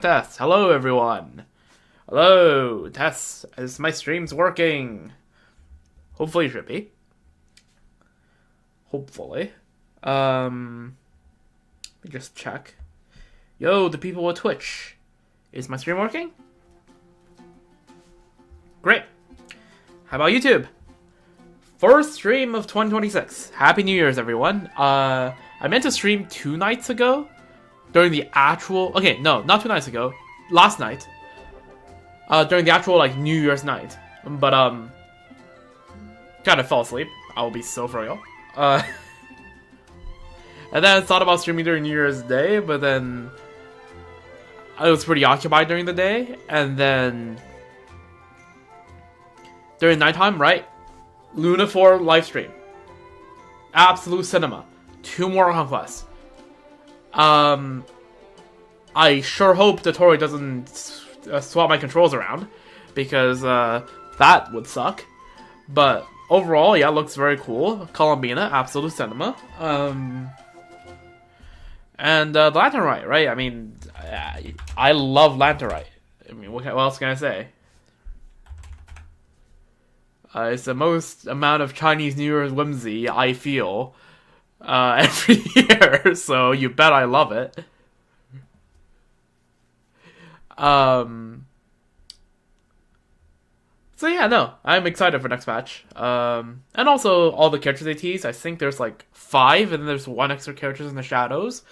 Test. Hello, everyone. Hello, Test. Is my stream's working? Hopefully it should be. Hopefully. Let me just check. Yo, the people at Twitch. Is my stream working? Great. How about YouTube? First stream of 2026. Happy New Year's, everyone. I meant to stream 2 nights ago. During the actual... Okay, no, not 2 nights ago. Last night. During the actual, New Year's night. But, kind of fell asleep. I will be so for real. And then I thought about streaming during New Year's Day, but then... I was pretty occupied during the day. And then... During nighttime, right? Luna 4 livestream. Absolute Cinema. 2 more conquests. I sure hope the Tori doesn't swap my controls around, because that would suck. But overall, yeah, it looks very cool. Columbina, Absolute Cinema. And the Lanternite, right? I mean, I love Lanternite. I mean, what else can I say? It's the most amount of Chinese New Year's whimsy I feel every year, so you bet I love it. So yeah, no, I'm excited for next patch. And also all the characters they tease. I think there's 5, and then there's 1 extra characters in the shadows,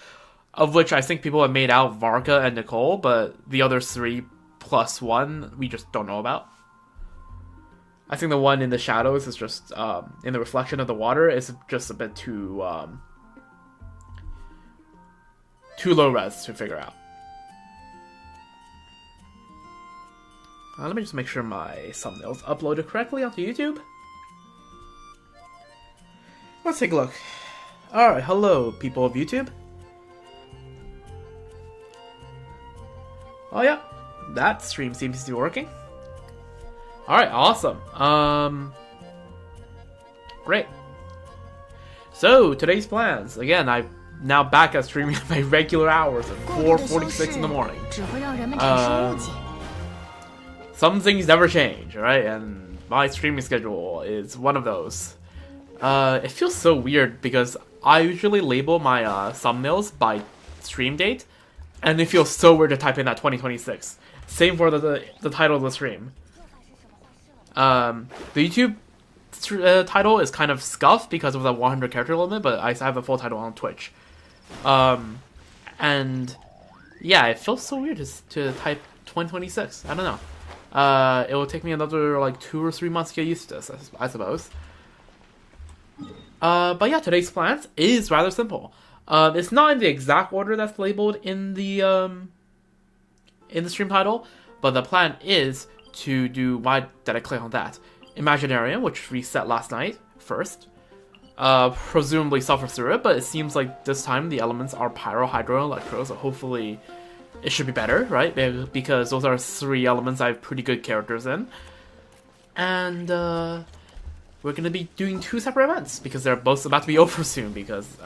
of which I think people have made out Varka and Nicole, but the other 3 plus 1 we just don't know about. I think the one in the shadows is just, in the reflection of the water, is just a bit too low res to figure out. Let me just make sure my thumbnail's uploaded correctly onto YouTube. Let's take a look. Alright, hello, people of YouTube. Oh yeah, that stream seems to be working. Alright, awesome. Great. So, today's plans. Again, I'm now back at streaming at my regular hours at 4:46 in the morning. Some things never change, right? And my streaming schedule is one of those. It feels so weird because I usually label my thumbnails by stream date, and it feels so weird to type in that 2026. Same for the title of the stream. The YouTube title is kind of scuffed because of the 100 character limit, but I have a full title on Twitch. And yeah, it feels so weird to type 2026. I don't know. It will take me another 2 or 3 months to get used to this, I suppose. But yeah, today's plans is rather simple. It's not in the exact order that's labeled in the stream title, but the plan is to do, why did I click on that? Imaginarium, which we set last night first. Presumably suffer through it, but it seems like this time the elements are Pyro, Hydro, and Electro, so hopefully it should be better, right? Because those are 3 elements I have pretty good characters in. And we're going to be doing 2 separate events, because they're both about to be over soon, because,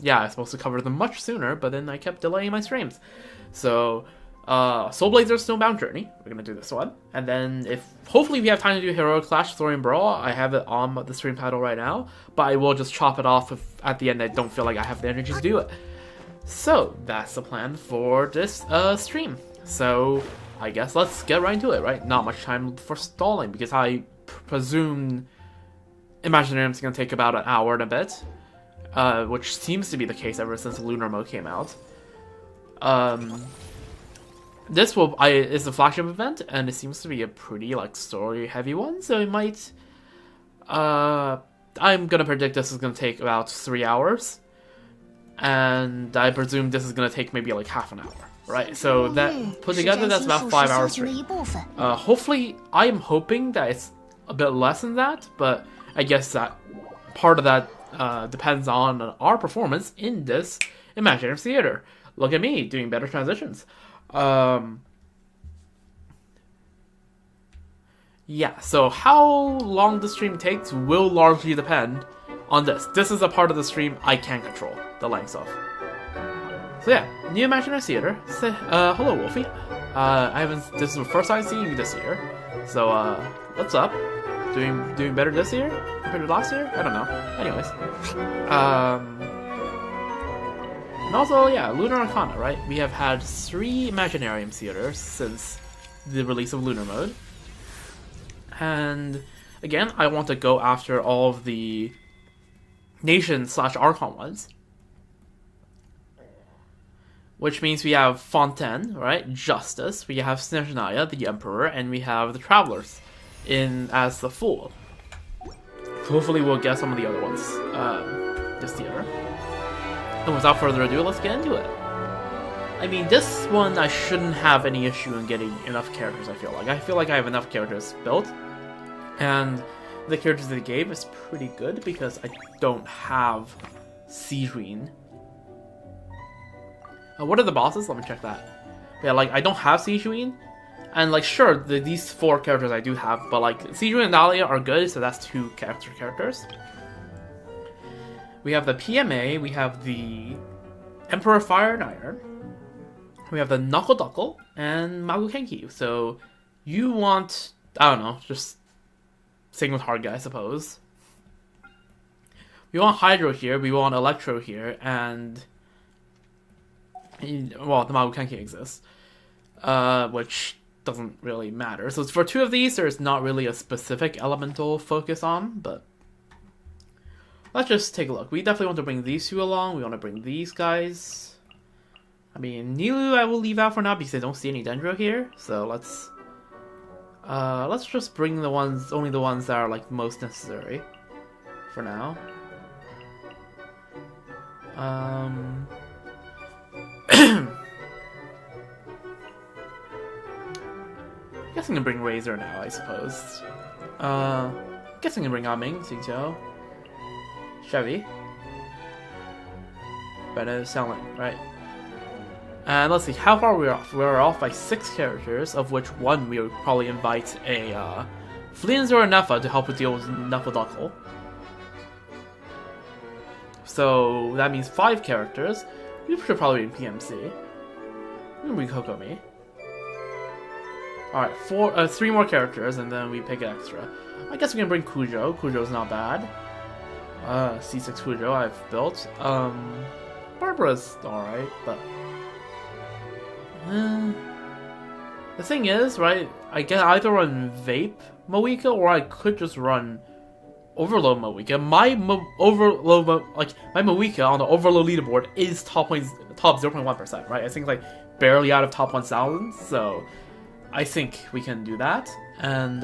yeah, I was supposed to cover them much sooner, but then I kept delaying my streams. So... Soulblazers, Snowbound, Jornney. We're gonna do this one. And then hopefully we have time to do Heroic Clash, Saurian, Brawl. I have it on the stream title right now, but I will just chop it off if at the end I don't feel like I have the energy to do it. So that's the plan for this stream. So I guess let's get right into it, right? Not much time for stalling, because I presume Imaginarium is gonna take about an hour and a bit, which seems to be the case ever since Lunar Mode came out. This is the flagship event, and it seems to be a pretty story heavy one, so it might I'm gonna predict this is gonna take about 3 hours, and I presume this is gonna take maybe half an hour, right? So that put together, that's about 5 hours straight. Hopefully, I am hoping that it's a bit less than that, but I guess that part of that depends on our performance in this imaginative theater. Look at me doing better transitions. Yeah, so how long the stream takes will largely depend on this. This is a part of the stream I can't control the length of. So yeah, new Imaginary Theater. Say, hello, Wolfie. I haven't. This is the first time seeing you this year. So what's up? Doing better this year compared to last year? I don't know. Anyways, and also yeah, Lunar Arcana, right? We have had 3 Imaginarium theaters since the release of Lunar Mode, and again, I want to go after all of the Nation/Archon ones. Which means we have Fontaine, right? Justice. We have Snezhnaya, the Emperor, and we have the Travelers in as the Fool. Hopefully we'll get some of the other ones this year. And without further ado, let's get into it. I mean, this one I shouldn't have any issue in getting enough characters, I feel like. I feel like I have enough characters built. And the characters they gave is pretty good because I don't have Sijuin. What are the bosses? Let me check that. Yeah, like, I don't have Sijuin. And, like, sure, these 4 characters I do have, but, like, Sijuin and Dahlia are good, so that's 2 characters. We have the PMA, we have the Emperor Fire and Iron, we have the Knuckle Duckle, and Magukenki. So, you want, I don't know, just sing with hard guy, I suppose. We want Hydro here, we want Electro here, and well, the Magukenki exists, which doesn't really matter. So for 2 of these, there's not really a specific elemental focus on, but let's just take a look. We definitely want to bring these 2 along. We want to bring these guys. I mean, Nilou I will leave out for now because I don't see any Dendro here. So let's just bring only the ones that are like most necessary for now. Guessing to bring Razor now, I suppose. Guessing to bring Aming, Xingqiu, Chevy, better selling, right? And let's see how far we're off. We're off by 6 characters, of which 1 we would probably invite a Fleens or a Nepha to help us deal with Knuckle Duckle. So that means 5 characters. We should probably be in PMC. We can bring Kokomi. Alright, 3 more characters, and then we pick an extra. I guess we can bring Kujo. Kujo's not bad. C6 Kujo I've built. Barbara's alright, but the thing is, right, I can either run Vape Moika, or I could just run Overload Moika. My Moika on the Overload leaderboard is top 0.1%, right? I think like barely out of top 1,000, so I think we can do that. And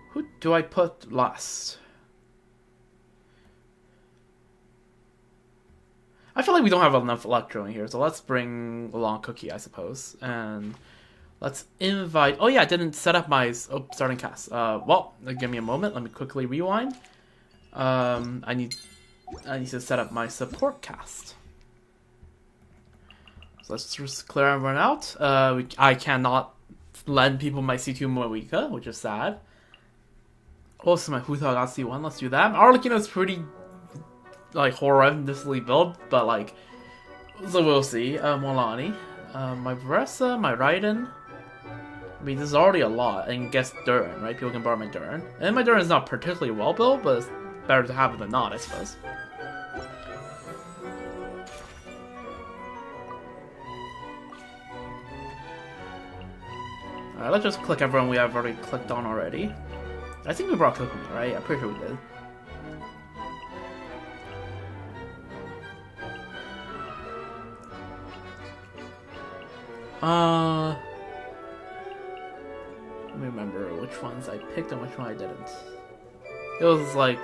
who do I put last? I feel like we don't have enough Electro in here, so let's bring along Cookie, I suppose. And let's invite... Oh yeah, I didn't set up my starting cast. Well, give me a moment. Let me quickly rewind. I need to set up my support cast. So let's just clear everyone out. I cannot lend people my C2 Moika, which is sad. Also, my Huta got C1. Let's do that. Arlecchino's pretty like horrendously built, but like, so we'll see. Molani, my Vressa, my Raiden. I mean, this is already a lot, and guess Durin, right? People can borrow my Durin, and my Durin is not particularly well built, but it's better to have it than not, I suppose. Alright, let's just click everyone we have already clicked on already. I think we brought Kokomi, right? I'm pretty sure we did. Let me remember which ones I picked and which one I didn't. It was like,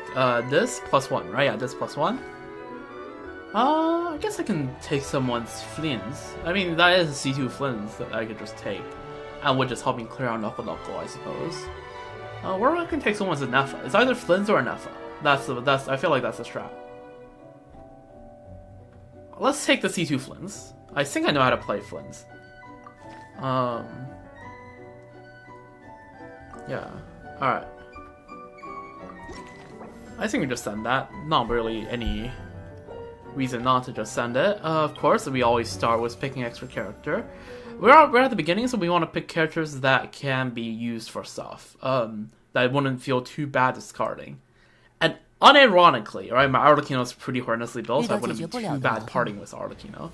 this +1, right? Yeah, this +1. I guess I can take someone's Flins. I mean, that is a C2 Flins that I could just take. And would just help me clear out Knuckle Duckle, I suppose. Or I can take someone's a Nepha. It's either Flins or a Nepha. I feel like that's a strat. Let's take the C2 Flins. I think I know how to play Flins. Yeah. Alright. I think we just send that. Not really any reason not to just send it. Of course, we always start with picking extra character. We're at the beginning, so we want to pick characters that can be used for stuff. That wouldn't feel too bad discarding. And unironically, right, my Arlecchino is pretty horrendously built, so I wouldn't be too bad parting with Arlecchino.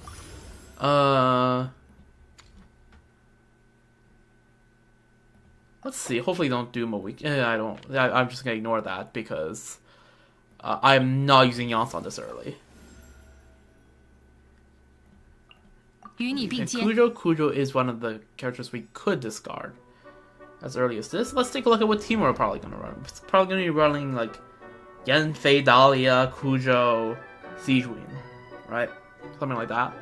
Let's see. Hopefully, don't do him a week. I'm just gonna ignore that because I'm not using Yansan this early. Cujo is one of the characters we could discard as early as this. Let's take a look at what team we're probably gonna run. It's probably gonna be running like Yanfei, Dahlia, Cujo, Sijuin, right? Something like that.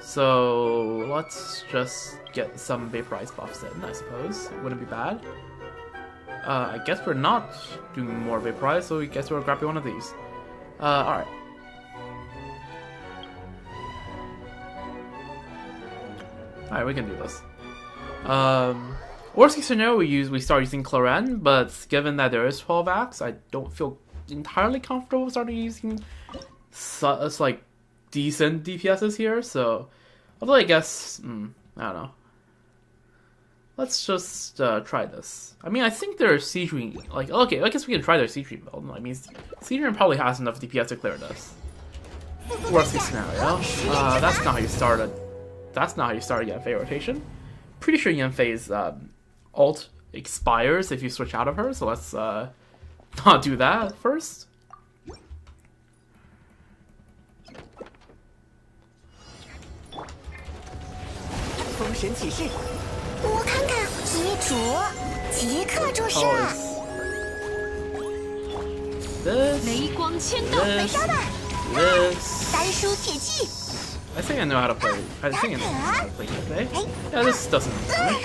So let's just get some Vaporize buffs in, I suppose. Wouldn't be bad. I guess we're not doing more Vaporize, so I guess we're grabbing one of these. Alright. Alright, we can do this. Worst case scenario, we start using Cloren, but given that there is 12 acts, I don't feel entirely comfortable starting using like decent DPSs here, so although I guess I don't know. Let's just try this. I mean, I think their Sijuin, like, okay, I guess we can try their Sijuin build. I mean, Sijuin probably has enough DPS to clear this. Worst case scenario. That's not how you started. That's not how you start Yanfei rotation. Pretty sure Yanfei's ult expires if you switch out of her, so let's not do that first. I think I know how to play. I think I know how to play Yanfei. Yeah, this doesn't matter.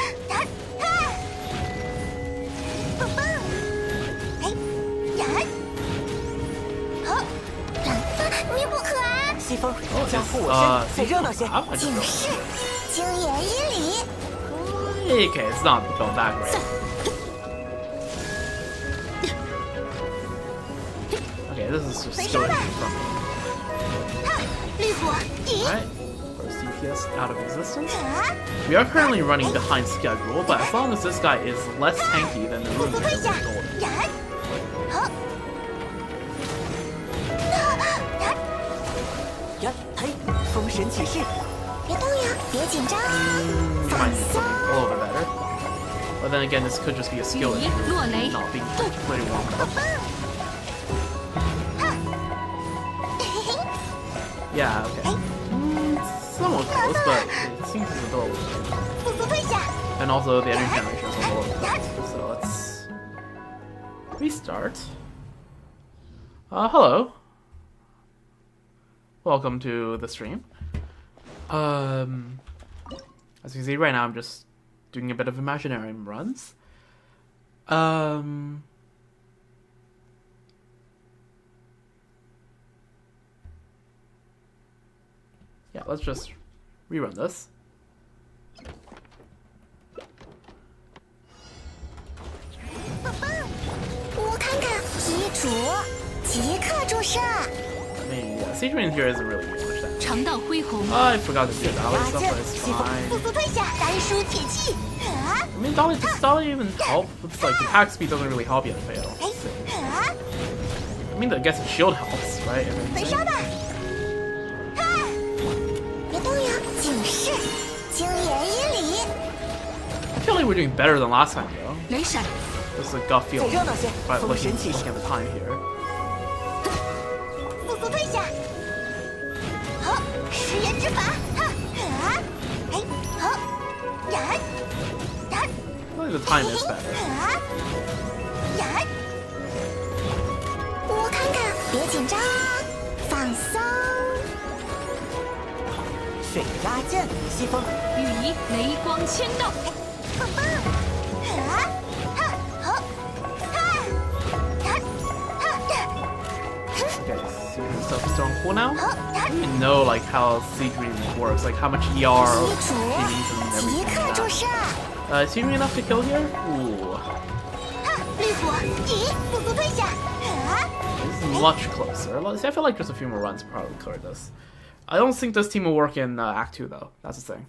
Okay, it's not built that great. Okay, this is just still from me. Alright, first DPS out of existence. We are currently running behind schedule, but as long as this guy is less tanky than the room, we're golden. Might need something a little bit better. But then again, this could just be a skill issue, not being pretty warm up. Yeah, okay. Somewhat close, but it seems to be a little bit. And also, the energy generation is a little bit. So let's restart. Hello. Welcome to the stream. As you can see right now, I'm just doing a bit of Imaginarium runs. Yeah, let's just rerun this. I mean, yeah, Sijuin here isn't really doing much damage. I forgot to do Dahlia stuff, but it's fine. I mean, does Dahlia even help? It's like, attack speed doesn't really help Yanfei, I don't think. I mean, I guess the shield helps, right? I feel like we're doing better than last time, though. Just a gut feeling by looking at the time here. I think the time is better. Okay, so stuff's still on cool now. I don't even know like how Sijuin works, like how much ER he needs and everything like that. Is Sijuin enough to kill here? Ooh. much closer. I feel like just a few more runs probably cleared this. I don't think this team will work in Act 2 though. That's the thing.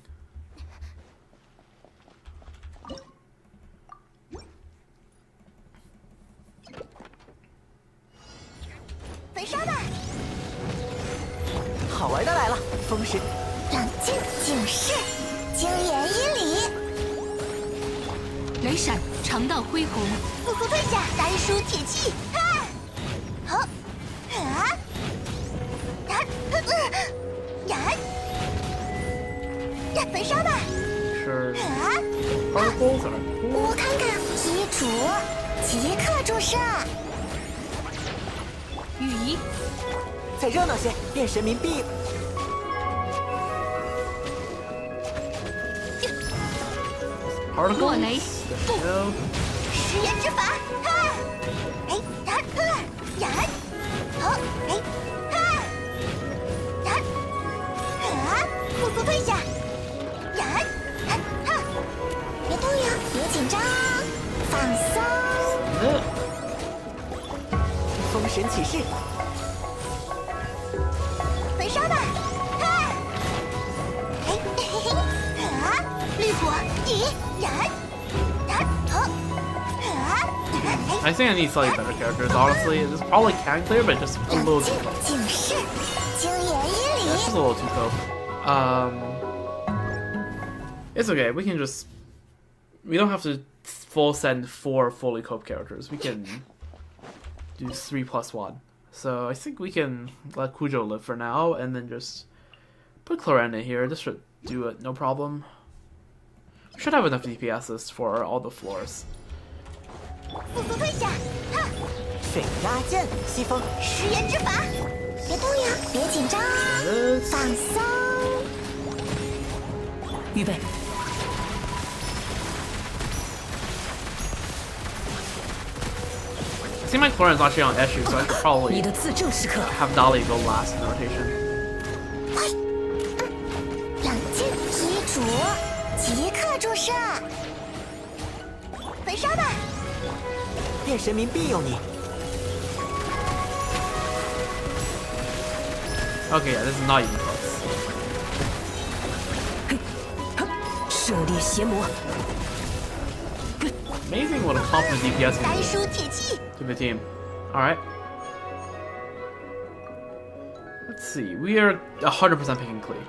焚烧吧！好玩的来了，风神。冷静警示，惊言以礼。雷闪，长道恢宏。速速退下，丹书铁器。哈！好！啊！焚烧吧！是。啊！ Particles are cool. 我看看，遗嘱，即刻注射。羽仪，再热闹些，变神明币。落雷， No. 食言之法，哈！哎，呀！好，哎，哈！呀！速速退下！呀！哈！别动呀，别紧张，放松。风神起誓。焚烧吧！哈！哎嘿嘿，啊！绿果，你呀！好，啊！ I think I need slightly better characters, honestly. This probably can clear, but just a little too close. 警示，惊言以 It's 礼。 just a little too close. It's okay. We can just. We don't have to full send 4 fully coped characters. We can do 3+1. So I think we can let Kujo live for now, and then just put Clorena here. This should do it, no problem. We should have enough DPSs for all the floors. 速速退下！哈！水压剑，西风。食言之法，别动呀，别紧张， This. 放松。预备。 I think my Clorena's actually on Eshu, so I should probably 你的自证时刻。 have Dolly go last in the rotation. 冷静，遗嘱，即刻注射。焚烧吧！ 变神明庇佑你。 Okay, yeah, this is not even close. 狩猎邪魔。 Amazing what a compliment DPS 丹 can 书铁器， do to the team. Alright. Let's see. We are 100% picking Klee.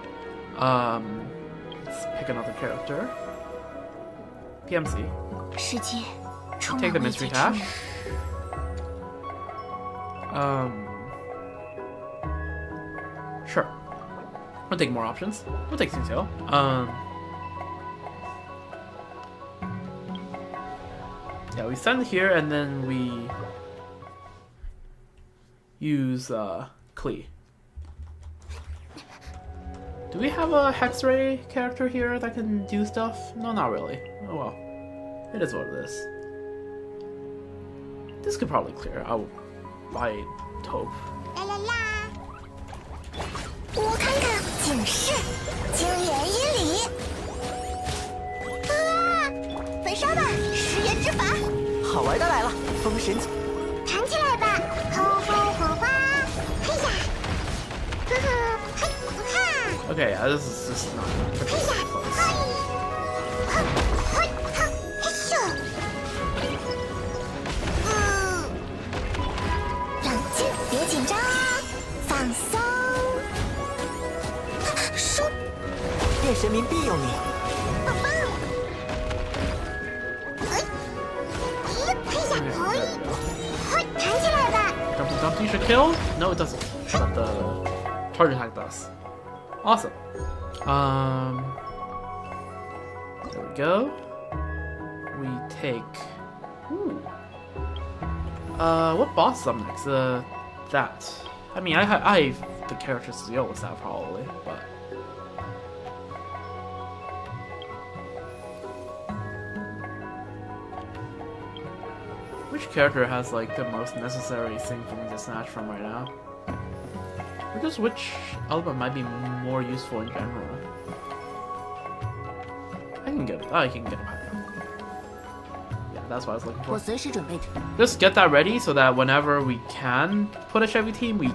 Let's pick another character. PMC. 世界充 Take 满 the 未 mystery 解之 cache. 谜。 Sure. We'll take more options. We'll take Singtail. Yeah, we send here and then we use Klee. Do we have a Hexray character here that can do stuff? No, not really. Oh well. It is what it is. This could probably clear. I hope. 啦啦啦！我看看，警示，惊言以礼。啊！焚烧吧，食言之法，好玩的来了，风神。弹起来吧，偷风火花！嘿呀！呵呵，嘿，哈！ Okay, yeah, this is not 嘿呀， particularly 嘿， close. 嘿，嘿，嘿咻！冷静，别紧张，放松。说，变神明庇佑你。棒棒！嘿，嘿呀，嘿，嘿，弹起来吧！ Jumping Dumpty should kill? No, it doesn't. But the charge attack does. Awesome. There we go. We take. Ooh. What boss is up next? That. I mean, I have the characters to deal with that probably, but. Which character has like the most necessary thing for me to snatch from right now? Or just which element might be more useful in general? I can get him high. Yeah, That's what I was looking 我 for. 随时准备着。 Just get that ready so that whenever we can put a Chevy team, we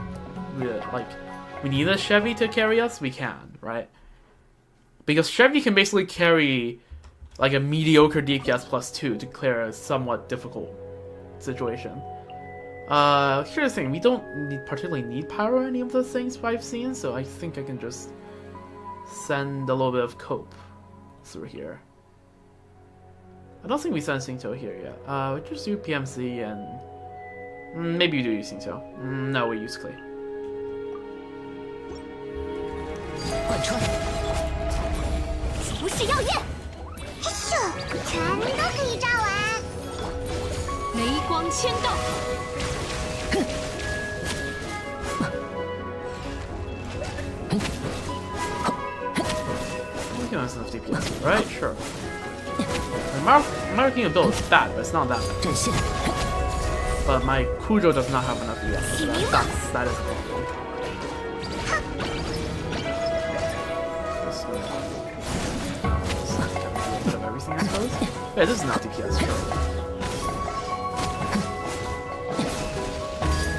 need a Chevy to carry us, we can, right? Because Chevy can basically carry like a mediocre DPS +2 to clear a somewhat difficult situation. Here's the thing, we don't particularly need Pyro or any of those things I've seen, so I think I can just send a little bit of Cope through here. I don't think we send Xingqiu here yet. We just do PMC and maybe we do use Xingqiu. No, we use Clay. 贯穿，不是耀焰，嘿咻，全都可以炸完。雷光签到。 We can have some DPS, right? Sure. My King build is bad, but it's not that bad. 阵线， But my Kujo does not have enough ES. So that is a problem. Just a bit of everything, I suppose. Yeah, this is not DPS. Sure.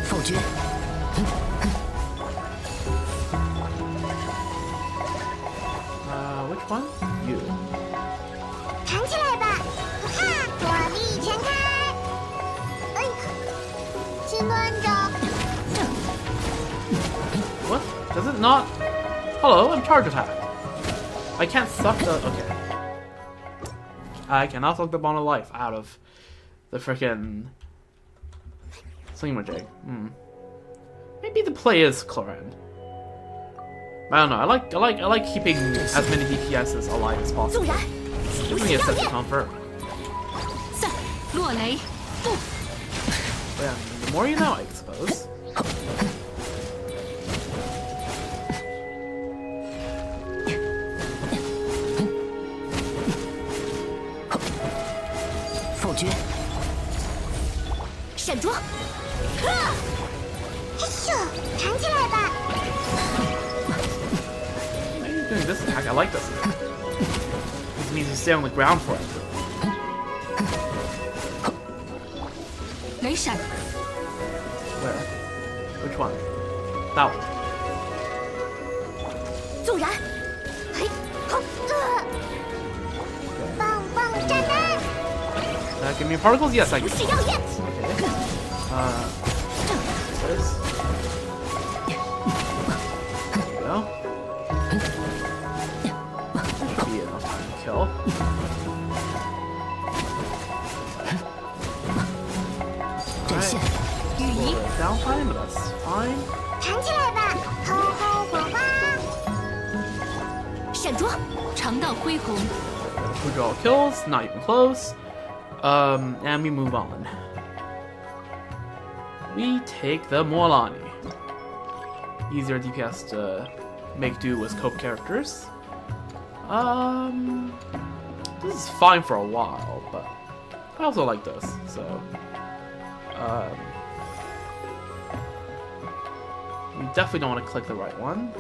否决， Which one? You. 弹起来吧，哈，火力全开。哎，金端着。 What? Does it not? Hello, I'm charge attack. I can't suck the. Okay. I cannot suck the bond of life out of the frickin' Thingamajig. Maybe the play is Cloran. I don't know. I like keeping as many DPSs alive as possible. 纵然， Giving it a sense of comfort. 散，落雷，不， But yeah, the more you know, I suppose. 否决，闪灼，呵，嘿咻，弹起来吧。 Why are you doing this attack? I like this attack. This means you stay on the ground for it. 雷闪， Where? Which one? That one. 纵然，嘿，好，棒棒炸弹， Give me particles? Yes, I 不 can. 是耀焰。 Okay. This. There we go. That should be enough time to kill. Alright. 雨 A 衣 little，bit of downtime, but that's fine. 弹起来吧，吼吼火花。闪灼，尝到恢宏， Who draw kills? Not even close. And we move on. We take the Morlani. Easier DPS to make do with Cope characters. This is fine for a while, but I also like this, so we definitely don't want to click the right one.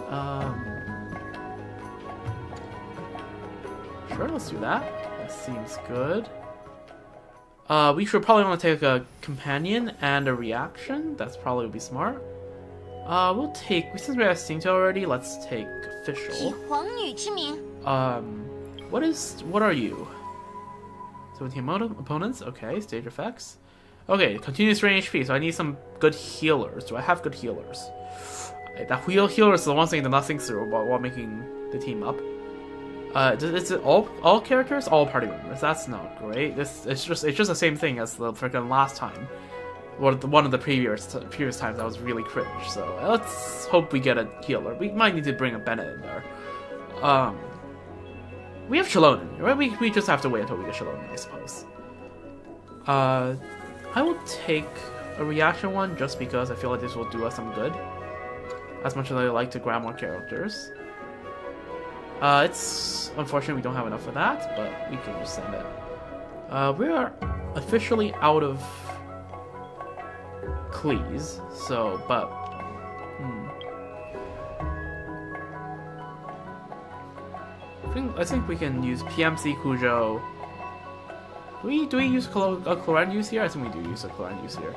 Sure, let's do that. That seems good. We should probably want to take a companion and a reaction. That's probably would be smart. We'll take, since we have Xingqiu already, let's take 以 official. 皇女之名， What are you? 17 opponents? Okay, stage effects. Okay, continuous range HP, so I need some good healers. Do I have good healers? That healer is the one thing that not think through while making the team up. Is it all characters? All party members. That's not great. It's just the same thing as the freaking last time. One of the previous times that was really cringe. So let's hope we get a healer. We might need to bring a Bennett in there. We have Shilonen, right? We just have to wait until we get Shilonen, I suppose. I will take a reaction one just because I feel like this will do us some good. As much as I like to grab more characters. It's unfortunate we don't have enough for that, but we can just send it. We are officially out of Cleese, so, but I think we can use PMC Kujo. Do we use a Chlorine use here? I think we do use a Chlorine use here.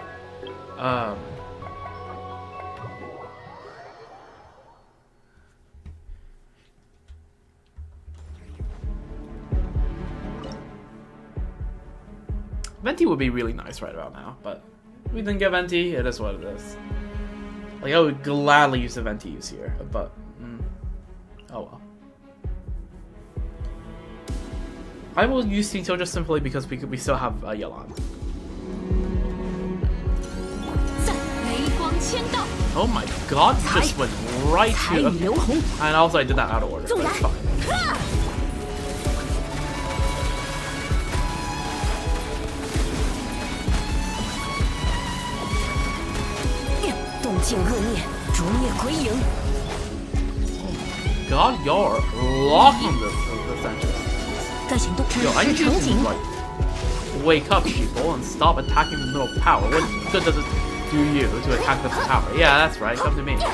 Venti would be really nice right about now, but we didn't get Venti. It is what it is. Like, I would gladly use the Venti use here, but oh well. I will use Tinto just simply because we still have Yelan. Oh my god, just went right to them. And also I did that out of order, but it's fine. God, you're locking the center. Yo, I need you to like wake up people and stop attacking the middle tower. What good does it do you to attack the tower? Yeah, that's right. Come to me. There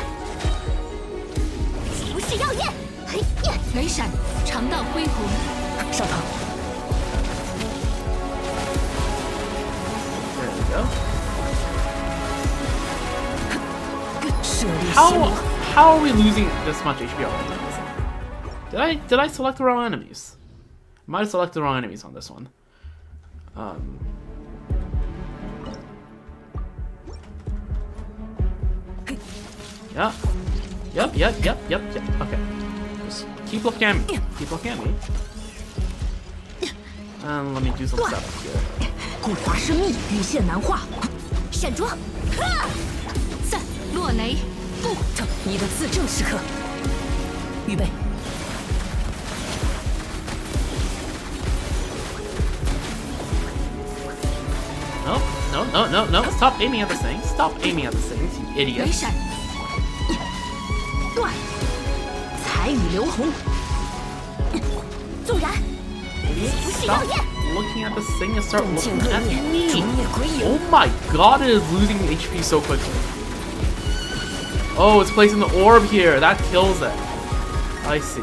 we go. How are we losing this much HP already? Did I select the wrong enemies? I might have selected the wrong enemies on this one. Yeah. Yep. Okay. Just keep looking at me. Keep looking at me. And let me do some setup here. 固华生命与线难化，闪捉，散落雷，不，你的自证时刻，预备。 No. Stop aiming at the things. Stop aiming at the things, you idiot. 闪，断，彩雨流红，纵然， Stop looking at this thing and start looking at me. Oh my god, it is losing HP so quickly. Oh, it's placing the orb here. That kills it. I see.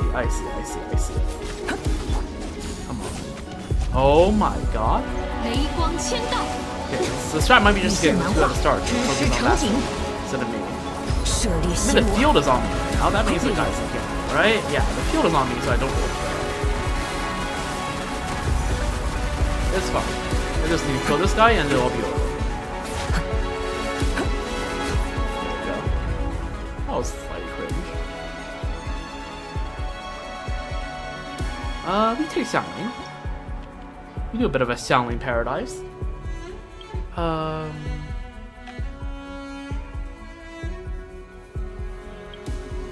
Come on. Oh my god. 雷光签到。 Okay, so the strat might be just getting the two at the start. Focus on that instead of me. I mean, the field is on me right now. That means the guy's looking at me, right? Yeah, the field is on me, so I don't really care. It's fine. I just need to kill this guy and it'll be over. There we go. That was slightly cringe. We take Xiangling. We do a bit of a Xiangling paradise.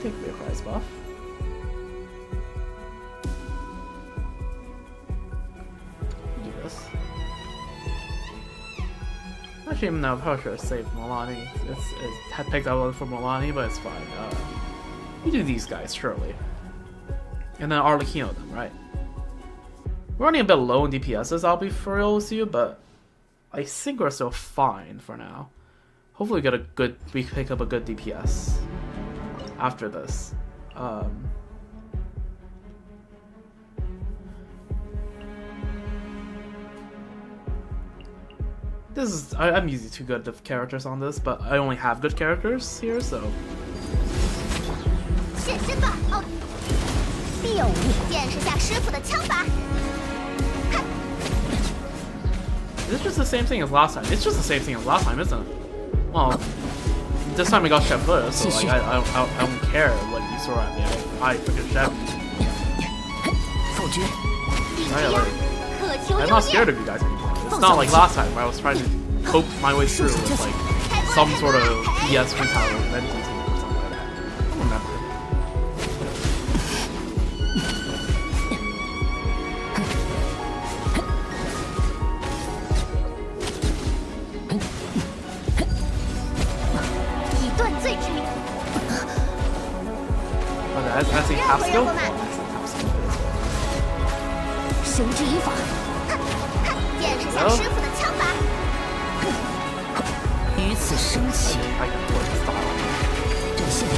Take the prize buff. Do this. Actually, I'm not probably should have saved Milani. It had picked out one for Milani, but it's fine. We do these guys, surely. And then Arlecchino them, right? We're running a bit low in DPSs, I'll be for real with you, but I think we're still fine for now. Hopefully we pick up a good DPS after this. I'm usually too good of characters on this, but I only have good characters here, so. 现身吧，奥！必有武艺，见识下师傅的枪法。 It's just the same thing as last time. It's just the same thing as last time, isn't it? Well, this time we got Chef Liz, so like I don't care what you throw at me. I freaking Chef. I'm not scared of you guys anymore. It's not like last time where I was trying to poke my way through with like some sort of BS wind power Venti team or something like that. Remember. That's a half skill? 神之一法，见识下师傅的枪法。于此升起，阵线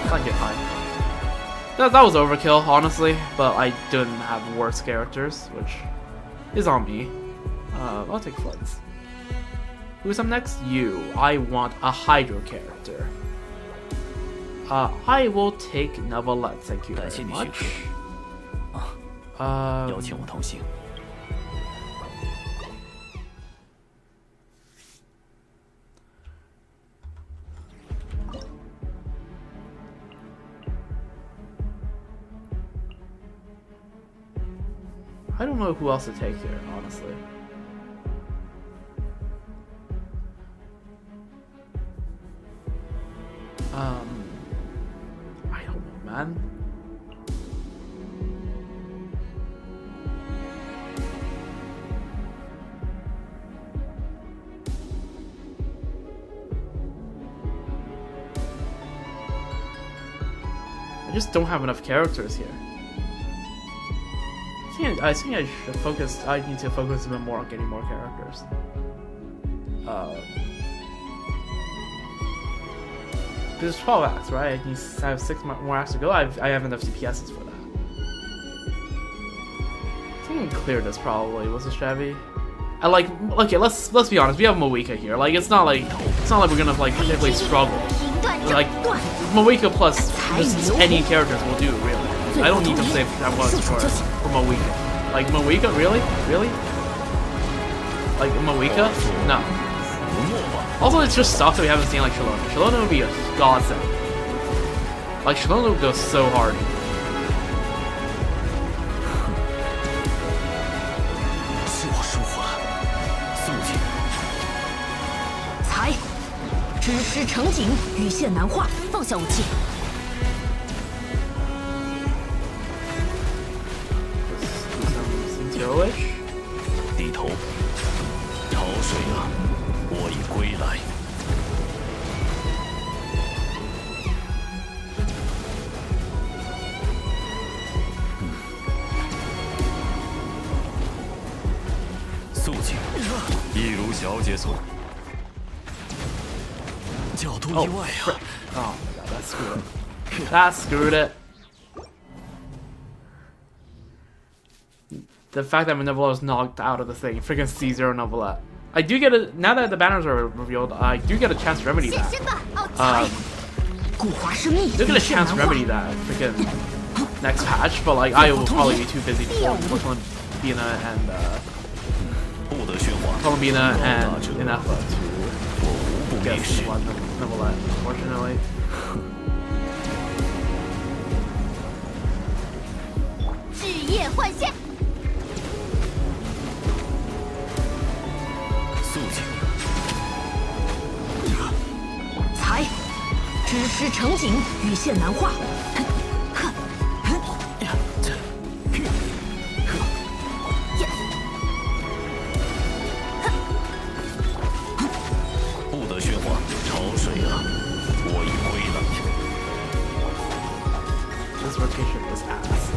，Can't get high. that was overkill, honestly. But I didn't have worse characters, which is on me. I'll take Floods. Who's up next? You. I want a Hydro character. I will take Neuvillette. Thank you very much. 邀请我同行。 I don't know who else to take here, honestly. I don't know, man. I just don't have enough characters here. I think I should focus. I need to focus a bit more on getting more characters. There's 12 acts, right? I have 6 more acts to go. I have enough DPSs for that. I think I can clear this probably. What's the strategy? I like. Okay, let's be honest. We have Moika here. Like it's not like we're gonna like particularly struggle. Like Moika plus just any characters will do really. I don't need to save that much for Moika. Like Moika, really? Really? Like Moika? No. Also, it's just stuff that we haven't seen like Shalona. Shalona would be a godsend. Like Shalona would go so hard. Heroish? 低头，潮水啊，我已归来。肃静，一如小姐所。角度意外啊！ Oh my god, that screwed it. That screwed it. The fact that Neuvillette was knocked out of the thing. Freaking C0 Neuvillette. I do get a now that the banners are revealed, I do get a chance to remedy that. Do get a chance to remedy that freaking next patch, but like I will probably be too busy for Columbina and Inefa to get one Neuvillette, unfortunately. This rotation is ass.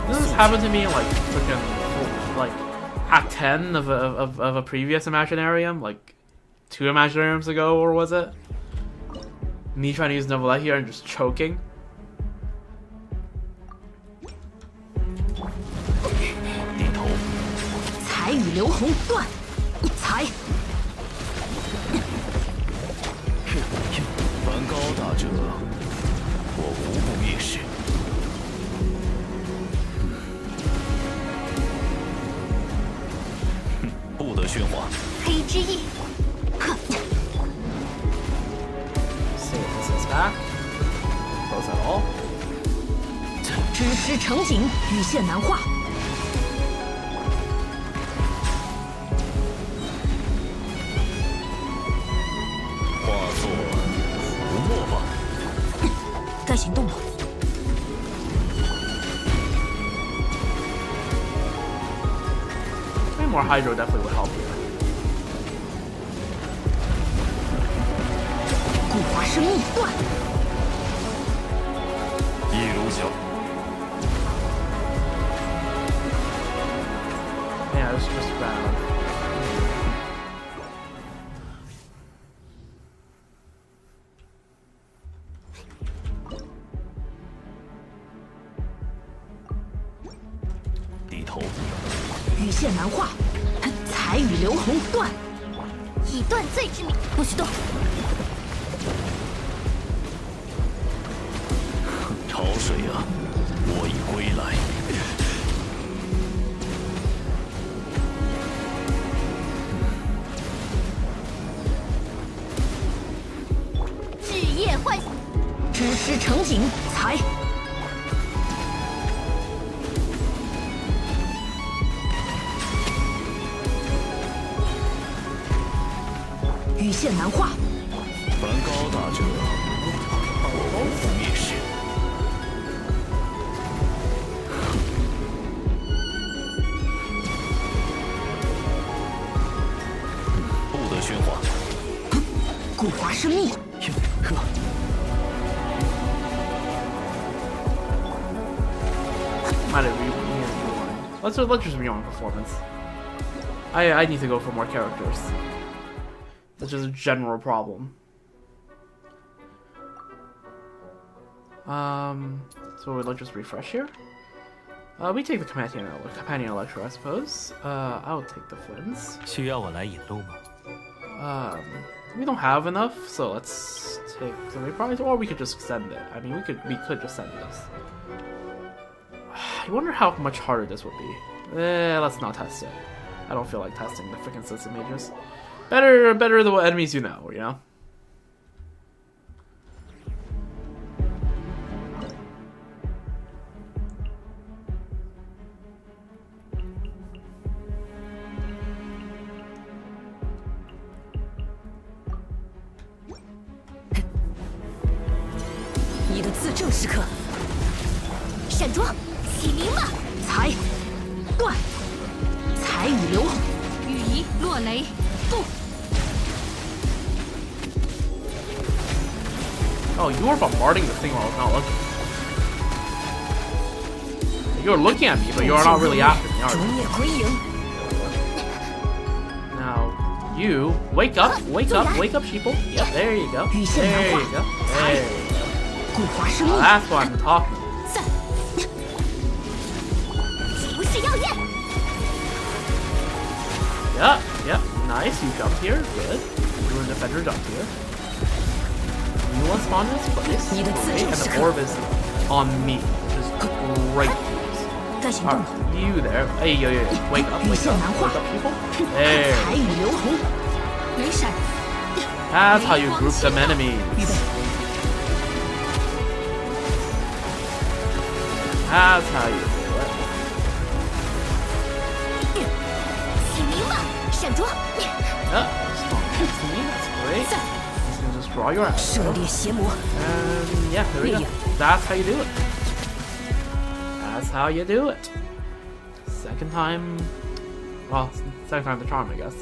Does this happen to me in like freaking like Act 10 of a previous Imaginarium, like 2 Imaginariums ago, or was it? Me trying to use Neuvillette here and just choking. Save this back. Close that all. 知识成景，语线难画。化作浮沫吧。该行动了。 More Hydro definitely would help here. 固化生命断。一如小。 Yeah, it's just round. 低头，羽线难化，彩羽流红断，以断罪之名，不许动。潮水啊，我已归来。日夜唤知师成景，才羽线难化，凡高大者，我无不蔑视。不得喧哗。古华生密，呵， Might have rewind. Let's just rewind performance. I need to go for more characters. That's just a general problem. So let's just refresh here. We take the companion Electro, I suppose. I'll take the Flins. 需要我来引路吗？ We don't have enough, so let's take the reprise, or we could just send it. I mean, we could just send this. I wonder how much harder this would be. Let's not test it. I don't feel like testing the freaking system mages. Better the enemies you know, you know?你的自证时刻，闪装，起灵吧！才断，彩羽流红，羽仪落雷，不， Oh, you were bombarding the thing while I was not looking. You were looking at me, but you are not really after me, are 逐 you? 灭归营。 Now, you wake up, sheeple. Yep, there you go. There you go. There you go. 古华生密， That's what I'm talking about. 散，形势耀眼， Yep, nice. You jumped here, good. You and defender jumped here. You one spawned in this place. Need a Great, and the physical orb is on me, which is great news. 该行动了。 Alright, you there. Hey, yo, wake up, people. 彩 There. 羽流红，雷闪， That's how you group them enemies. 预备， That's how you do it. 起灵吧！闪装， Yep, strong hits me, that's great. 散， He's gonna just draw your ass. 射猎邪魔， And yeah, there we go. Yeah. That's how you do it. That's how you do it. Second time. Well, second time the charm, I guess.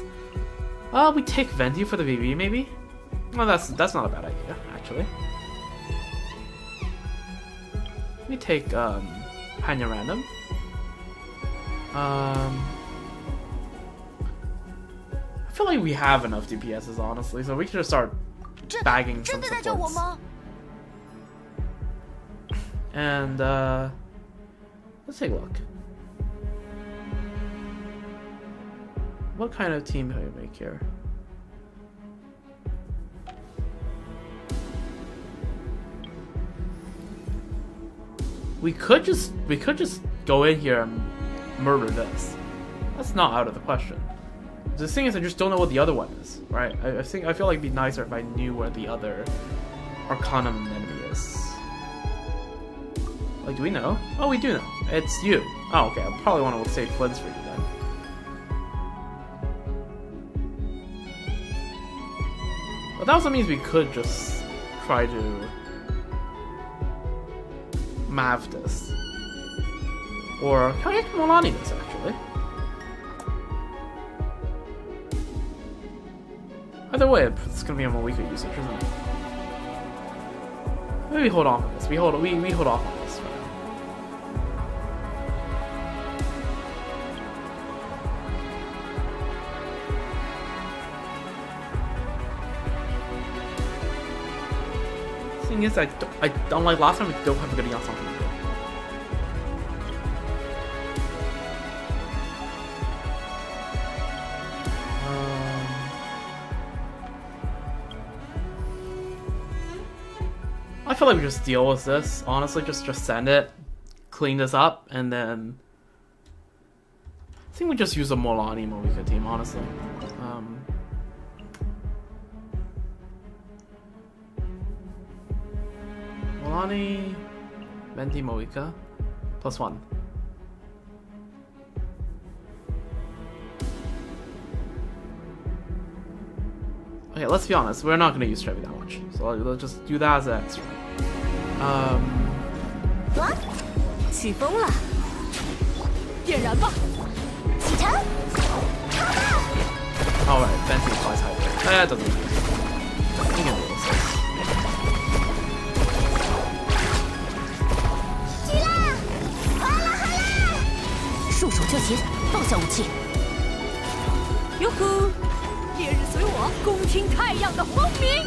We take Vendu for the VV, maybe? Well, that's not a bad idea, actually. We take Hanya Random. I feel like we have enough DPSs, honestly, so we can just start bagging 真 some 的在救我 supports. 吗？ And let's take a look. What kind of team can we make here? We could just go in here and murder this. That's not out of the question. The thing is, I just don't know what the other one is, right? I feel like it'd be nicer if I knew where the other Arcanum enemy is. Like, do we know? Oh, we do know. It's you. Oh, okay. I probably want to save Flins for you then. But that also means we could just try to Mav this. Or can I get Molani this, actually? Either way, it's gonna be a Malika usage, isn't it? Maybe hold off on this. We hold off on this for now. thing is, unlike last time, we don't have a good Yasong. I feel like we just deal with this. Honestly, just send it, clean this up, and then I think we just use a Jornney+Imaginarium team. Honestly, Jornney+Imaginarium +1. Okay, let's be honest. We're not gonna use Trevi that much, so let's just do that as an extra. 起风了，点燃吧！启程，超吧！ Alright, Fancy applies hyper. That doesn't matter. You can deal with this. 去啦！哗啦哗啦！束手就擒，放下武器。哟呼！烈日随我，共听太阳的轰鸣。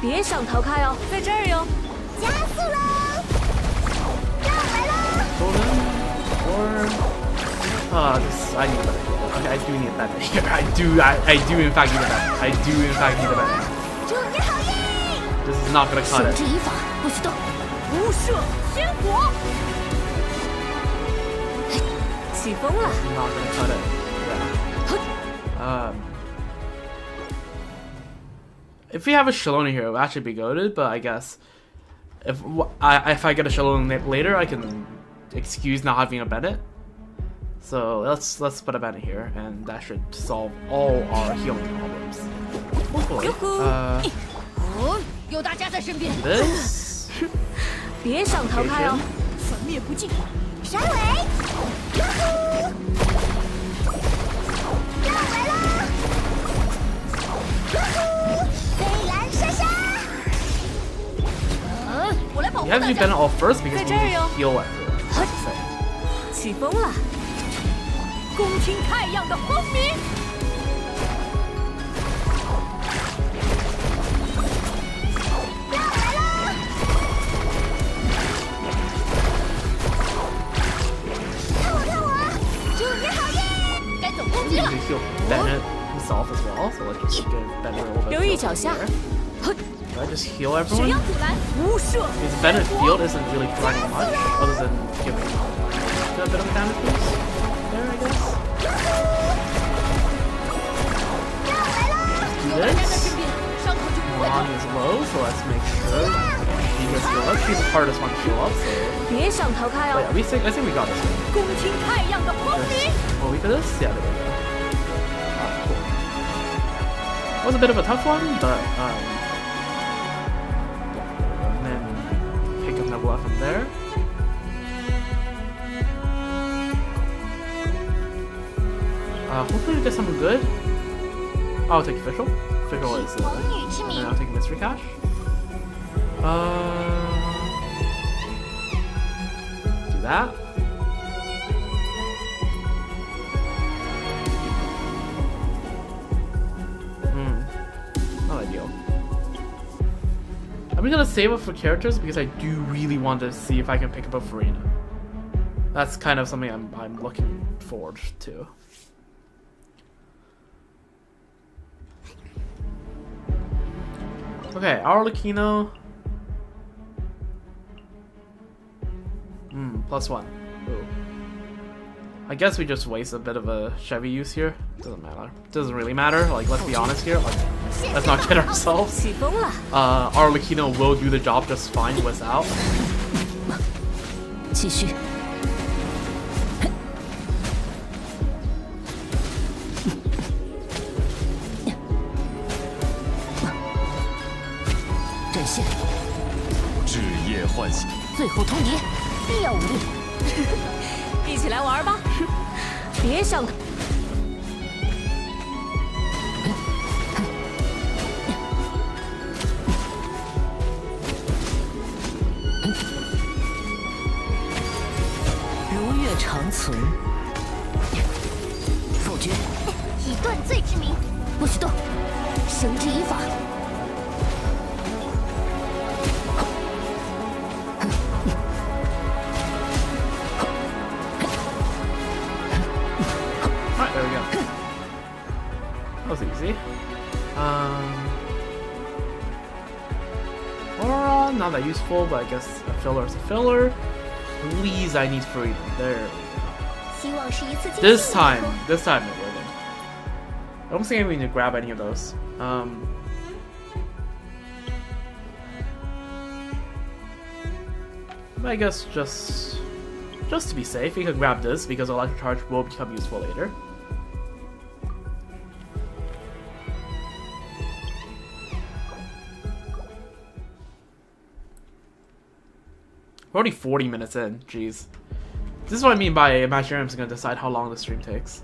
别想逃开哦，在这儿哟！加速喽！绕来喽！ This, I need a better healer. Okay, I do need a better here. I do in fact need a better. I do in fact need a better. 祝你好运！ This is not gonna cut 手 it. 之以法，不许动！无射仙火，起风了！ Not gonna cut it. Yeah. If we have a Shaloni here, it would actually be goated, but I guess if I get a Shaloni later, I can excuse not having a Bennett. So let's put a Bennett here, and that should solve all our healing problems. Hopefully. 有大家在身边。 This. 别想逃开哦，粉灭不尽。闪尾！哟呼！绕来喽！哟呼！飞蓝莎莎！我来保护 You 大 have to do 家。 Bennett all first because we 在这儿 need 哟 to heal everyone. That's the thing. 起风了，共听太阳的轰鸣。绕来喽！看我看我！祝你好运！该走攻击 We 了， can heal Bennett himself as well, so let's just give Bennett a little bit 留 of 意 heal 脚下 here.。Should I just heal 谁 everyone? 要阻拦？无射 Because Bennett field isn't really providing much other than giving a bit of damage boost there, I guess. 有 Do 大家在 this. 身边，伤口就不会痛。 Lonnie is low, so let's make sure she gets healed up. She's the hardest one to heal up, so 别想逃开 but 哦， yeah, I think we got this. 共听太阳的轰鸣。 Well, we did this? Yeah, there we go. Cool. It was a bit of a tough one, but yeah, there we go. And then pick up Nebula from there. Hopefully we get something good. I'll take official. Official is 王女之 and 名 then I'll take mystery cash. Do that. Not ideal. I'm gonna save it for characters because I do really want to see if I can pick up a Farina. That's kind of something I'm looking forward to. Okay, Arlecchino. +1. Ooh. I guess we just waste a bit of a Chevy use here. Doesn't matter. Doesn't really matter. Like, let's be honest here. Like, let's not kid ourselves. 起风了， Arlecchino will do the job just fine without. 继续。展现日夜唤醒，最后通牒，必要武力。一起来玩吧！别想逃。如月长存。否决，以断罪之名，不许动。生 not that useful, but I guess a filler is a filler. Please, I need freedom. There. This time it worked. I don't think we need to grab any of those. I guess just to be safe, we can grab this because electric charge will become useful later. We're already 40 minutes in. Jeez. This is what I mean by Imaginarium is going to decide how long the stream takes.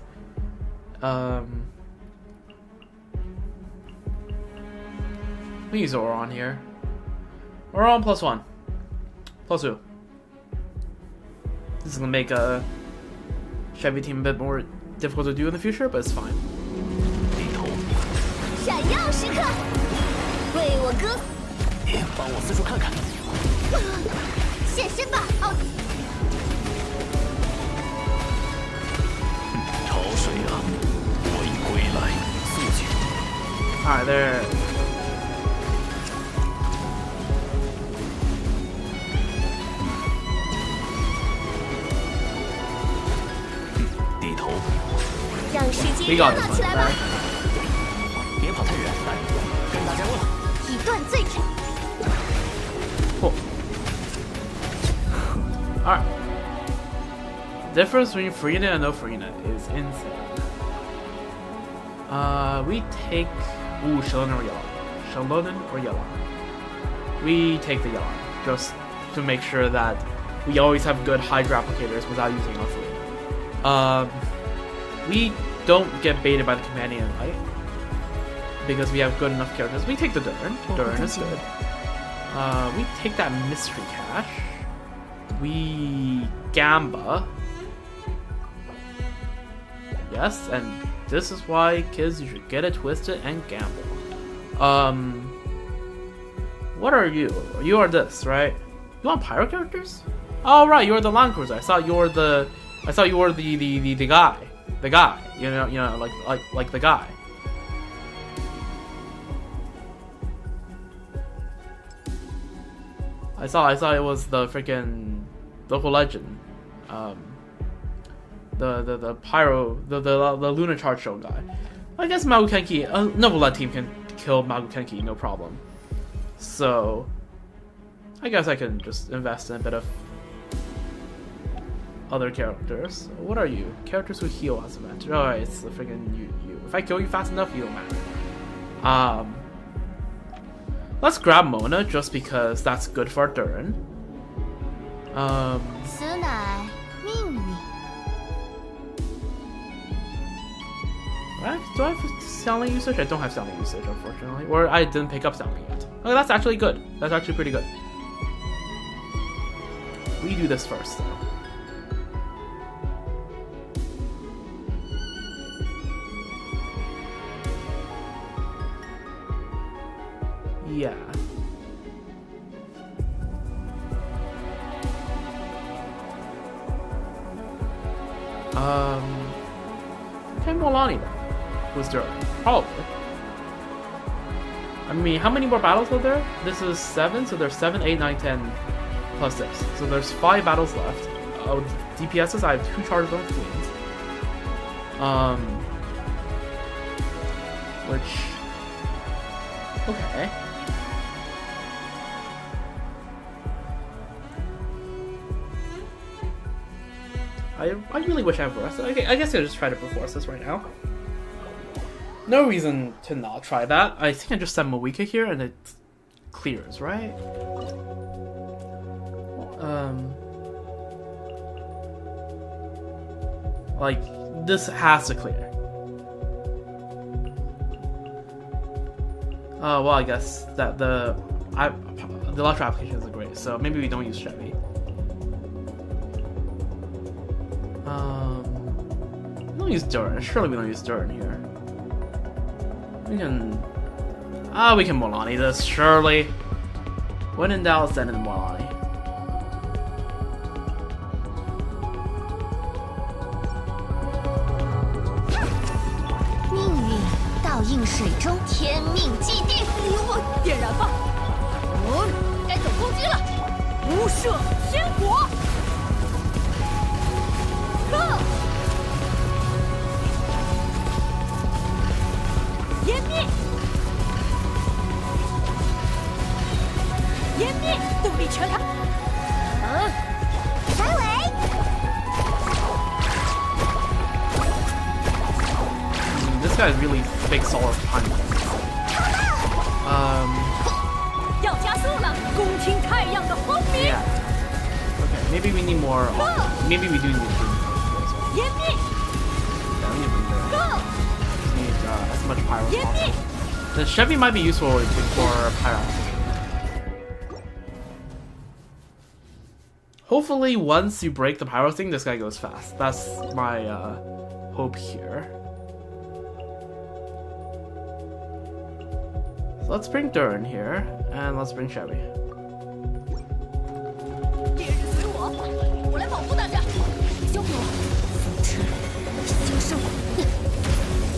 We use Auron here. Auron +1. +2. This is going to make a Chevy team a bit more difficult to do in the future, but it's fine. 闪耀时刻，为我歌，帮我四处看看。现身吧，奥迪！潮水啊，我已归来，速去。Alright, there. We got this one. 别跑太远，来，跟大家问好。以断罪之。 Cool. Alright. Difference between free unit and no free unit is insane. We take Shelonin or Yelan. Shelonin or Yelan. We take the Yelan just to make sure that we always have good Hydra applicators without using our free. We don't get baited by the companion, right? Because we have good enough characters. We take the Durin. Durin is good. We take that mystery cache. We Gamba. Yes, and this is why, kids, you should get it twisted and gamble. What are you? You are this, right? You want pyro characters? Oh right, you're the Land Cruiser. I thought you were the guy. The guy. You know, like the guy. I thought it was the freaking local legend, the pyro, the Lunar Charge Show guy. I guess Magukenki, Novelette team can kill Magukenki, no problem. So, I guess I can just invest in a bit of other characters. What are you? Characters who heal as a advantage. Oh, it's the freaking you. If I kill you fast enough, you don't matter. Let's grab Mona just because that's good for Durin. 此乃命运。 Do I have Xiangling usage? I don't have Xiangling usage, unfortunately. Or I didn't pick up Xiangling yet. Okay, that's actually good. That's actually pretty good. We do this first, though. Yeah. Okay, Molani then. Who's Durin? Probably. I mean, how many more battles are there? This is 7, so there's 7, 8, 9, 10, plus 6. So there's 5 battles left. Oh, DPSs, I have 2 charges on Queens. Which... Okay. I really wish I have Force. I guess I'll just try to perforce this right now. No reason to not try that. I think I just send Moika here and it clears, right? Like, this has to clear. Well, I guess that the electro application isn't great, so maybe we don't use Chevy. We don't use Durin. Surely we don't use Durin here. We can... we can Molani this, surely. When in doubt, send in Molani. 射天火，湮灭，湮灭，动力全开，甩尾，This guy is really big solid punch. 要加速了，恭听太阳的轰鸣， Yeah. Okay, maybe we need more. Maybe we do need to. 湮灭， Yeah, we need to bring there. We need as much pyro as 湮灭 possible. The Chevy might be useful for pyro. Hopefully, once you break the pyro thing, this guy goes fast. That's my hope here. So let's bring Durin here, and let's bring Chevy. 烈日随我，我来保护大家。交给我，风车，小生，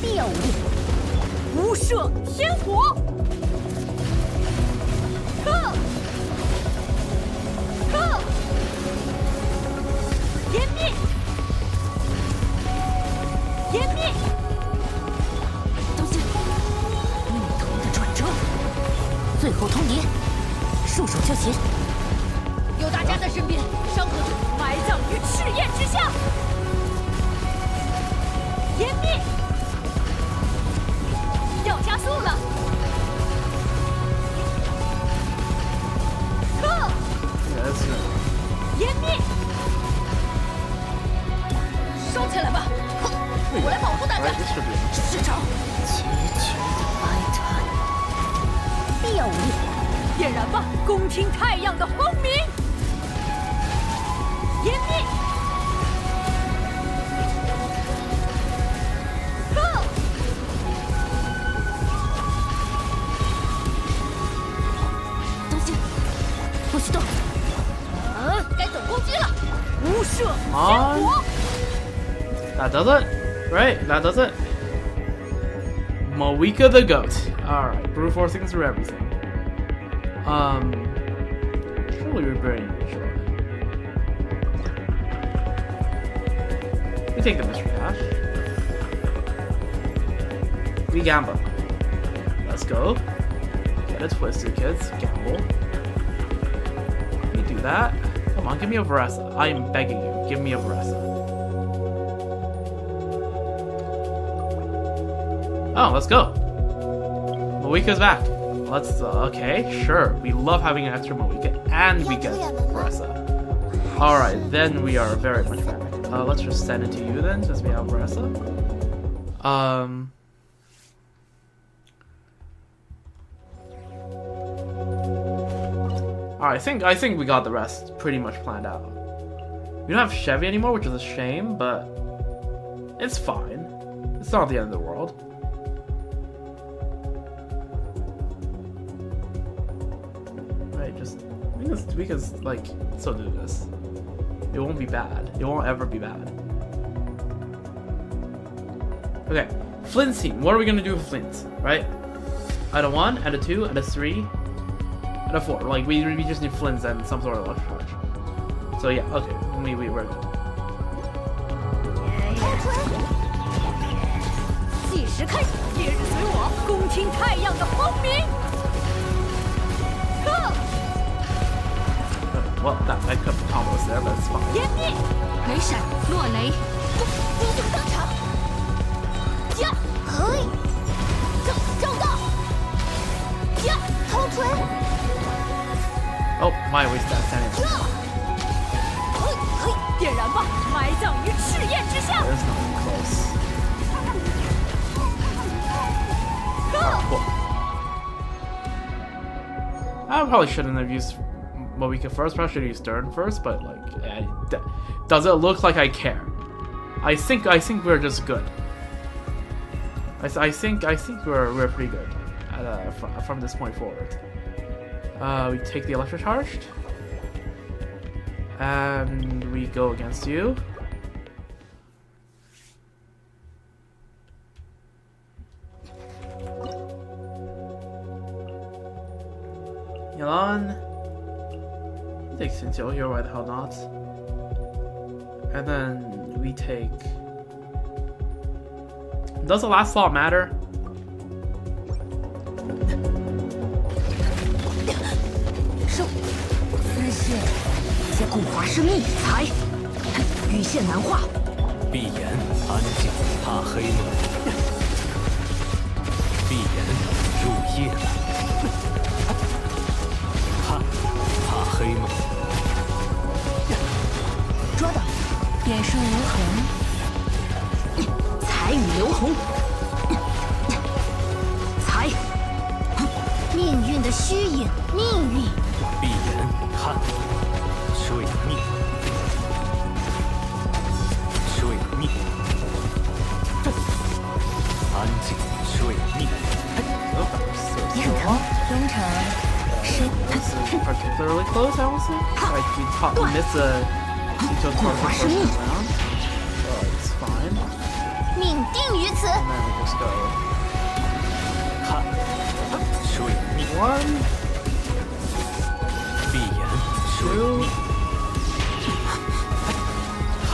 烈舞，无射天火，湮灭，湮灭，当心，命途的转折，最后通牒，束手就擒。有大家在身边，伤痕埋葬于赤焰之下。湮灭，要加速了。Yeah, that's good. 湮灭，烧起来吧！我来保护大家 Alright,。this should be enough. 市场，齐全的哀叹，烈舞，点燃吧！恭听太阳的轰鸣。湮灭，当心，不许动！该总攻击了！无射天火， That does it. Right, that does it. Moika the goat. Alright, brute forcing through everything. Surely we're very sure. We take the mystery hash. We gamble. Let's go. Get it twisted, kids. Gamble. We do that. Come on, give me a Varesa. I am begging you. Give me a Varesa. Oh, let's go. Moika's back. Let's, okay, sure. We love having an extra Moika, and we get Varesa. Alright, then we are very much better. Let's just send it to you then, since we have Varesa. Alright, I think we got the rest pretty much planned out. We don't have Chevy anymore, which is a shame, but it's fine. It's not the end of the world. Right, just we can like still do this. It won't be bad. It won't ever be bad. Okay, Flint's team. What are we gonna do with Flint? Right? Out of 1, out of 2, out of 3, out of 4. Like we just need Flints and some sort of electric charge. So yeah, okay, we're good. 计时开始，烈日随我，恭听太阳的轰鸣。Well, that could be combos there, but it's fine. 湮灭，雷闪，落雷，英雄登场。呀，嘿，正道。呀，头锤。 Oh, my waste that standing. 嘿，点燃吧，埋葬于赤焰之下。 There's nothing close. Cool. I probably shouldn't have used Moika first. Probably should have used Durin first. But like, does it look like I care? I think we're just good. I think we're pretty good from this point forward. We take the electric charged, and we go against you. Yelan, take Shinjo here, why the hell not? And then we take... Does the last slot matter? Particularly close, I will say. Like we missed a Shinjo's part of the first round. So it's fine. And then we just go 1, 2.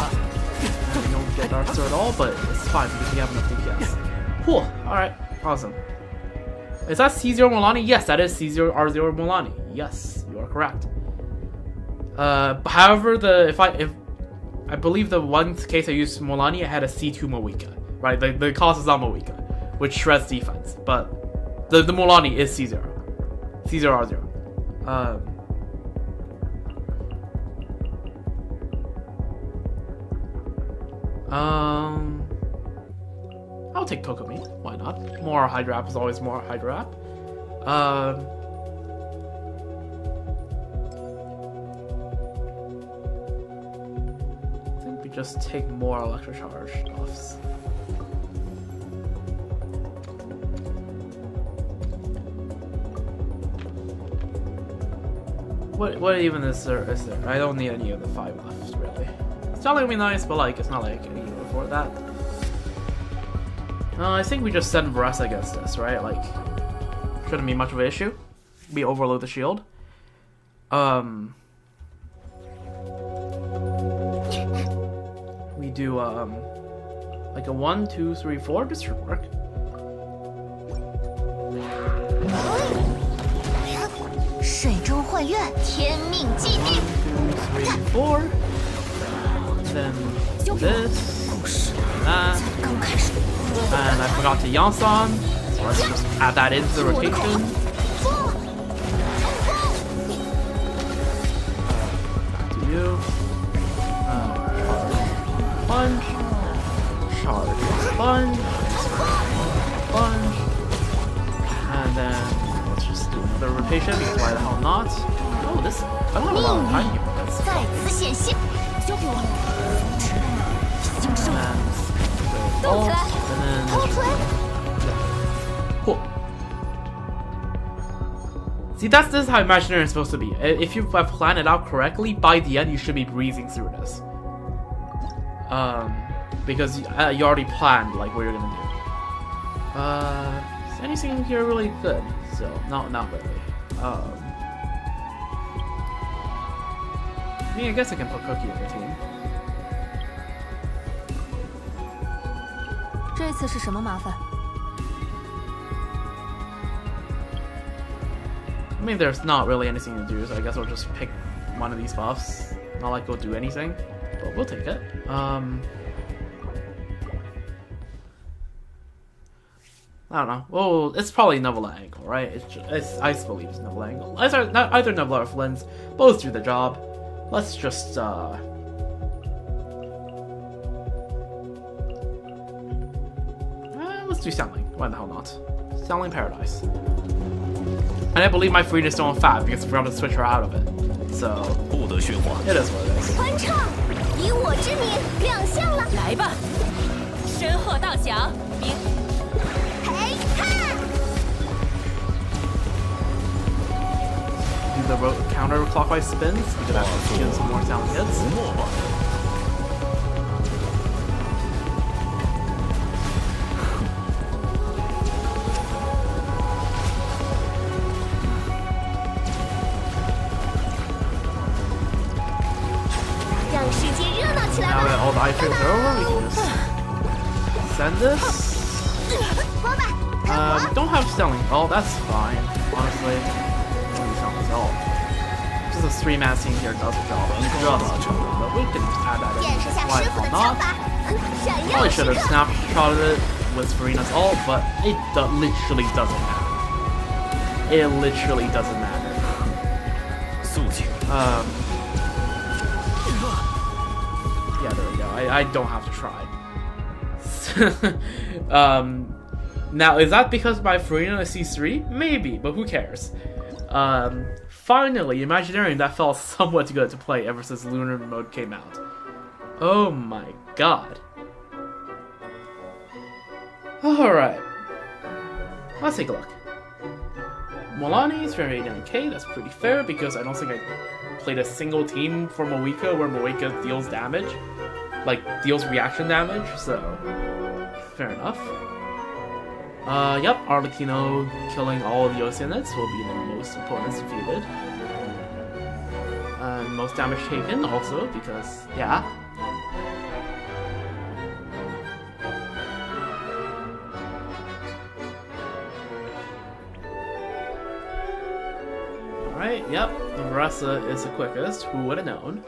And we don't get our third all, but it's fine because we have enough DPS. Cool. Alright, awesome. Is that C0 Milani? Yes, that is C0 R0 Milani. Yes, you are correct. However, if I believe the one case I used Milani, I had a C2 Moika, right? The cost is on Moika, which shreds defense, but the Milani is C0 R0. I'll take Kokomi. Why not? More Hydra App is always more Hydra App. I think we just take more Electrocharge buffs. What even is there? I don't need any of the 5 left, really. Styling would be nice, but like, it's not like I can even afford that. I think we just send Varese against this, right? Like, shouldn't be much of an issue. We overload the shield. We do, like a 1, 2, 3, 4. This should work. 水中幻月，天命既定。 1, 2, 3, 4. Then this, that. And I forgot to Yansan, so let's just add that into the rotation. Back to you. Charge sponge. Sponge. And then let's just do another rotation because why the hell not? Oh, this. I don't have a lot of time here for this. And then cool. See, this is how Imaginarium is supposed to be. If you have planned it out correctly, by the end you should be breezing through this. Because you already planned like what you're gonna do. Is anything here really good? So not really. I mean, I guess I can put Cookie in the team. 这次是什么麻烦？ I mean, there's not really anything to do, so I guess we'll just pick one of these buffs. Not like we'll do anything, but we'll take it. I don't know. Well, it's probably Nebula Angle, right? I believe it's Nebula Angle. Either Nebula or Flins, both do the job. Let's just let's do Xiangling. Why the hell not? Xiangling Paradise. And I believe my Frida is still on Fab because we're going to switch her out of it. So, it is what it is. 欢唱，以我之名亮相了。来吧，身后道响，明。嘿哈！ Do the counter-clockwise spins because that gives more sound hits. revive frames are over, we can just send this. Don't have selling. Oh, that's fine. Honestly, don't need selling all. Just a 3-man scene here does the job. But we can add that in. Why not? Probably should have snapshotted it with Farina's ult, but it literally doesn't matter. It literally doesn't matter. Yeah, there we go. I don't have to try. Now, is that because my Farina is C3? Maybe, but who cares? Finally, Imaginarium that felt somewhat good to play ever since Lunar mode came out. Oh my god. Alright. Let's take a look. Molani's 389k, that's pretty fair because I don't think I played a single team for Moeka where Moeka deals damage. Like, deals reaction damage, so fair enough. Yep, Arlecchino killing all of the Oceanids will be the most opponents defeated. Most damage taken also, because, yeah. Alright, yep, Maressa is the quickest, who would have known?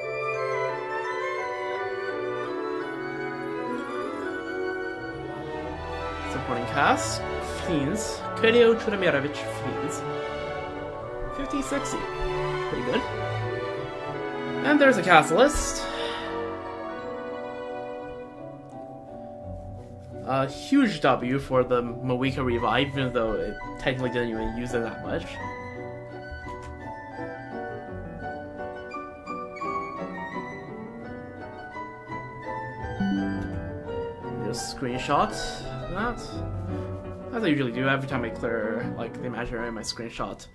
Supporting cast, Fiends, Kiryu Chudamirovich Fiends. 50-60, pretty good. And there's a cast list. A huge W for the Moeka Revive, even though it technically didn't even use it that much. Just screenshot that. As I usually do every time I clear like the Imaginarium, I screenshot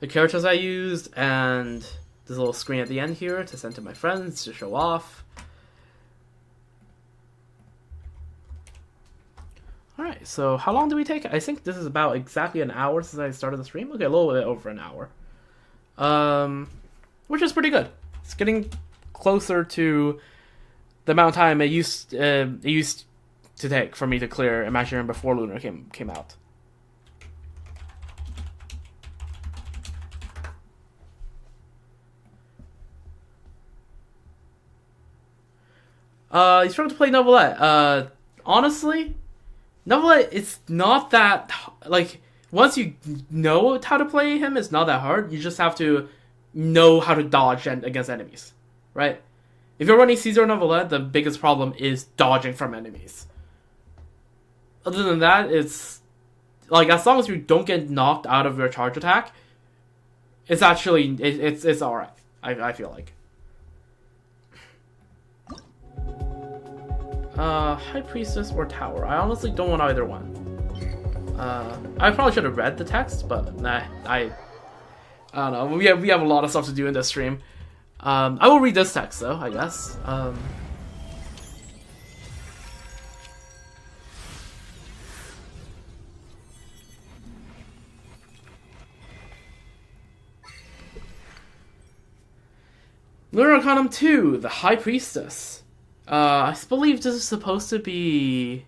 the characters I used and this little screen at the end here to send to my friends to show off. Alright, so how long do we take? I think this is about exactly an hour since I started the stream. Okay, a little bit over an hour. Which is pretty good. It's getting closer to the amount of time it used to take for me to clear Imaginarium before Lunar came out. You struggle to play Novelette. Honestly, Novelette, it's not that, like, once you know how to play him, it's not that hard. You just have to know how to dodge against enemies, right? If you're running Caesar Novelette, the biggest problem is dodging from enemies. Other than that, it's, like, as long as you don't get knocked out of your charge attack, it's actually, it's alright, I feel like. High Priestess or Tower. I honestly don't want either one. I probably should have read the text, but nah, I don't know. We have a lot of stuff to do in this stream. I will read this text though, I guess. Lunar Arcanum 2, the High Priestess. I believe this is supposed to be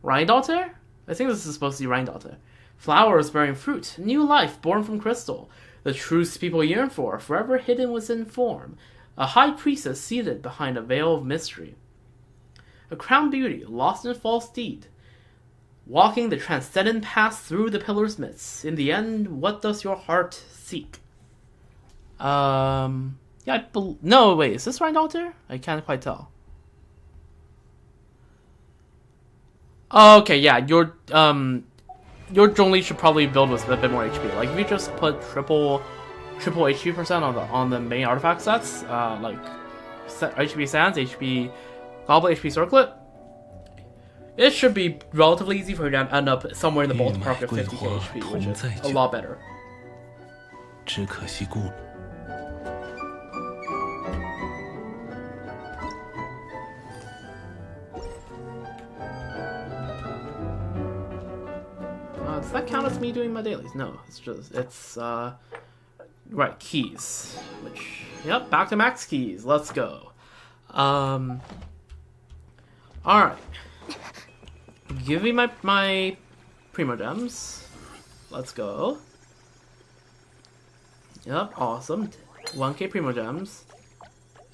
Rhindaughter? I think this is supposed to be Rhindaughter. Flowers bearing fruit, new life born from crystal. The truths people yearn for, forever hidden within form. A high priestess seated behind a veil of mystery. A crowned beauty, lost in false deed. Walking the transcendent path through the pillar's midst. In the end, what does your heart seek? Yeah, no, wait, is this Rhindaughter? I can't quite tell. Okay, yeah, your Jornney should probably build with a bit more HP. Like if you just put triple HP percent on the main artifact sets, like HP Sands, HP Goblet, HP Circlet, it should be relatively easy for you to end up somewhere in the ballpark of 50k HP, which is a lot better. Does that count as me doing my dailies? No, it's right, keys. Which, yep, back to max keys. Let's go. Alright. Give me my Primo Gems. Let's go. Yep, awesome. 1k Primo Gems.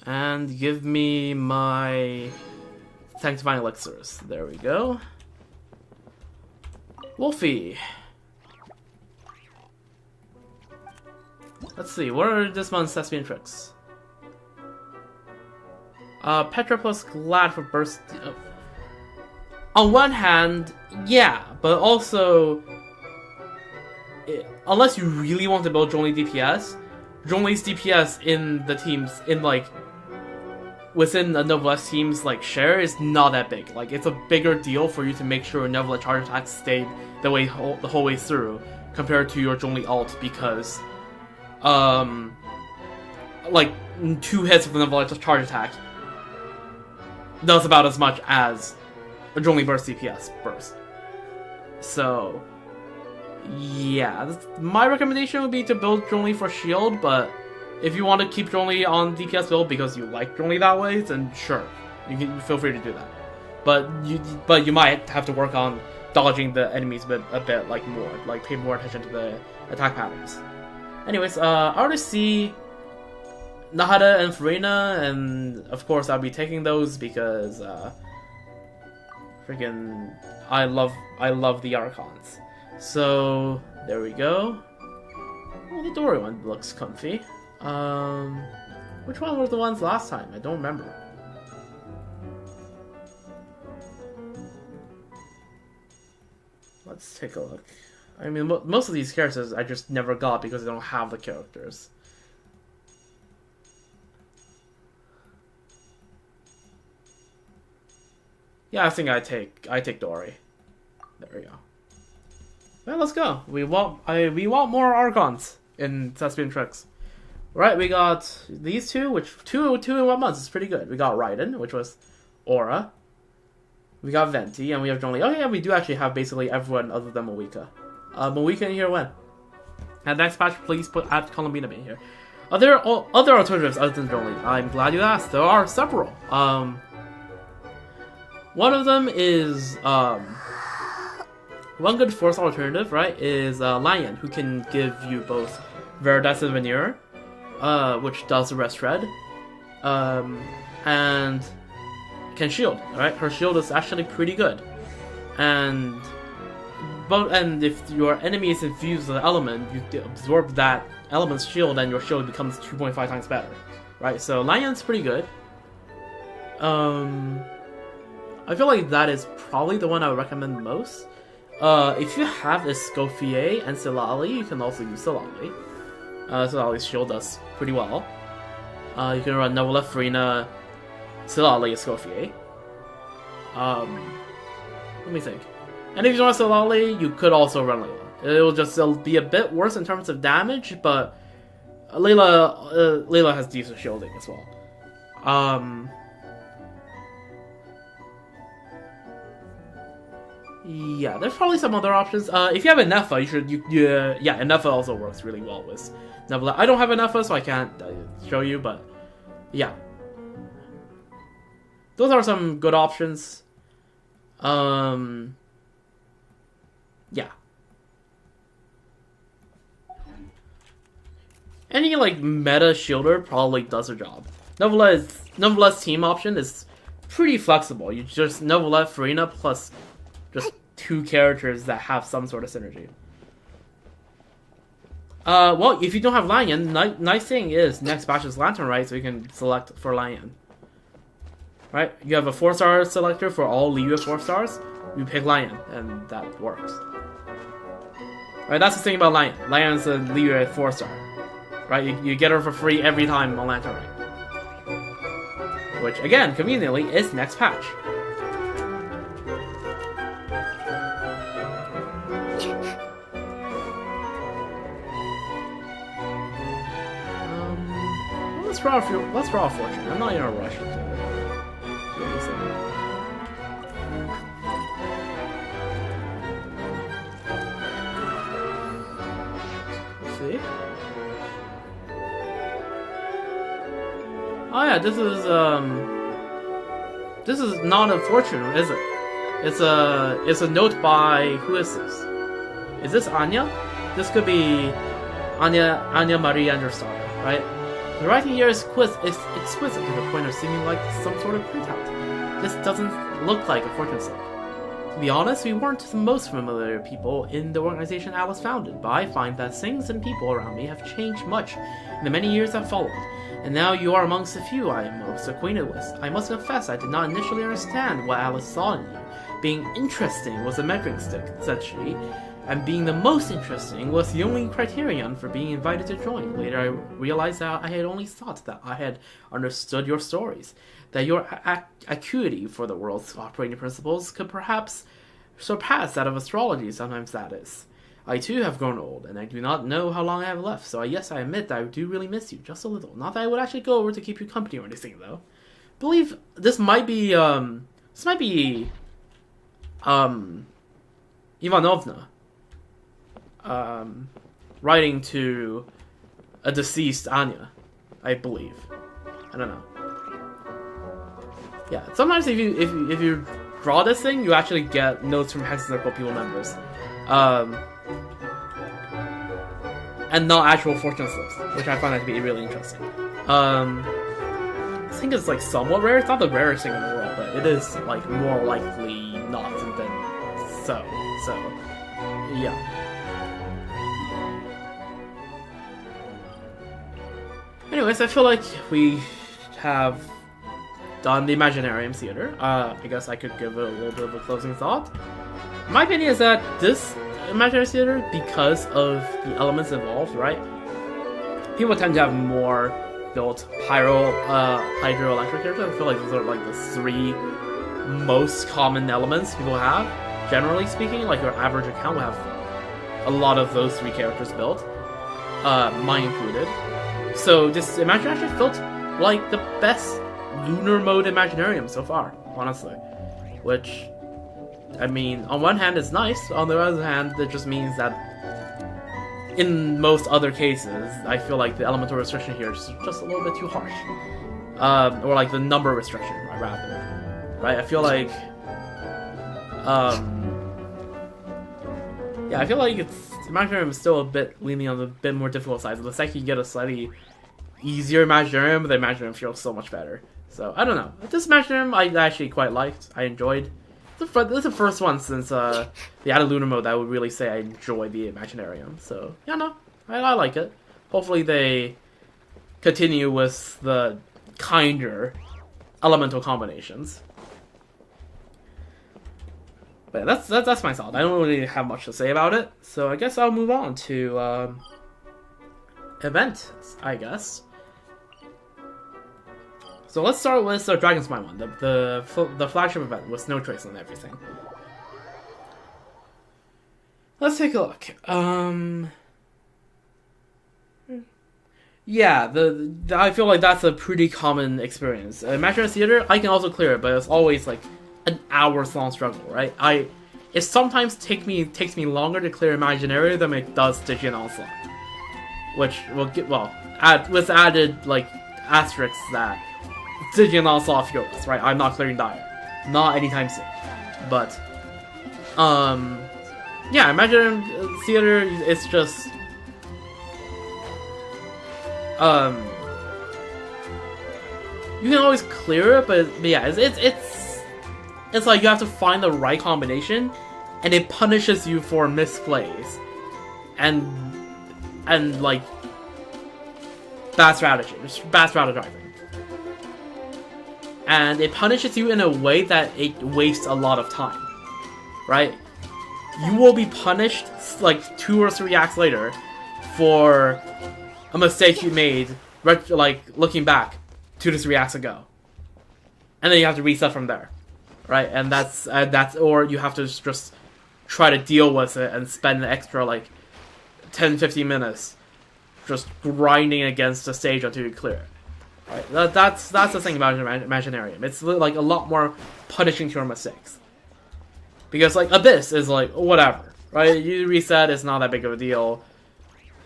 And give me my Sanctifying Elixirs. There we go. Wolfie. Let's see, what are this month's Thespian tricks? Petra plus Glad for burst. On one hand, yeah, but also, unless you really want to build Jornney DPS, Jornney's DPS in the teams, within the Noblesse team's share is not that big. Like, it's a bigger deal for you to make sure Noblesse charge attacks stay the whole way through compared to your Jornney ult, because 2 hits of the Noblesse charge attack does about as much as a Jornney burst DPS burst. So yeah, my recommendation would be to build Jornney for shield, but if you want to keep Jornney on DPS build because you like Jornney that way, then sure, you can feel free to do that. But you might have to work on dodging the enemies a bit more, pay more attention to the attack patterns. Anyways, I already see Nahada and Farina, and of course I'll be taking those because freaking I love the Archons. So there we go. Well, the Dory one looks comfy. Which one were the ones last time? I don't remember. Let's take a look. I mean, most of these characters I just never got because I don't have the characters. Yeah, I think I take Dory. There we go. Well, let's go. We want more Archons in Thespian Tricks. Right, we got these two, which two in 1 month is pretty good. We got Raiden, which was Aura. We got Venti, and we have Jornney. Oh yeah, we do actually have basically everyone other than Moika. Moika in here when? And next patch, please add Columbina in here. Are there other alternatives other than Jornney? I'm glad you asked. There are several. One of them is one good force alternative, right? Is Lion, who can give you both Viridescent Veneer, which does the rest red, and can shield. Alright, her shield is actually pretty good, and if your enemy is infused with an element, you absorb that element's shield, and your shield becomes 2.5 times better. Right, so Lion's pretty good. I feel like that is probably the one I would recommend most. If you have Escoffier and Silali, you can also use Silali. Silali's shield does pretty well. You can run Nola, Farina, Silali, Escoffier. Let me think. And if you want Silali, you could also run Layla. It'll be a bit worse in terms of damage, but Layla has decent shielding as well. Yeah, there's probably some other options. If you have Enefa, yeah, Enefa also works really well with Nebula. I don't have Enefa, so I can't show you, but yeah. Those are some good options. Yeah. Any meta shielder probably does the job. Nebula's team option is pretty flexible. You just Nebula, Farina plus just 2 characters that have some sort of synergy. Well, if you don't have Lion, nice thing is next batch is Lantern, right? So you can select for Lion. Right? You have a 4-star selector for all Liu 4 stars. You pick Lion, and that works. Right? That's the thing about Lion. Lion's a Liu 4-star. Right? You get her for free every time on Lantern, right? Which, again, conveniently, is next patch. Let's draw a fortune. I'm not in a rush to do anything. Let's see. Oh yeah, this this is not unfortunate, is it? It's a note by, who is this? Is this Anya? This could be Anya Marie Andersson, right? The writing here is exquisite to the point of seeming like some sort of printout. This doesn't look like a fortune slip. To be honest, we weren't the most familiar people in the organization Alice founded, but I find that things and people around me have changed much in the many years that followed, and now you are amongst the few I am most acquainted with. I must confess I did not initially understand what Alice saw in you. Being interesting was a measuring stick, said she, and being the most interesting was the only criterion for being invited to join. Later I realized that I had only thought that I had understood your stories, that your acuity for the world's operating principles could perhaps surpass that of astrology, sometimes that is. I too have grown old, and I do not know how long I have left, so yes, I admit that I do really miss you, just a little. Not that I would actually go over to keep you company or anything, though. I believe this might be, Ivanovna, writing to a deceased Anya, I believe. I don't know. Yeah, sometimes if you draw this thing, you actually get notes from Hex Circle people members, and not actual fortune slips, which I find that to be really interesting. I think it's like somewhat rare. It's not the rarest thing in the world, but it is like more likely not than so. So, yeah. Anyways, I feel like we have done the Imaginarium Theater. I guess I could give it a little bit of a closing thought. My opinion is that this Imaginarium Theater, because of the elements involved, right? People tend to have more built hydroelectric characters. I feel like those are like the three most common elements people have. Generally speaking, like your average account will have a lot of those three characters built, mine included. So this Imaginarium actually felt like the best lunar mode Imaginarium so far, honestly. Which, I mean, on one hand it's nice, on the other hand it just means that in most other cases, I feel like the elemental restriction here is just a little bit too harsh. Or like the number restriction, rather. Right? I feel like... yeah, I feel like Imaginarium is still a bit leaning on the bit more difficult side. The second you get a slightly easier Imaginarium, the Imaginarium feels so much better. So, I don't know. This Imaginarium I actually quite liked. I enjoyed. This is the first one since the added lunar mode that I would really say I enjoy the Imaginarium. So, yeah, no. I like it. Hopefully they continue with the kinder elemental combinations. But that's my thought. I don't really have much to say about it. So I guess I'll move on to event, I guess. So let's start with the Dragon Spine one, the flagship event with Snow Trace and everything. Let's take a look. Yeah, I feel like that's a pretty common experience. Imaginary Theater, I can also clear it, but it's always like an hours-long struggle, right? It sometimes takes me longer to clear Imaginary than it does Stygian Onslaught, which will get with added like asterisks that Stygian Onslaught fearless, right? I'm not clearing Dire, not anytime soon. But yeah, Imaginary Theater, it's just you can always clear it, but yeah, it's like you have to find the right combination, and it punishes you for misplays, and like bad strategy, just bad strategizing, and it punishes you in a way that it wastes a lot of time, right? You will be punished like 2 or 3 acts later for a mistake you made, like looking back 2 to 3 acts ago, and then you have to reset from there. Right, and that's or you have to just try to deal with it and spend an extra like 10-15 minutes just grinding against the stage until you clear it. Right, that's the thing about Imaginarium. It's like a lot more punishing to your mistakes, because like Abyss is like whatever, right? You reset, it's not that big of a deal,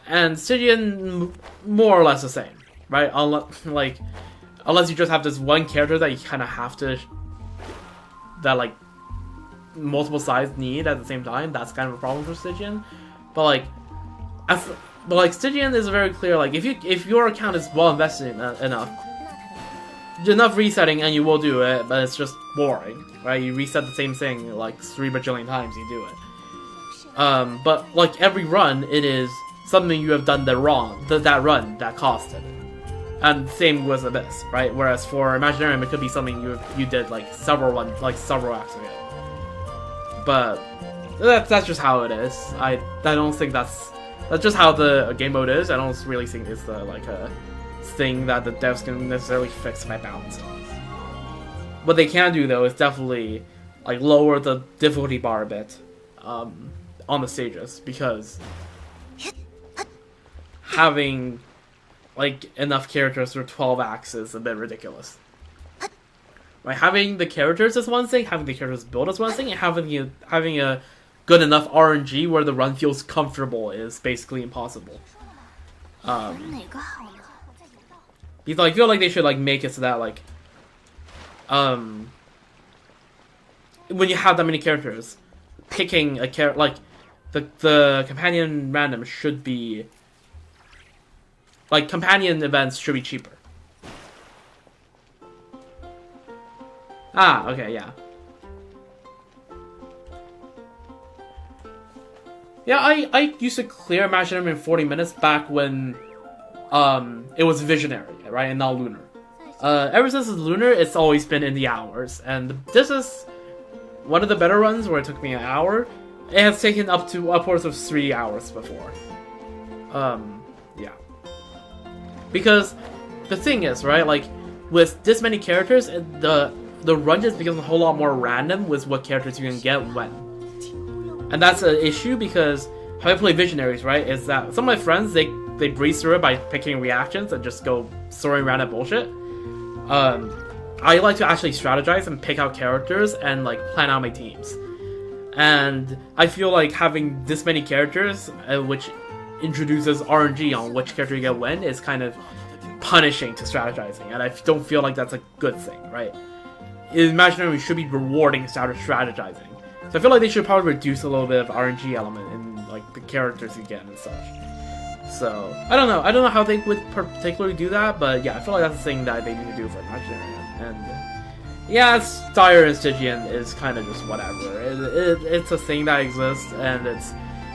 and Stygian more or less the same, right? Unless you just have this one character that you kind of have to that like multiple sides need at the same time. That's kind of a problem for Stygian. But like Stygian is very clear. Like if your account is well invested enough resetting and you will do it, but it's just boring, right? You reset the same thing like 3 bajillion times, you do it. But like every run, it is something you have done that run that cost it. And same with this, right? Whereas for Imaginarium, it could be something you did like several acts ago. But that's just how it is. I don't think that's just how the game mode is. I don't really think it's like a thing that the devs can necessarily fix by balancing. What they can do though is definitely like lower the difficulty bar a bit on the stages, because having like enough characters for 12 acts is a bit ridiculous. Right, having the characters is one thing, having the characters built is one thing, and having a good enough RNG where the run feels comfortable is basically impossible. Because I feel like they should like make it so that like when you have that many characters, picking a character like the companion random should be like companion events should be cheaper. Ah, okay, yeah. Yeah, I used to clear Imaginarium in 40 minutes back when it was Visionary, right, and not Lunar. Ever since it's Lunar, it's always been in the hours, and this is one of the better runs where it took me an hour. It has taken upwards of 3 hours before. Yeah. Because the thing is, right, like, with this many characters, the run just becomes a whole lot more random with what characters you can get when. And that's an issue because how I play Visionaries, right, is that some of my friends, they breeze through it by picking reactions and just go throwing random bullshit. I like to actually strategize and pick out characters and like plan out my teams. And I feel like having this many characters, which introduces RNG on which character you get when, is kind of punishing to strategizing, and I don't feel like that's a good thing, right? Imaginarium should be rewarding strategizing. So I feel like they should probably reduce a little bit of RNG element in like the characters you get and such. So I don't know how they would particularly do that, but yeah, I feel like that's the thing that they need to do for Imaginarium. And yeah, Dire and Stygian is kind of just whatever. It's a thing that exists, and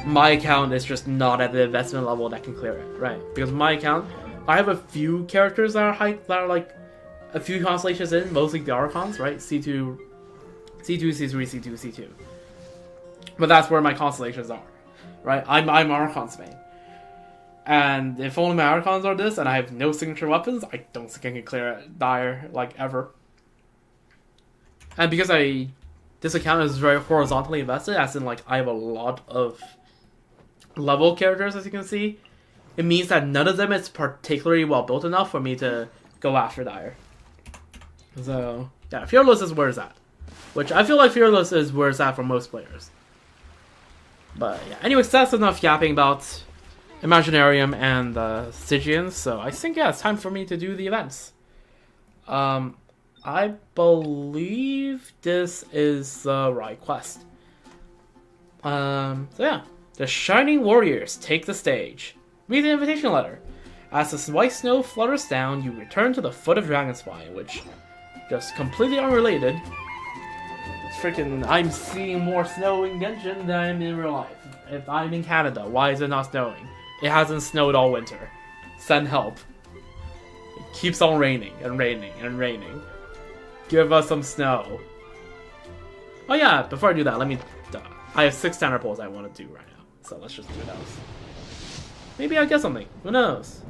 my account is just not at the investment level that can clear it, right? Because my account, I have a few characters that are like a few constellations in, mostly the Archons, right? C2, C3, C2, C2. But that's where my constellations are, right? I'm Archon's main. And if only my Archons are this, and I have no signature weapons, I don't think I can clear it Dire, like, ever. And because this account is very horizontally invested, as in, like, I have a lot of level characters, as you can see, it means that none of them is particularly well built enough for me to go after Dire. So, yeah, Fearless is where it's at. Which I feel like Fearless is where it's at for most players. But, yeah, anyways, that's enough yapping about Imaginarium and Stygian, so I think, yeah, it's time for me to do the events. I believe this is the right quest. So yeah. The Shining Warriors take the stage. Read the invitation letter. As the white snow flutters down, you return to the foot of Dragonspine, which, just completely unrelated, it's freaking, I'm seeing more snow in Genshin than I'm in real life. If I'm in Canada, why is it not snowing? It hasn't snowed all winter. Send help. It keeps on raining and raining and raining. Give us some snow. Oh yeah, before I do that, I have 6 standard polls I want to do right now. So let's just do those. Maybe I get something. Who knows?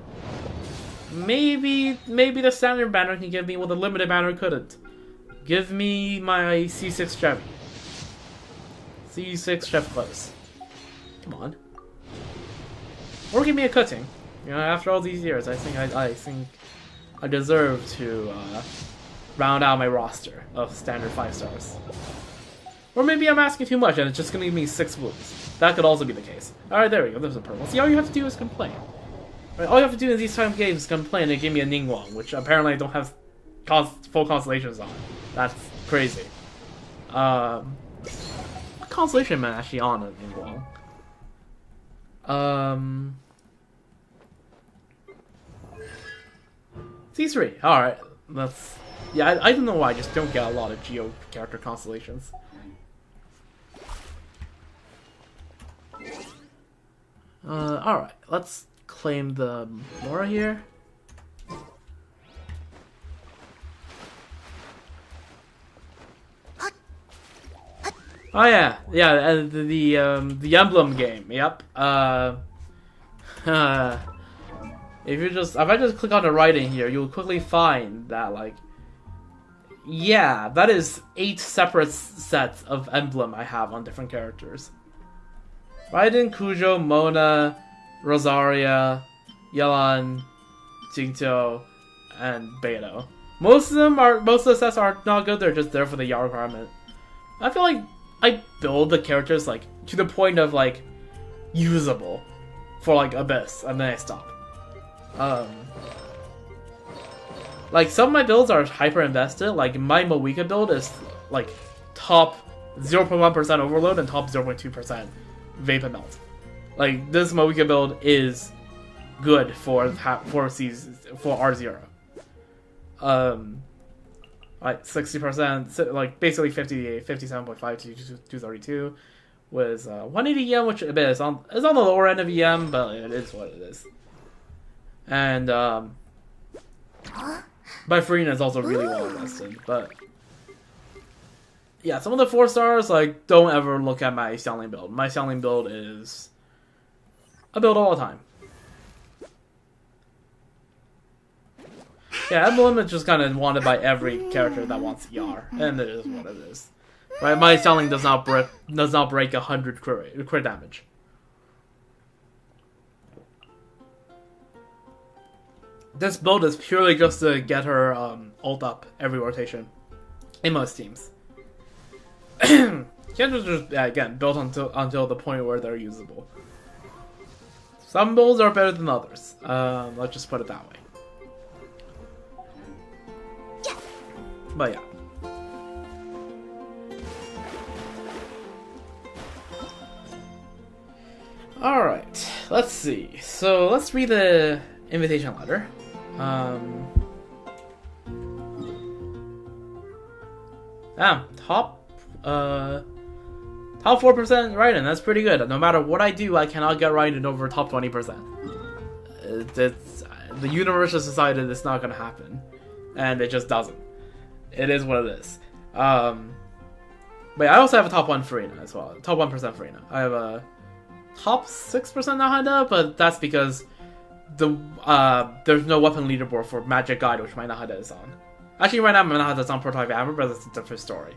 Maybe the standard banner can give me what the limited banner couldn't. Give me my C6 Chevy. C6 Chef Close. Come on. Or give me a cutting. You know, after all these years, I think I deserve to round out my roster of standard 5 stars. Or maybe I'm asking too much and it's just gonna give me 6 blues. That could also be the case. Alright, there we go, there's a purple. See, all you have to do is complain. Right, all you have to do in these type of games is complain and give me a Ningguang, which apparently I don't have full constellations on. That's crazy. Constellation Man actually on it in Brawl. C3. Alright. That's... Yeah, I don't know why I just don't get a lot of Geo character constellations. Alright. Let's claim the Mora here. Oh yeah, the emblem game. Yep. If I just click on the writing here, you'll quickly find that like, yeah, that is 8 separate sets of emblem I have on different characters. Raiden, Kujo, Mona, Rosaria, Yelan, Jinto, and Beto. Most of the sets are not good. They're just there for the YAR requirement. I feel like I build the characters like to the point of like usable for like Abyss, and then I stop. Like some of my builds are hyper invested. Like my Moika build is like top 0.1% overload and top 0.2% vapor melt. Like this Moika build is good for R0. Like 60%, like basically 57.5 to 232 with 180 EM, which is on the lower end of EM, but it is what it is. And my Farina is also really well invested, but yeah, some of the 4 stars, like, don't ever look at my Xiangling build. My Xiangling build is a build all the time. Yeah, emblem is just kind of wanted by every character that wants YAR, and it is what it is. Right, my Xiangling does not break 100 crit damage. This build is purely just to get her ult up every rotation in most teams. Characters just again built until the point where they're usable. Some builds are better than others. Let's just put it that way. But yeah. Alright, let's see. So let's read the invitation letter. Top 4% Raiden, that's pretty good. No matter what I do, I cannot get Raiden over top 20%. The universe has decided it's not gonna happen. And it just doesn't. It is what it is. But I also have a top 1 Farina as well. Top 1% Farina. I have a top 6% Nahida, but that's because there's no weapon leaderboard for Magic Guide, which my Nahida is on. Actually, right now my Nahida is on Prototype Armor, but it's a different story.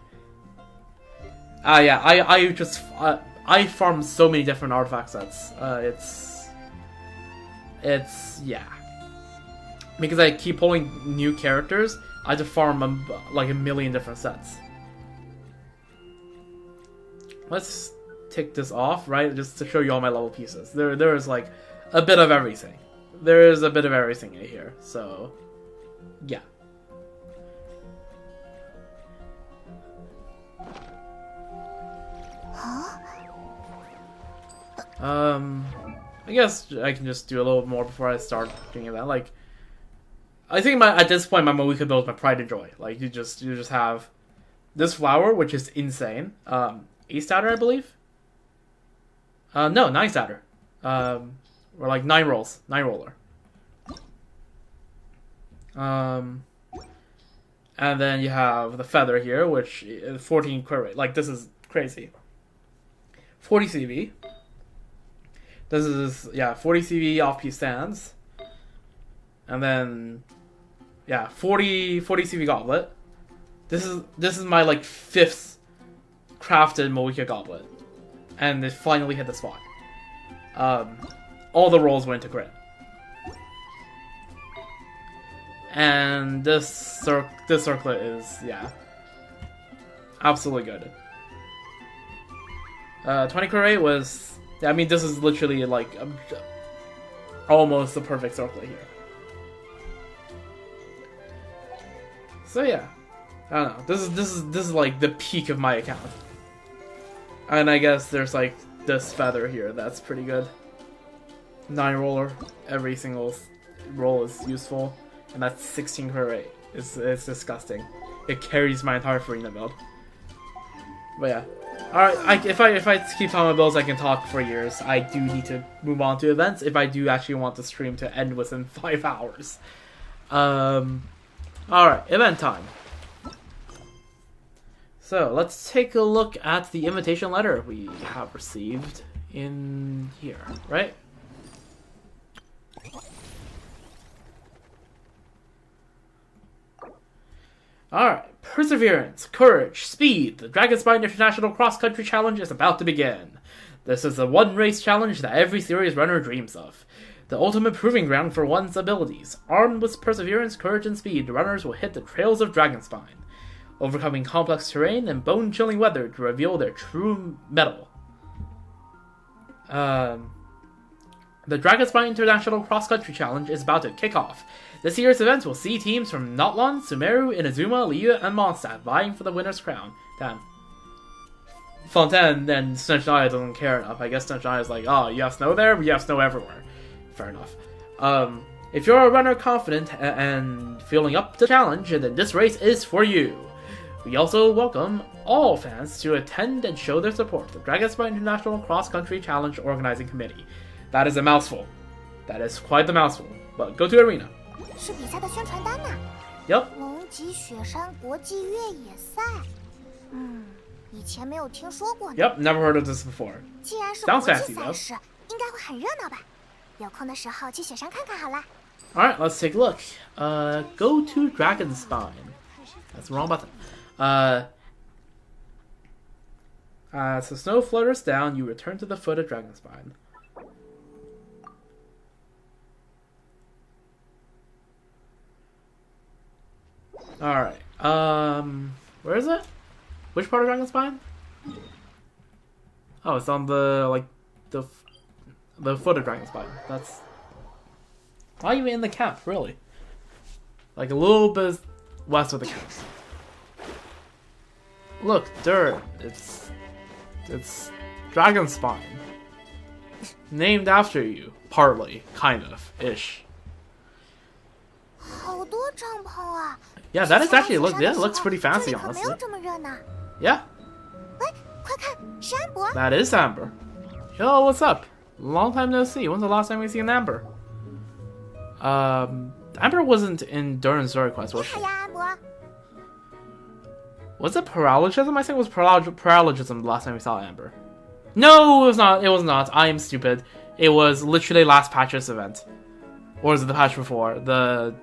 Yeah, I farm so many different artifact sets. It's yeah. Because I keep pulling new characters, I have to farm like a million different sets. Let's take this off, right? Just to show you all my level pieces. There is like a bit of everything. There is a bit of everything in here, so yeah. I guess I can just do a little more before I start doing that. Like, I think at this point my Moika build is my pride and joy. Like you just have this flower, which is insane. 8 statter, I believe. No, 9 statter. Or like 9 rolls, 9 roller. And then you have the feather here, which is 14 crit rate. Like this is crazy. 40 CV. This is 40 CV off piece stands. And then 40 CV goblet. This is my like 5th crafted Moika goblet. And it finally hit the spot. All the rolls went to crit. And this circlet is absolutely good. 20 crit rate was, I mean, this is literally like almost the perfect circlet here. So yeah, I don't know. This is like the peak of my account. And I guess there's like this feather here that's pretty good. 9 roller. Every single roll is useful. And that's 16 per rate. It's disgusting. It carries my entire Farina build. But yeah. Alright, if I keep talking about builds, I can talk for years. I do need to move on to events if I do actually want the stream to end within 5 hours. Alright, event time. So, let's take a look at the invitation letter we have received in here, right? Alright, perseverance, courage, speed. The Dragonspine International Cross Country Challenge is about to begin. This is the one race challenge that every series runner dreams of. The ultimate proving ground for one's abilities. Armed with perseverance, courage, and speed, runners will hit the trails of Dragonspine, overcoming complex terrain and bone-chilling weather to reveal their true mettle. The Dragonspine International Cross Country Challenge is about to kick off. This year's event will see teams from Notlon, Sumeru, Inazuma, Liu, and Mondstadt vying for the winner's crown. Damn. Fontaine and Snowshine doesn't care enough. I guess Snowshine is like, oh, you have snow there? We have snow everywhere. Fair enough. If you're a runner confident and feeling up to the challenge, then this race is for you. We also welcome all fans to attend and show their support to the Dragonspine International Cross Country Challenge Organizing Committee. That is a mouthful. That is quite the mouthful. But go to arena. 是比赛的宣传单呢。 Yep. 龙脊雪山国际越野赛，以前没有听说过呢。 Yep, never heard of this before. 既然是国 Sounds 际 fancy 赛 though. 事，应该会很热闹吧？有空的时候去雪山看看好了。 Alright, let's take a look. Go to Dragonspine. That's the wrong button. As the snow flutters down, you return to the foot of Dragonspine. Alright, where is it? Which part of Dragonspine? Oh, it's on the foot of Dragonspine. That's not even in the camp, really. Like a little bit west of the camp. Look, dirt. It's Dragonspine. Named after you, partly, kind of, ish. 好多帐篷啊！ Yeah, that is actually looks pretty fancy, 这里可没有 honestly. 这么热呢。 Yeah, 喂，快看，是安博！ that is Amber. Yo, what's up? Long time no see. When's the last time we seen Amber? Amber wasn't in Duran Story Quest, 你 was 好 she? 呀，安博。 Was it Paralogism? I think it was Paralogism the last time we saw Amber. No, it was not. It was not. I am stupid. It was literally last patch's event. Or was it the patch before? The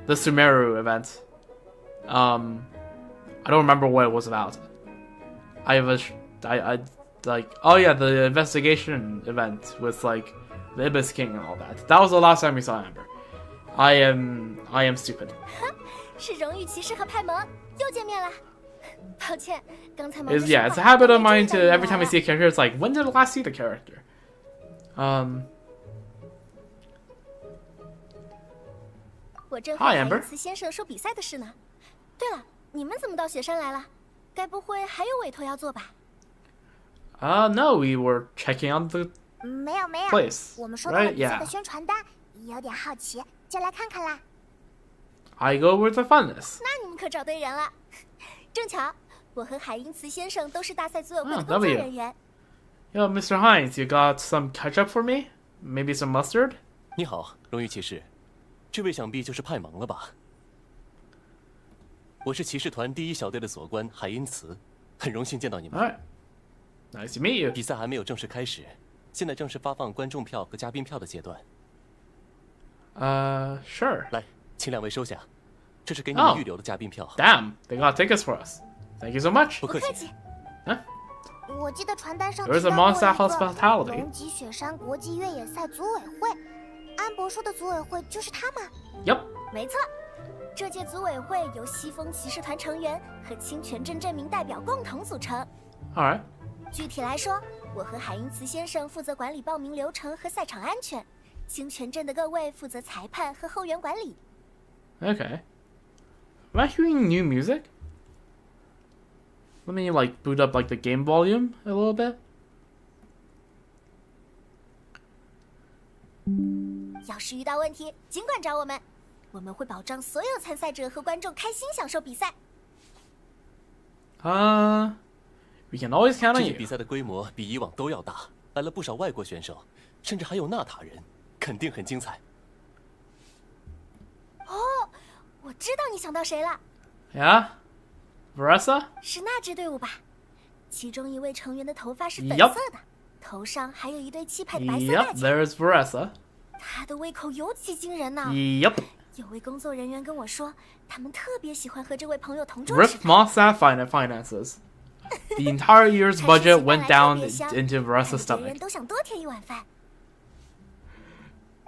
Sumeru event. I don't remember what it was about. I like, oh yeah, the investigation event with like the Ibis King and all that. That was the last time we saw Amber. I am stupid. 是荣誉骑士和派蒙又见面了。抱歉，刚才忙着 Yeah, it's a habit of mine to every time I see a character, it's like, when did I last see the character? 我正和 Hi, 海 Amber. 因茨先生说比赛的事呢。对了，你们怎么到雪山来了？该不会还有委托要做吧？ No, we were checking on the 没有没有 place, 我们收到了 right? 比赛 Yeah. 的宣传单，有点好奇，就来看看啦。 I go with the funness. 那你们可找对人了。正巧，我和海因茨先生都是大赛组委会的 Oh, 工作 W. 人员。 Yo, Mr. Hines, you got some ketchup for me? Maybe some mustard? 你好，荣誉骑士，这位想必就是派蒙了吧？我是骑士团第1小队的所官海因茨，很荣幸见到你们。 Alright. Nice to meet you. 比赛还没有正式开始，现在正是发放观众票和嘉宾票的阶段。 Sure. 来，请2位收下，这是给你们预留的嘉宾票。 Damn, they got tickets for us. Thank you so much. 不客气。 我记得传单上 There's 提 a 到过 Mondstadt 一个 hospitality. 龙脊雪山国际越野赛组委会，安博说的组委会就是他吗？ Yep. 没错，这届组委会由西风骑士团成员和清泉镇镇民代表共同组成。 Alright. 具体来说，我和海因茨先生负责管理报名流程和赛场安全，清泉镇的各位负责裁判和后援管理。 Okay. Am I hearing new music? Let me like boot up like the game volume a little bit. 要是遇到问题，尽管找我们，我们会保障所有参赛者和观众开心享受比赛。We can always count 这 on 届 you. 比赛的规模比以往都要大，来了不少外国选手，甚至还有纳塔人，肯定很精彩。哦，我知道你想到谁了， Yeah, Varessa? 是那支队伍吧？其中一位成员的头发是粉 Yup. 色的，头上还有一对气派的白色大 Yep, 结， there's Varessa. 他的胃口尤其惊人呢。 Yep. 有位工作人员跟我说，他们特别喜欢和这位朋友同桌吃 Rip 饭。 Mossad finances. The entire year's 他 budget 说习惯 went 来 down 特别香 into 看 Varessa's 着别人 stomach. 都想多添一碗饭。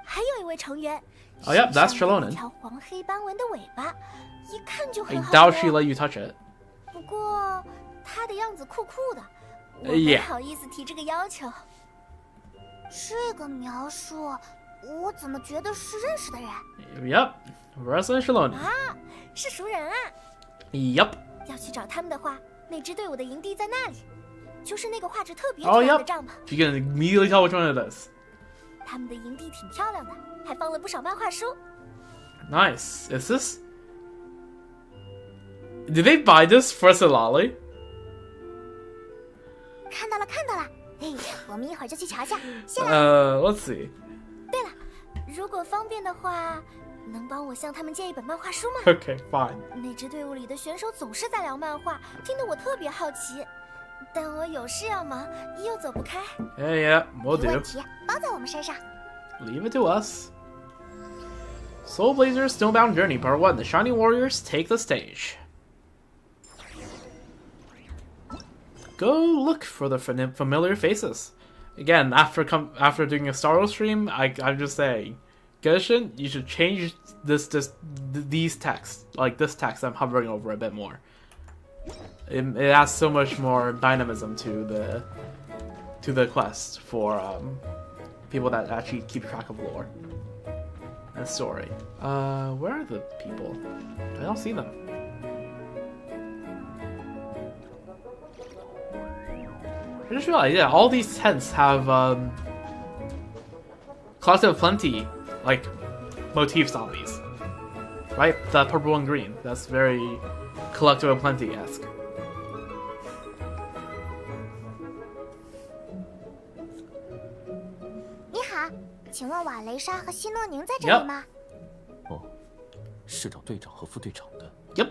还有一位成员， Oh, yep, that's 身上有 Trelawney. 一条黄黑斑纹的尾巴，一看就 I 很好 doubt 摸 she let you touch it. 不过他的样子酷酷的，我 Yeah. 不好意思提这个要求。这个描述，我怎么觉得是认识的人 Yep, Varessa and Trelawney. 啊？是熟人啊！ Yep. 要去找他们的话，那支队伍的营地在那里，就是那个画质特别 Oh, 漂亮 yep. 的帐篷。 You can immediately tell which one it is. 他们的营地挺漂亮的，还放了不少漫画书。 Nice. Is this? Did they buy this for Solali? 看到了，看到了。哎，我们一会儿就去瞧瞧。谢了。Let's see. 对了，如果方便的话，能帮我向他们借一本漫画书吗？ Okay, fine. 那支队伍里的选手总是在聊漫画，听得我特别好奇。但我有事要忙，又走不开。 Yeah, we'll 没问 do. 题，包在我们身上。 Leave it to us. Soulblazers Snowbound Journey Part 1. The Shining Warriors take the stage. Go look for the familiar faces. Again, after doing a Star Wars stream, I'm just saying, Genshin, you should change these texts, like this text I'm hovering over a bit more. It adds so much more dynamism to the quest for people that actually keep track of lore and story. Where are the people? I don't see them. I just realized, yeah, all these tents have Collective of Plenty, like, motifs on these. Right? The purple and green. That's very Collective of Plenty-esque. 你好，请问瓦雷莎和希诺宁在这里吗？哦，是找队长和副队长的。 Yep.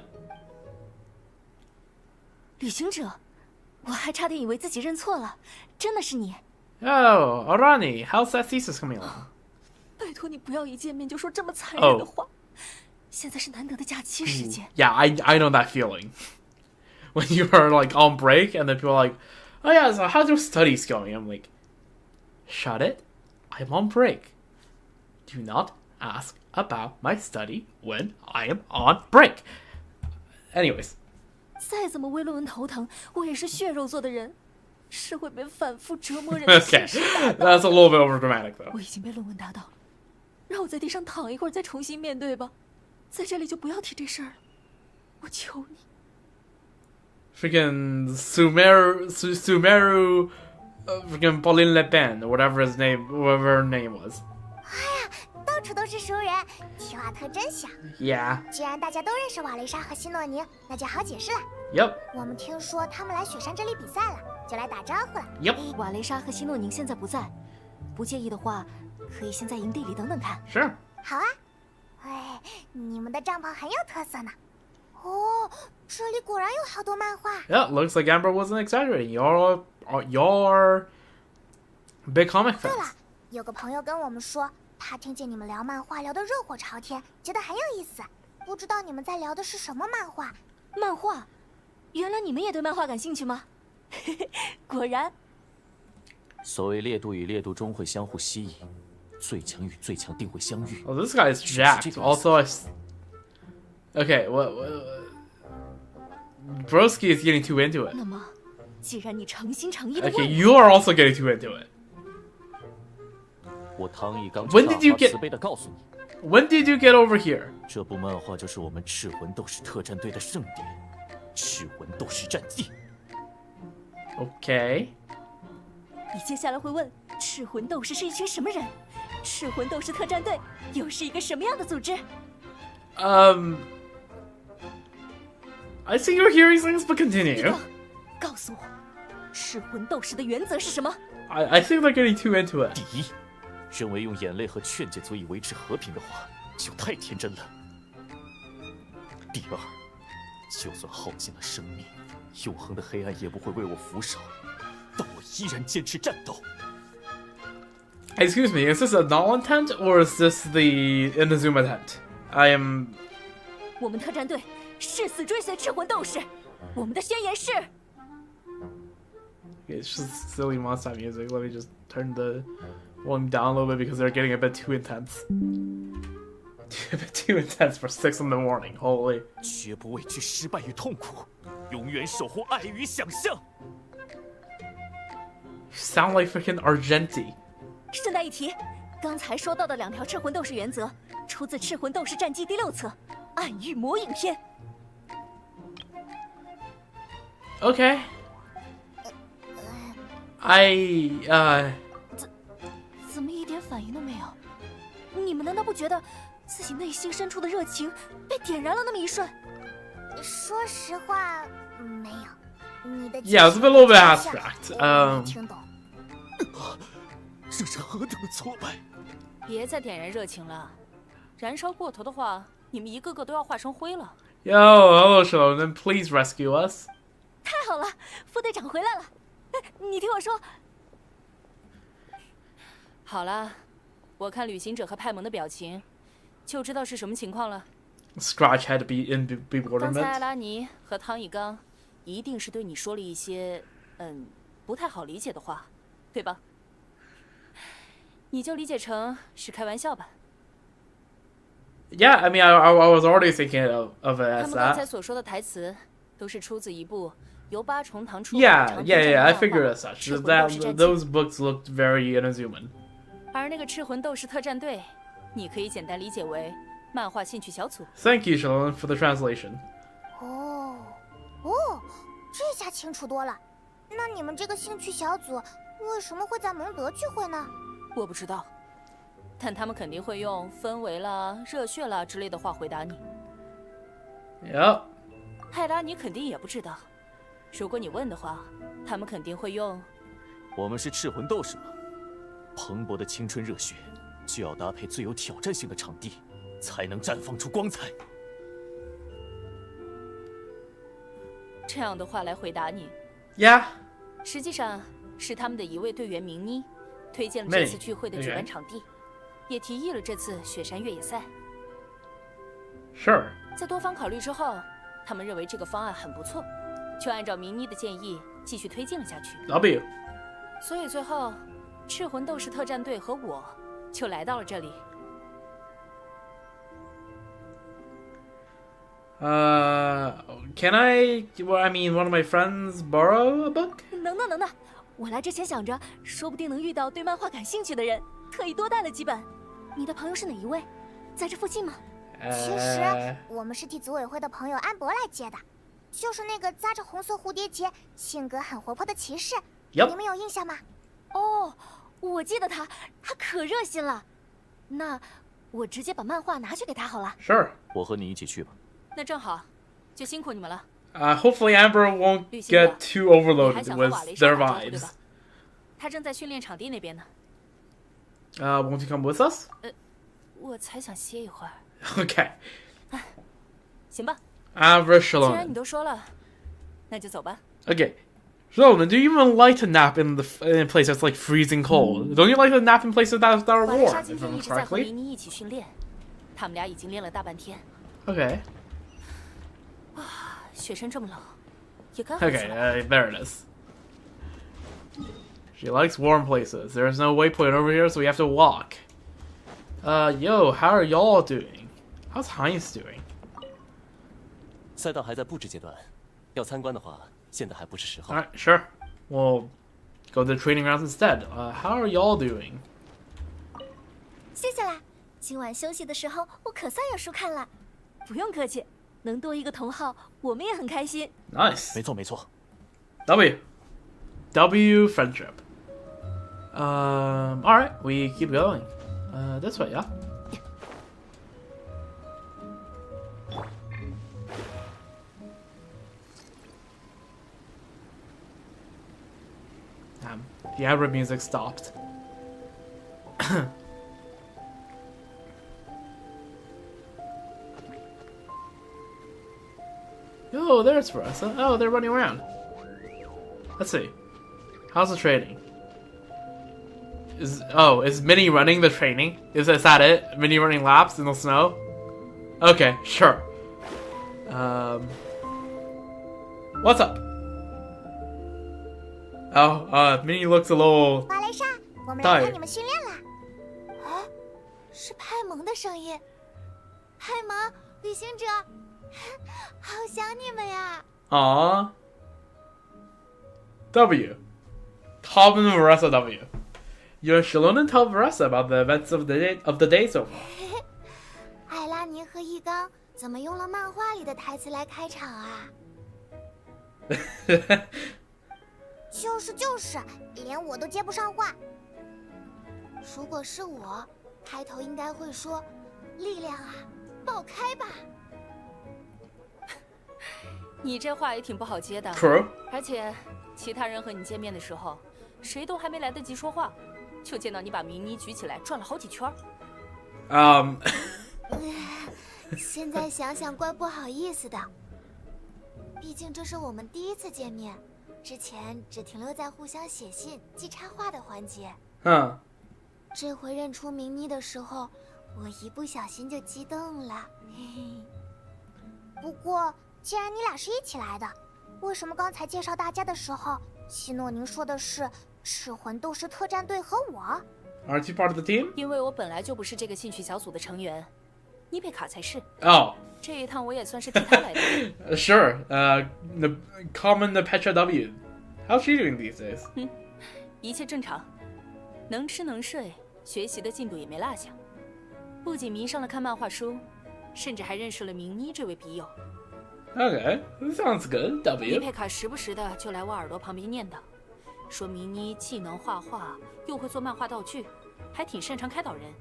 旅行者，我还差点以为自己认错了，真的是你。 Oh, Arani, how's that thesis coming along? 拜托你不要一见面就说这么残忍的话。现在是难得的假期时间。Yeah, I know that feeling. When you are like on break and then people are like, oh yeah, so how's your studies going? I'm like, shut it. I'm on break. Do not ask about my study when I am on break. Anyways. 再怎么为论文头疼，我也是血肉做的人，是会被反复折磨人的 Okay, 现实打倒。 that's a little bit overdramatic though. 我已经被论文打倒了，让我在地上躺一会儿再重新面对吧。在这里就不要提这事儿了，我求你。 Freaking Sumeru, freaking Pauline Le Pen or whatever her name was. 到处都是熟人，提瓦特真香。 Yeah. 既然大家都认识瓦雷莎和希诺宁，那就好解释了。 Yep. 我们听说他们来雪山这里比赛了，就来打招呼了。 Yep. 瓦雷莎和希诺宁现在不在，不介意的话，可以先在营地里等等看。 Sure. 好啊。哎，你们的帐篷很有特色呢。哦，这里果然有好多漫画。 Yeah, looks like Amber wasn't exaggerating. You're big comic 对 fans. 了，有个朋友跟我们说，他听见你们聊漫画聊得热火朝天，觉得很有意思。不知道你们在聊的是什么漫画？漫画，原来你们也对漫画感兴趣吗？果然。所谓烈度与烈度终会相互吸引，最强与最强定会相遇。 Oh, this guy is jacked. Also, okay, Broski is getting too into it. 那么，既然你诚心诚意的问 Okay, you are also getting too into it. 我汤一刚 When did you 大发 get- 慈悲的告诉你， When did you get over here? 这部漫画就是我们赤魂斗士特战队的盛典——赤魂斗士战记。Okay. 你接下来会问，赤魂斗士是一群什么人？赤魂斗士特战队又是一个什么样的组织？ I think you're hearing things, but 你 continue. 告诉我，赤魂斗士的原则是什么？ I think they're getting too into it. 第一，认为用眼泪和劝解足以维持和平的话，就太天真了。第二，就算耗尽了生命，永恒的黑暗也不会为我俯首，但我依然坚持战斗。 Excuse me, is this a Nolan tent or is this the Inazuma tent? I am. 我们特战队誓死追随赤魂斗士。我们的宣言是。 It's just silly monster music. Let me just turn the volume down a little bit because they're getting a bit too intense. A bit too intense for 6 in the morning. Holy. 绝不畏惧失败与痛苦，永远守护爱与想象。 You sound like freaking Argenti. 顺带一提，刚才说到的2条赤魂斗士原则，出自《赤魂斗士战记》第6册《暗域魔影篇》。 Okay. I 怎么一点反应都没有？你们难道不觉得自己内心深处的热情被点燃了那么一瞬？说实话，没有。你的 Yeah, it's a little bit abstract. 我没听懂。这是何等的挫败！别再点燃热情了，燃烧过头的话，你们一个个都要化成灰了。 Yo, hello, Sheldon. Please rescue us. 太好了，副队长回来了。你听我说，好了，我看旅行者和派蒙的表情，就知道是什么情况了。Scratch had to be in 刚才艾 bewilderment. 拉尼和汤一刚一定是对你说了一些不太好理解的话，对吧？你就理解成是开玩笑吧。 Yeah, I mean, I was already thinking of it 他 as 们刚才 that. 所说的台词，都是出自一部由8重堂出版 Yeah, 的长 yeah, 篇 yeah. I 战争 figured 漫 as 画 such. 赤魂斗士战记 Those books looked very Inazuman. 而那个赤魂斗士特战队，你可以简单理解为漫画兴趣小组。 Thank you, Sheldon, for the translation. 哦，这下清楚多了。那你们这个兴趣小组为什么会在蒙德聚会呢？我不知道，但他们肯定会用氛围啦、热血啦之类的话回答你。 Yep. 泰拉，你肯定也不知道。如果你问的话，他们肯定会用。我们是赤魂斗士嘛，蓬勃的青春热血，就要搭配最有挑战性的场地，才能绽放出光彩。这样的话来回答你。 Yeah. 实际上是他们的一位队员明妮推荐了这次聚会的举办场地，也提议了这次雪山越野赛。 Sure. 在多方考虑之后，他们认为这个方案很不错，就按照明妮的建议继续推进了下去。 W. 所以最后，赤魂斗士特战队和我就来到了这里。 Can I? Well, I mean, one of my friends borrow a book? 能的，我来之前想着，说不定能遇到对漫画感兴趣的人，特意多带了几本。你的朋友是哪一位？在这附近吗？其实我们是替组委会的朋友安博来接的，就是那个扎着红色蝴蝶结、性格很活泼的骑士。 Yep. 你们有印象吗？哦，我记得他可热心了。那我直接把漫画拿去给他好了。 Sure. 我和你一起去吧。那正好，就辛苦你们了。 Hopefully Amber won't get too overloaded 你还想和 with 瓦雷莎 their 打招呼对 vibes. 吧？他正在训练场地那边呢。 Won't you come with us? 我才想歇一会儿。 Okay. 行吧， Amber 既然 Sheldon. 你都说了，那就走吧。 Okay. Sheldon, do you even like to nap in a place that's like freezing cold? Don't you like to nap in places that are 瓦雷莎 warm? 今 If 天 I'm 一直在和 correctly. 明妮一起训练，他们俩已经练了大半天。 Okay. 雪山这么冷，也该回去 Okay, 了。 there it is. She likes warm places. There's no waypoint over here, so we have to walk. Yo, how are y'all doing? How's Heinz doing? 赛道还在布置阶段，要参观的话，现在还不是时候。 Alright, sure. We'll go to the training grounds instead. How are y'all doing? 谢谢啦。今晚休息的时候，我可算有书看了。不用客气，能多一个同好，我们也很开心。 Nice. 没错没错。W friendship. All right, we keep going. This way, yeah. Damn, the Arab music stopped. Oh, there's Veressa. Oh, they're running around. Let's see. How's the training? Is Minnie running the training? Is that it? Minnie running laps in the snow? Okay, sure. What's up? Oh, Minnie looks a little 瓦雷莎，我们来看你们训练啦。啊，是派蒙的声音。派蒙，旅行者，好想你们呀。Aww. W. Common Veressa W. You and Shalon tell Veressa about the events of the day so far. 艾拉尼和一刚怎么用了漫画里的台词来开场啊？就是，连我都接不上话。如果是我，开头应该会说：“力量啊，爆开吧！”你这话也挺不好接的。 True. 而且，其他人和你见面的时候，谁都还没来得及说话，就见到你把明妮举起来转了好几圈。现在想想怪不好意思的，毕竟这是我们第一次见面，之前只停留在互相写信、寄插画的环节。Huh. 这回认出明妮的时候，我一不小心就激动了。嘿嘿。不过，既然你俩是一起来的，为什么刚才介绍大家的时候，希诺宁说的是赤魂斗士特战队和我？ Aren't you part of the team? 因为我本来就不是这个兴趣小组的成员，妮佩卡才是。Oh. 这一趟我也算是替他来的。Sure. The common Petra W. How's she doing these days? 一切正常，能吃能睡，学习的进度也没落下。不仅迷上了看漫画书，甚至还认识了明妮这位笔友。Okay, that sounds good. 妮 W. 佩卡时不时的就来我耳朵旁边念叨，说明妮既能画画，又会做漫画道具，还挺擅长开导人，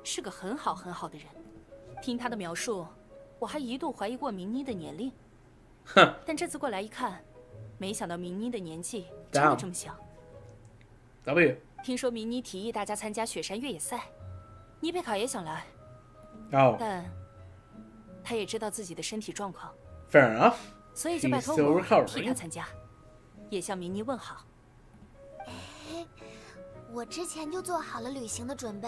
是个很好的人。听她的描述，我还一度怀疑过明妮的年龄。哼。但这次过来一看，没想到明妮的年纪真的这么小。W. 听说明妮提议大家参加雪山越野赛，妮佩卡也想来， Oh, 但她也知道自己的身体状况， fair enough. 所以就拜托 She's still 我 recovering. 替她参加，也向明妮问好。我之前就做好了旅行的准备，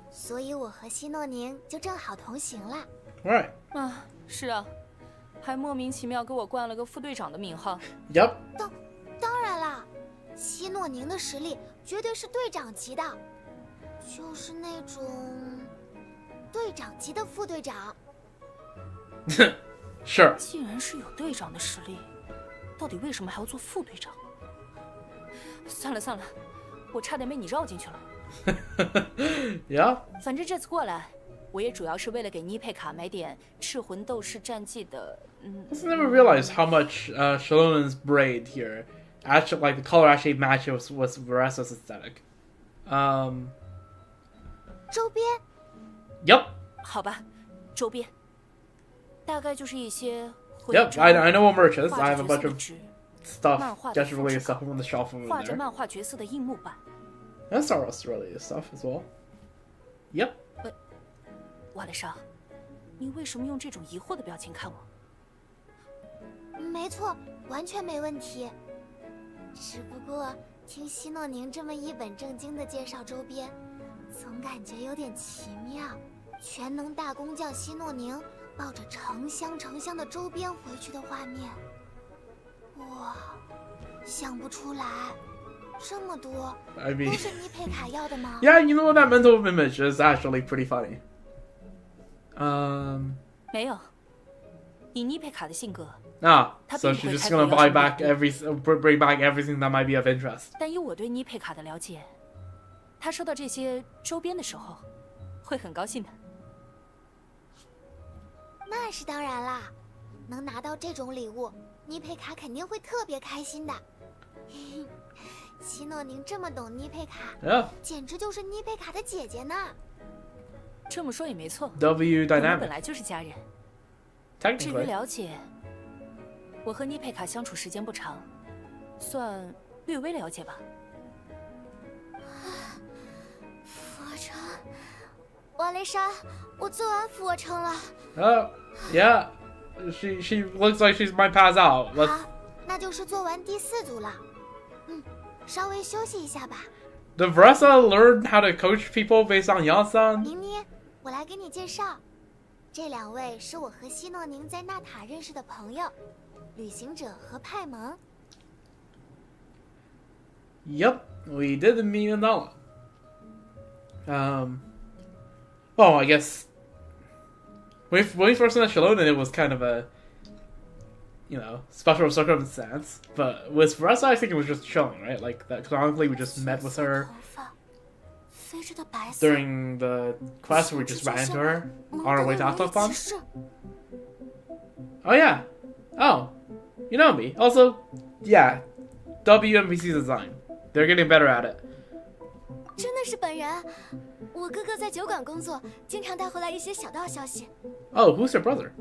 所以我和希诺宁就正好同行了。Right. 啊，是啊，还莫名其妙给我冠了个副队长的名号。Yep. 当然啦，希诺宁的实力绝对是队长级的，就是那种队长级的副队长。Sure. 既然是有队长的实力，到底为什么还要做副队长？算了，我差点被你绕进去了。Yeah. 反正这次过来，我也主要是为了给妮佩卡买点《赤魂斗士战记》的。I never realized how much Shalon's braid here actually, like the color actually matches with Veressa's aesthetic. 周边 Yep. 好吧，周边，大概就是一些。 Yep. I know what merch is. I have a bunch of 纸 stuff, 漫画的 just 复 related 制稿 stuff from the shelf over 画着 there. 漫画角色的硬木板。 And Star Wars related stuff as well. Yep. 瓦雷莎，你为什么用这种疑惑的表情看我？没错，完全没问题。只不过听希诺宁这么一本正经的介绍周边，总感觉有点奇妙。全能大工匠希诺宁抱着成箱的周边回去的画面，哇，想不出来，这么多 I 都 mean, 是妮佩卡要的吗？ yeah, you know what? That mental image is actually pretty funny. 没有，以妮佩卡的性格， So she's just gonna bring back everything that might be of interest. 但以我对妮佩卡的了解，她收到这些周边的时候，会很高兴的。那是当然啦，能拿到这种礼物，妮佩卡肯定会特别开心的。希诺宁这么懂妮佩卡，简直就是妮佩卡的姐姐呢。这么说也没错 W 我们 dynamic 本来就是家人。至于 technically. 了解，我和妮佩卡相处时间不长，算略微了解吧。俯卧撑，瓦雷莎，我做完俯卧撑了。Oh, yeah. She looks like she's might pass out. 好，那就是做完第4组了。稍微休息一下吧。Did Vressa learn how to coach people based on Yansan? 宁妮，我来给你介绍，这2位是我和希诺宁在纳塔认识的朋友，旅行者和派蒙。Yep, we did meet Nala. Well, I guess when we first met Shalona, it was kind of a, special circumstance. But with Vressa, I think it was just chilling, right? Like that canonically, we just met with her 头发飞着的白色 during the quest. We just ran into her on our way to Octopon. 骑士 Oh yeah. Oh, you know me. Also, yeah, WMVC design. They're getting better at it. 真的是本人。我哥哥在酒馆工作，经常带回来一些小道消息。 Oh, who's your brother?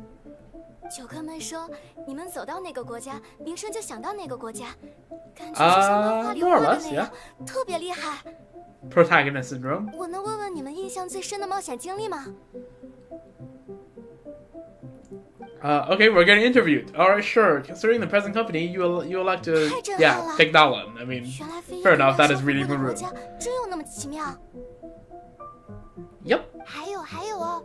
酒客们说，你们走到哪个国家，名声就响到哪个国家，感觉就像漫画里 more or 画的 less, 那样，特别厉害。 Protagonist syndrome. 我能问问你们印象最深的冒险经历吗？ Okay, we're getting interviewed. All right, sure. Considering the present company, you will like to, 太震撼 yeah, 了。 take that one. I mean, 原来飞 fair 越 enough. 地 That 球 is 生 reading 活 the 的国 room. 家真有那么奇妙。 Yep. 还有哦，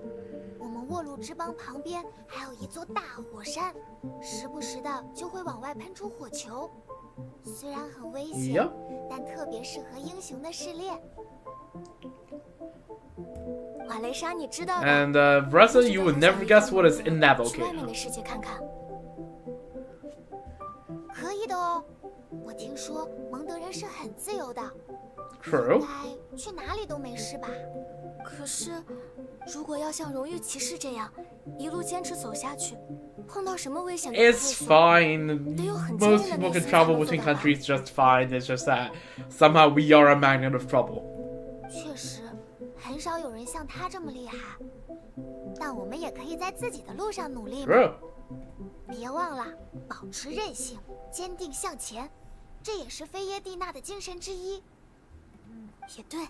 我们沃鲁之邦旁边还有一座大火山，时不时的就会往外喷出火球。虽然很危险 Yep. 但特别适合英雄的试炼。瓦雷莎，你知道的。 And Vressa, you would never guess what is in that 去外面 volcano. 的世界看看。可以的哦，我听说蒙德人是很自由的， True. 应该去哪里都没事吧？可是，如果要像荣誉骑士这样一路坚持走下去，碰到什么危险都不会 It's 死。 fine. Most people can travel between countries just fine. It's just that somehow we are a magnet of trouble. 确实，很少有人像他这么厉害。但我们也可以在自己的路上努力嘛。 True. 别忘了保持韧性，坚定向前，这也是菲耶蒂娜的精神之一。也对，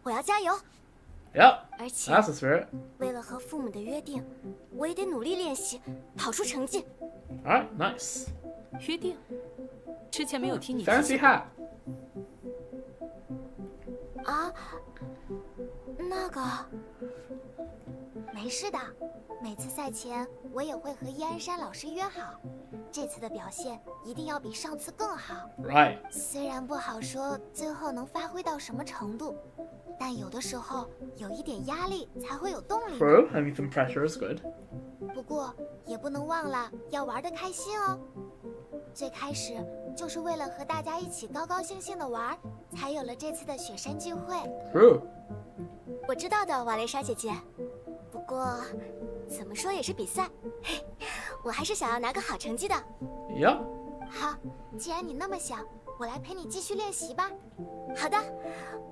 我要加油。 Yep. 而且 That's the spirit. 为了和父母的约定，我也得努力练习，跑出成绩。 All right, nice. 约定，之前没有听你提 Fancy 起过。 hat. 啊，那个，没事的。每次赛前，我也会和伊安山老师约好，这次的表现一定要比上次更好。 Right. 虽然不好说最后能发挥到什么程度，但有的时候有一点压力才会有动力。 True. I mean, some pressure is good. 不过也不能忘了要玩得开心哦。最开始就是为了和大家一起高高兴兴的玩，才有了这次的雪山聚会。 True. 我知道的，瓦雷莎姐姐。不过，怎么说也是比赛，我还是想要拿个好成绩的。 Yep. 好，既然你那么想，我来陪你继续练习吧。好的，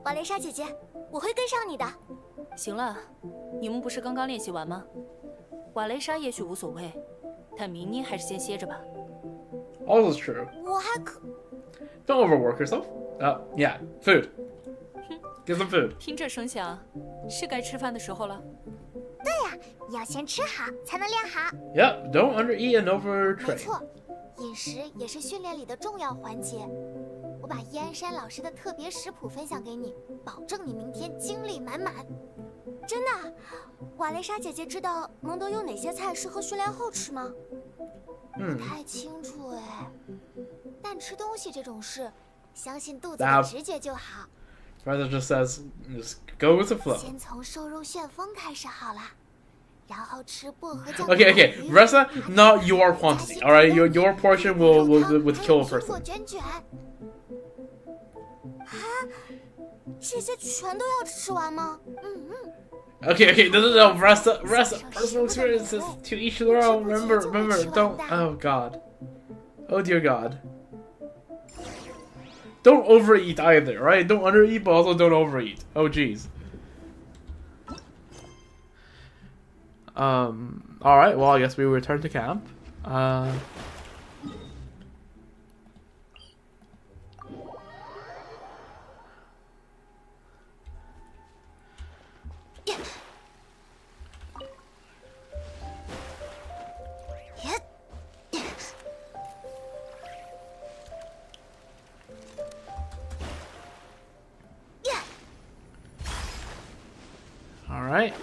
瓦雷莎姐姐，我会跟上你的。行了，你们不是刚刚练习完吗？瓦雷莎也许无所谓，但明妮还是先歇着吧。 Also true. 我还可…… Don't overwork yourself. Yeah. Food. Get some food. 听这声响，是该吃饭的时候了。对呀，要先吃好才能练好。Yep. Don't undereat and 没 overtrain. 错，饮食也是训练里的重要环节。我把伊安山老师的特别食谱分享给你，保证你明天精力满满。真的，瓦雷莎姐姐知道蒙德有哪些菜适合训练后吃吗？不太清楚哎。但吃东西这种事，相信肚子的直觉就好。 Rather just says, just go with the flow. 先从瘦肉旋风开始好了，然后吃薄荷酱。 Okay. Vressa, not your quantity. All right, your portion will kill a 苹果 person. 卷卷。啊，这些全都要吃完吗Okay, no. Rest. Personal experiences to each their own. Remember, don't. Oh God. Oh dear God. Don't overeat either, right? Don't undereat, but also don't overeat. Oh jeez. All right. Well, I guess we return to camp. All right.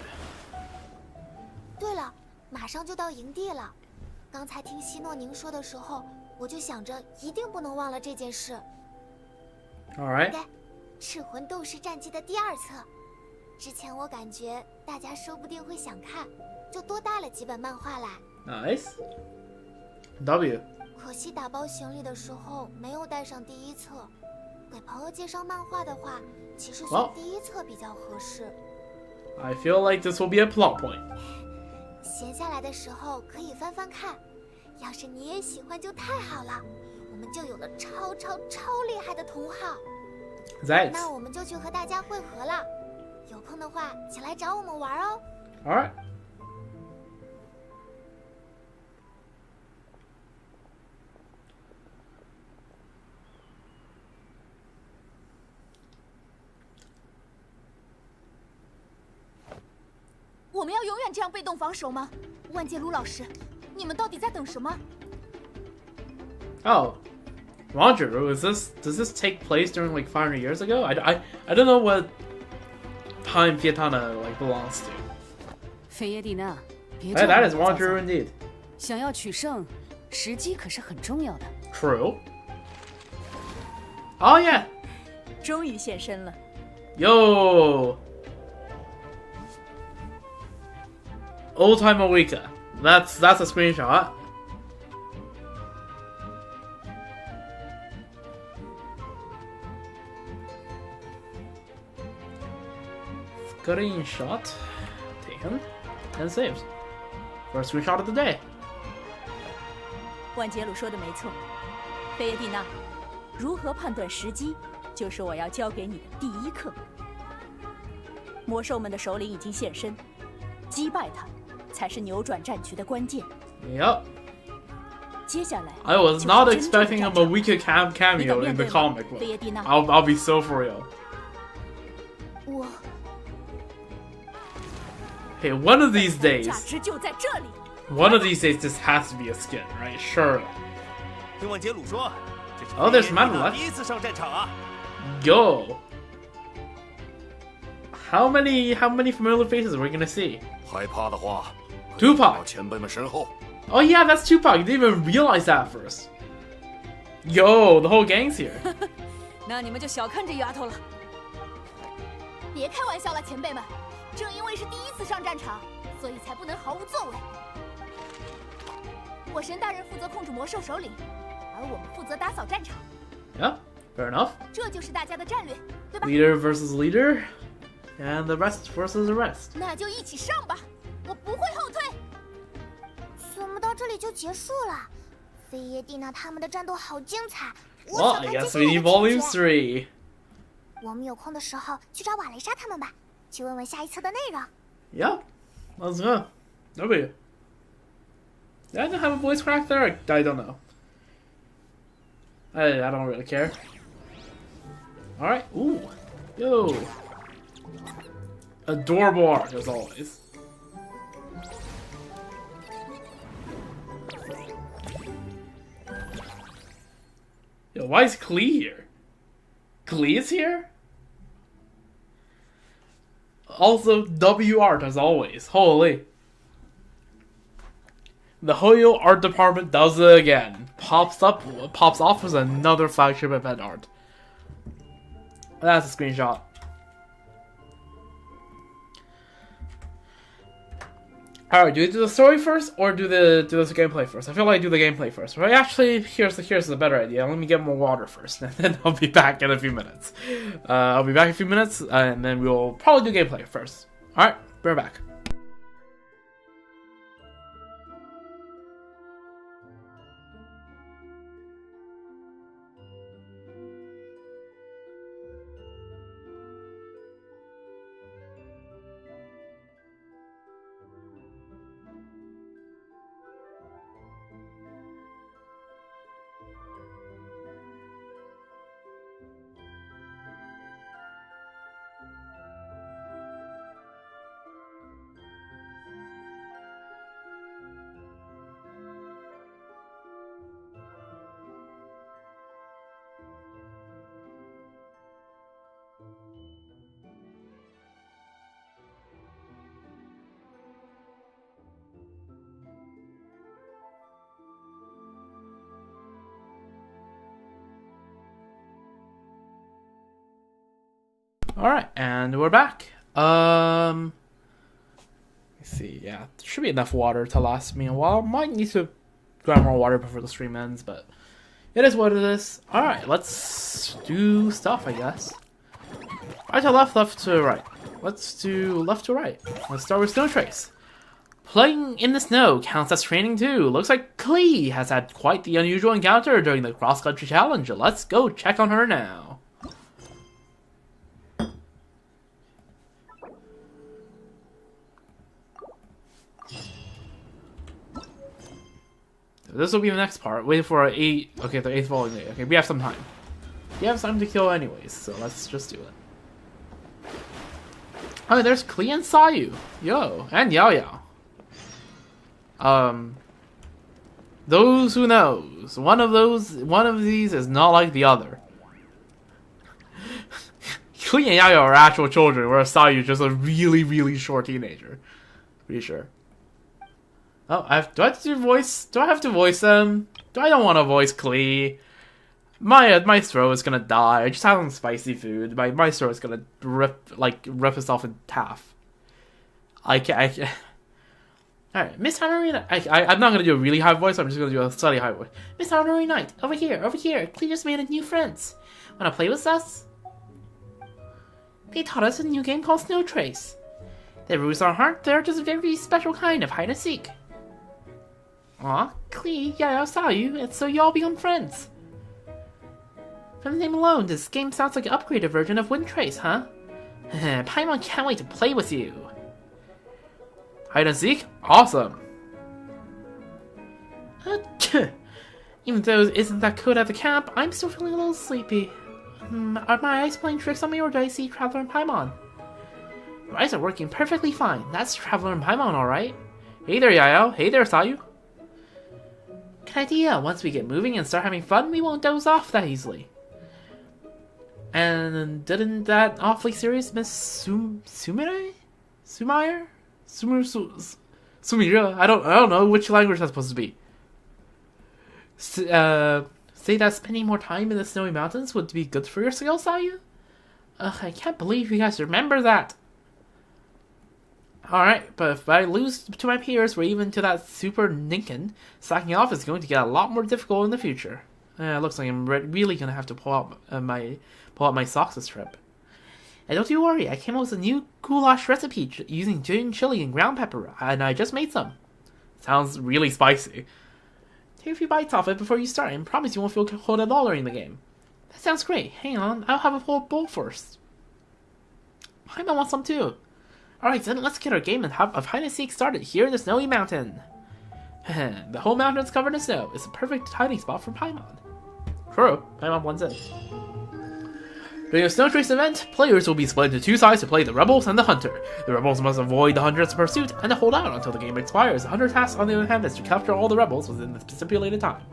对了，马上就到营地了。刚才听希诺宁说的时候，我就想着一定不能忘了这件事。 All right. 该，赤魂斗士战记的第2册。之前我感觉大家说不定会想看，就多带了几本漫画来。Nice. W. 可惜打包行李的时候没有带上第1册。给朋友介绍漫画的话，其实选第1册比较合适。 I feel like this will be a plot point. 闲下来的时候可以翻翻看，要是你也喜欢就太好了，我们就有了超厉害的同好。That. 那我们就去和大家会合了，有空的话请来找我们玩哦。All right. 我们要永远这样被动防守吗？万杰卢老师，你们到底在等什么？ Oh, Roger, does this take place during like 500 years ago? I don't know what time Fiatana like belongs to. 菲耶蒂娜，别 Hey, 这样 that is Roger indeed. 想要取胜，时机可是很重要的。 True. Oh yeah. 终于现身了。 Yo. Old time Awika. That's a screenshot. Screenshot taken and saved. First screenshot of the day. 万杰鲁说的没错，菲耶蒂娜，如何判断时机，就是我要教给你的第1课。魔兽们的首领已经现身，击败他，才是扭转战局的关键。 Yep. 接下来 I was 就是 not 真正的 expecting 战 a 场 Awika cameo 你敢 in 面 the 对吗 comic 菲耶 book. 蒂娜， I'll be so for real. 我 Hey, one of these 价 days, 值就在这里。 one of these days, this has to be a skin, right? Sure. 听万杰鲁说，这是 Oh, there's 菲耶蒂娜 Madeline. 第1次上战场啊！ Yo. How many familiar faces are we gonna see? 害怕的话， Tupac. 到前辈们身后。 Oh yeah, that's Tupac. You didn't even realize that at first. Yo, the whole gang's here. 那你们就小看这丫头了。别开玩笑了，前辈们，正因为是第1次上战场，所以才不能毫无作为。火神大人负责控制魔兽首领，而我们负责打扫战场， Yeah, fair enough. 这就是大家的战略，对吧？ Leader versus leader, and the rest versus the rest. 那就一起上吧，我不会后退。怎么到这里就结束了？菲耶蒂娜他们的战斗好精彩，我 Well, 想 I 看接 guess 下 we 来 need 的 volume 情节。 3. 我们有空的时候去找瓦雷莎他们吧，去问问下1册的内容。 Yeah, let's go. Nobody. Did I not have a voice crack there? I don't know. I don't really care. Alright. Ooh. Yo. Adorable art, as always. Yo, why is Klee here? Klee is here? Also, W art, as always. Holy. The Hoyo art department does it again. Pops off as another flagship event art. That's a screenshot. Alright, do we do the story first or do the gameplay first? I feel like I do the gameplay first. Right? Actually, here's the better idea. Let me get more water first, and then I'll be back in a few minutes. I'll be back in a few minutes, and then we'll probably do gameplay first. Alright, we're back. Alright, and we're back. Let's see, yeah, there should be enough water to last me a while. Might need to grab more water before the stream ends, but it is what it is. Alright, let's do stuff, I guess. Right to left, left to right. Let's do left to right. Let's start with Snow Trace. Playing in the snow counts as training too. Looks like Klee has had quite the unusual encounter during the cross-country challenge. Let's go check on her now. This will be the next part. Wait for our 8. Okay, the 8th following day. Okay, we have some time. We have time to kill anyways, so let's just do it. Oh, there's Klee and Sayu. Yo, and Yao Yao. Those who knows. One of these is not like the other. Klee and Yao Yao are actual children, whereas Sayu is just a really, really short teenager. Pretty sure. Oh, do I have to voice? Do I have to voice them? I don't want to voice Klee. My throat is gonna die. I just had some spicy food. My throat is gonna rip itself in half. I can't. Alright, Miss Honorary. I'm not gonna do a really high voice. I'm just gonna do a slightly high voice. Miss Honorary Knight, over here. Klee just made a new friends. Wanna play with us? They taught us a new game called Snow Trace. The rules are hard. They're just a very special kind of hide and seek. Aw, Klee, Yao Yao saw you, and so you all become friends. From the name alone, this game sounds like an upgraded version of Wind Trace, huh? Paimon can't wait to play with you. Hide and seek? Awesome. Even though it isn't that cold at the camp, I'm still feeling a little sleepy. Are my eyes playing tricks on me, or do I see Traveler and Paimon? Your eyes are working perfectly fine. That's Traveler and Paimon, alright. Hey there, Yao Yao. Hey there, Sayu. Good idea. Once we get moving and start having fun, we won't doze off that easily. And didn't that awfully serious Miss Sumire? Sumire? I don't know which language that's supposed to be. Say that spending more time in the snowy mountains would be good for your skills, Sayu? Ugh, I can't believe you guys remember that. Alright, but if I lose to my peers or even to that super Ninken, slacking off is going to get a lot more difficult in the future. It looks like I'm really going to have to pull out my socks this trip. And don't you worry, I came up with a new goulash recipe using ginger chili and ground pepper, and I just made some. Sounds really spicy. Take a few bites off it before you start, and promise you won't feel cold at all during the game. That sounds great. Hang on, I'll have a whole bowl first. I might want some too. Alright then, let's get our game of hide and seek started here in the snowy mountain. The whole mountain is covered in snow. It's a perfect hiding spot for Paimon. True, Paimon blends in. During a Snow Trace event, players will be split into two sides to play the Rebels and the Hunter. The Rebels must avoid the Hunter's pursuit and to hold out until the game expires. The Hunter's task, on the other hand, is to capture all the Rebels within the stipulated time.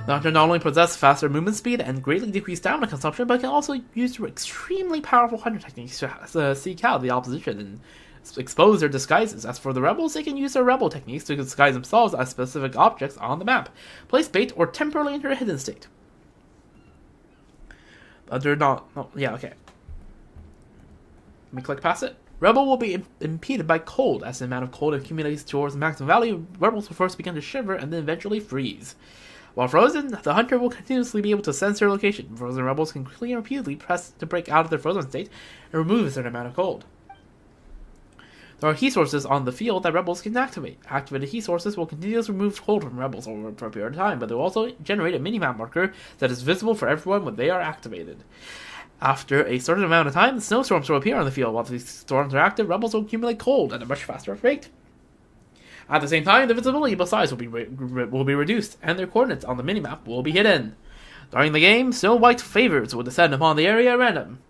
The Hunter not only possesses faster movement speed and greatly decreased stamina consumption, but can also use extremely powerful Hunter techniques to seek out the opposition and expose their disguises. As for the Rebels, they can use their Rebel techniques to disguise themselves as specific objects on the map, place bait, or temporarily enter a hidden state. But they're not... Oh, yeah, okay. Let me click past it. Rebel will be impeded by cold. As the amount of cold accumulates towards the maximum value, rebels will first begin to shiver and then eventually freeze. While frozen, the hunter will continuously be able to sense their location. Frozen rebels can quickly and repeatedly press to break out of their frozen state and remove a certain amount of cold. There are heat sources on the field that rebels can activate. Activated heat sources will continuously remove cold from rebels over for a period of time, but they will also generate a minimap marker that is visible for everyone when they are activated. After a certain amount of time, snowstorms will appear on the field. While these storms are active, rebels will accumulate cold at a much faster rate. At the same time, the visibility of both sides will be reduced, and their coordinates on the minimap will be hidden. During the game, snow-white favors will descend upon the area at random.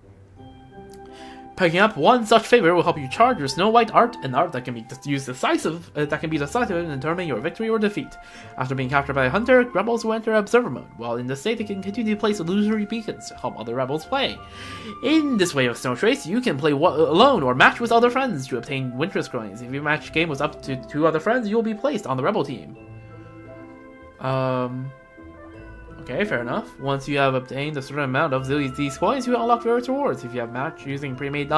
Picking up one such favor will help you charge your Snow White art, an art that can be decisive in determining your victory or defeat. After being captured by a hunter, rebels will enter observer mode. While in this state, they can continue to place illusory beacons to help other rebels play. In this way of Snow Trace, you can play alone or match with other friends to obtain Winter's coins. If your match game was up to 2 other friends, you will be placed on the rebel team. Okay, fair enough. Once you have obtained a certain amount of these coins, you unlock various rewards. If you have matched using pre-made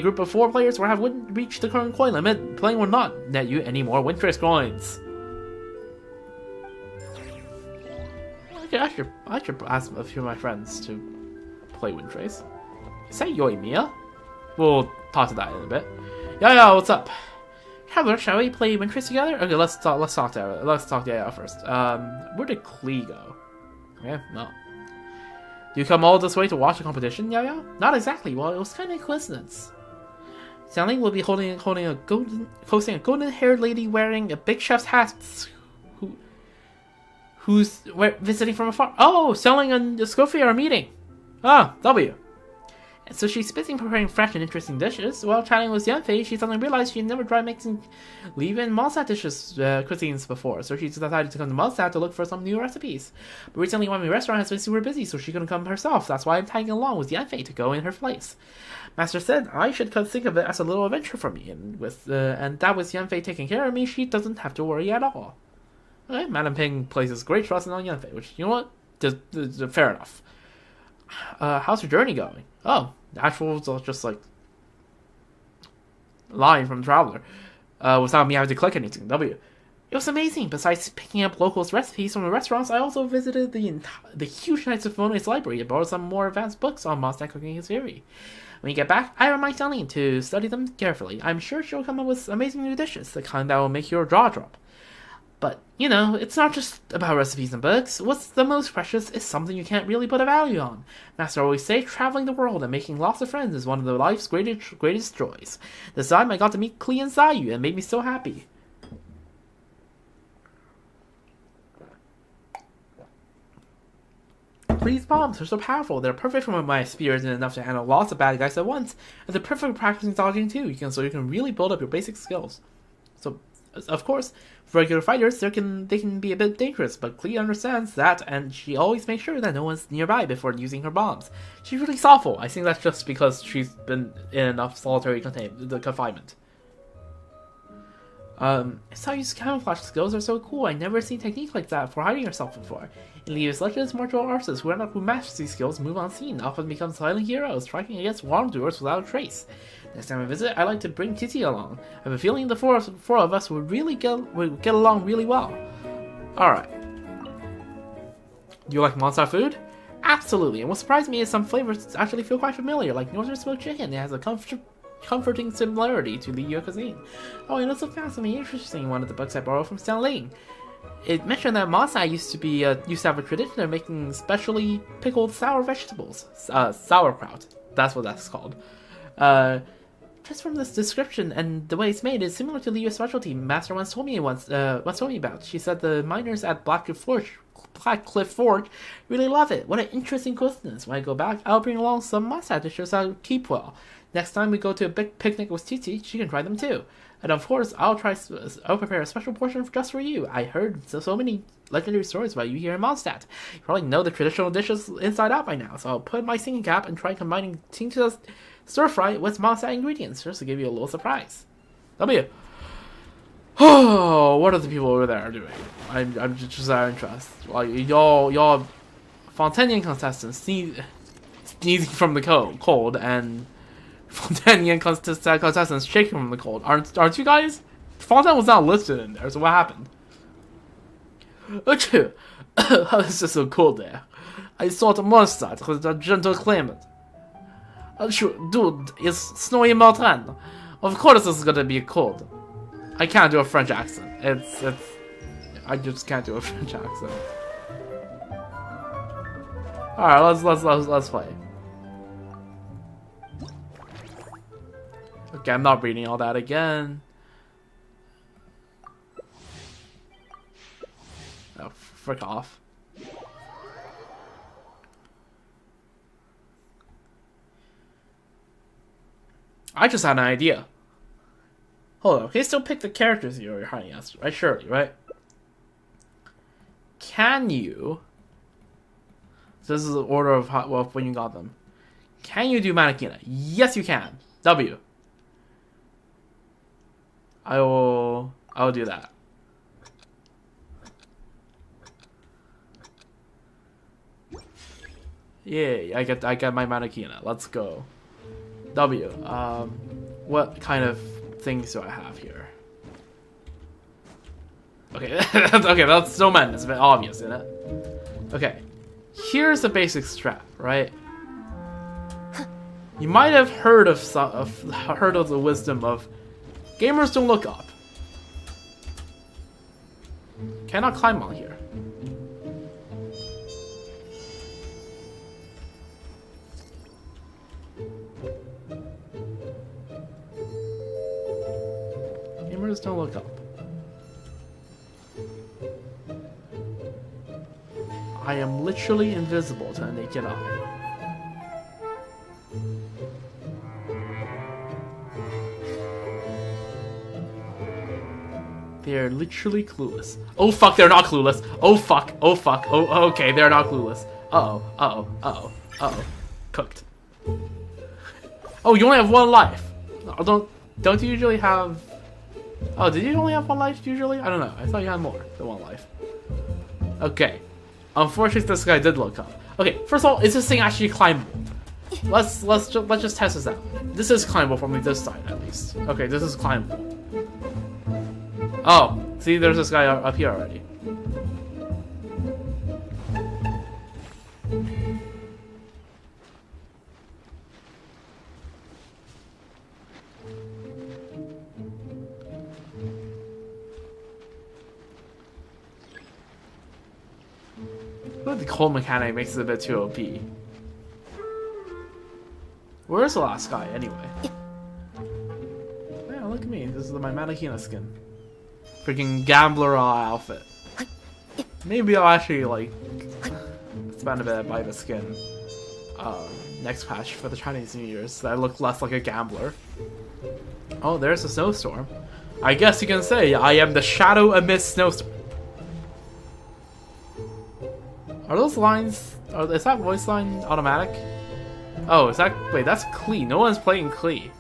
group of 4 players or have reached the current coin limit, playing will not net you any more Winter's coins. Okay, I should ask a few of my friends to play Wintrace. Is that Yoimiya? We'll talk to that in a bit. Yeah, what's up? Traveler, shall we play Wintrace together? Okay, let's talk to Yaya first. Where did Klee go? Okay, no. Do you come all this way to watch the competition, Yaya? Not exactly. Well, it was kind of a coincidence. Xiangling will be hosting a golden-haired lady wearing a big chef's hat, who's visiting from afar. Oh, Xiangling and Scofi are meeting. Ah, W. So she's busy preparing fresh and interesting dishes. While chatting with Yanfei, she suddenly realized she never tried making leave-in Mondstadt cuisines before, so she decided to come to Mondstadt to look for some new recipes. But recently, one of the restaurant has been super busy, so she couldn't come herself. That's why I'm tagging along with Yanfei to go in her place. Master said I should think of it as a little adventure for me, and that with Yanfei taking care of me, she doesn't have to worry at all. Okay, Madame Ping places great trust in Yanfei, which, you know what? Fair enough. How's your journey going? Oh, the actual just like line from Traveler, without me having to click anything. W. It was amazing. Besides picking up locals' recipes from the restaurants, I also visited the huge Knights of Mone's library and borrowed some more advanced books on Mondstadt cooking and theory. When you get back, I remind Xiangling to study them carefully. I'm sure she'll come up with amazing new dishes, the kind that will make your jaw drop. But, you know, it's not just about recipes and books. What's the most precious is something you can't really put a value on. Master always say traveling the world and making lots of friends is one of life's greatest joys. This time I got to meet Klee and Zayu and it made me so happy. Klee's bombs are so powerful. They're perfect for my spears and enough to handle lots of bad guys at once. And they're perfect for practicing dodging too, so you can really build up your basic skills. So, of course, for regular fighters, they can be a bit dangerous, but Klee understands that, and she always makes sure that no one's nearby before using her bombs. She's really thoughtful. I think that's just because she's been in enough solitary confinement. Sayu's camouflage skills are so cool. I never seen technique like that for hiding herself before. In Leaves Legends, martial artists who master these skills move unseen, often become silent heroes, striking against wrongdoers without a trace. Next time I visit, I'd like to bring Titi along. I have a feeling the four of us would get along really well. Alright. Do you like Mondstadt food? Absolutely, and what surprised me is some flavors actually feel quite familiar, like Northern smoked chicken. It has a comforting similarity to the Yu cuisine. Oh, and also found something interesting in one of the books I borrowed from Xiangling. It mentioned that Mondstadt used to have a tradition of making specially pickled sour vegetables. Sauerkraut. That's what that's called. Just from this description and the way it's made, it's similar to the US specialty Master once told me about. She said the miners at Black Cliff Forge really love it. What an interesting coincidence. When I go back, I'll bring along some Mondstadt dishes I'll keep well. Next time we go to a big picnic with Titi, she can try them too. And of course, I'll prepare a special portion just for you. I heard so many legendary stories about you here in Mondstadt. You probably know the traditional dishes inside out by now, so I'll put my thinking cap and try combining Titi's stir fry with Mondstadt ingredients just to give you a little surprise. W. Oh, what are the people over there doing? I'm just out of interest. Like y'all Fontanian contestants sneezing from the cold and Fontaine contestants shaking from the cold. Aren't you guys? Fontaine was not listed in there, so what happened? Achoo! How is this so cold there? I saw the monster with a gentle climate. Achoo, dude, it's snowy mountain. Of course it's gonna be cold. I can't do a French accent. It's I just can't do a French accent. Alright, let's play. Okay, I'm not reading all that again. Oh, frick off. I just had an idea. Hold on, can you still pick the characters you're hiding as, right? Surely, right? Can you... This is the order of how, well, when you got them. Can you do Manakina? Yes, you can. W. I will do that. Yay, I get my Manakina. Let's go. W. What kind of things do I have here? Okay, okay, that's so mad. It's a bit obvious, isn't it? Okay, here's the basic strat, right? You might have heard of the wisdom of gamers don't look up. Cannot climb on here. Gamers don't look up. I am literally invisible to the naked eye. They're literally clueless. Oh fuck, they're not clueless. Oh fuck, oh fuck, oh okay, they're not clueless. Uh-oh, uh-oh, uh-oh, uh-oh. Cooked. Oh, you only have one life. Don't you usually have... Oh, did you only have one life usually? I don't know. I thought you had more than one life. Okay. Unfortunately, this guy did look up. Okay, first of all, is this thing actually climbable? Let's just test this out. This is climbable from this side, at least. Okay, this is climbable. Oh, see, there's this guy up here already. But the cold mechanic makes it a bit too OP. Where's the last guy, anyway? Yeah, look at me. This is my Manakina skin. Freaking gambler outfit. Maybe I'll actually, like, spend a bit by the skin. Next patch for the Chinese New Year, so I look less like a gambler. Oh, there's a snowstorm. I guess you can say I am the shadow amidst snowstorm. Are those lines... is that voice line automatic? Oh, is that... Wait, that's Klee. No one's playing Klee.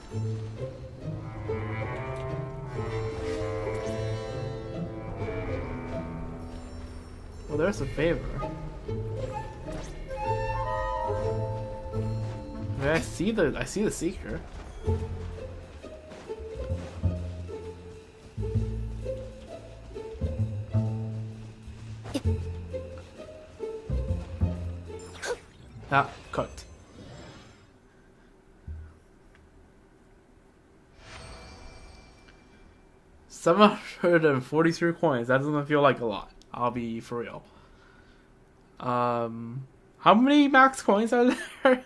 Well, there's a favor. I see the seeker. Ah, cooked. $743 coins. That doesn't feel like a lot. I'll be for real. How many max coins are there?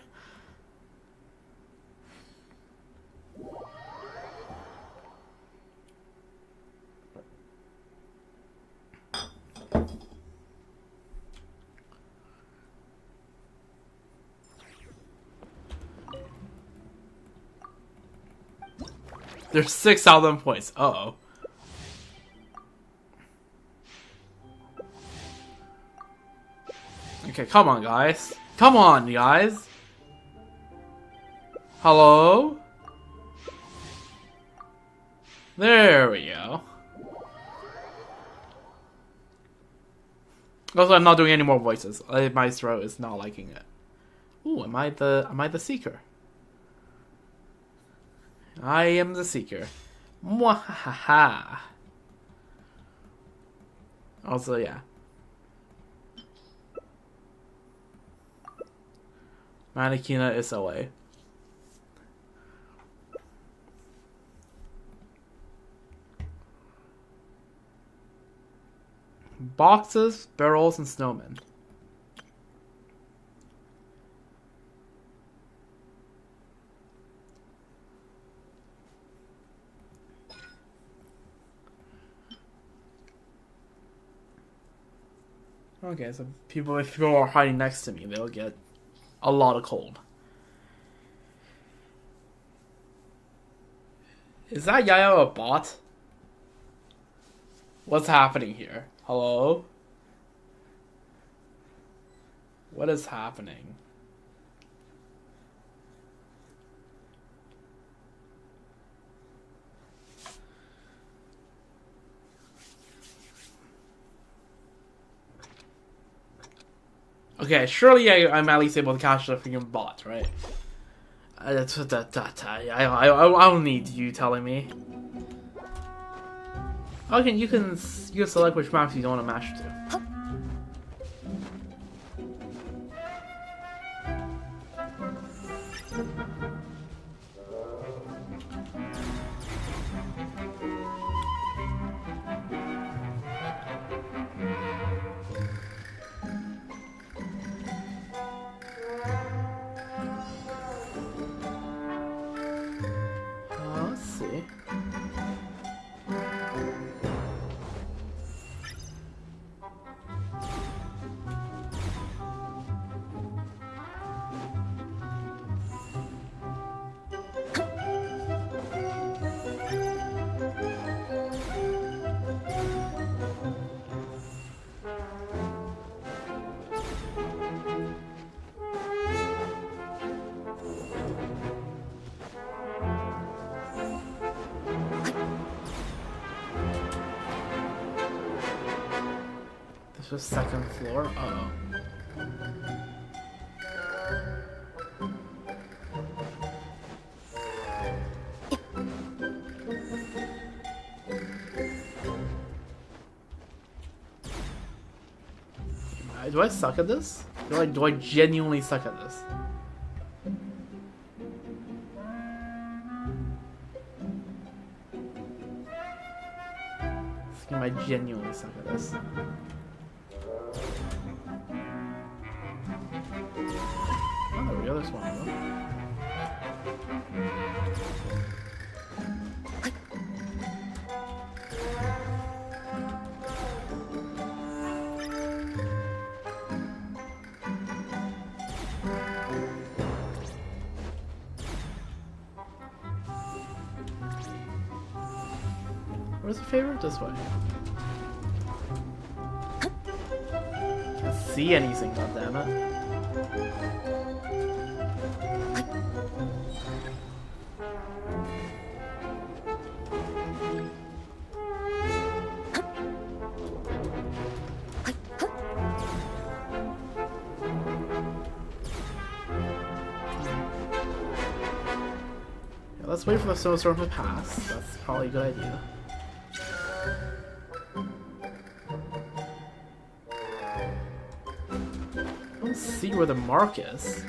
There's 6,000 points. Uh-oh. Okay, come on, guys. Come on, guys. Hello? There we go. Also, I'm not doing any more voices. My throat is not liking it. Ooh, am I the seeker? I am the seeker. Mwahaha. Also, yeah. Manakina is away. Boxes, barrels, and snowmen. Okay, so if people are hiding next to me, they'll get a lot of cold. Is that Yayo a bot? What's happening here? Hello? What is happening? Okay, surely I'm at least able to catch the freaking bot, right? I don't need you telling me. Okay, you can select which maps you don't want to match to. Let's see. This was second floor. Uh-oh. Do I suck at this? Do I genuinely suck at this? Am I genuinely suck at this? Oh, there we go. There's one of them. Where's the favorite? This way. Can't see anything, goddammit. Yeah, let's wait for the snowstorm to pass. That's probably a good idea. See where the mark is.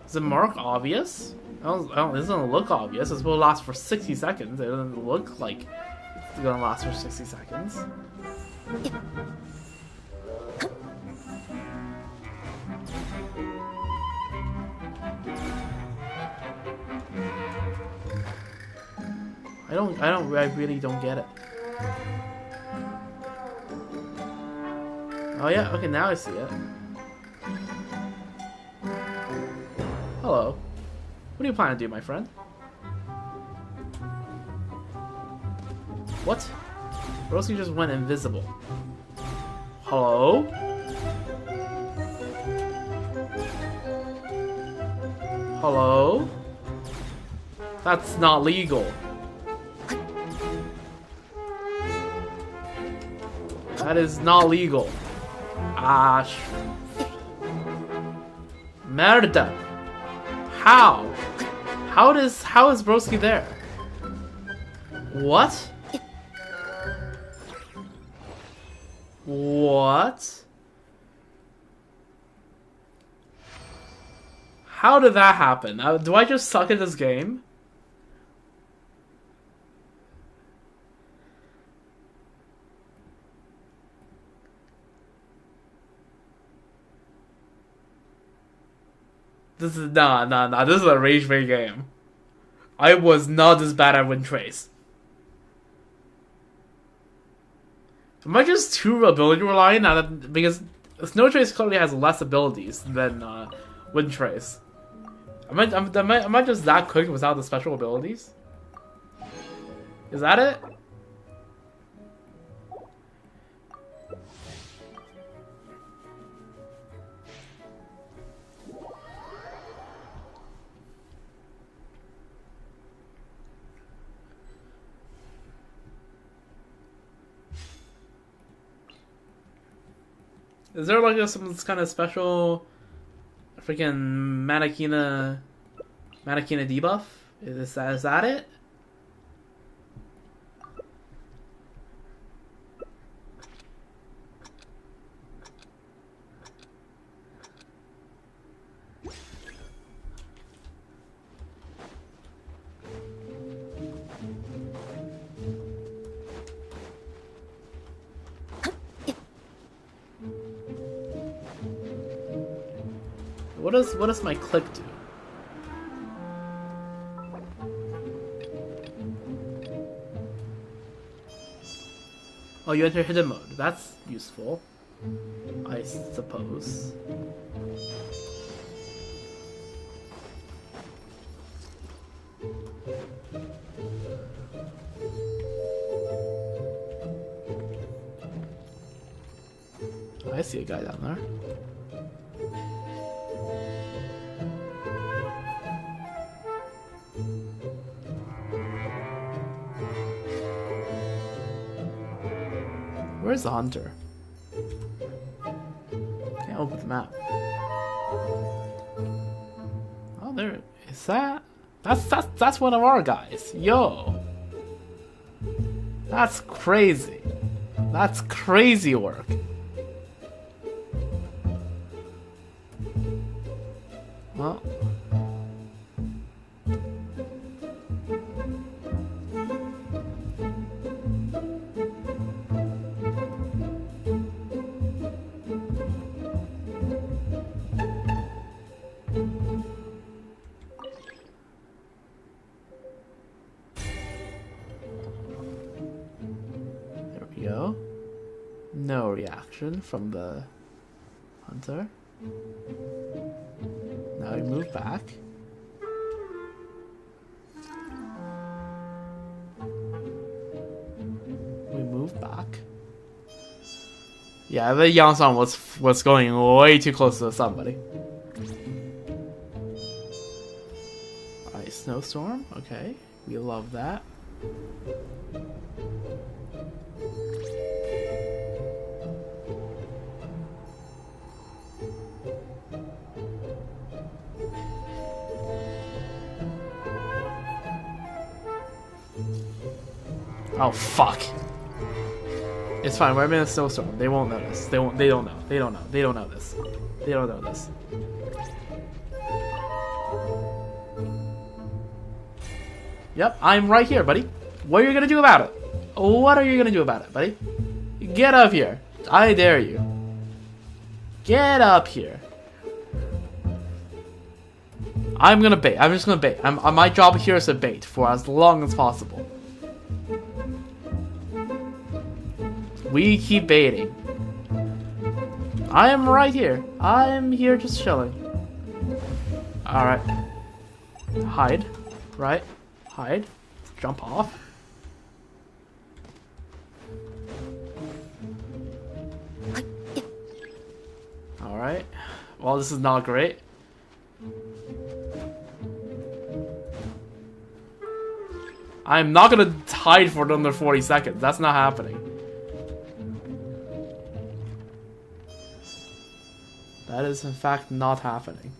Is the mark obvious? It doesn't look obvious. It's supposed to last for 60 seconds. It doesn't look like it's gonna last for 60 seconds. I really don't get it. Oh yeah, okay, now I see it. Hello. What do you plan to do, my friend? What? Or else you just went invisible. Hello? Hello? That's not legal. That is not legal. Ah, Merda. How? How is Broski there? What? What? How did that happen? Do I just suck at this game? This is nah. This is a rage bait game. I was not this bad at Wind Trace. Am I just too ability reliant? Because Snow Trace clearly has less abilities than Wind Trace. Am I just that quick without the special abilities? Is that it? Is there like some kind of special freaking Manakina debuff? Is that it? What does my click do? Oh, you enter hidden mode. That's useful, I suppose. I see a guy down there. Where's the hunter? Can't open the map. Oh, there is that. That's one of our guys. Yo, that's crazy. That's crazy work. Well. Go. No reaction from the hunter. Now we move back. We move back. Yeah, the Yangsang was going way too close to somebody. Alright, snowstorm. Okay, we love that. Oh fuck! It's fine. We're in a snowstorm. They won't notice. They won't. They don't know. They don't know. They don't know this. They don't know this. Yep, I'm right here, buddy. What are you gonna do about it? What are you gonna do about it, buddy? Get up here. I dare you. Get up here. I'm gonna bait. I'm just gonna bait. My job here is to bait for as long as possible. We keep baiting. I am right here. I am here just chilling. Alright. Hide. Right. Hide. Jump off. Alright. Well, this is not great. I'm not gonna hide for another 40 seconds. That's not happening. That is in fact not happening.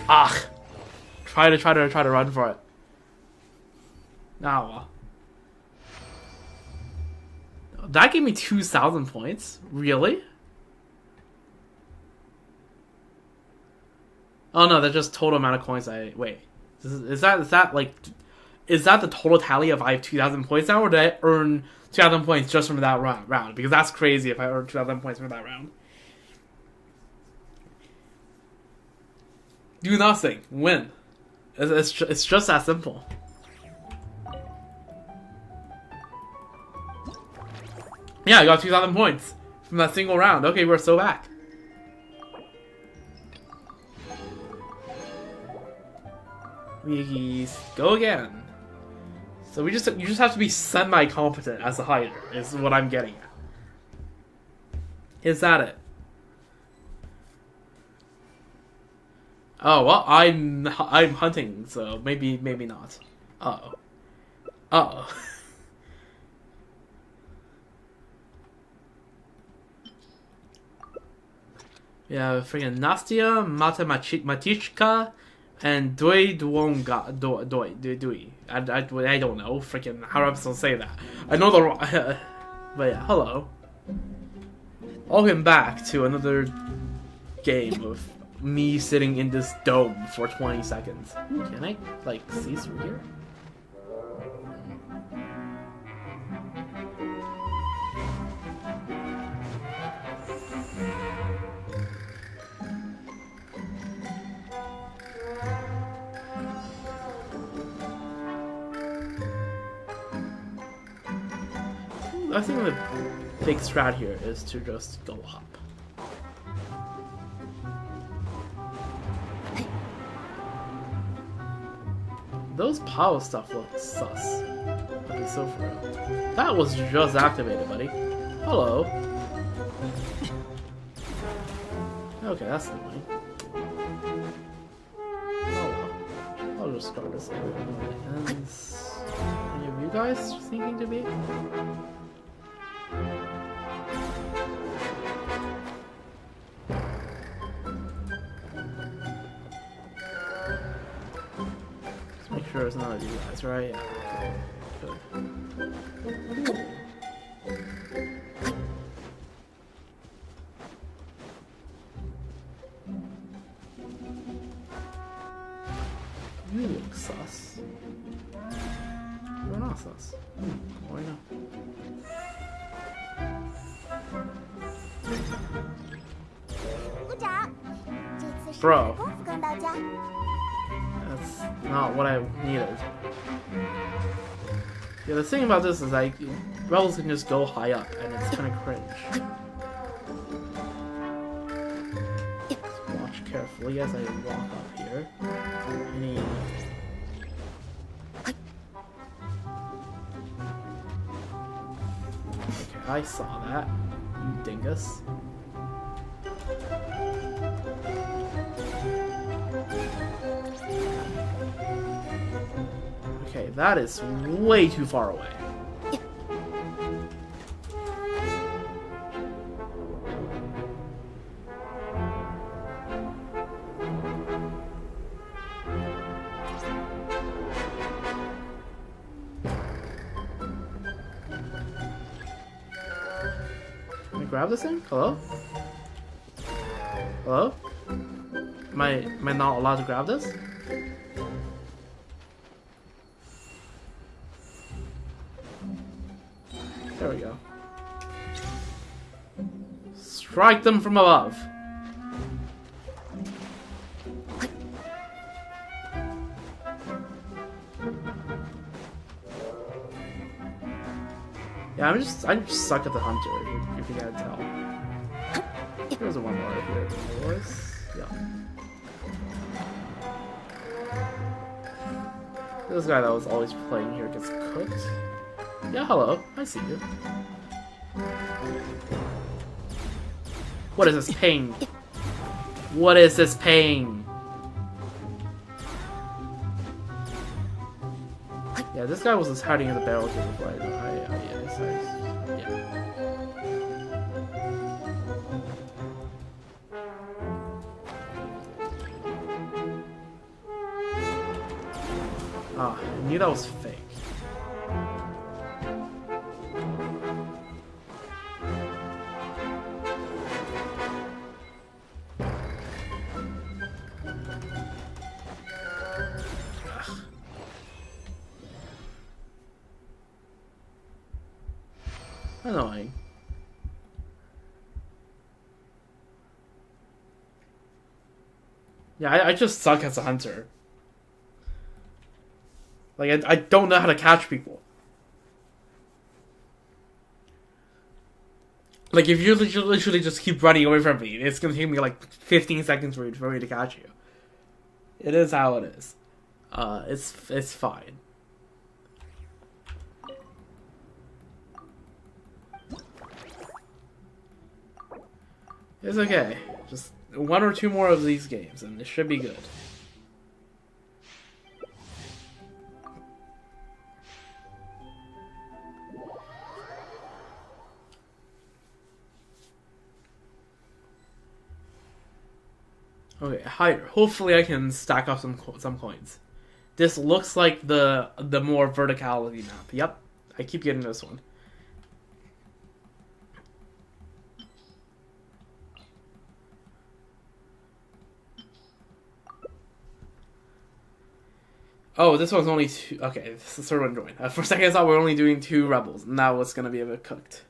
Ah! Try to run for it. Now, that gave me 2,000 points. Really? Oh no, that's just total amount of coins I wait. Is that the total tally if I have 2,000 points now, or did I earn 2,000 points just from that round? Because that's crazy if I earned 2,000 points from that round. Do nothing, win. It's just that simple. Yeah, I got 2,000 points from that single round. Okay, we're still back. We go again. So you just have to be semi-competent as a hider, is what I'm getting at. Is that it? Oh well, I'm hunting, so maybe not. Uh-oh. Uh-oh. We have freaking Nastia, Matematichka, and Dui. I don't know, freaking how I'm supposed to say that. I know the but yeah, hello. Welcome back to another game of me sitting in this dome for 20 seconds. Can I, like, see through here? I think the big strat here is to just go up. Those power stuff looks sus. Okay, so for real. That was just activated, buddy. Hello. Okay, that's annoying. Oh well. I'll just start this area. And any of you guys thinking to be? Sure, it's none of you guys, right? Yeah. Good. You look sus. You're not sus. Why not? Bro. That's not what I needed. Yeah, the thing about this is like, rebels can just go high up, and it's kind of cringe. Just watch carefully as I walk up here. Okay, I saw that, you dingus. Okay, that is way too far away. Can I grab this thing? Hello? Hello? Am I not allowed to grab this? There we go. Strike them from above. Yeah, I'm just suck at the hunter, if you can't tell. There's one more right here than there was. Yeah. This guy that was always playing here gets cooked. Yeah, hello. I see you. What is this pain? What is this pain? Yeah, this guy was just hiding in the barrel here before yeah. Ah, I knew that was fake. Annoying. Yeah, I just suck as a hunter. Like, I don't know how to catch people. Like, if you literally just keep running away from me, it's gonna take me like 15 seconds for me to catch you. It is how it is. It's fine. It's okay. Just 1 or 2 more of these games, and it should be good. Okay, higher. Hopefully, I can stack up some coins. This looks like the more verticality map. Yep, I keep getting this one. Oh, this one's only 2. Okay, this is the third one joined. For a second, I thought we were only doing 2 rebels. Now it's gonna be a bit cooked.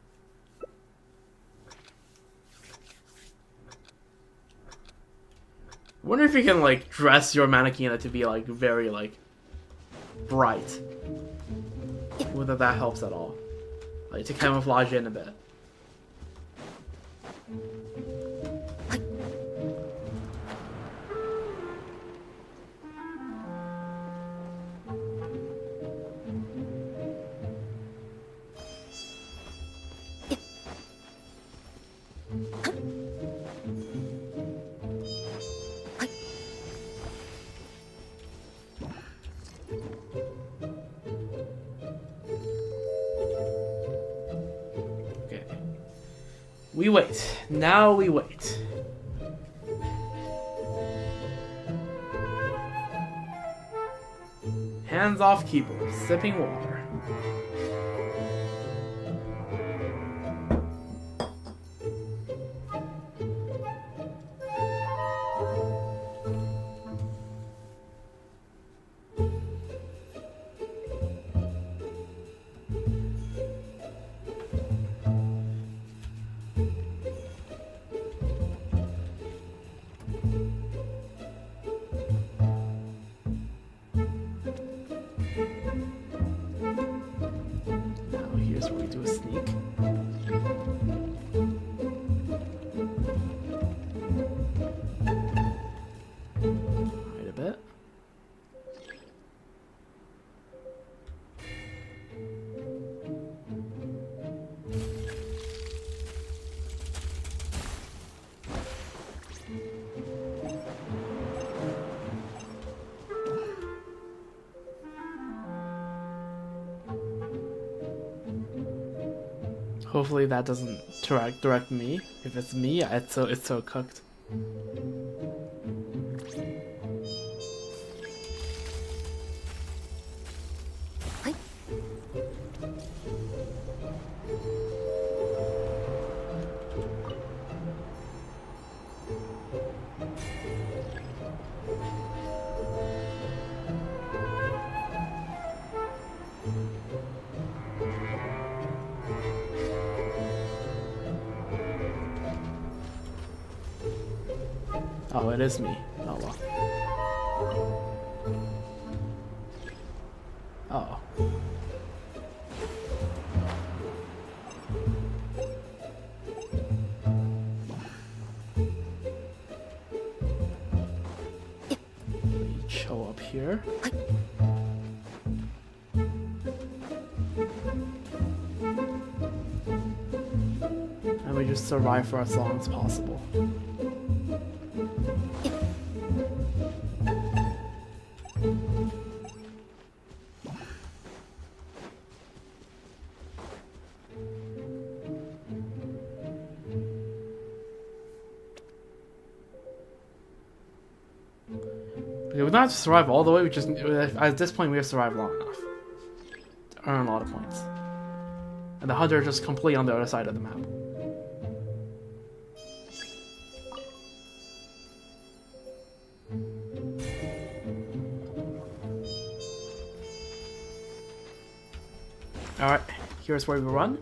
I wonder if you can like dress your mannequin to be like very like bright. Whether that helps at all, like to camouflage in a bit. We wait. Now we wait. Hands off keyboard, sipping water. Hopefully that doesn't direct me. If it's me, it's so cooked. Oh, it is me. Oh well. Oh. Show up here. And we just survive for as long as possible. We don't have to survive all the way, we just, at this point we have survived long enough to earn a lot of points. And the hunter is just completely on the other side of the map. Alright, here's where we run.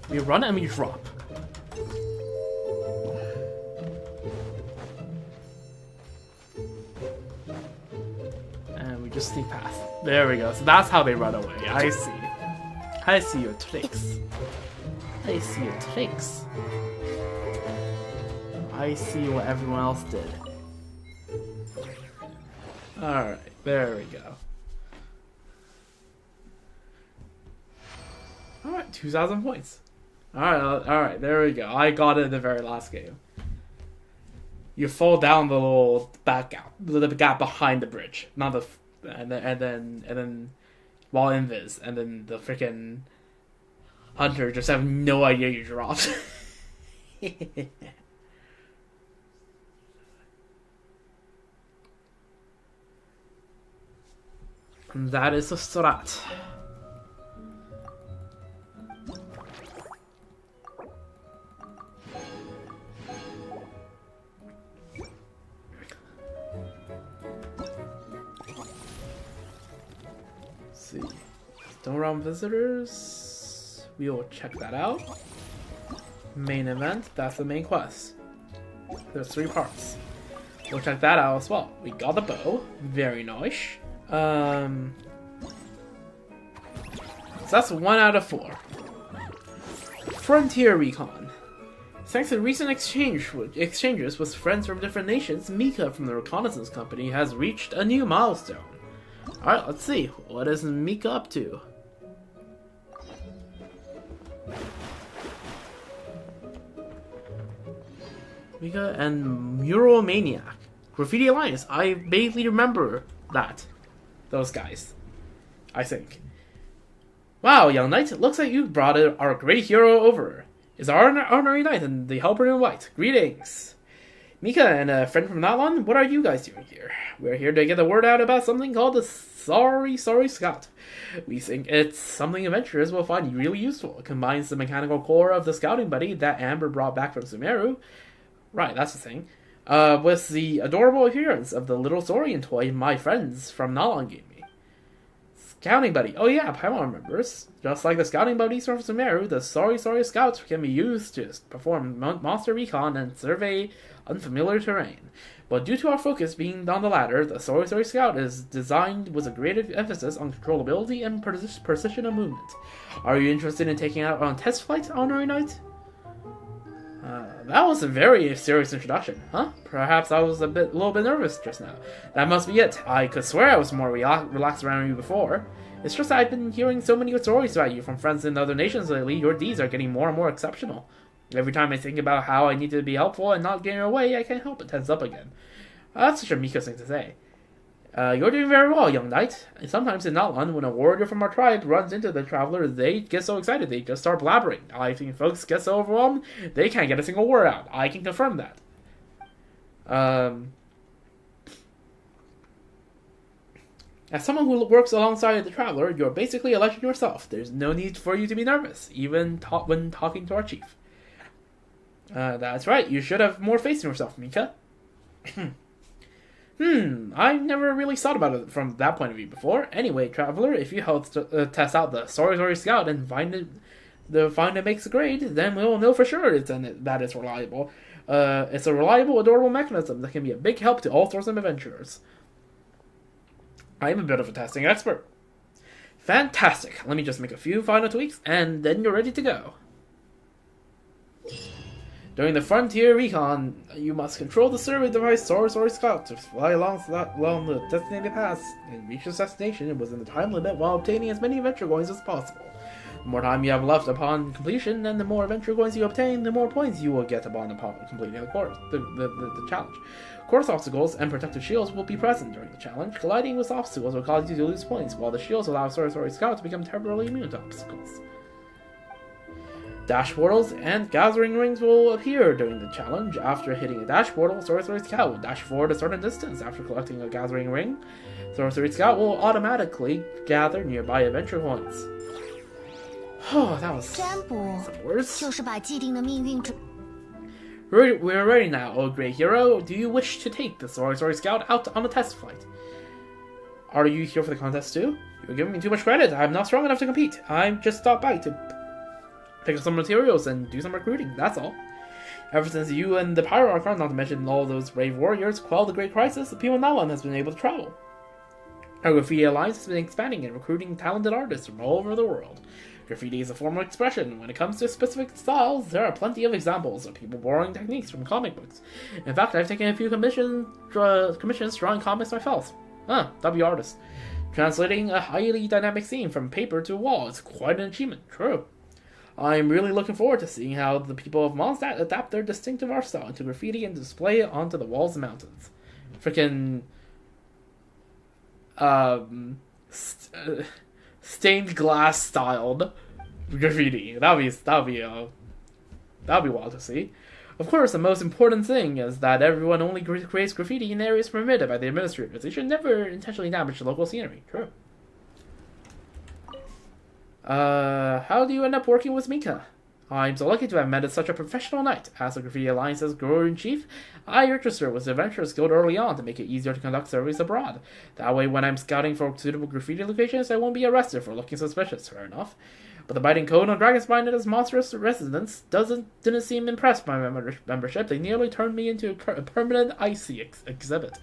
We run and we drop. And we just sneak past. There we go. So that's how they run away. I see. I see your tricks. I see your tricks. I see what everyone else did. Alright, there we go. Alright, 2,000 points. Alright, there we go. I got it in the very last game. You fall down the little back gap, the gap behind the bridge, not the, and then while invis, and then the freaking hunter just have no idea you dropped. And that is the strat. See, Stone Realm visitors. We will check that out. Main event. That's the main quest. There's 3 parts. We'll check that out as well. We got the bow. Very nice. So that's 1 out of 4. Frontier Recon. Thanks to recent exchanges with friends from different nations, Mika from the Reconnaissance Company has reached a new milestone. Alright, let's see. What is Mika up to? Mika and Mural Maniac. Graffiti Alliance. I vaguely remember that. Those guys. I think. Wow, young knight. It looks like you brought our great hero over. Is our honorary knight and the helper in white. Greetings. Mika and a friend from Nalan, what are you guys doing here? We're here to get the word out about something called the Sorry Scout. We think it's something adventurers will find really useful. It combines the mechanical core of the scouting buddy that Amber brought back from Sumeru. Right, that's the thing. With the adorable appearance of the little Saurian toy my friends from Nalan gave me. Scouting buddy. Oh yeah, Paimon remembers. Just like the scouting buddies from Sumeru, the Sorry Scouts can be used to perform monster recon and survey unfamiliar terrain. But due to our focus being on the latter, the Sorry Scout is designed with a greater emphasis on controllability and precision of movement. Are you interested in taking out on test flight, Honorary Knight? That was a very serious introduction, huh? Perhaps I was a little bit nervous just now. That must be it. I could swear I was more relaxed around you before. It's just that I've been hearing so many good stories about you from friends in other nations lately. Your deeds are getting more and more exceptional. Every time I think about how I need to be helpful and not get in your way, I can't help but tense up again. That's such a Mika thing to say. You're doing very well, young knight. Sometimes in Nalan, when a warrior from our tribe runs into the traveler, they get so excited they just start blabbering. I think folks get so overwhelmed, they can't get a single word out. I can confirm that. As someone who works alongside the traveler, you're basically a legend yourself. There's no need for you to be nervous, even when talking to our chief. That's right. You should have more faith in yourself, Mika. I never really thought about it from that point of view before. Anyway, traveler, if you help test out the Sorry Scout and find it makes a grade, then we'll know for sure that it's reliable. It's a reliable, adorable mechanism that can be a big help to all sorts of adventurers. I'm a bit of a testing expert. Fantastic. Let me just make a few final tweaks, and then you're ready to go. During the Frontier Recon, you must control the survey device Sorry Scout to fly along the designated paths and reach your destination within the time limit while obtaining as many adventure coins as possible. The more time you have left upon completion, and the more adventure coins you obtain, the more points you will get upon completing the course, the challenge. Course obstacles and protective shields will be present during the challenge. Colliding with obstacles will cause you to lose points, while the shields allow Saurian Scout to become temporarily immune to obstacles. Dash portals and gathering rings will appear during the challenge. After hitting a dash portal, Saurian Scout will dash forward a certain distance. After collecting a gathering ring, Saurian Scout will automatically gather nearby adventure coins. Oh, that was some words. 就是把既定的命运 We're ready now, oh great hero. Do you wish to take the Saurian Scout out on a test flight? Are you here for the contest too? You're giving me too much credit. I'm not strong enough to compete. I'm just stopped by to pick up some materials and do some recruiting, that's all. Ever since you and the Pyroarchon, not to mention all those brave warriors, quelled the Great Crisis, the people no one has been able to travel. Our Graffiti Alliance has been expanding and recruiting talented artists from all over the world. Graffiti is a form of expression. When it comes to specific styles, there are plenty of examples of people borrowing techniques from comic books. In fact, I've taken a few commissions drawing comics myself. That'd be artist. Translating a highly dynamic scene from paper to a wall is quite an achievement, true. I'm really looking forward to seeing how the people of Mondstadt adapt their distinctive art style into graffiti and display it onto the walls and mountains. Freaking stained glass styled graffiti. That'd be wild to see. Of course, the most important thing is that everyone only creates graffiti in areas permitted by the administrators. They should never intentionally damage the local scenery. True. How do you end up working with Mika? I'm so lucky to have met at such a professional knight. As the Graffiti Alliance's grower-in-chief, I registered with the Adventurers Guild early on to make it easier to conduct surveys abroad. That way, when I'm scouting for suitable graffiti locations, I won't be arrested for looking suspicious. Fair enough. But the biting code on Dragonspine and its monstrous residents didn't seem impressed by my membership. They nearly turned me into a permanent icy exhibit.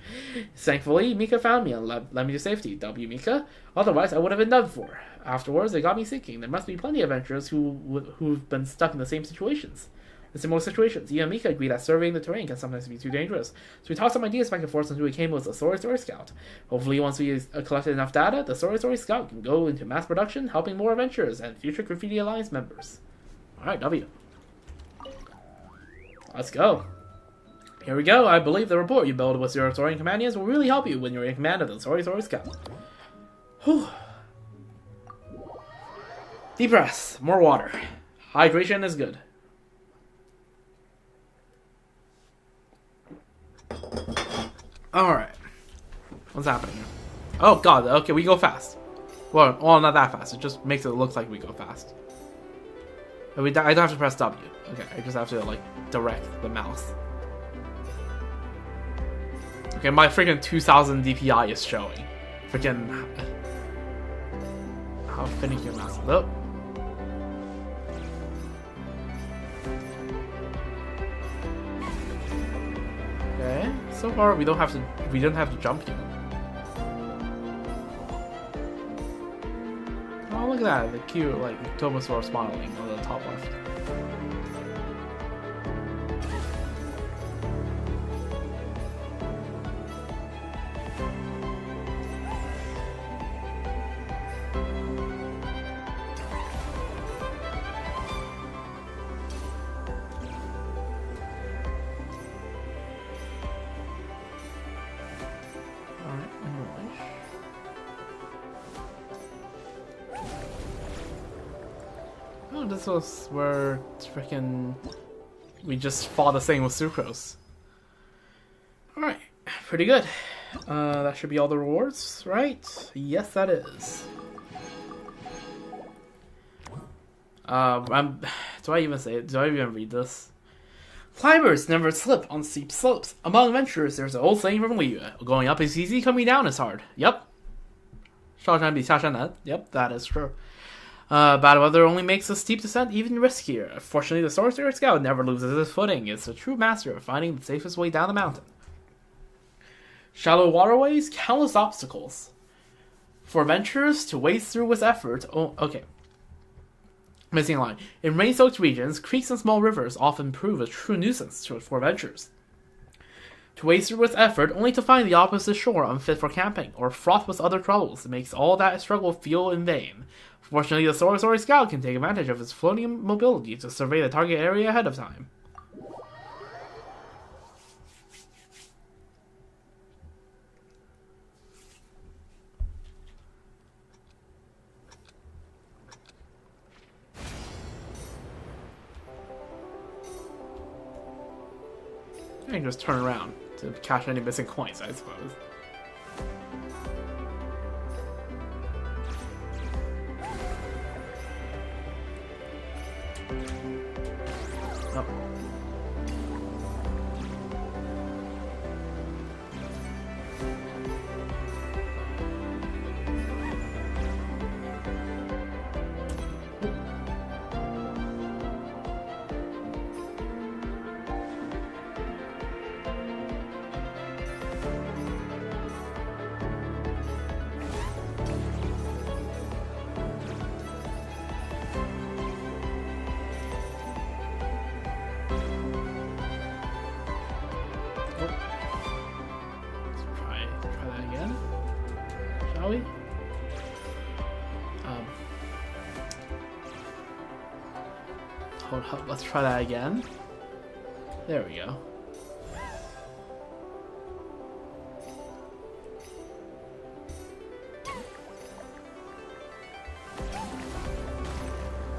Thankfully, Mika found me and led me to safety. W. Mika. Otherwise, I would have been done for. Afterwards, they got me thinking. There must be plenty of adventurers who've been stuck in the same situations. In similar situations, you and Mika agreed that surveying the terrain can sometimes be too dangerous. So we tossed some ideas back and forth until we came with a Saurian Scout. Hopefully, once we collected enough data, the Saurian Scout can go into mass production, helping more adventurers and future Graffiti Alliance members. Alright, W. Let's go. Here we go. I believe the report you build with your Saurian companions will really help you when you're in command of the Saurian Scout. Whew. Deep breaths. More water. Hydration is good. Alright. What's happening here? Oh god, okay, we go fast. Well, not that fast. It just makes it look like we go fast. I don't have to press W. Okay, I just have to, like, direct the mouse. Okay, my freaking 2000 DPI is showing. Freaking... How finicky your mouse is. Oh. Okay, so far we don't have to jump here. Oh, look at that, the cute, like, Tomosaur smiling on the top left. This was where freaking we just fought the same with Sucrose. Alright, pretty good. That should be all the rewards, right? Yes, that is. Do I even read this? Climbers never slip on steep slopes. Among adventurers, there's an old saying from Liu. Going up is easy, coming down is hard. Yep. 上山比下山难. Yep, that is true. Bad weather only makes the steep descent even riskier. Fortunately, the Saurian Scout never loses his footing. It's a true master of finding the safest way down the mountain. Shallow waterways, countless obstacles. For adventurers to wade through with effort... Oh, okay. Missing a line. In rain-soaked regions, creeks and small rivers often prove a true nuisance for adventurers. To waste through its effort only to find the opposite shore unfit for camping, or fraught with other troubles, makes all that struggle feel in vain. Fortunately, the Saurian Scout can take advantage of its floating mobility to survey the target area ahead of time. I can just turn around to catch any missing coins, I suppose. Oh. Hold up, let's try that again. There we go.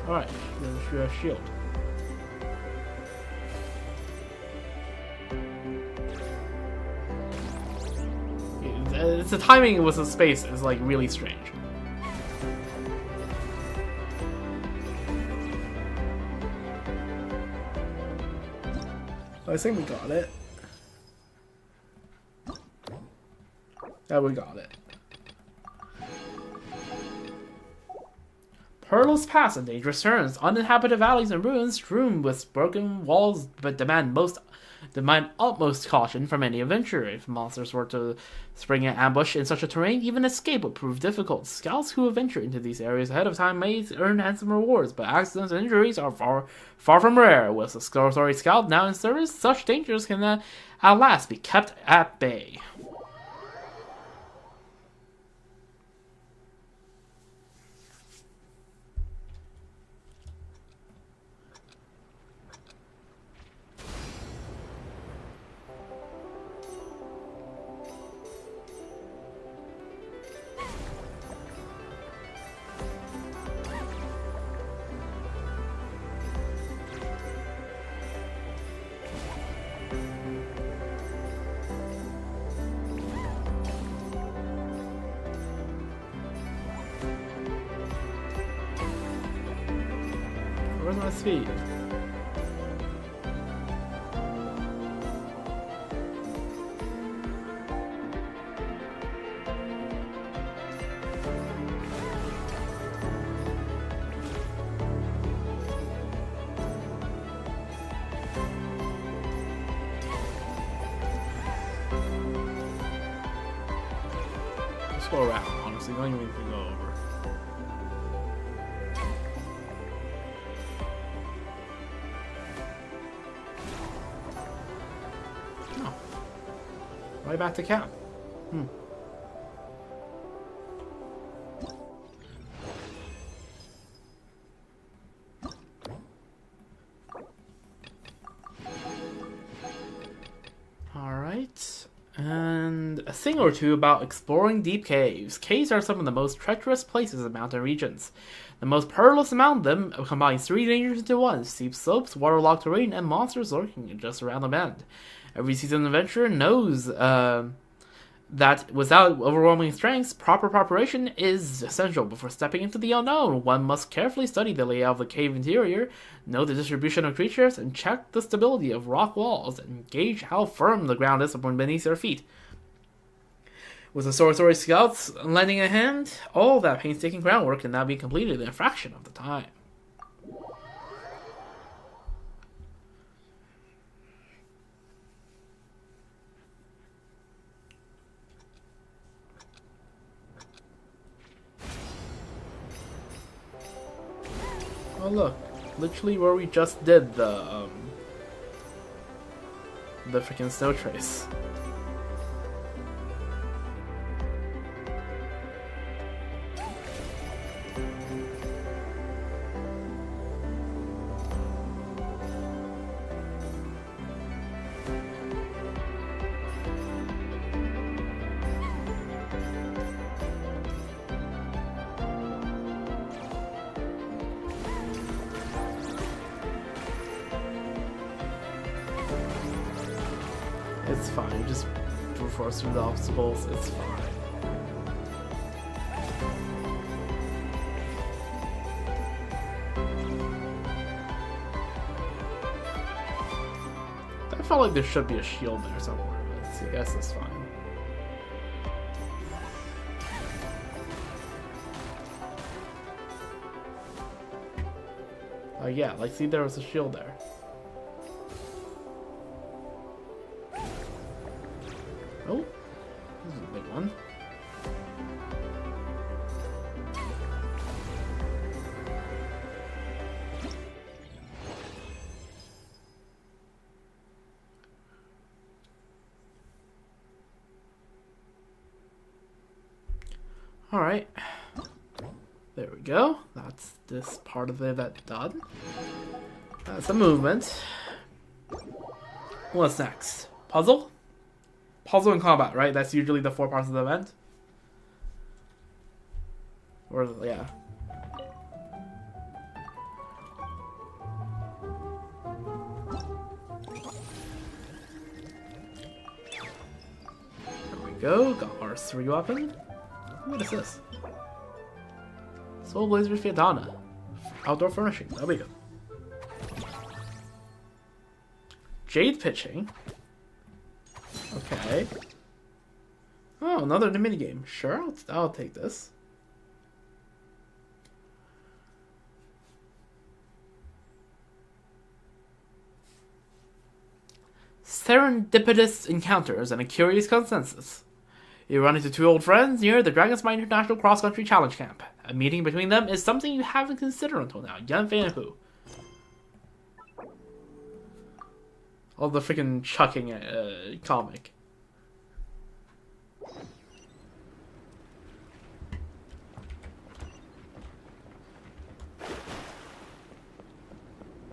Alright, there's your shield. The timing with the space is like really strange. I think we got it. Yeah, we got it. Perilous paths and dangerous turns, uninhabited valleys and ruins strewn with broken walls, but demand utmost caution from any adventurer. If monsters were to spring an ambush in such a terrain, even escape would prove difficult. Scouts who venture into these areas ahead of time may earn handsome rewards, but accidents and injuries are far from rare. With the Saurian Scout now in service, such dangers can at last be kept at bay. Where's my speed? Let's go around, honestly. Don't even need to go over. Right back to camp. Alright. And a thing or two about exploring deep caves. Caves are some of the most treacherous places in mountain regions. The most perilous among them combines three dangers into one: steep slopes, waterlogged terrain, and monsters lurking just around the bend. Every seasoned adventurer knows that without overwhelming strengths, proper preparation is essential. Before stepping into the unknown, one must carefully study the layout of the cave interior, know the distribution of creatures, and check the stability of rock walls, and gauge how firm the ground is beneath their feet. With the Saurian Scouts lending a hand, all that painstaking groundwork can now be completed in a fraction of the time. Oh look, literally where we just did the freaking snow trace. It's fine. You just brute force through the obstacles. It's fine. I felt like there should be a shield there somewhere, but I guess it's fine. Yeah, like see there was a shield there. Oh, this is a big one. All right. There we go. That's this part of the event done. That's a movement. What's next? Puzzle? Puzzle and combat, right? That's usually the 4 parts of the event. Or, yeah. There we go. Got our 3 weapon. What is this? Soulblazers Fiatana. Outdoor furnishing. There we go. Jade pitching. Okay. Oh, another minigame. Sure, I'll take this. Serendipitous encounters and a curious consensus. You run into 2 old friends near the Dragon's Might International Cross Country Challenge Camp. A meeting between them is something you haven't considered until now. Yanfei and who? All the freaking chucking comic.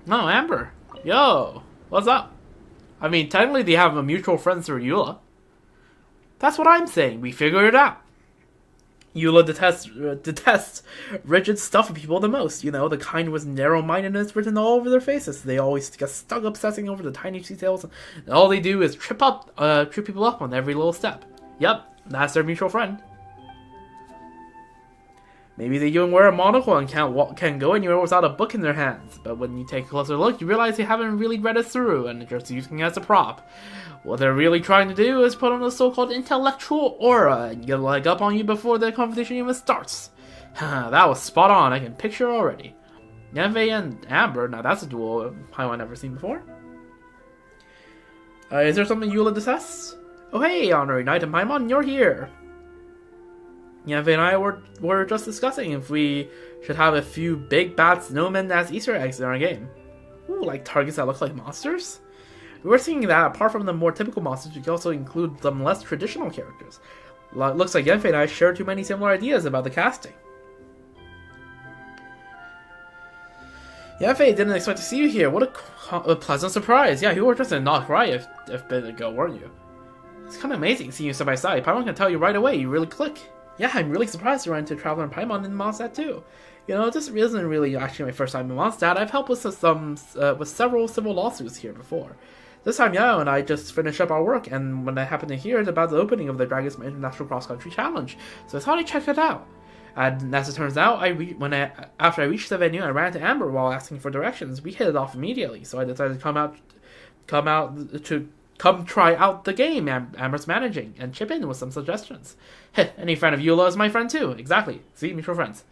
No, Amber. Yo, what's up? I mean, technically they have a mutual friend through Eula. That's what I'm saying. We figured it out. Eula detests rigid, stuffy people the most. You know, the kind with narrow-mindedness written all over their faces. They always get stuck obsessing over the tiny details, and all they do is trip people up on every little step. Yep, that's their mutual friend. Maybe they even wear a monocle and can't go anywhere without a book in their hands. But when you take a closer look, you realize they haven't really read it through and they're just using it as a prop. What they're really trying to do is put on a so-called intellectual aura and get a leg up on you before the conversation even starts. That was spot on, I can picture already. Yanfei and Amber, now that's a duo I've never seen before. Is there something Eula detests? Oh hey, Honorary Knight and Paimon, you're here! Yanfei and I were just discussing if we should have a few big bad snowmen as Easter eggs in our game. Ooh, like targets that look like monsters? We were thinking that apart from the more typical monsters, we could also include some less traditional characters. Looks like Yanfei and I share too many similar ideas about the casting. Yanfei didn't expect to see you here. What a pleasant surprise. Yeah, you were just a knock right if bit ago, weren't you? It's kind of amazing seeing you side by side. Paimon can tell you right away, you really click. Yeah, I'm really surprised to run into Traveler and Paimon in Mondstadt too. You know, this isn't really actually my first time in Mondstadt. I've helped with several civil lawsuits here before. This time, Yao and I just finished up our work, and when I happened to hear about the opening of the Dragon's Might International Cross Country Challenge, so I thought I'd check it out. And as it turns out, after I reached the venue, I ran to Amber while asking for directions. We hit it off immediately, so I decided to come try out the game Amber's managing and chip in with some suggestions. Heh, any friend of Eula is my friend too. Exactly. See, mutual friends.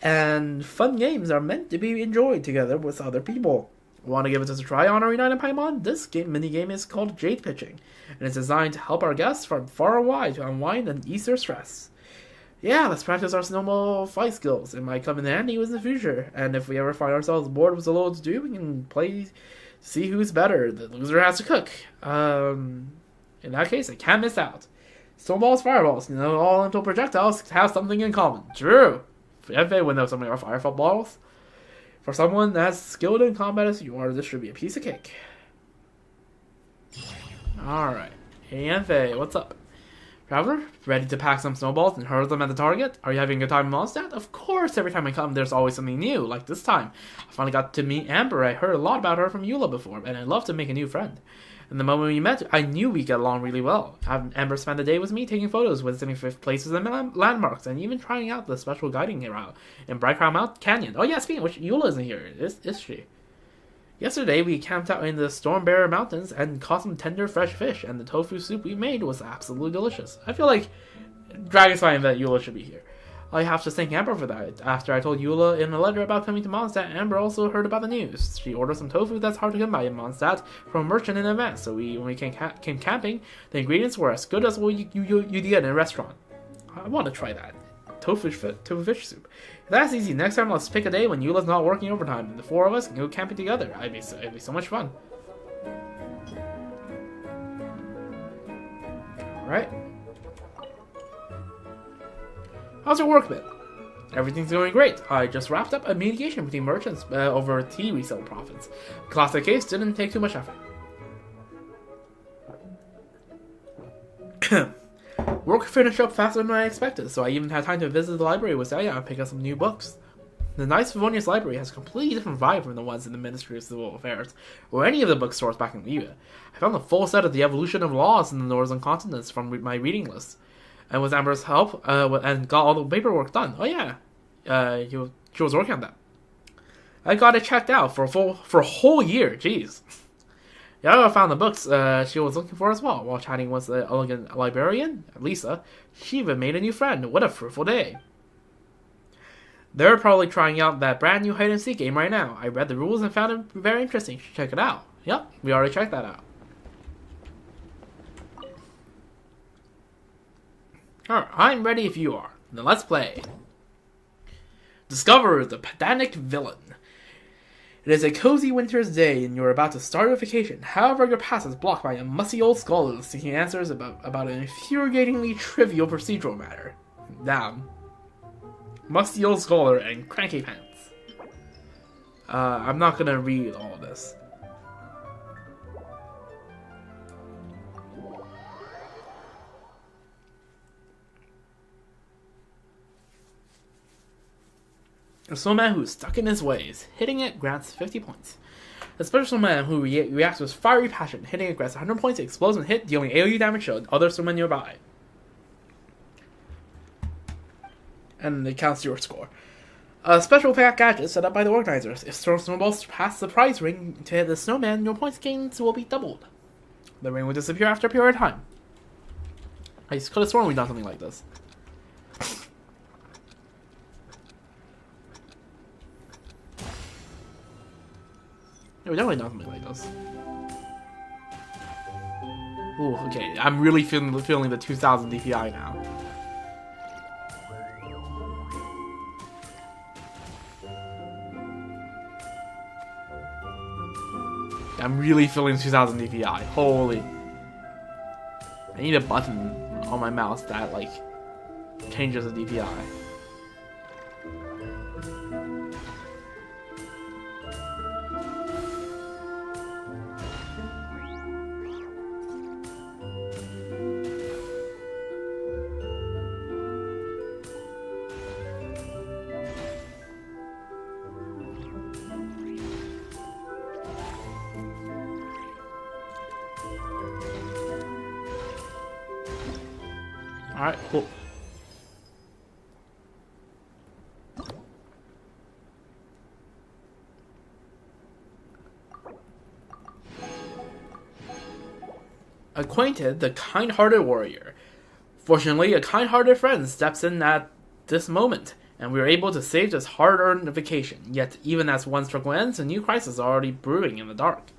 And fun games are meant to be enjoyed together with other people. Want to give it a try, Honorary Knight and Paimon? This mini-game is called Jade Pitching, and it's designed to help our guests from far and wide to unwind and ease their stress. Yeah, let's practice our snowball fight skills. It might come in handy in the future, and if we ever find ourselves bored with a little to do, we can play to see who's better. The loser has to cook. In that case, I can't miss out. Snowballs, fireballs, all little projectiles have something in common. True. Yanfei would know something about fireballs. For someone as skilled in combat as you are, this should be a piece of cake. Alright. Hey Yanfei, what's up? Traveler, ready to pack some snowballs and hurl them at the target? Are you having a good time in Mondstadt? Of course, every time I come, there's always something new. Like this time, I finally got to meet Amber. I heard a lot about her from Eula before, and I'd love to make a new friend. And the moment we met, I knew we'd get along really well. Amber spent the day with me taking photos, visiting places and landmarks, and even trying out the special guiding route in Bright Crown Canyon. Oh yeah, speaking of which, Eula isn't here, is she? Yesterday, we camped out in the Storm Bearer Mountains and caught some tender fresh fish, and the tofu soup we made was absolutely delicious. I feel like Dragon's fine that Eula should be here. I have to thank Amber for that. After I told Eula in a letter about coming to Mondstadt, Amber also heard about the news. She ordered some tofu that's hard to come by in Mondstadt from a merchant in advance, so when we came camping, the ingredients were as good as what you'd get in a restaurant. I want to try that. Tofu fish soup. That's easy. Next time, let's pick a day when Eula's not working overtime, and the four of us can go camping together. It'd be so much fun. Alright. How's your work been? Everything's going great. I just wrapped up a mediation between merchants over tea resale profits. Classic case, didn't take too much effort. Work finished up faster than I expected, so I even had time to visit the library with Saya and pick up some new books. The nice Favonius library has a completely different vibe from the ones in the Ministry of Civil Affairs, or any of the bookstores back in Liyue. I found a full set of the evolution of laws in the northern continents from my reading list. And with Amber's help, and got all the paperwork done. Oh yeah, she was working on that. I got it checked out for a whole year. Jeez. Yaga found the books she was looking for as well. While chatting with the elegant librarian, Lisa, she even made a new friend. What a fruitful day. They're probably trying out that brand new hide-and-seek game right now. I read the rules and found it very interesting. You should check it out. Yep, we already checked that out. Alright, I'm ready if you are. Now let's play. Discover the pedantic villain. It is a cozy winter's day and you're about to start a vacation. However, your path is blocked by a musty old scholar seeking answers about an infuriatingly trivial procedural matter. Damn. Musty old scholar and cranky pants. I'm not gonna read all of this. A snowman who's stuck in his ways. Hitting it grants 50 points. A special snowman who reacts with fiery passion. Hitting it grants 100 points. It explodes when hit, dealing AoE damage to other snowmen nearby. And it counts your score. A special pack gadget set up by the organizers. If snowballs pass the prize ring to hit the snowman, your points gains will be doubled. The ring will disappear after a period of time. I could have sworn we'd done something like this. We definitely done something like this. Ooh, okay. I'm really feeling the 2000 DPI now. I'm really feeling 2000 DPI. Holy. I need a button on my mouse that, like, changes the DPI. Alright, cool. Acquainted the kind-hearted warrior. Fortunately, a kind-hearted friend steps in at this moment, and we are able to save this hard-earned vacation. Yet, even as one struggle ends, a new crisis is already brewing in the dark.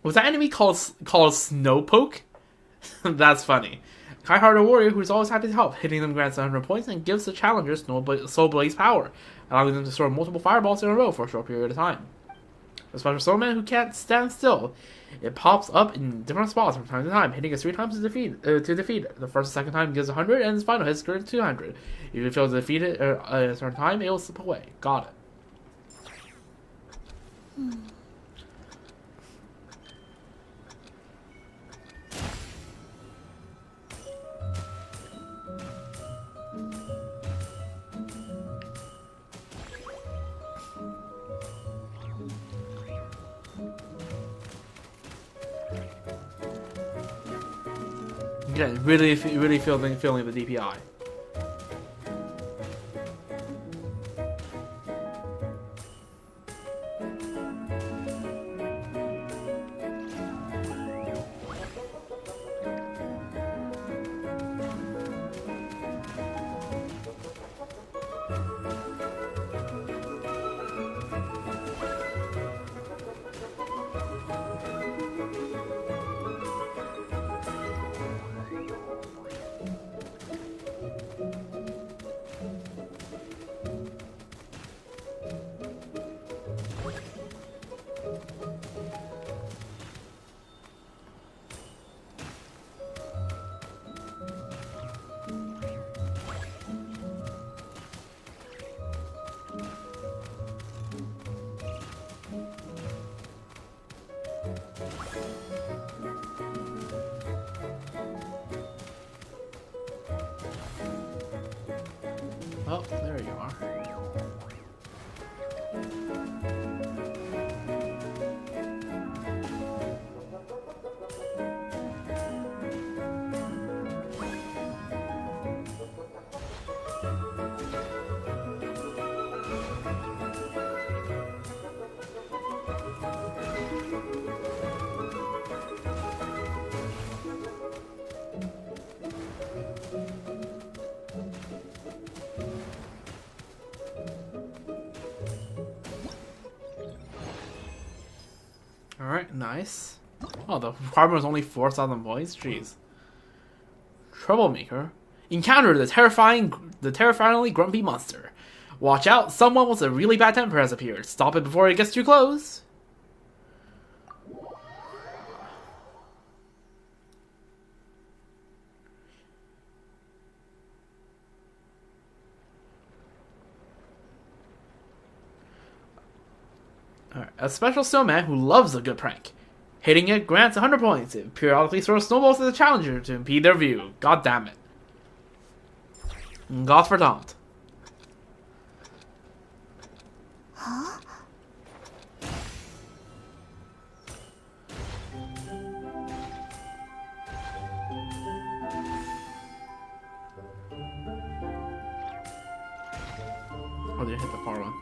Was that enemy called Snowpoke? That's funny. Kind-hearted warrior who's always happy to help. Hitting them grants 100 points and gives the challengers Soulblaze power, allowing them to store multiple fireballs in a row for a short period of time. A special snowman who can't stand still. It pops up in different spots from time to time, hitting us 3 times to defeat it. The first and second time gives 100, and its final hit grants 200. If it fails to defeat it at a certain time, it will slip away. Got it. Again, really feeling the DPI. Oh, there you are. Alright, nice. Oh, the requirement was only 4,000 points? Jeez. Troublemaker. Encounter the terrifyingly grumpy monster. Watch out, someone with a really bad temper has appeared. Stop it before it gets too close. Alright, a special snowman who loves a good prank. Hitting it grants 100 points. It periodically throws snowballs at the challenger to impede their view. God damn it. God for taunt. Huh? Oh, they hit the far one.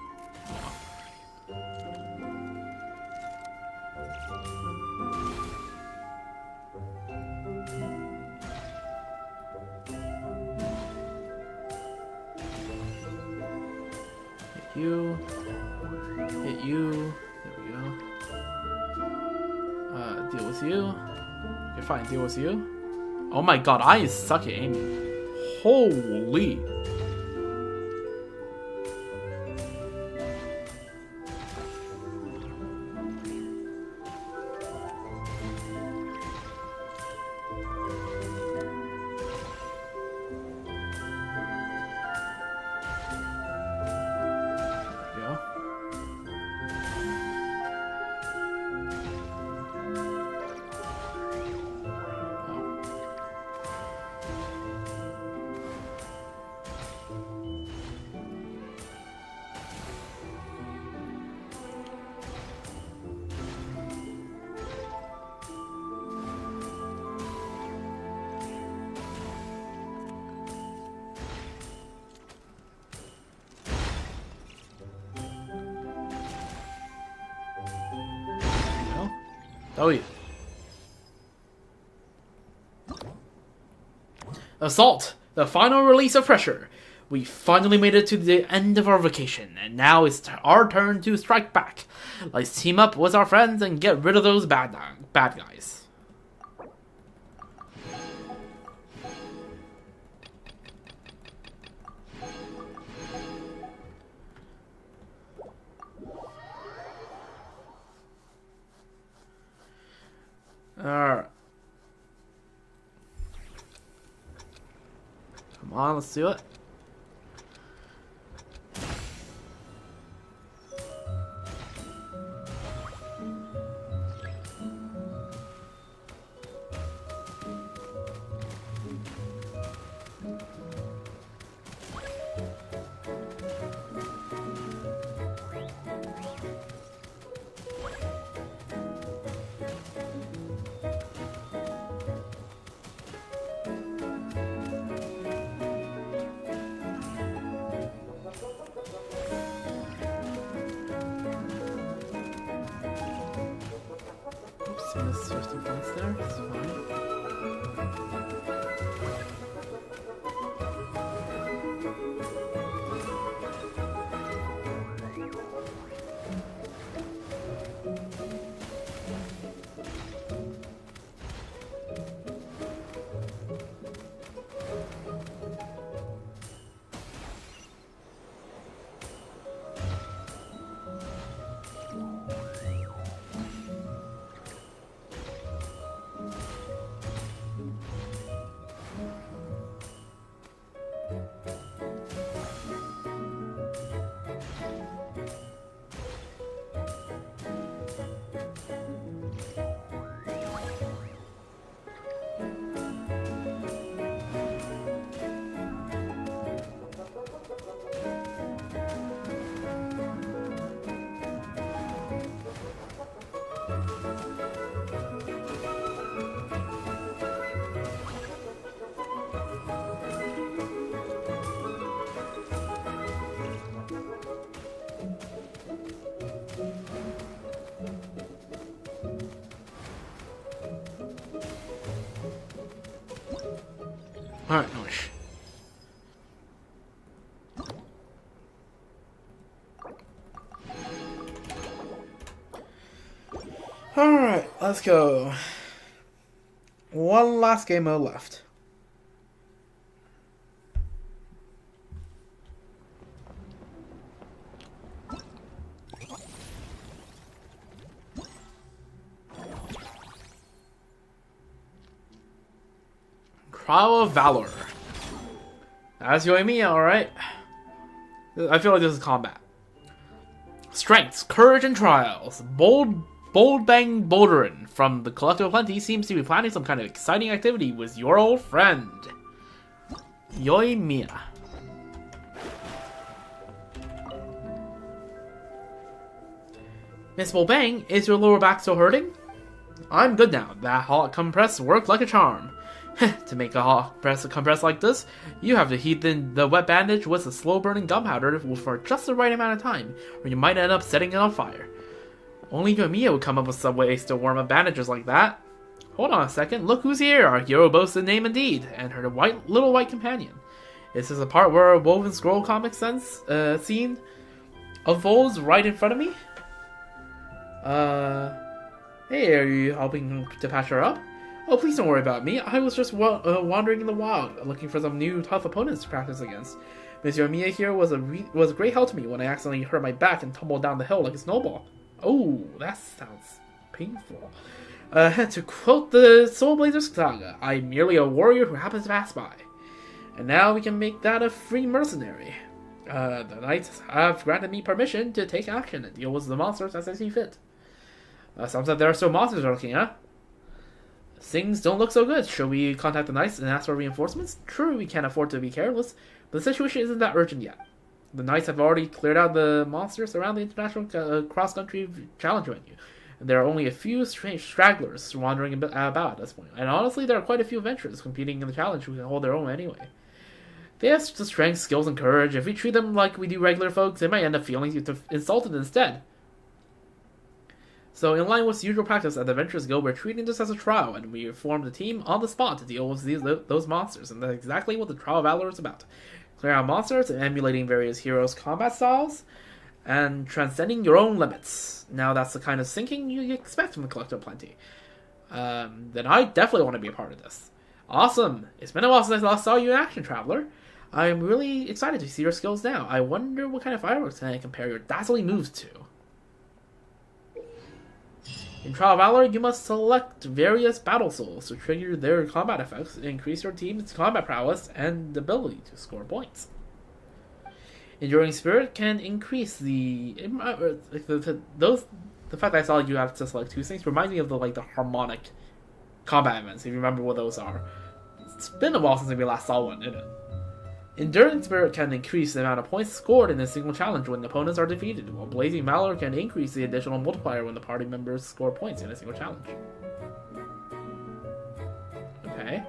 Hit you. There we go. Deal with you. Okay, fine. Deal with you. Oh my god, I suck at aiming. Holy. Oh yeah. Assault! The final release of pressure. We finally made it to the end of our vacation, and now it's our turn to strike back. Let's team up with our friends and get rid of those bad guys. Alright. Come on, let's do it. This 50 points there. It's fine. Alright, nice. Alright, let's go. One last game mode left. Trial of Valor. That's Jornney+, alright. I feel like this is combat. Strengths, courage, and trials. Bold Bang Bouldering from the Collective of Plenty seems to be planning some kind of exciting activity with your old friend, Jornney+. Miss Bang, is your lower back still hurting? I'm good now. That hot compress worked like a charm. To make a hot compress like this, you have to heat the wet bandage with a slow-burning gunpowder for just the right amount of time, or you might end up setting it on fire. Only Jornney+ would come up with some ways to warm up bandages like that. Hold on a second, look who's here! Our hero boasts a name indeed, and her little white companion. Is this a part where a woven scroll comic scene unfolds right in front of me? Hey, are you helping to patch her up? Oh, please don't worry about me. I was just wandering in the wild, looking for some new tough opponents to practice against. Miss Jornney+ here was a great help to me when I accidentally hurt my back and tumbled down the hill like a snowball. Oh, that sounds painful. To quote the Soulblazers saga, I'm merely a warrior who happens to pass by. And now we can make that a free mercenary. The knights have granted me permission to take action and deal with the monsters as I see fit. Sounds like there are still monsters lurking, huh? Things don't look so good. Should we contact the knights and ask for reinforcements? True, we can't afford to be careless, but the situation isn't that urgent yet. The knights have already cleared out the monsters around the international cross-country challenge venue, and there are only a few strange stragglers wandering about at this point. And honestly, there are quite a few adventurers competing in the challenge who can hold their own anyway. They have the strength, skills, and courage. If we treat them like we do regular folks, they might end up feeling insulted instead. So, in line with usual practice at the Adventures Guild, we're treating this as a trial, and we formed a team on the spot to deal with those monsters, and that's exactly what the Trial of Valor is about. Clearing out monsters and emulating various heroes' combat styles, and transcending your own limits. Now, that's the kind of thinking you expect from the Collective of Plenty. Then I definitely want to be a part of this. Awesome! It's been a while since I last saw you in action, Traveler. I'm really excited to see your skills now. I wonder what kind of fireworks can I compare your dazzling moves to. In Trial of Valor, you must select various battle souls to trigger their combat effects and increase your team's combat prowess and ability to score points. Enduring Spirit can increase the fact that I saw you have to select two things reminds me of the harmonic combat events, if you remember what those are. It's been a while since we last saw one, isn't it? Enduring Spirit can increase the amount of points scored in a single challenge when opponents are defeated, while Blazing Valor can increase the additional multiplier when the party members score points in a single challenge. Okay.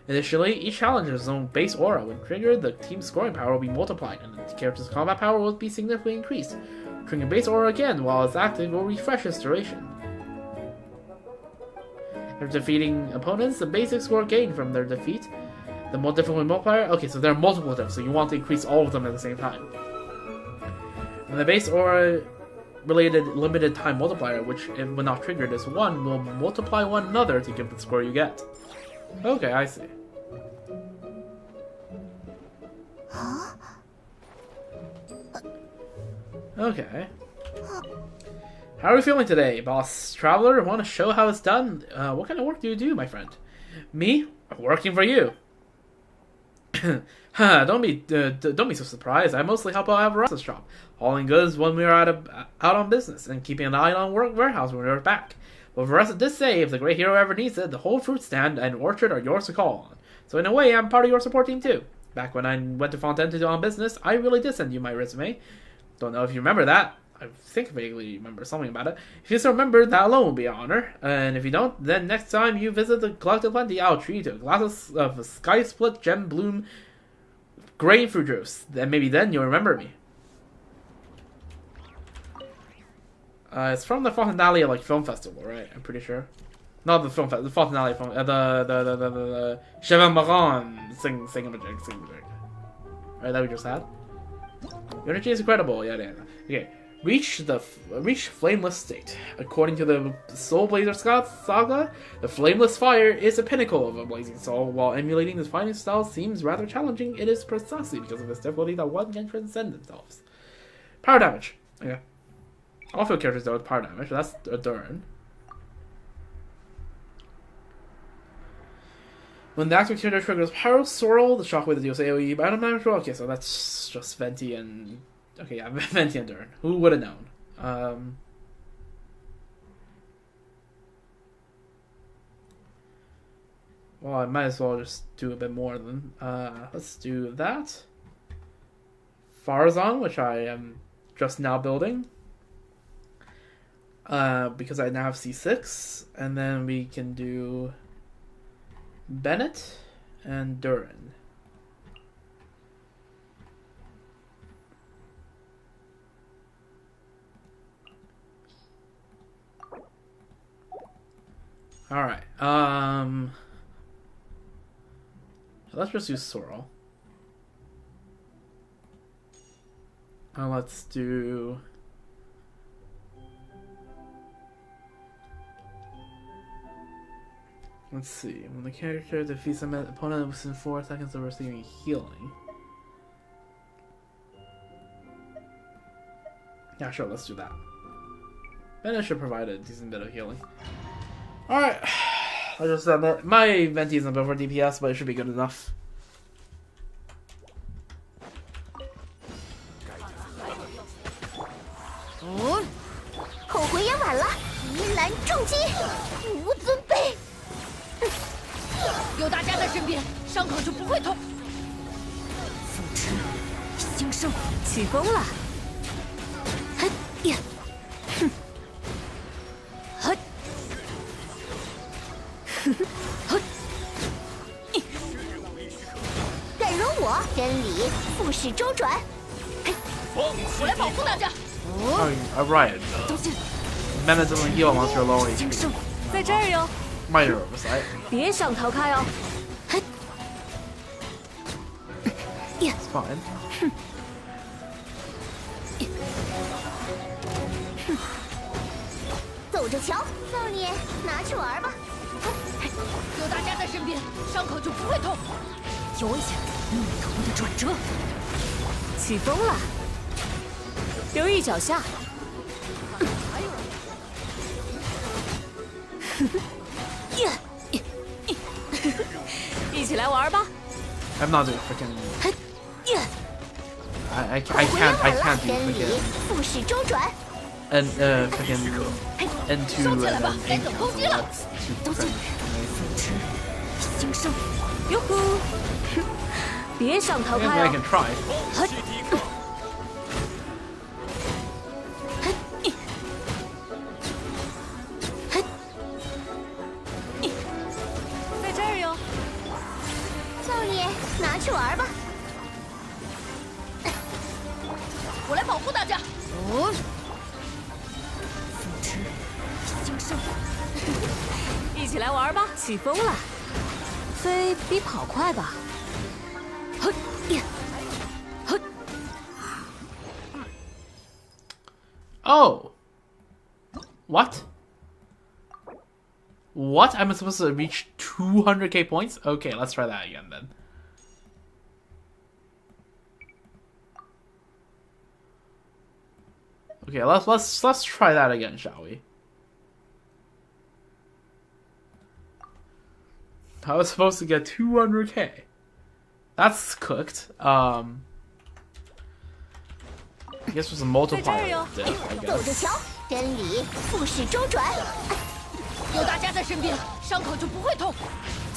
Additionally, each challenge has its own base aura. When triggered, the team's scoring power will be multiplied, and the character's combat power will be significantly increased. Triggering base aura again while it's active will refresh its duration. They're defeating opponents. The basic score gained from their defeat. The more difficult multiplier. Okay, so there are multiple of them, so you want to increase all of them at the same time. And the base aura related limited time multiplier, which if when not triggered is 1, will multiply one another to give the score you get. Okay, I see. Okay. How are we feeling today, boss traveler? Want to show how it's done? What kind of work do you do, my friend? Me? Working for you. Don't be so surprised. I mostly help out at Russ's shop, hauling goods when we are out on business, and keeping an eye on warehouse when we're back. But Russ did say if the great hero ever needs it, the whole fruit stand and orchard are yours to call on. So in a way, I'm part of your support team too. Back when I went to Fontaine to do on business, I really did send you my resume. Don't know if you remember that. I think I vaguely remember something about it. If you still remember, that alone will be an honor. And if you don't, then next time you visit the Galactic Plenty, I'll treat you to a glass of Sky Split Gem Bloom grain fruit juice. Then maybe then you'll remember me. It's from the Fontanale like film festival, right? I'm pretty sure. Not the film festival, the Fontanale film, the Cheval Maron sing-a-majig. Right, that we just had. Your energy is incredible, yeah. Okay. Reach flameless state. According to the Soulblazers saga, the flameless fire is the pinnacle of a blazing soul. While emulating this fighting style seems rather challenging, it is precisely because of its difficulty that one can transcend themselves. Power damage. Okay. All field characters deal with power damage. That's a Durin. When the active character triggers Power Swirl, the shockwave that deals AoE by item damage. Okay, so that's just Venti and... Okay, yeah, Venti and Durin. Who would have known? Well, I might as well just do a bit more than... let's do that. Farazan, which I am just now building. Because I now have C6. And then we can do... Bennett and Durin. Alright, let's just use Sorrel. Let's do... Let's see. When the character defeats an opponent within 4 seconds of receiving healing. Yeah, sure, let's do that. Bennett should provide a decent bit of healing. Alright. I just said that. My Venti isn't built for DPS, but it should be good enough. A riot. Mana doesn't heal unless you're low HP. 在这儿哟。 Might be oversight. 别想逃开哦。 It's fine. 走着瞧，少爷，拿去玩吧。有大家在身边，伤口就不会痛。有危险，逆头的转折，起风了，留意脚下。一起来玩吧。 I'm not doing freaking. I can't do freaking. 复式周转。 And freaking into and then aim. That's too crazy. 新生，哟呼！别想逃 I 开 can 哦。 try. 在这儿哟。少爷，拿去玩吧。我来保护大家。哦。复制驰兴盛。一起来玩吧！起风了，飞比跑快吧？嘿呀，嘿。Oh. What? What? I'm supposed to reach 200k points? Okay, let's try that again then. Okay, let's try that again, shall we? I was supposed to get 200k. That's cooked. I guess there's a multiplier of diff, I 走着 guess. 瞧，真理复式周转。有大家在身边，伤口就不会痛。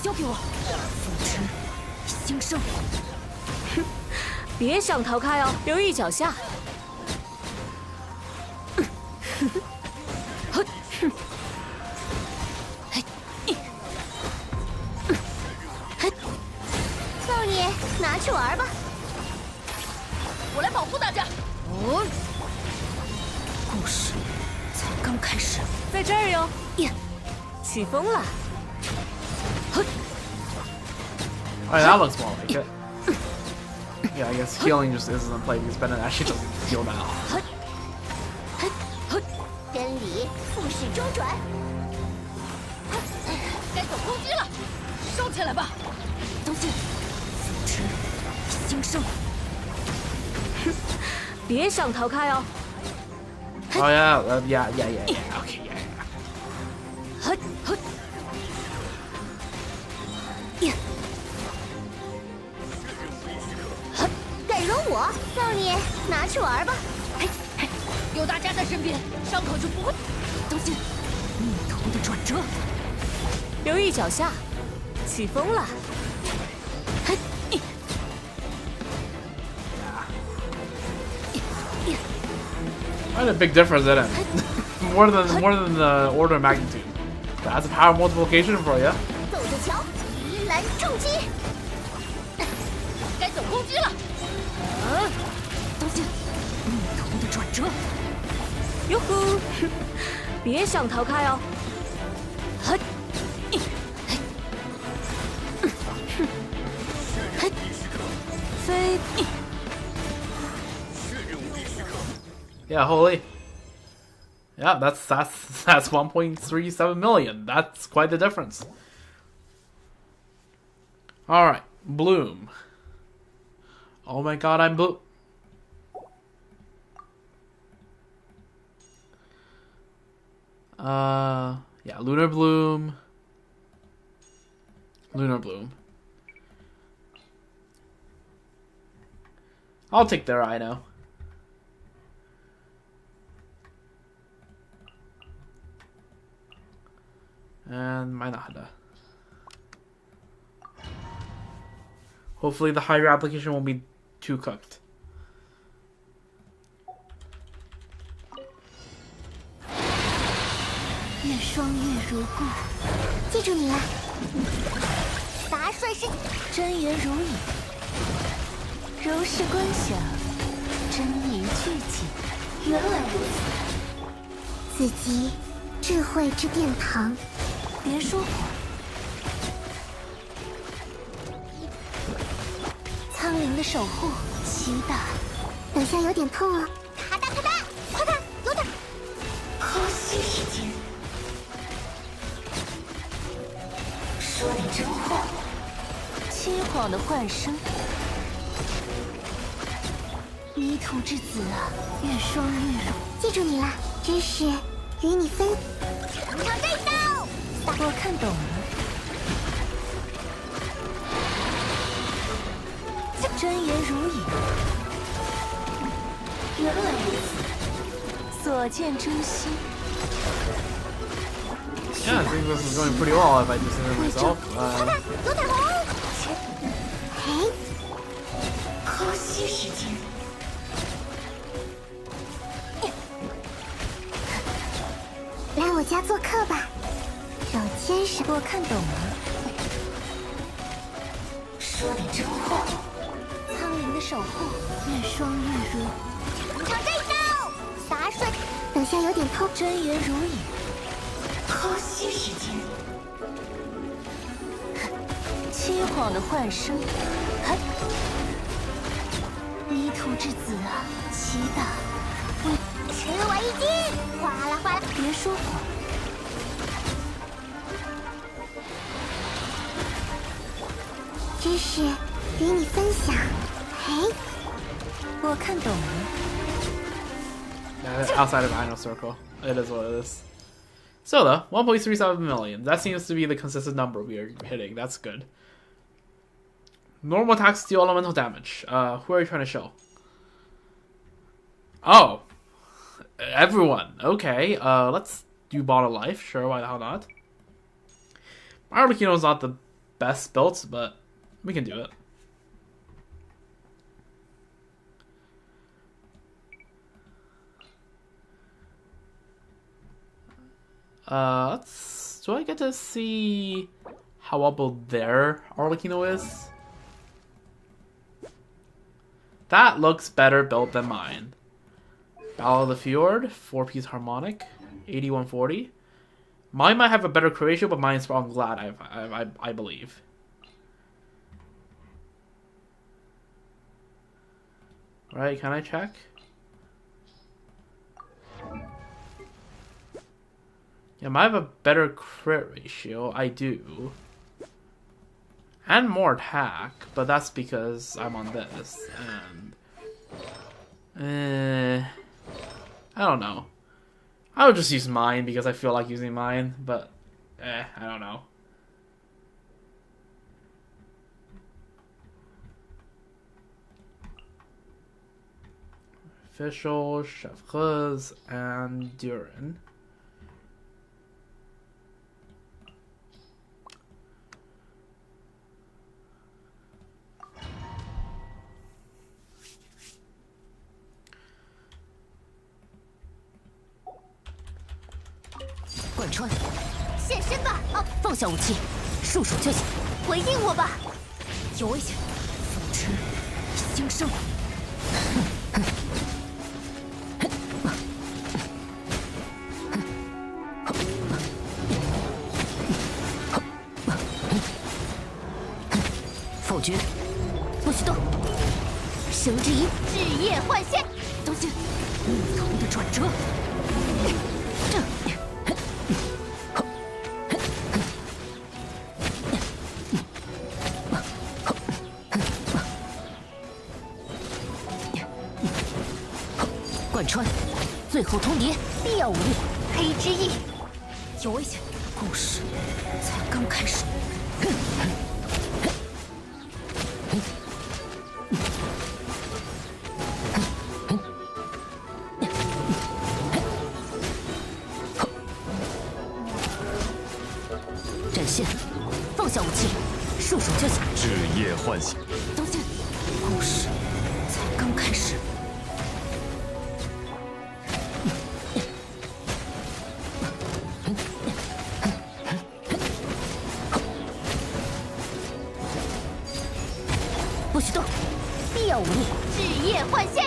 交给我，扶持兴盛。别想逃开哦，留意脚下。少爷，拿去玩吧。我来保护大家。哦，故事才刚开始。在这儿哟，呀，起风了。 Alright, that looks more like it. Yeah, I guess healing just isn't a play because Bennett actually doesn't heal now. 真理复式周转。该走攻击了，收起来吧。都进，扶持兴盛。别想逃开哦。 Oh yeah, yeah. Okay, yeah. 嘿，嘿，呀，该容我，少爷，拿去玩吧。嘿，嘿，有大家在身边，伤口就不会。都进，逆头的转折。留意脚下，起风了。嘿， Quite a big difference in it. more than the order of magnitude. That's a power multiplication for you. 走着瞧，疑蓝重击。该走攻击了。都进，逆头的转折。哟呼，别想逃开哦。嘿，嘿，飞。 Yeah, holy. Yeah, that's 1.37 million. That's quite the difference. All right, Bloom. Oh my God, I'm blue. Yeah, Lunar Bloom. Lunar Bloom. I'll take their Rhino. And Minahada. Hopefully the hydro application won't be too cooked. 越霜月如故，记住你了。杂碎是真言如影，柔视观想，真意俱尽。原来如此，此即智慧之殿堂。别说谎。苍灵的守护，期待。等下有点痛哦。咔哒咔哒，快看，有点。可惜时间。说点真话。凄惶的幻声。迷途之子啊，越霜越融。记住你了，真是与你分。尝尝这一刀。我看懂了。真言如影。原来如此。所见真心。 Yeah, I think this is going pretty well if I do say it myself. 有点红。嘿，可惜时间。来我家做客吧。手牵手，我看懂了。说点真话。苍灵的守护，越霜越热。尝这一刀。洒水。等下有点偷。真言如影，偷袭时间。凄惶的幻声，嘿，迷途之子啊，祈祷，吃我一惊！哗啦哗啦，别说谎。知识与你分享。嘿，我看懂了。 Yeah, that's outside of Inner Circle. It is what it is. So though, 1.37 million. That seems to be the consistent number we are hitting. That's good. Normal attacks deal elemental damage. Who are you trying to show? Oh. Everyone. Okay, let's do Bottle Life. Sure, why the hell not? Arlecchino's not the best built, but we can do it. Do I get to see how well built their Arlecchino is? That looks better built than mine. Battle of the Fjord, 4-piece harmonic, 8140. Mine might have a better ratio, but mine's on Glad, I believe. Right, can I check? Yeah, I have a better crit ratio. I do. And more attack, but that's because I'm on this. And I don't know. I would just use mine because I feel like using mine, but I don't know. Official, Chef and Durin.贯穿，现身吧！哦，放下武器，束手就擒。回应我吧！有危险，风驰星生。否决，不许动。神之一，日夜换仙，当心，逆同的转折。这。 贯穿，最后通牒，必要无虑。黑之翼，有危险，故事才刚开始。展现，放下武器，束手就擒。日夜唤醒，当心，故事才刚开始。 不许动，必要无虑。日夜换仙，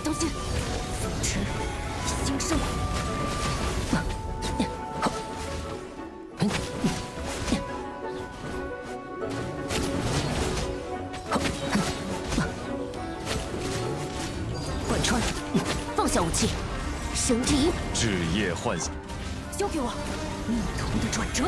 当心，风驰星生。贯穿，放下武器，神之一。日夜唤醒，交给我，逆同的转折。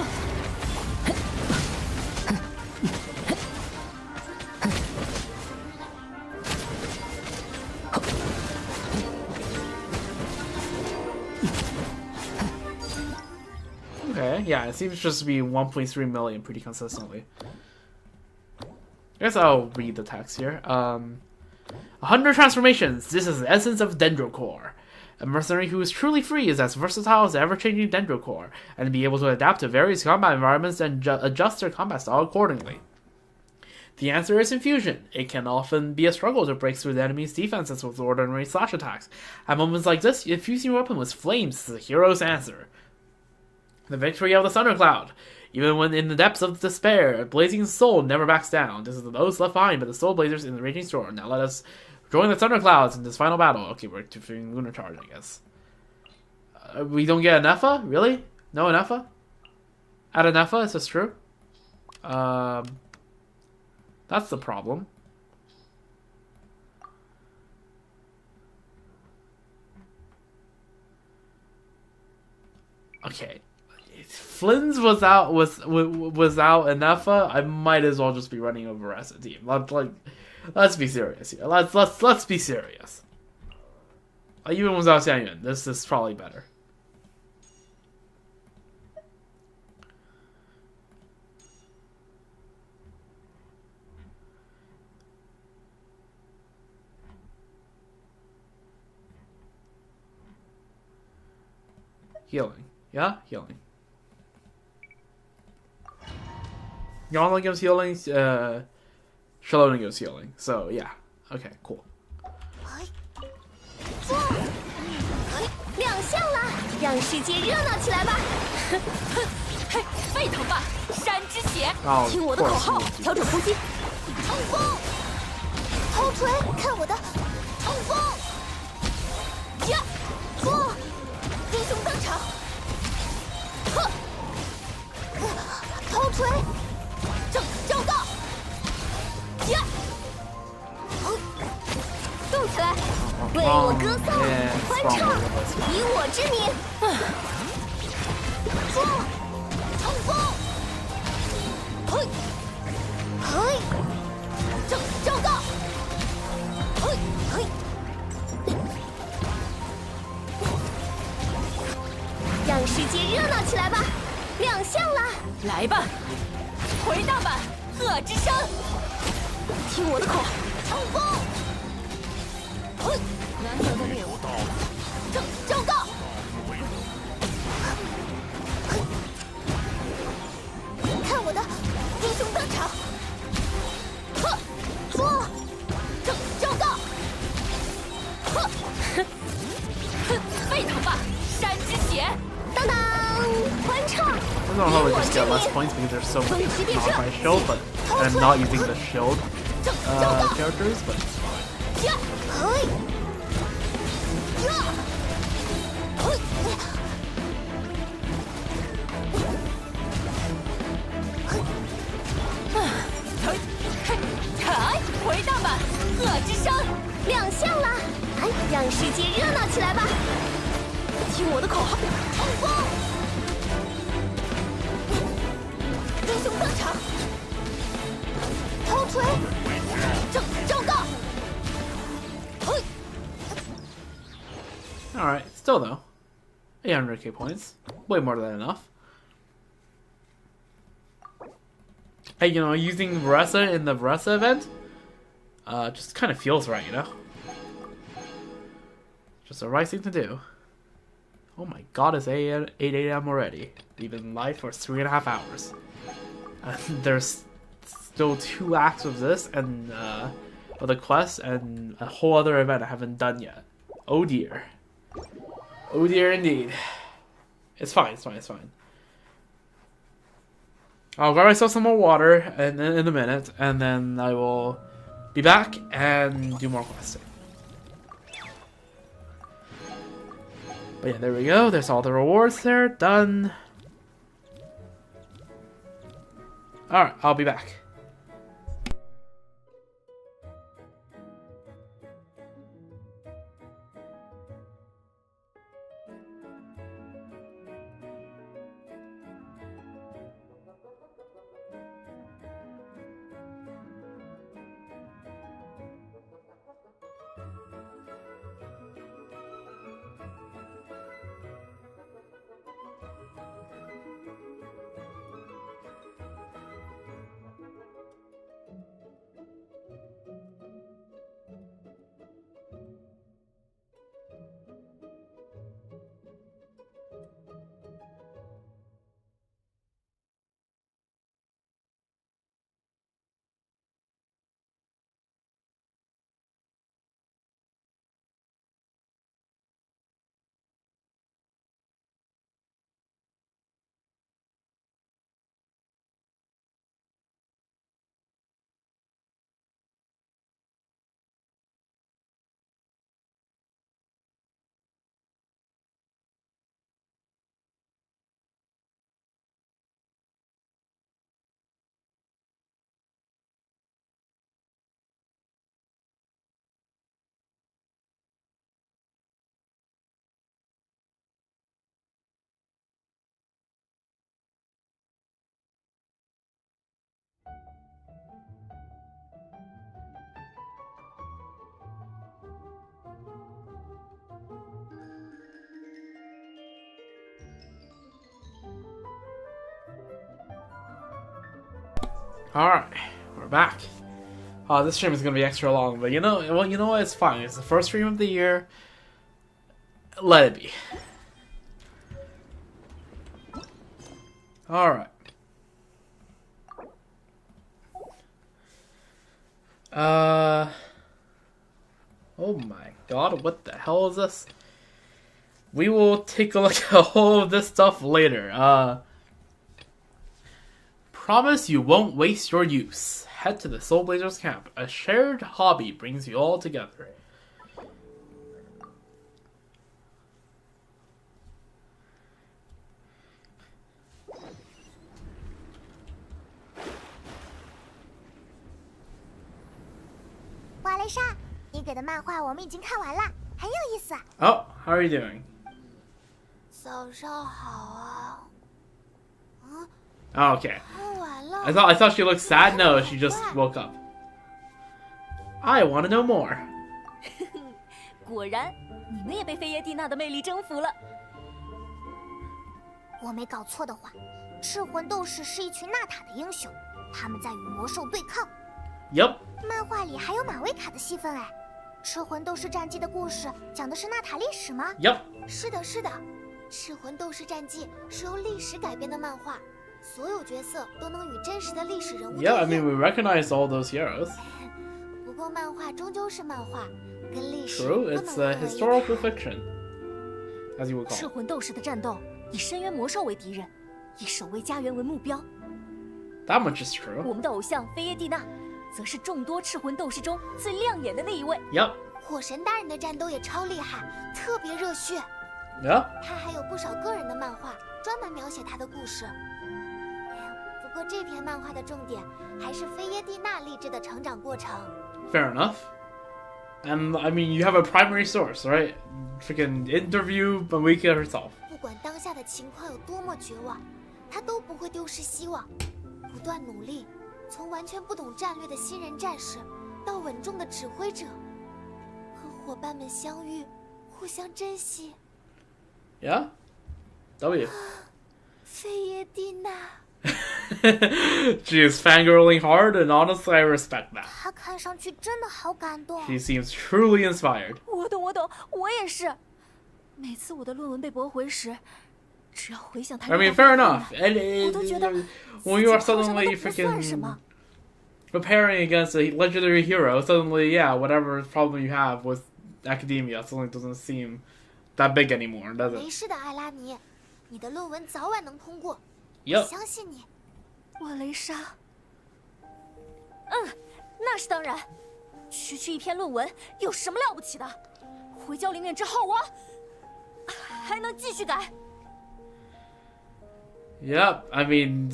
Okay, yeah, it seems just to be 1.3 million pretty consistently. I guess I'll read the text here. 100 transformations. This is the essence of Dendrocore. A mercenary who is truly free is as versatile as the ever-changing Dendrocore, and be able to adapt to various combat environments and adjust their combat style accordingly. The answer is infusion. It can often be a struggle to break through the enemy's defenses with ordinary slash attacks. At moments like this, infusing your weapon with flames is the hero's answer. The victory of the Thundercloud. Even when in the depths of despair, a blazing soul never backs down. This is the those left behind by the Soulblazers in the Raging Storm. Now let us join the Thunderclouds in this final battle. Okay, we're doing Lunar Charge, I guess. We don't get an Effa? Really? No an Effa? At an Effa, is this true? That's the problem. Okay. If Flynn's was out an Effa, I might as well just be running over as a team. Let's be serious here. Let's be serious. Even without Xianyuan, this is probably better. Healing. Yeah? Healing. Yonla gives healing, Shalona gives healing. So, yeah. Okay, cool. 亮相啦！让世界热闹起来吧！嘿，沸腾吧，山之血！ Oh, 听我的口号，调整呼吸。冲锋！头锤，看我的！冲锋！呀！做！英雄登场！呵！头锤！正道！呀！动起来！为我歌颂，欢唱，以我之名！做！冲锋！嘿！嘿！正道！嘿！嘿！让世界热闹起来吧！亮相啦！来吧，回荡吧，恶之声！听我的口号，冲锋！嘿！难得的猎物到了，正道！看我的英雄登场！呵！做！正道！呵！沸腾吧，山之血！当当！欢唱！ I don't know how we just get less points because they're so not by shield, but and I'm not using the shield characters, but it's fine. 呀！嘿！呀！嘿！回荡吧，恶之声！亮相啦！哎，让世界热闹起来吧！听我的口号，冲锋！英雄登场！头锤！正道！嘿！ Alright, still though. 800k points. Way more than enough. Hey, you know, using Varessa in the Varessa event, just kind of feels right, you know? Just the right thing to do. Oh my god, it's 8 a.m. already. We've been live for 3.5 hours. And there's still 2 acts of this, and of the quest, and a whole other event I haven't done yet. Oh dear. Oh dear indeed. It's fine, it's fine, it's fine. I'll grab myself some more water in a minute, and then I will be back and do more questing. But yeah, there we go. There's all the rewards there. Done. Alright, I'll be back. Alright, we're back. This stream is gonna be extra long, but you know what? It's fine. It's the first stream of the year. Let it be. Alright. Oh my god, what the hell is this? We will take a look at all of this stuff later. Promise you won't waste your use. Head to the Soulblazers camp. A shared hobby brings you all together. Oh, how are you doing? 早上好啊。 Oh, okay. 看完了。 I thought she looked sad. No, she just woke up. I want to know more. 果然，你们也被菲耶蒂娜的魅力征服了。我没搞错的话，赤魂斗士是一群纳塔的英雄，他们在与魔兽对抗。 Yep. 漫画里还有马维卡的戏份哎。赤魂斗士战记的故事讲的是纳塔历史吗？ Yep. 是的，是的。赤魂斗士战记是由历史改编的漫画，所有角色都能与真实的历史人物对应。 Yeah, I mean we recognize all those heroes. 不过漫画终究是漫画，跟历史 True, 不能 it's 混 a 为一谈。 historical fiction, as you would 赤 call. 魂斗士的战斗以深渊魔兽为敌人，以守卫家园为目标。 That much is true. 我们的偶像菲耶蒂娜，则是众多赤魂斗士中最亮眼的那一位。 Yep. 火神大人的战斗也超厉害，特别热血。 Yeah. 他还有不少个人的漫画，专门描写他的故事。不过这篇漫画的重点还是菲耶蒂娜励志的成长过程。 Fair enough. And I mean, you have a primary source, right? Freaking interview Marika herself. 不管当下的情况有多么绝望，他都不会丢失希望，不断努力，从完全不懂战略的新人战士，到稳重的指挥者，和伙伴们相遇，互相珍惜。 Yeah? W. 菲耶蒂娜， She is fangirling hard, and honestly, I respect that. 她看上去真的好感动。 She seems truly inspired. 我懂，我懂，我也是。每次我的论文被驳回时，只要回想他， I mean, fair enough. 我都觉得 When you are 自己考什么 suddenly 都不算什 freaking 么。 preparing against a legendary hero, suddenly, yeah, whatever problem you have with academia suddenly doesn't seem that big anymore, does 没 it? 事的，艾拉尼，你的论文早晚能通过。 Yep. 我相信你。瓦雷莎，那是当然。区一篇论文有什么了不起的？回交灵院之后，我还能继续改。 Yep, I mean,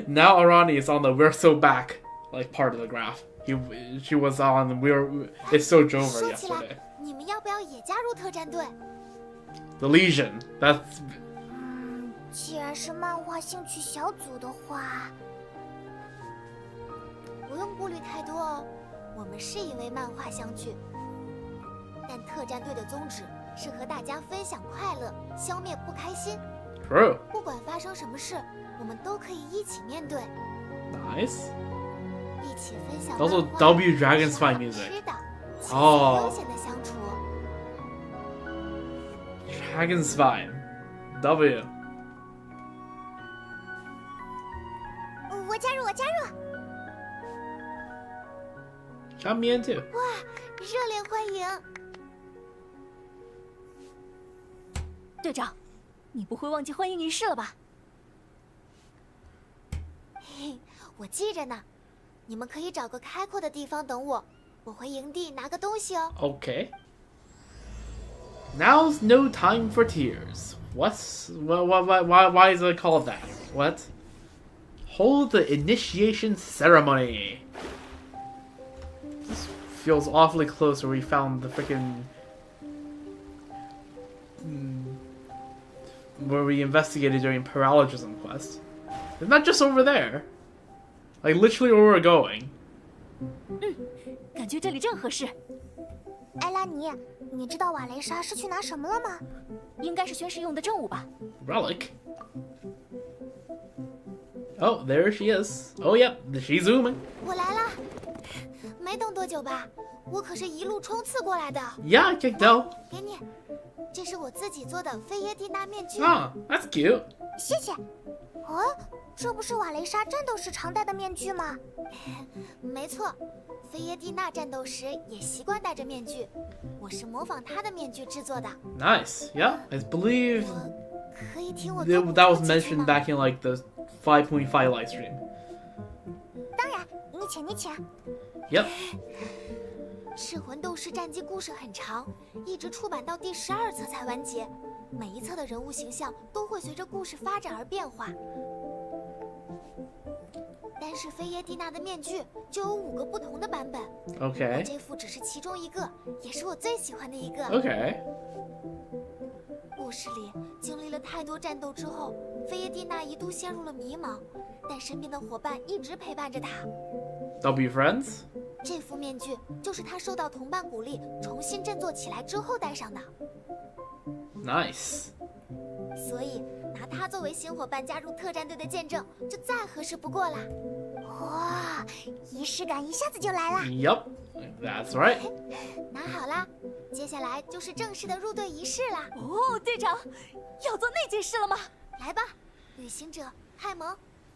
now Arani is on the we're so back like part of the graph. She was on it's so over 说起 yesterday. 来，你们要不要也加入特战队？ The Legion. That's 既然是漫画兴趣小组的话，不用顾虑太多哦。我们是因为漫画相聚，但特战队的宗旨是和大家分享快乐，消灭不开心。 true. 不管发生什么事，我们都可以一起面对， Nice. 一起分享。 Also, W Dragon's Fight music. 吃的，轻哦松悠闲的相处。 Dragon's Vine. W. 我加入，我加入！ Count me in too. 哇，热烈欢迎！队长，你不会忘记欢迎仪式了吧？嘿，我记着呢。你们可以找个开阔的地方等我，我回营地拿个东西哦。 Okay. Now's no time for tears. Why is it called that? What? Hold the initiation ceremony. This feels awfully close where we found the frickin' where we investigated during paralogism quest. Isn't that just over there? Like literally where we're going. 感觉这里正合适。艾拉尼，你知道瓦雷莎是去拿什么了吗？应该是宣誓用的证物吧？ Relic? Oh, there she is. Oh, yep, she's zooming. 我来了，没等多久吧？我可是一路冲刺过来的。Yeah, I can tell. 给你，这是我自己做的菲耶蒂娜面具。 Ah, that's cute. 谢谢。哦，这不是瓦雷莎战斗时常戴的面具吗？没错，菲耶蒂娜战斗时也习惯戴着面具，我是模仿她的面具制作的。Nice. Yeah, I believe 我可以听我 that was mentioned back in like the 5.5 live stream. 当然，你请你请。 Yep. 噬魂斗士战绩故事很长，一直出版到第12册才完结。每一册的人物形象都会随着故事发展而变化。但是菲耶蒂娜的面具就有5个不同的版本。Okay. 这副只是其中一个，也是我最喜欢的一个。 Okay. 故事里经历了太多战斗之后，菲耶蒂娜一度陷入了迷茫，但身边的伙伴一直陪伴着她。 They'll be friends? 这副面具就是她受到同伴鼓励，重新振作起来之后戴上的。 Nice. 所以拿它作为新伙伴加入特战队的见证，就再合适不过啦！哇，仪式感一下子就来了。Yep, that's right. 拿好啦，接下来就是正式的入队仪式啦！哦，队长，要做那件事了吗？来吧，旅行者派蒙，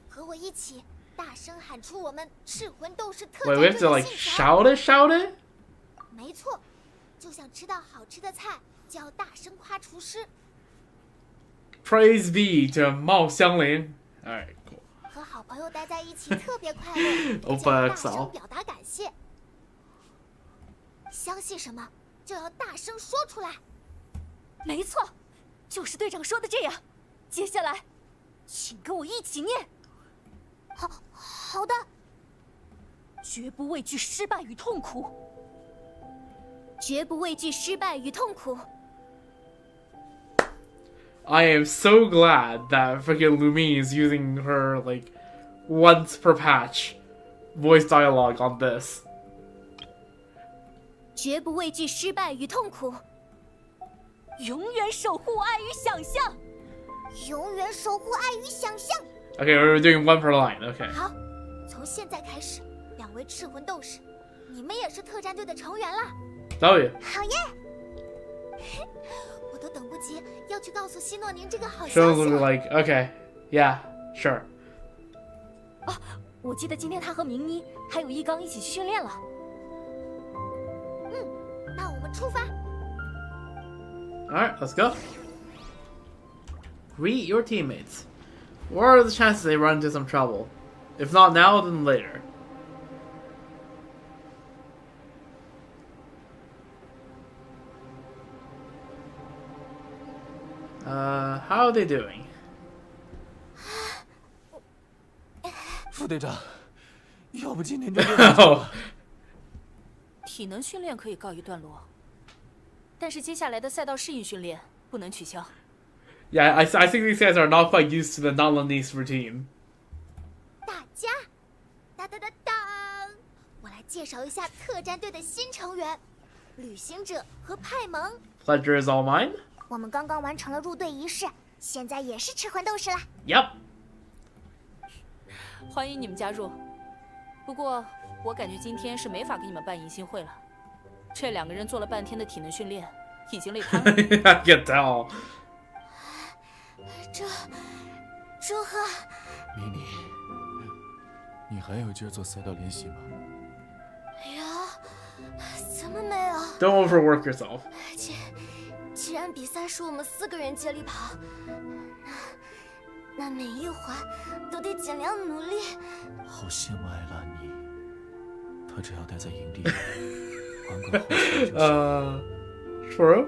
和我一起大声喊出我们噬魂斗士特 Wait, 战 we 队 have to 的 like 信条。 shout it? 没错，就像吃到好吃的菜，就要大声夸厨师。 Praise be to Mao Xiangling. Alright, cool. 和好朋友待在一起特别快乐，欧就要大巴嫂声表达感谢。相信什么就要大声说出来。没错，就是队长说的这样。接下来，请跟我一起念。好的，绝不畏惧失败与痛苦，绝不畏惧失败与痛苦。 I am so glad that freaking Lumine is using her like once per patch voice dialogue on this. 绝不畏惧失败与痛苦，永远守护爱与想象。永远守护爱与想象。 Okay, we're doing one per line. Okay. 好，从现在开始，2位赤魂斗士，你们也是特战队的成员啦。 Oh yeah. 好耶！我都等不及要去告诉希诺宁这个好消 Shows 息 will be 了。 like, okay, yeah, sure. 我记得今天他和明妮还有一刚一起去训练了。那我们出发。 Alright, let's go. Greet your teammates. What are the chances they run into some trouble? If not now, then later. How are they doing? 副队长，要不今天就练到这 Oh, 吧？体能训练可以告一段落，但是接下来的赛道适应训练不能取消。 yeah, I think these guys are not quite used to the non-Lanese routine. 大家，当当当当！我来介绍一下特战队的新成员，旅行者和派蒙。 Pleasure is all mine. 我们刚刚完成了入队仪式，现在也是赤魂斗士啦。 Yep. 欢迎你们加入。不过我感觉今天是没法给你们办迎新会了。这2个人做了半天的体能训练，已经累瘫了。 I can tell. 这和迷你，你还有劲儿做赛道练习吗？怎么没有？ Don't overwork yourself. 既然比赛是我们4个人接力跑，那每一环都得尽量努力。好羡慕艾拉尼，她只要待在营地里，管管后勤就行。True.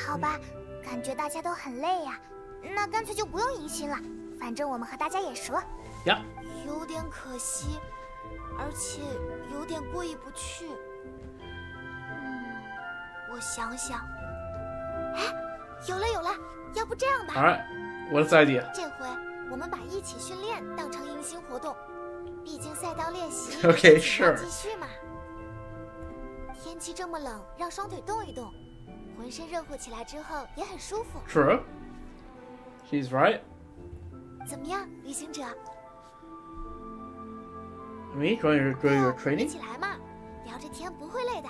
好吧，感觉大家都很累呀，那干脆就不用迎新了，反正我们和大家也熟。 Yep. 有点可惜，而且有点过意不去。我想想，哎，有了，要不这样吧？ All right. What's the idea? 这回我们把一起训练当成迎新活动，毕竟赛道练习 Okay, 尽量 sure. 继续嘛。天气这么冷，让双腿动一动，浑身热乎起来之后也很舒服。 True. She's right. 怎么样，旅行者？ Me join your 一 training. 起来嘛，聊着天不会累的。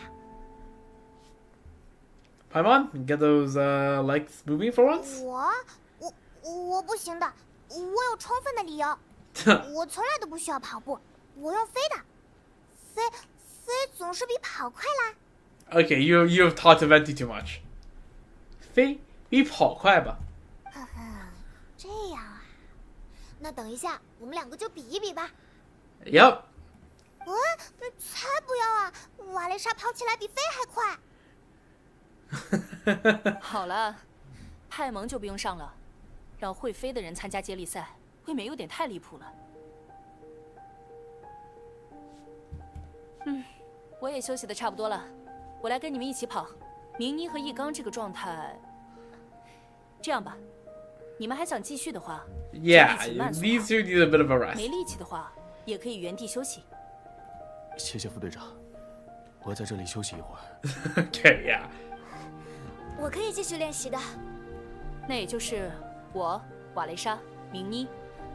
Paimon, get those legs moving for once. 我不行的，我有充分的理由。我从来都不需要跑步，我用飞的。飞总是比跑快啦。 Okay, you've talked to Venti too much. 飞比跑快吧？呵呵，这样啊。那等一下，我们两个就比一比吧。 Yep. 才不要啊！瓦雷莎跑起来比飞还快。好了，派蒙就不用上了，让会飞的人参加接力赛，未免有点太离谱了。我也休息的差不多了，我来跟你们一起跑。明妮和一刚这个状态，这样吧，你们还想继续的话， Yeah, 就一起慢速 these 跑 two need a bit of a rest. 没力气的话，也可以原地休息。谢谢副队长，我在这里休息一会儿。 Okay, yeah. 我可以继续练习的。那也就是我、瓦雷莎、明妮，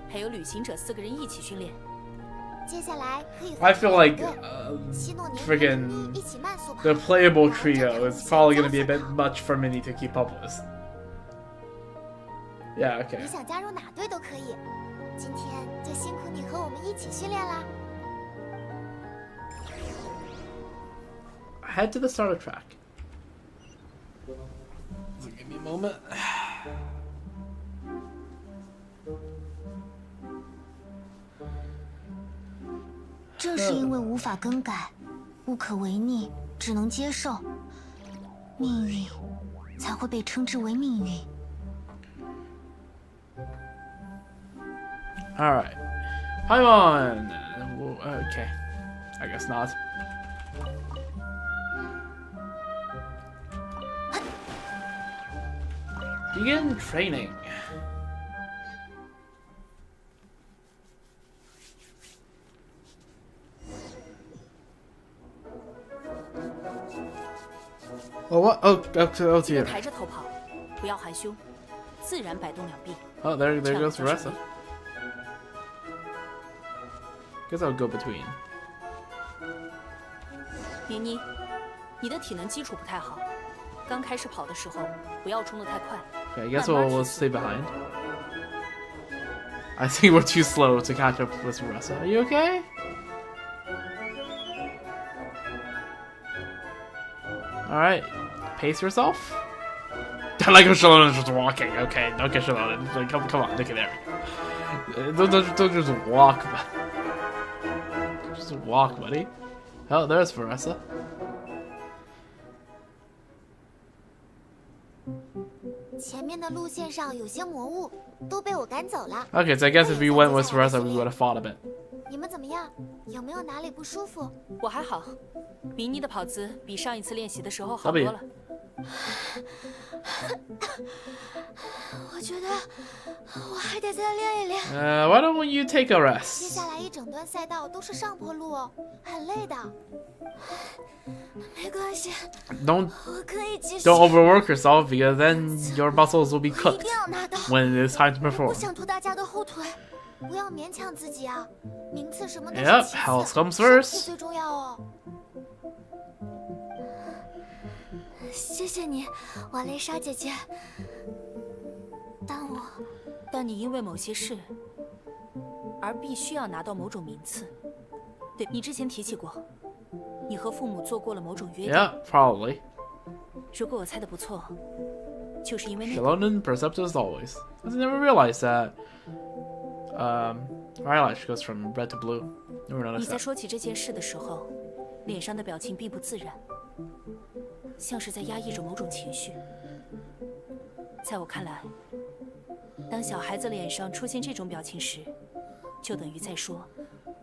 还有旅行者4个人一起训练。接下来可以 I feel like 希诺年 friggin' 和明妮一起慢速跑。 the playable trio is probably going to be a bit much for Minnie to keep up with. Yeah, okay. 你想加入哪队都可以。今天就辛苦你和我们一起训练啦。 Head to the starter track. So give me a moment. 正是因为无法更改，无可违逆，只能接受，命运才会被称之为命运。 All right. Paimon. Okay. I guess not. Begin training. Oh, what? Oh, 记得 dear. 抬着头跑，不要含胸，自然摆动两臂。 Oh, there 这样 goes 比较 Ressa. 顺利 Guess I'll go between. 明妮，你的体能基础不太好，刚开始跑的时候不要冲得太快。 Okay, I guess we'll stay behind. I think we're too slow to catch up with Ressa. Are you okay? Alright. Pace yourself? Like Shalon's just walking. Okay, Shalon. Like, come on, look at there. Don't just walk. Just walk, buddy. Oh, there's Varessa. 前面的路线上有些魔物，都被我赶走了。 Okay, so I guess if we went with Varessa, we would have fought a bit. 你们怎么样？有没有哪里不舒服？我还好，明妮的跑姿比上一次练习的时候好多了。我觉得我还得再练一练。Why don't you take a 接 rest? 下来一整段赛道都是上坡路哦，很累的。没关系， Don't 我可以继续。 don't overwork yourself because then your muscles will be 一 cooked 定要拿到。 when it's time to 不 perform. 想拖大家的后腿，不要勉强自己啊。名次什么都是 Yep, 其次 health comes 身体 first. 最重要哦。谢谢你，瓦雷莎姐姐。但你因为某些事而必须要拿到某种名次。对，你之前提起过，你和父母做过了某种约定。 Yeah, probably. 如果我猜的不错，就是因为那个。 Shalonen perceptive as always. I never realized that. Eyelash goes from red to blue. Never 你 noticed 在 that. 说起这件事的时候，脸上的表情并不自然，像是在压抑着某种情绪。在我看来，当小孩子脸上出现这种表情时，就等于在说：“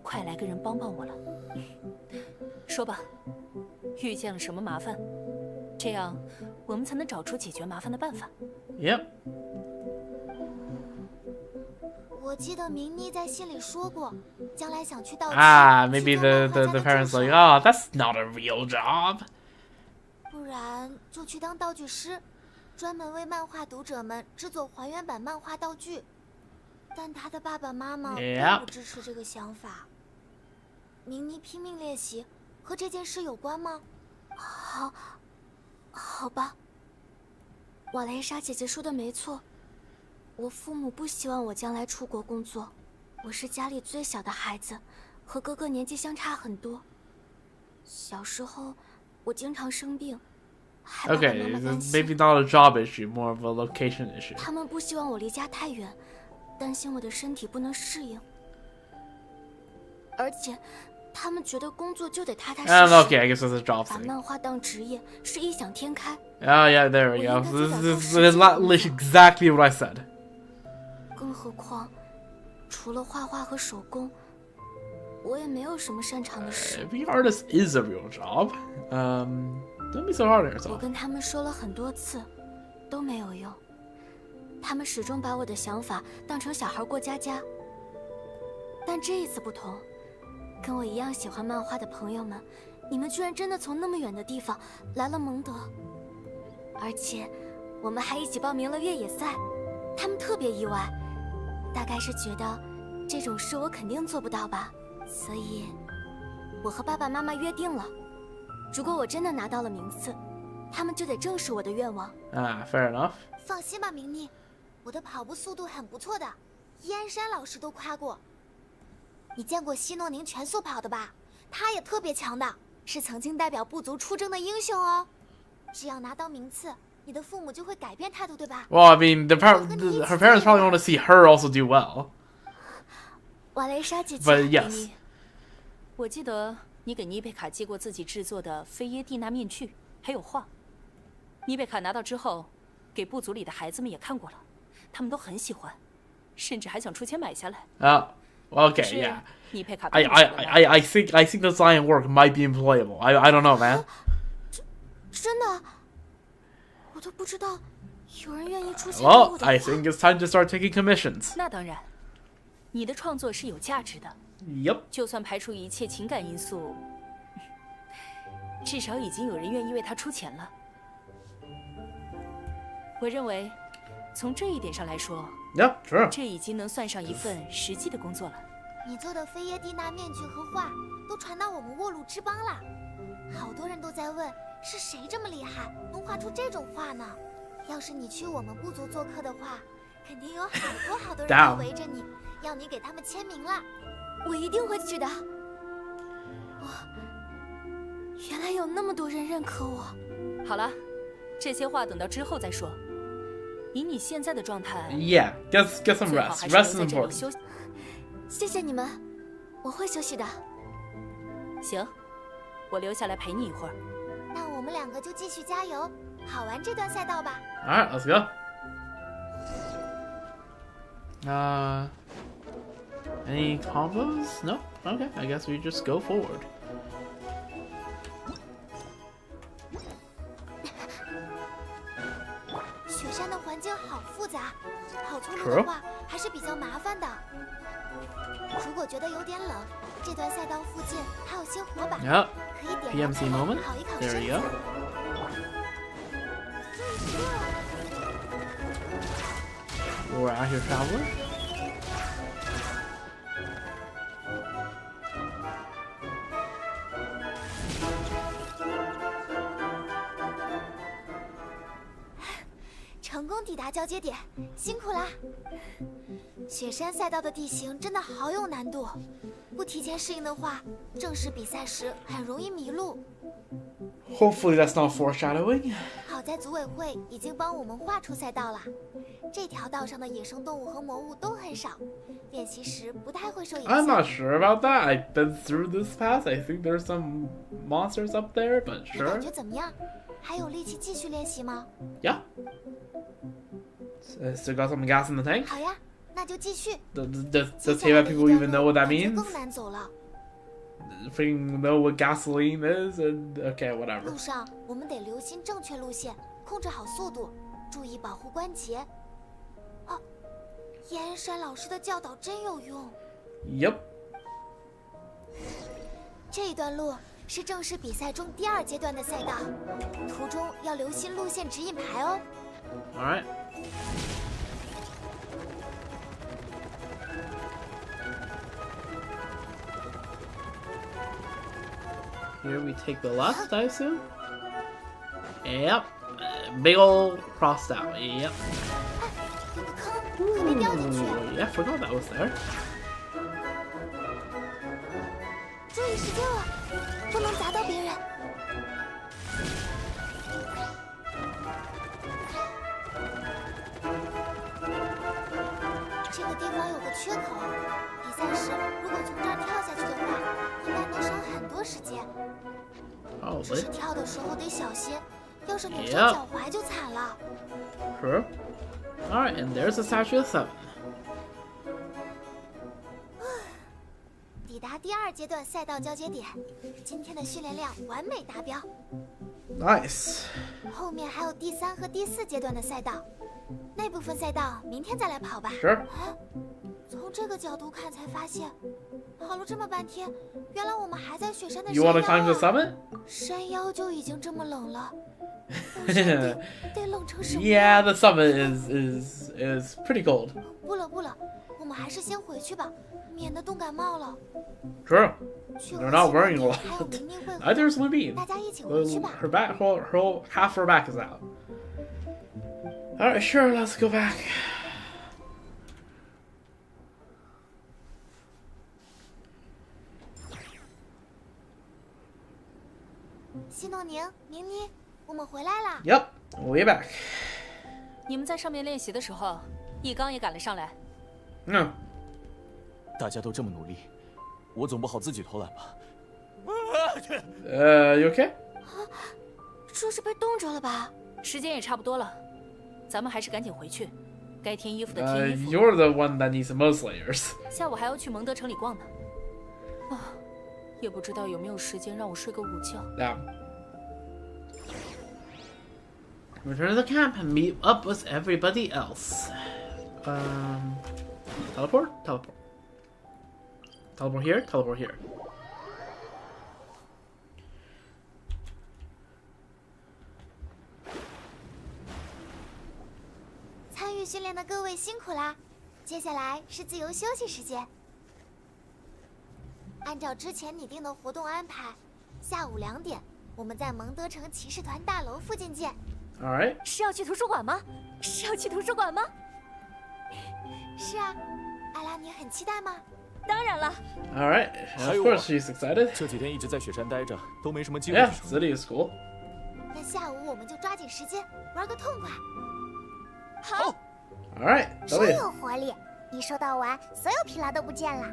快来个人帮帮我了。”说吧，遇见了什么麻烦？这样我们才能找出解决麻烦的办法。 Yep. 我记得明妮在信里说过，将来想去道具。 Maybe 去做 the 漫画家的 parents 助 like, 手 oh, that's not a real job. 不然就去当道具师，专门为漫画读者们制作还原版漫画道具。但他的爸爸妈妈 Yep 并不支持这个想法。明妮拼命练习，和这件事有关吗？好吧。瓦雷莎姐姐说的没错，我父母不希望我将来出国工作。我是家里最小的孩子，和哥哥年纪相差很多。小时候，我经常生病，还爸爸 Okay, 妈妈担 this is 心。 maybe not a job issue, more of a location issue. 他们不希望我离家太远，担心我的身体不能适应，而且他们觉得工作就得踏踏实 And 实。 okay, I guess it's a job 把 thing. 漫画当职业是异想天开。 Oh yeah, there we go. This is exactly what I said. 更何况，除了画画和手工，我也没有什么擅长的事。 Being an artist is a real job. Don't be so hard on 我 yourself. 跟他们说了很多次，都没有用。他们始终把我的想法当成小孩过家家。但这一次不同，跟我一样喜欢漫画的朋友们，你们居然真的从那么远的地方来了蒙德，而且我们还一起报名了越野赛。他们特别意外，大概是觉得这种事我肯定做不到吧，所以我和爸爸妈妈约定了，如果我真的拿到了名次，他们就得正视我的愿望。 Fair enough. 放心吧，明妮，我的跑步速度很不错的，伊安山老师都夸过。你见过希诺宁全速跑的吧？他也特别强的，是曾经代表部族出征的英雄哦。只要拿到名次，你的父母就会改变态度，对吧？ Well, I mean, her parents probably want to see her also do well. 瓦雷莎姐姐 But 妮 yes. 妮，我记得你给妮贝卡寄过自己制作的菲耶蒂娜面具，还有画。妮贝卡拿到之后，给部族里的孩子们也看过了，他们都很喜欢，甚至还想出钱买下来。Okay, 是 yeah. 妮贝卡 I think the Zion work might be employable. I don't know, man. 真的，我都不知道有人愿意出钱给 Well, 我的 I 画。 think it's time to start taking commissions. 那当然，你的创作是有价值的， Yep. 就算排除一切情感因素，至少已经有人愿意为他出钱了。我认为，从这一点上来说， Yeah, sure. 这已经能算上一份实际的工作了。你做的菲耶蒂娜面具和画都传到我们沃鲁之邦了，好多人都在问是谁这么厉害，能画出这种画呢？要是你去我们部族做客的话，肯定有好多人 Damn. 都围着你，要你给他们签名了。我一定会去的。原来有那么多人认可我。好了，这些话等到之后再说。以你现在的状态， Yeah, get some 最好 rest. 还是 Rest 留 is 在这里 important. 休息。谢谢你们，我会休息的。行，我留下来陪你一会儿。那我们两个就继续加油，好玩这段赛道吧。 All right, let's go. Any combos? No? Okay, I guess we just go forward. 雪山的环境好复杂，跑错路 True. 的话还是比较麻烦的。如果觉得有点冷，这段赛道附近还有些火把， Yep. 可以点燃 PMC 它们 moment. 烤一烤 There 身 we go. 子。We're out here traveling. 成功抵达交接点，辛苦啦！雪山赛道的地形真的好有难度，不提前适应的话，正式比赛时很容易迷路。 Hopefully that's not foreshadowing. 好在组委会已经帮我们画出赛道了，这条道上的野生动物和魔物都很少，练习时不太会受影 I'm 响。 not sure about that. I've been through this path. I think there's some monsters up there, but 你感 sure. 觉怎么样？还有力气继续练习吗？ Yeah. Still got some gas in the tank. 好呀，那就继续。 Does 接下 Teva 来的一 people 段 even 路 know what that 感觉 means? 更难走了。 Freaking know what gasoline is? And okay, whatever. 路上我们得留心正确路线，控制好速度，注意保护关节。哦，燕山老师的教导真有用。 Yep. 这一段路是正式比赛中第2阶段的赛道，途中要留心路线指引牌哦。 All right. here we take the left, I assume. Yep. Big old crossed out. Yep. 有个坑，可别掉进去。 Ooh, yeah, forgot that was there. 注意时间了，不能砸到别人。这个地方有个缺口，比赛时如果从这儿跳下去的话，应该能省很多时间。只是 Probably. 跳的时候得小心，要是扭伤 Yep. 脚踝就惨了。 Sure. Alright, and there's the statue of 7. 抵达第2阶段赛道交接点，今天的训练量完美达标。 Nice. 后面还有第3和第4阶段的赛道，那部分赛道明天再来跑吧。 Sure. 哎，从这个角度看才发现，跑了这么半天，原来我们还在雪山的 You 山 want to climb the 腰啊！ summit? 山腰就已经这么冷了，到山顶得冷成什么 Yeah, 样？ the summit is pretty cold. 不了不了，我们还是先回去吧，免得冻感冒了。 True. 去 They're 和 not 西诺 wearing a 尼 lot. 还有明明会合， Neither is Lubin. 大家一起回去吧。 Her back, her half her back is out. Alright, sure, let's go back. 西诺宁、明妮，我们回来啦！ Yep, way back. 你们在上面练习的时候，一刚也赶了上来。 No. 大家都这么努力，我总不好自己偷懒吧？ You okay? 这是被冻着了吧？时间也差不多了，咱们还是赶紧回去。该添衣服的添衣服。 You're the one that needs the most layers. 下午还要去蒙德城里逛呢。啊，也不知道有没有时间让我睡个午觉。 Now, return to the camp and meet up with everybody else. Teleport? Teleport. Teleport here? Teleport here. 参与训练的各位辛苦啦！接下来是自由休息时间。按照之前拟定的活动安排，下午2点，我们在蒙德城骑士团大楼附近见。 All right. 是要去图书馆吗？是要去图书馆吗？是啊，艾拉，你很期待吗？当然了。 All right. Of course, she's excited. 这几天一直在雪山待着，都没什么机会 Yeah, 去冲 city is cool. 那下午我们就抓紧时间玩个痛快。好。 All right. 真 Lily. 有活力！一说到玩，所有疲劳都不见了。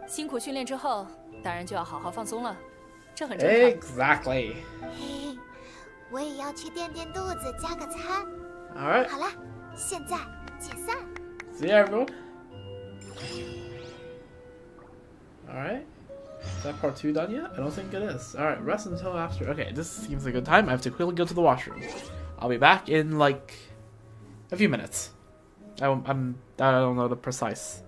辛苦训练之后，当然就要好好放松了，这很正常。 Exactly. 嘿，我也要去垫垫肚子，加个餐。 All right. 好了，现在解散。 See you, everyone. All right. Is that part 2 done yet? I don't think it is. All right. Rest until after. Okay, this seems like a good time. I have to quickly go to the washroom. I'll be back in like a few minutes. I don't know the precise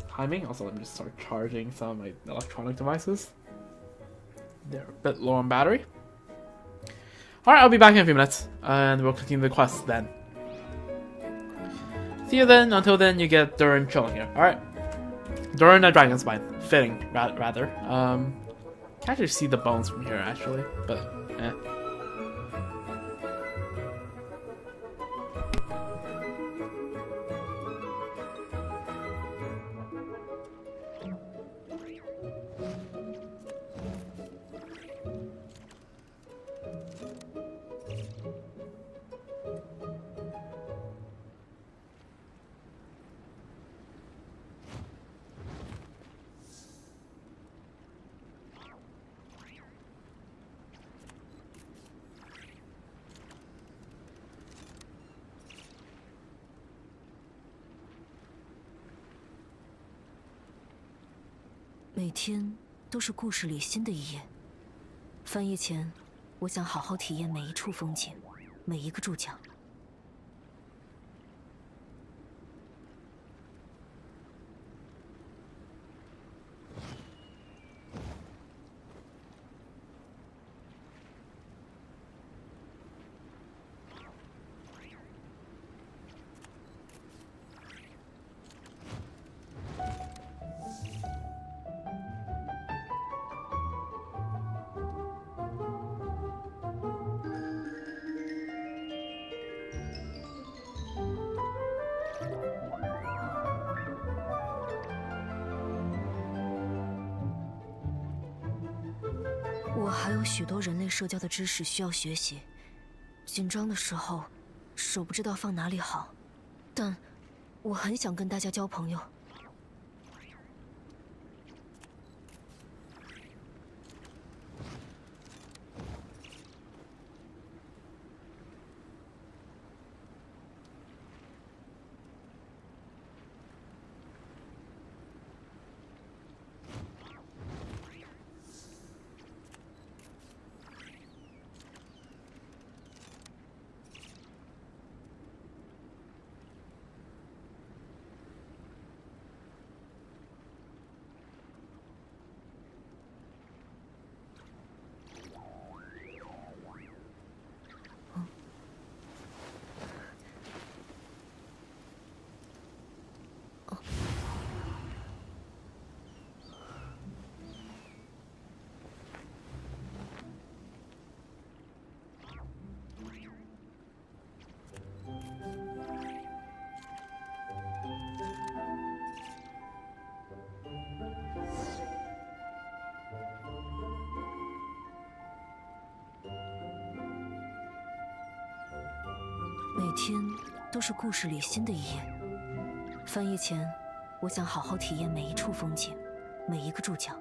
timing. Also, let me just start charging some of my electronic devices. They're a bit low on battery. Alright, I'll be back in a few minutes, and we'll continue the quest then. See you then. Until then, you get Durin chilling here. Alright. Durin a dragon spine. Fitting, rather. Can't actually see the bones from here, actually, but eh. "每天都是故事里新的一页。翻页前，我想好好体验每一处风景，每一个注脚。我还有许多人类社交的知识需要学习，紧张的时候，手不知道放哪里好，但我很想跟大家交朋友。每天都是故事里新的一页。翻页前，我想好好体验每一处风景，每一个注脚。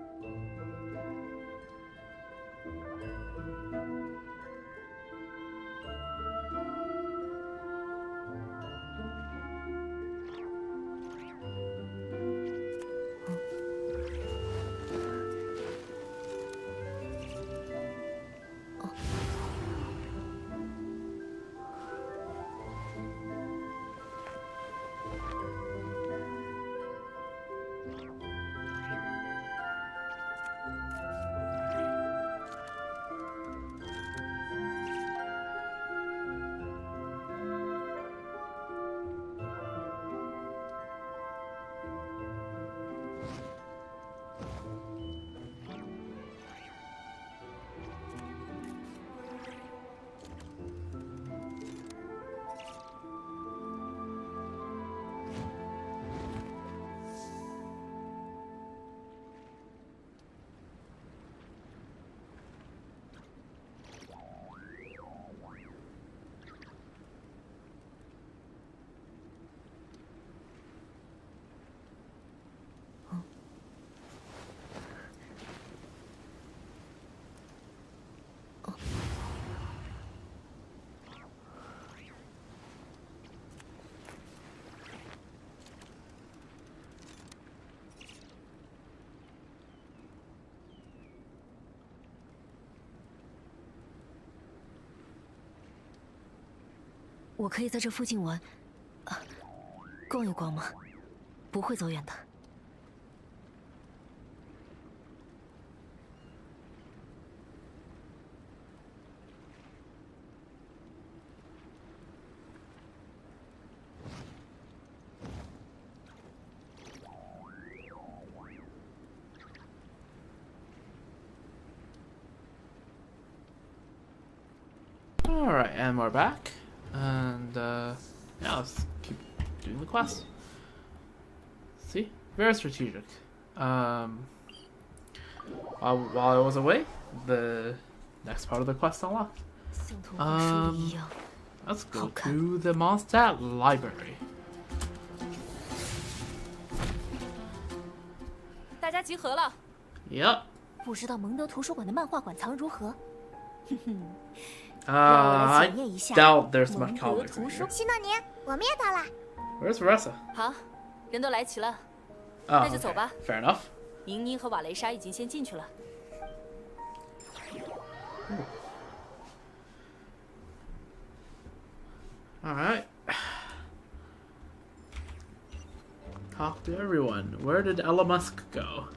我可以在这附近玩，逛一逛吗？不会走远的。Alright, and we're back. And yeah, let's keep doing the quest. See? Very strategic. While I was away, the next part of the quest unlocked. Let's go to the Mondstadt Library. 大家集合了。Yep. 不知道蒙德图书馆的漫画馆藏如何？哼哼。 I doubt there's much comics in here. 希诺尼，我们也到了。Where's Ressa? 好，人都来齐了， Oh, 那就走吧。 Fair enough. 宁妮和瓦雷莎已经先进去了。All right. Talk to everyone. Where did Ella Musk go?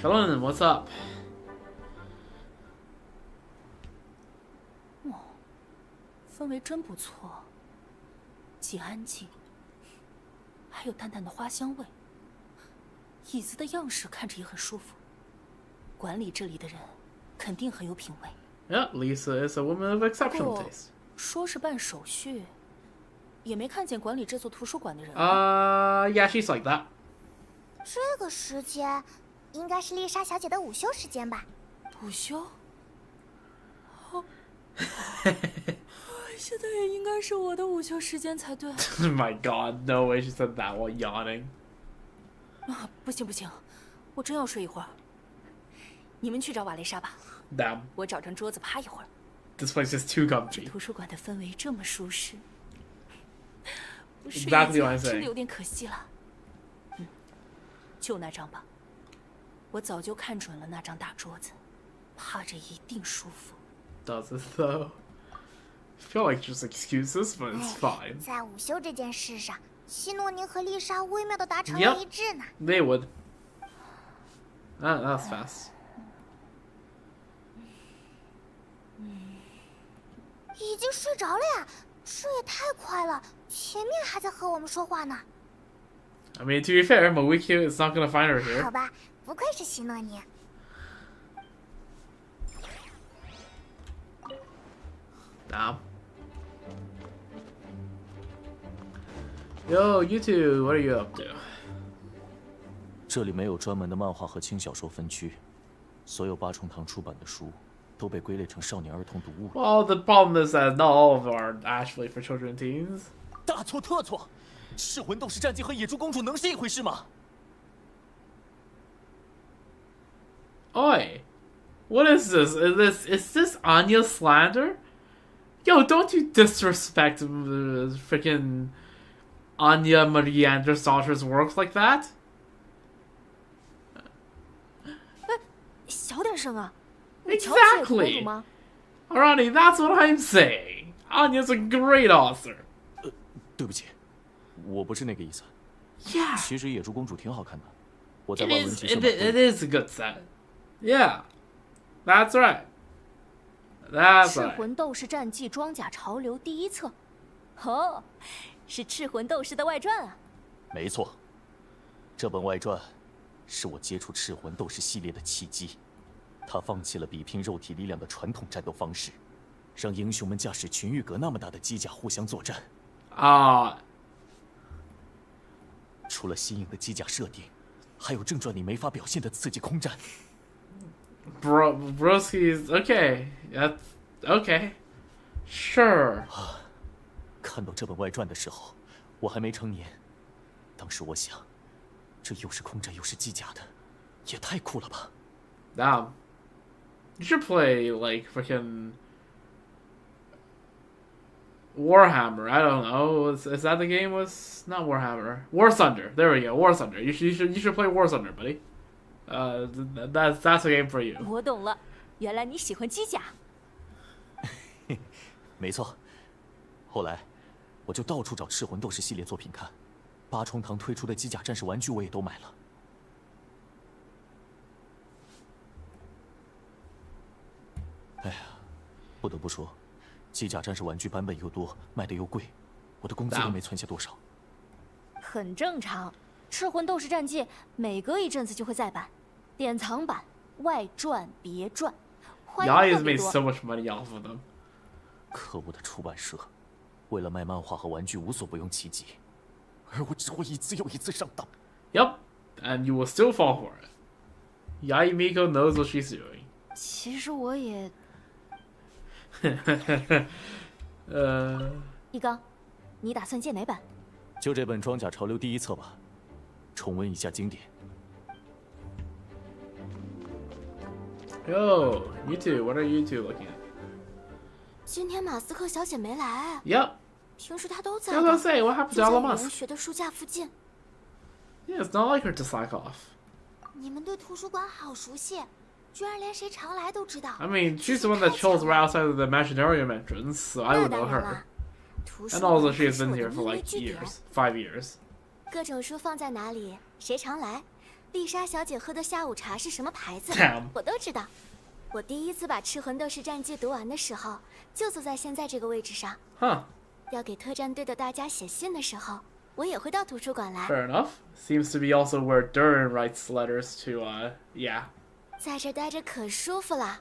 Shalom, what's up? 氛围真不错，既安静，还有淡淡的花香味。椅子的样式看着也很舒服。管理这里的人肯定很有品味。Yeah, Lisa is a woman of exceptional taste. 说是办手续，也没看见管理这座图书馆的人。Yeah, she's like that. 这个时间，应该是丽莎小姐的午休时间吧？午休？现在也应该是我的午休时间才对。Oh my god, no way she said that while yawning. 啊，不行不行，我真要睡一会儿。你们去找瓦蕾莎吧， Damn, 我找张桌子趴一会儿。 this place is too comfy. 图书馆的氛围这么舒适，不睡一 Exactly what I'm 觉真的 saying. 有点可惜了。就那张吧，我早就看准了那张大桌子，趴着一定舒服。 Does it though? I feel like just excuses, but it's fine. 在午休这件事上，希诺宁和丽莎微妙的达成了 Yep. 一致呢。 They would. That was fast. 已经睡着了呀，这也太快了，前面还在和我们说话呢。 I mean, to be fair, Mawiki is not gonna find her 好 here. 吧，不愧是希诺宁。 Damn. Yo, you two, what are you up to? 这里没有专门的漫画和轻小说分区，所有八重堂出版的书都被归类成少年儿童读物。 Well, the problem is that not all of them are actually for children and teens. 大错特错！噬魂斗士战记和野猪公主能是一回事吗？ Oi, what is this? Is this Anya slander? Yo, don't you disrespect freaking Anya Marie Andersdotter's works like that? 小点声啊！你瞧不起野猪公主 Exactly. 吗？ Ronnie, that's what I'm saying. Anya's a great author. 对不起，我不是那个意思。 Yeah, 其实野猪公主挺好看的，我在 it 万文 is. 集上 It, 买 it 过。 is a good set. Yeah, that's right. That's 赤 right. 魂斗士战记装甲潮流第一册，哦，是赤魂斗士的外传啊！没错，这本外传是我接触赤魂斗士系列的契机。他放弃了比拼肉体力量的传统战斗方式，让英雄们驾驶群玉阁那么大的机甲互相作战。 除了新颖的机甲设定，还有正传里没法表现的刺激空战。 Broski's okay. That's okay. Sure. 看到这本外传的时候，我还没成年。当时我想，这又是空战又是机甲的，也太酷了吧！ Damn. You should play like freaking Warhammer. I don't know. Is that the game? Was not Warhammer. War Thunder. There we go. War Thunder. You should play War Thunder, buddy. That's a game for you. 我懂了，原来你喜欢机甲。没错。后来，我就到处找赤魂斗士系列作品看，八重堂推出的机甲战士玩具我也都买了。哎呀，不得不说，机甲战士玩具版本又多，卖的又贵，我的工资都没存下多少。很正常，赤魂斗士战记每隔一阵子就会再版，典藏版、外传、别传，花样 Yaya 特 has 别 made 多。 so much money off of them. 可恶的出版社，为了卖漫画和玩具无所不用其极，而我只会一次又一次上当。 Yep, and you will still fall for it. Yaya Miko knows what she's doing. 其实我也，一刚，你打算借哪本？就这本装甲潮流第一册吧，重温一下经典。 Yo, you two, what are you two looking at? 今天马斯克小姐没来， Yep. 平时她都在 I was gonna 的， say, what happened 就 to 在 Elon 语言 Musk? 学的书架附近。 Yeah, it's not like her to slack off. 你们对图书馆好熟悉，居然连谁常来都知道。 I mean, she's the one that chills right outside of the Imaginarium entrance, so I 那 would 当 know 然 her. 啦，图书 And 馆 also, 可 she has 是 been 我的 here for 秘密 like 据点。 5 years. 各种书放在哪里，谁常来，丽莎小姐喝的下午茶是什么牌子 Damn 我都知道。我第一次把《赤魂斗士战记》读完的时候，就坐在现在这个位置上。 Huh. 要给特战队的大家写信的时候，我也会到图书馆来。 Fair enough. Seems to be also where Durin writes letters to, yeah. 在这待着可舒服了，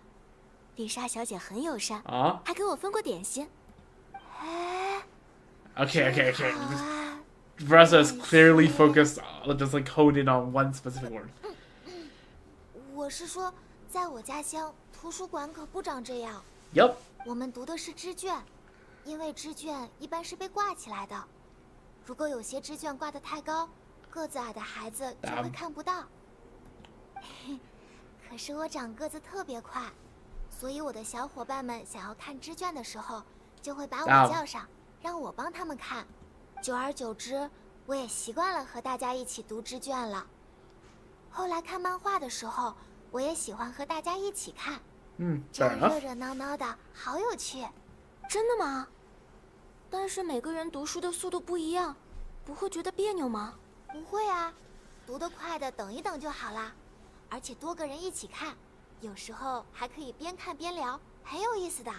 丽莎小姐很友善， Ah. 还给我分过点心。哎， Okay. 好啊， Bressa is clearly focused, just like honed in on one specific word. 我是说，在我家乡图书馆可不长这样。Yep. 我们读的是支卷，因为支卷一般是被挂起来的。如果有些支卷挂得太高，个子矮的孩子就会看不到。可是我长个子特别快，所以我的小伙伴们想要看支卷的时候，就会把我叫上，让我帮他们看。久而久之，我也习惯了和大家一起读支卷了。后来看漫画的时候，我也喜欢和大家一起看。这样热热闹闹的，好有趣。真的吗？但是每个人读书的速度不一样，不会觉得别扭吗？不会啊，读得快的等一等就好啦。而且多个人一起看，有时候还可以边看边聊，很有意思的。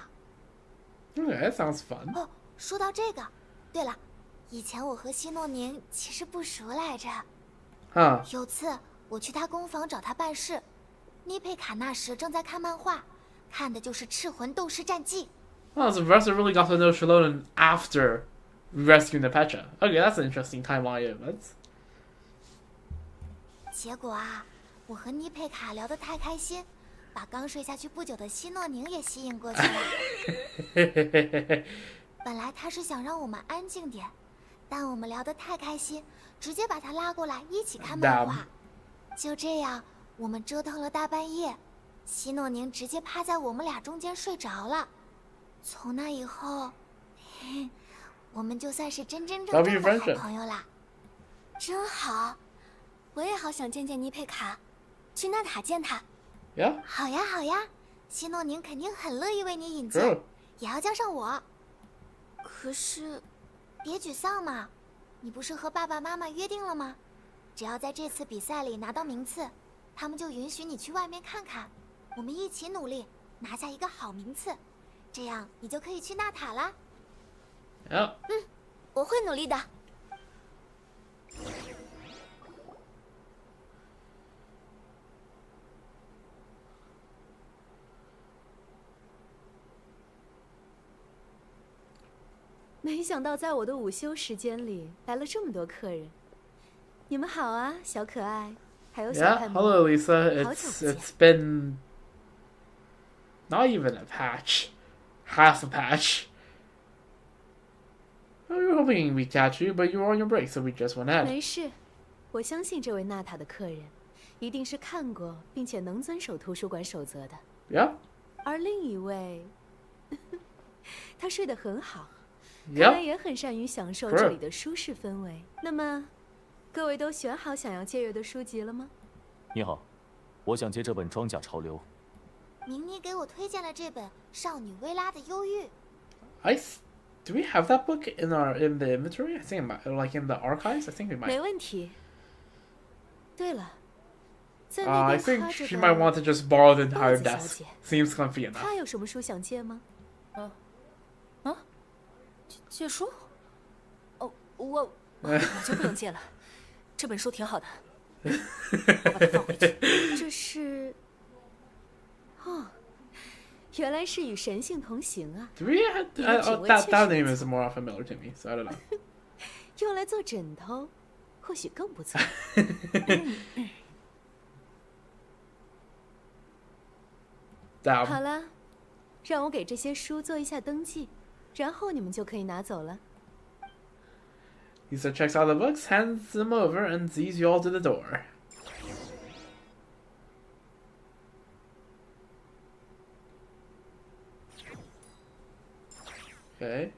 Okay, that sounds fun. 哦，说到这个，对了，以前我和希诺宁其实不熟来着。有次我去他工坊找他办事，妮佩卡那时正在看漫画，看的就是《赤魂斗士战记》。Oh, so Vesta really got to know Shalom after rescuing the Petra. Okay, that's an interesting timeline events. 结果啊，我和妮佩卡聊得太开心，把刚睡下去不久的希诺宁也吸引过去了。本来他是想让我们安静点，但我们聊得太开心，直接把他拉过来一起看漫画。就这样，我们折腾了大半夜，希诺宁直接趴在我们俩中间睡着了。从那以后，我们就算是真真正正的好朋友啦。真好，我也好想见见妮佩卡，去纳塔见她。Yeah. 好呀好呀，希诺宁肯定很乐意为你引荐，也要叫上我。可是，别沮丧嘛，你不是和爸爸妈妈约定了吗？只要在这次比赛里拿到名次，他们就允许你去外面看看。我们一起努力，拿下一个好名次，这样你就可以去纳塔啦。我会努力的。没想到在我的午休时间里来了这么多客人。你们好啊，小可爱，还有小 Yeah, hello Lisa. It's been not even a patch, half a patch. We were hoping we'd catch you, but you were on your break, so we just went ahead. 没事，我相信这位娜塔的客人一定是看过并且能遵守图书馆守则的。Yeah. 而另一位，他睡得很好，看 Yeah. 来也很善于享受这里的舒适氛围。那么，各位都选好想要借阅的书籍了吗？你好，我想借这本《装甲潮流》。明妮给我推荐了这本《少女薇拉的忧郁》。Do we have that book in the inventory? I think it might, like in the archives. I think we might. 没问题。对了，在 I 那边 think 趴着 she might want to just borrow the entire 豹子小 desk. 姐 Seems comfy enough. 她有什么书想借吗？借书？哦，我就不能借了。这本书挺好的，我把它放回去。这是……哦，原来是与神性同行啊！ Do we have, that name is more familiar to me, so I don't know. 用来做枕头，或许更不错。好了，让我给这些书做一下登记，然后你们就可以拿走了。Lisa checks out the books, hands them over, and sees you all to the door. Okay.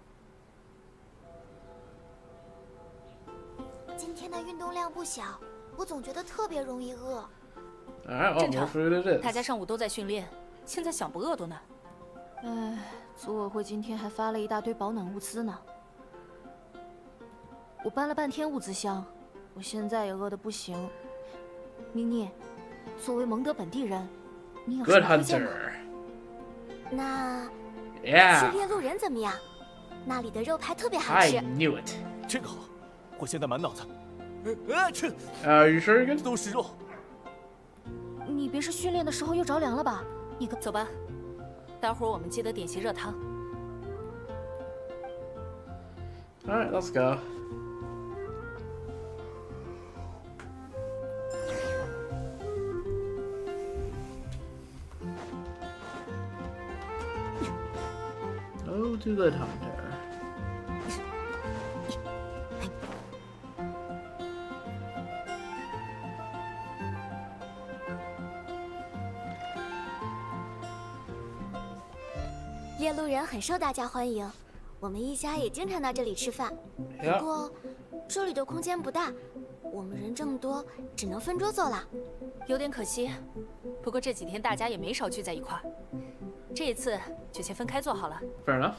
今天的运动量不小，我总觉得特别容易饿。Alright, well, 正 more 常 food it is. 大家上午都在训练，现在想不饿都难。组委会今天还发了一大堆保暖物资呢。我搬了半天物资箱，我现在也饿得不行。明妮，作为蒙德本地人，你有什 Good 么推荐吗？ hunter. 那 Yeah. 去猎鹿人怎么样？那里的肉排特别好 I 吃。 knew it. 这个好，我现在满脑子，吃 Are you sure you're good? 都是肉。你别是训练的时候又着凉了吧？你走吧，待会儿我们记得点些热汤。Alright, let's go. Oh, too good hunter. 猎鹿人很受大家欢迎，我们一家也经常到这里吃饭。不过，这里的空间不大，我们人这么多，只能分桌坐了，有点可惜。不过这几天大家也没少聚在一块儿，这一次就先分开坐好了。Fair enough.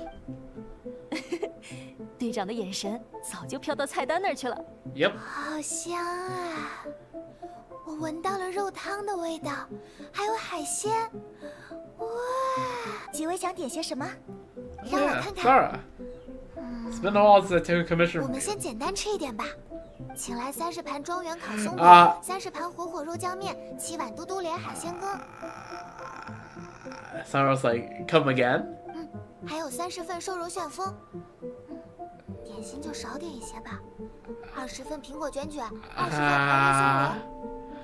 队长的眼神早就飘到菜单那儿去了。Yep. 好香啊！我闻到了肉汤的味道，还有海鲜。哇！几位想点些什么？让我 Yeah, 看看。 Sarah. It's been a while since I took a commission 我 from 们 you. 先简单吃一点吧，请来30盘庄园烤松啊饼，30盘火火肉酱面，7碗嘟嘟莲海鲜羹， Sarah's like, come again? 还有30份瘦肉旋风。点心就少点一些吧，20份苹果卷卷，20份排骨松茸。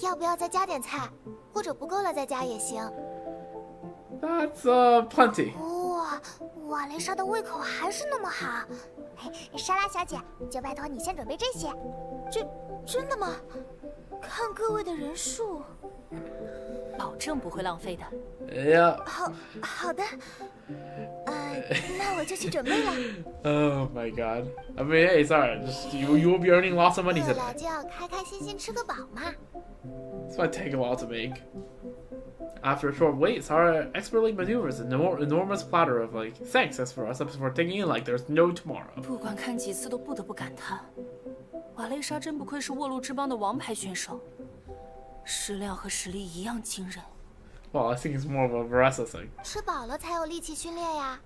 要不要再加点菜？或者不够了再加也行。 That's plenty. 哇，瓦雷莎的胃口还是那么好。莎拉小姐，就拜托你先准备这些。真的吗？看各位的人数。保证不会浪费的。Yeah. 好的。那我就去准备了。Oh my god. I mean, hey, Sarah, just you will be earning lots of money 饿了 today. 就要开开心心吃个饱嘛。 This might take a while to make. After a short wait, Sarah expertly maneuvers an enormous platter of like thanks as for us before taking in like there's no tomorrow. 不管看几次都不得不感叹，瓦雷莎真不愧是沃路之邦的王牌选手，食量和实力一样惊人。 Well, I think it's more of a Varessa thing. 吃饱了才有力气训练呀。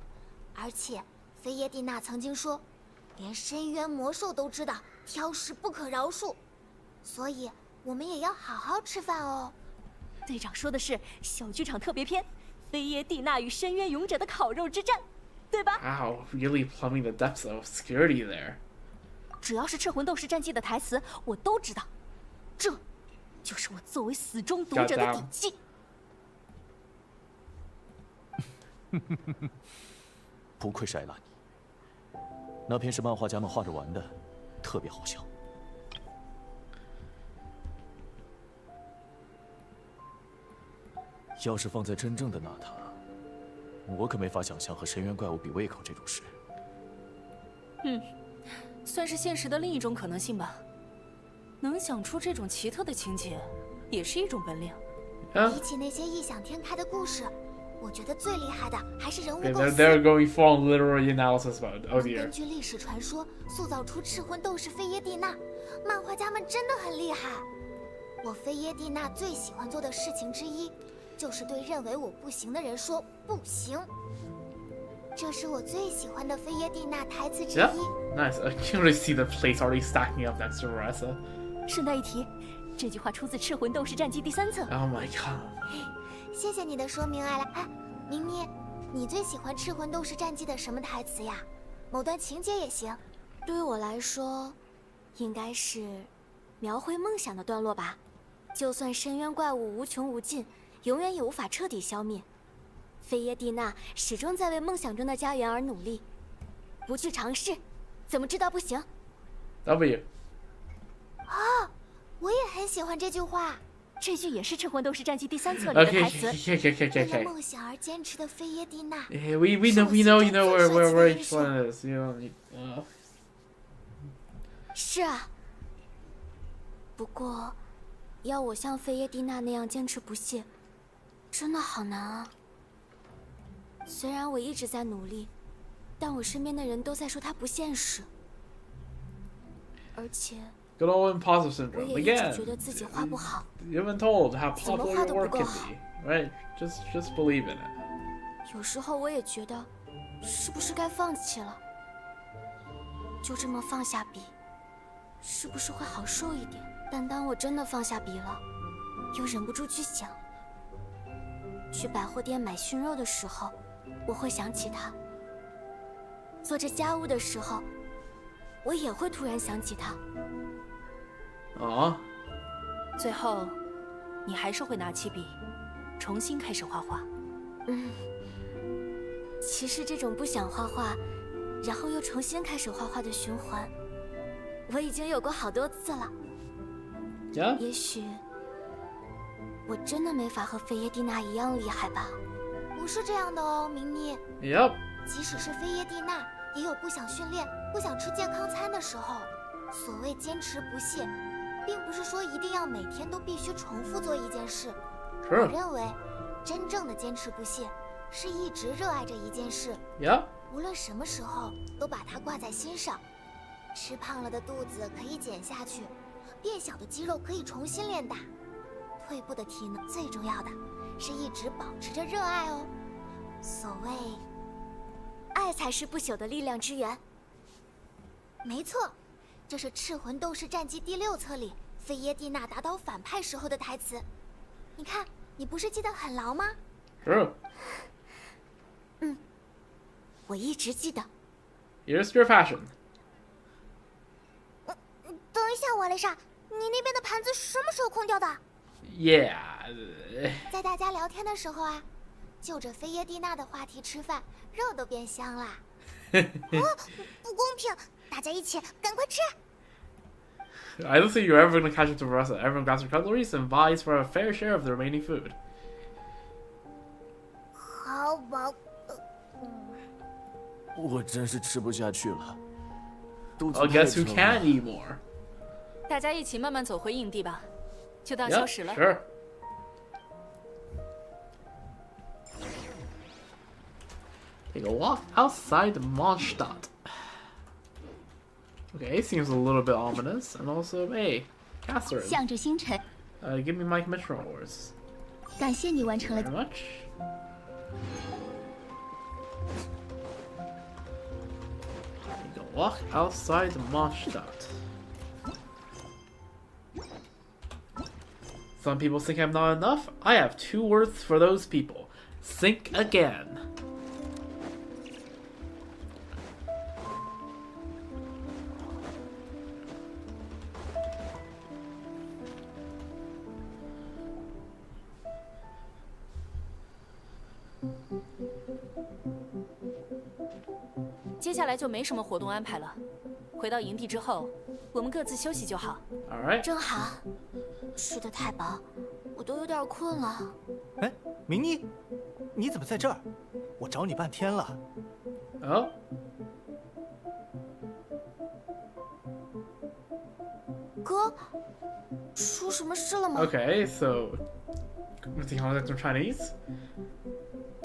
而且，菲耶蒂娜曾经说，连深渊魔兽都知道挑食不可饶恕，所以我们也要好好吃饭哦。 队长说的是小剧场特别篇《菲耶蒂娜与深渊勇者的烤肉之战》，对吧？ Wow, really plumbing the depths of obscurity there. 只要是赤魂斗士战记的台词，我都知道。这，就是我作为死忠读者的底气。不愧是艾拉尼，那篇是漫画家们画着玩的，特别好笑。要是放在真正的娜塔，我可没法想象和深渊怪物比胃口这种事。算是现实的另一种可能性吧。能想出这种奇特的情节，也是一种本领。比起那些异想天开的故事，我觉得最厉害的还是人物 Okay, 构思。 they're going full on literary analysis mode. Oh 根 dear. 据历史传说塑造出赤魂斗士菲耶蒂娜，漫画家们真的很厉害。我菲耶蒂娜最喜欢做的事情之一，就是对认为我不行的人说不行。这是我最喜欢的菲耶蒂娜台词之 Yeah, 一。 nice. I can really see the plates already stacking up next to Varessa. 顺带一提，这句话出自《赤魂斗士战记》第3册。 Oh my god. 谢谢你的说明，艾拉。哎，明妮，你最喜欢赤魂斗士战记的什么台词呀？某段情节也行。对于我来说，应该是描绘梦想的段落吧。就算深渊怪物无穷无尽，永远也无法彻底消灭。菲耶蒂娜始终在为梦想中的家园而努力，不去尝试，怎么知道不行？ W. 我也很喜欢这句话。这句也是《赤魂斗士战记》第3册里的 Okay, 台词。 okay. 为了梦想而坚持的菲耶蒂娜。 Yeah, we know you know where each one is. You know. 是啊，不过，要我像菲耶蒂娜那样坚持不懈，真的好难啊。虽然我一直在努力，但我身边的人都在说它不现实，而且 Good old imposter 我 syndrome 也一直 again. 觉得自己画不好。 You've been told how 怎么 popular 画 your 都不 work 够 can 好。 be, right? Just believe in it. 有时候我也觉得，是不是该放弃了？就这么放下笔，是不是会好受一点？但当我真的放下笔了，又忍不住去想，去百货店买熏肉的时候，我会想起他；做着家务的时候，我也会突然想起他。 Aw. 最后，你还是会拿起笔，重新开始画画。其实这种不想画画，然后又重新开始画画的循环，我已经有过好多次了。Yeah. 也许我真的没法和菲耶蒂娜一样厉害吧？不是这样的哦，明妮。Yep. 即使是菲耶蒂娜，也有不想训练、不想吃健康餐的时候。所谓坚持不懈，并不是说一定要每天都必须重复做一件事。我 True. 认为，真正的坚持不懈，是一直热爱着一件事， Yep. 无论什么时候都把它挂在心上。吃胖了的肚子可以减下去，变小的肌肉可以重新练大，退步的体能最重要的是一直保持着热爱哦。所谓，爱才是不朽的力量之源。没错，这是《赤魂斗士战记》第6册里菲耶蒂娜打倒反派时候的台词。你看，你不是记得很牢吗？ True. 我一直记得。 Here's your fashion. 等一下，瓦雷莎，你那边的盘子什么时候空掉的？ Yeah. 在大家聊天的时候啊，就着菲耶蒂娜的话题吃饭，肉都变香啦。不公平，大家一起赶快吃。 I don't think you're ever gonna catch up to Vanessa. Everyone grabs their cutleries and vies for a fair share of the remaining food. 好饱。我真是吃不下去了，肚子 I 太 guess who 撑 can 了。 eat more? 大家一起慢慢走回营地吧，就当 Yep, 消食了。 sure. Take a walk outside Mondstadt. Okay, seems a little bit ominous. And also, hey, Catherine. 向着星辰， Give me my commission rewards. 感谢你完成了 Very much. Take a walk outside Mondstadt. Some people think I'm not enough. I have 2 words for those people. Think again. "接下来就没什么活动安排了，回到营地之后，我们各自休息就好。 Alright. 正好，吃的太饱，我都有点困了。哎，明妮，你怎么在这儿？我找你半天了。 Oh. 哥，出什么事了吗？ Okay, so let's see how that's in Chinese.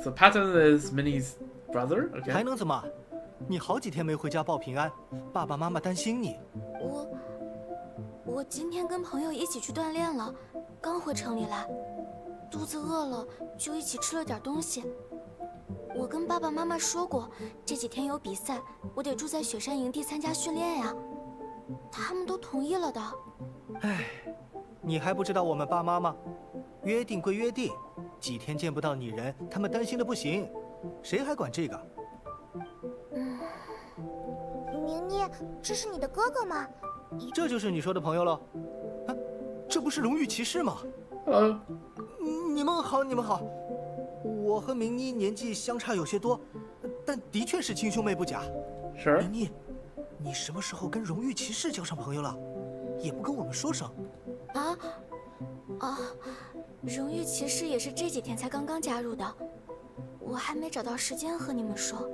So Patton is Minnie's brother. 还 Okay. 能怎么？你好几天没回家报平安，爸爸妈妈担心你。我今天跟朋友一起去锻炼了，刚回城里来，肚子饿了就一起吃了点东西。我跟爸爸妈妈说过，这几天有比赛，我得住在雪山营地参加训练呀。他们都同意了的。唉，你还不知道我们爸妈吗？约定归约定，几天见不到你人，他们担心的不行，谁还管这个？明妮，这是你的哥哥吗？这就是你说的朋友了？啊，这不是荣誉骑士吗？ Hello. 你们好，你们好。我和明妮年纪相差有些多，但的确是亲兄妹不假。 Sure. 明妮，你什么时候跟荣誉骑士交上朋友了？也不跟我们说声。荣誉骑士也是这几天才刚刚加入的，我还没找到时间和你们说。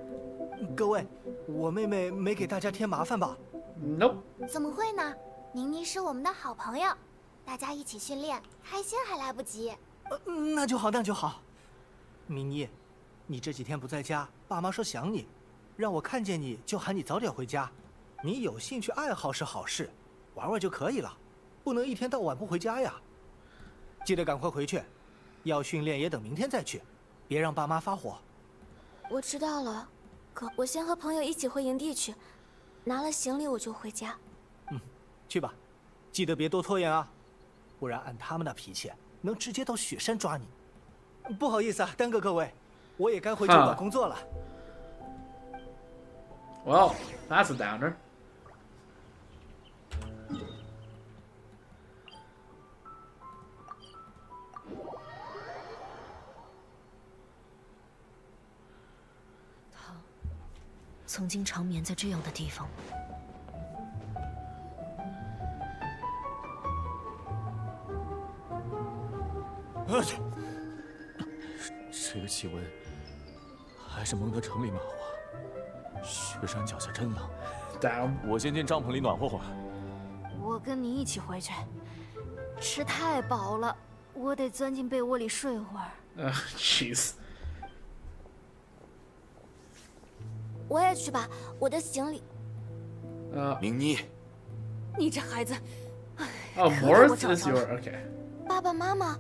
各位，我妹妹没给大家添麻烦吧？ Nope. 怎么会呢？宁妮是我们的好朋友，大家一起训练，开心还来不及。那就好，那就好。明妮，你这几天不在家，爸妈说想你，让我看见你就喊你早点回家。你有兴趣爱好是好事，玩玩就可以了，不能一天到晚不回家呀。记得赶快回去，要训练也等明天再去，别让爸妈发火。我知道了，可我先和朋友一起回营地去，拿了行李我就回家。去吧，记得别多拖延啊，不然按他们那脾气，能直接到雪山抓你。不好意思啊，耽搁各位，我也该回酒馆工作了。Well, that's a downer. 曾经长眠在这样的地方。这个气温，还是蒙德城里暖和。雪山脚下真冷。Damn. 我先进帐篷里暖和会儿。我跟你一起回去。吃太饱了，我得钻进被窝里睡会儿。Jeez. 我也去吧，我的行李。明妮，你这孩子，Morris is your okay. 爸爸妈妈，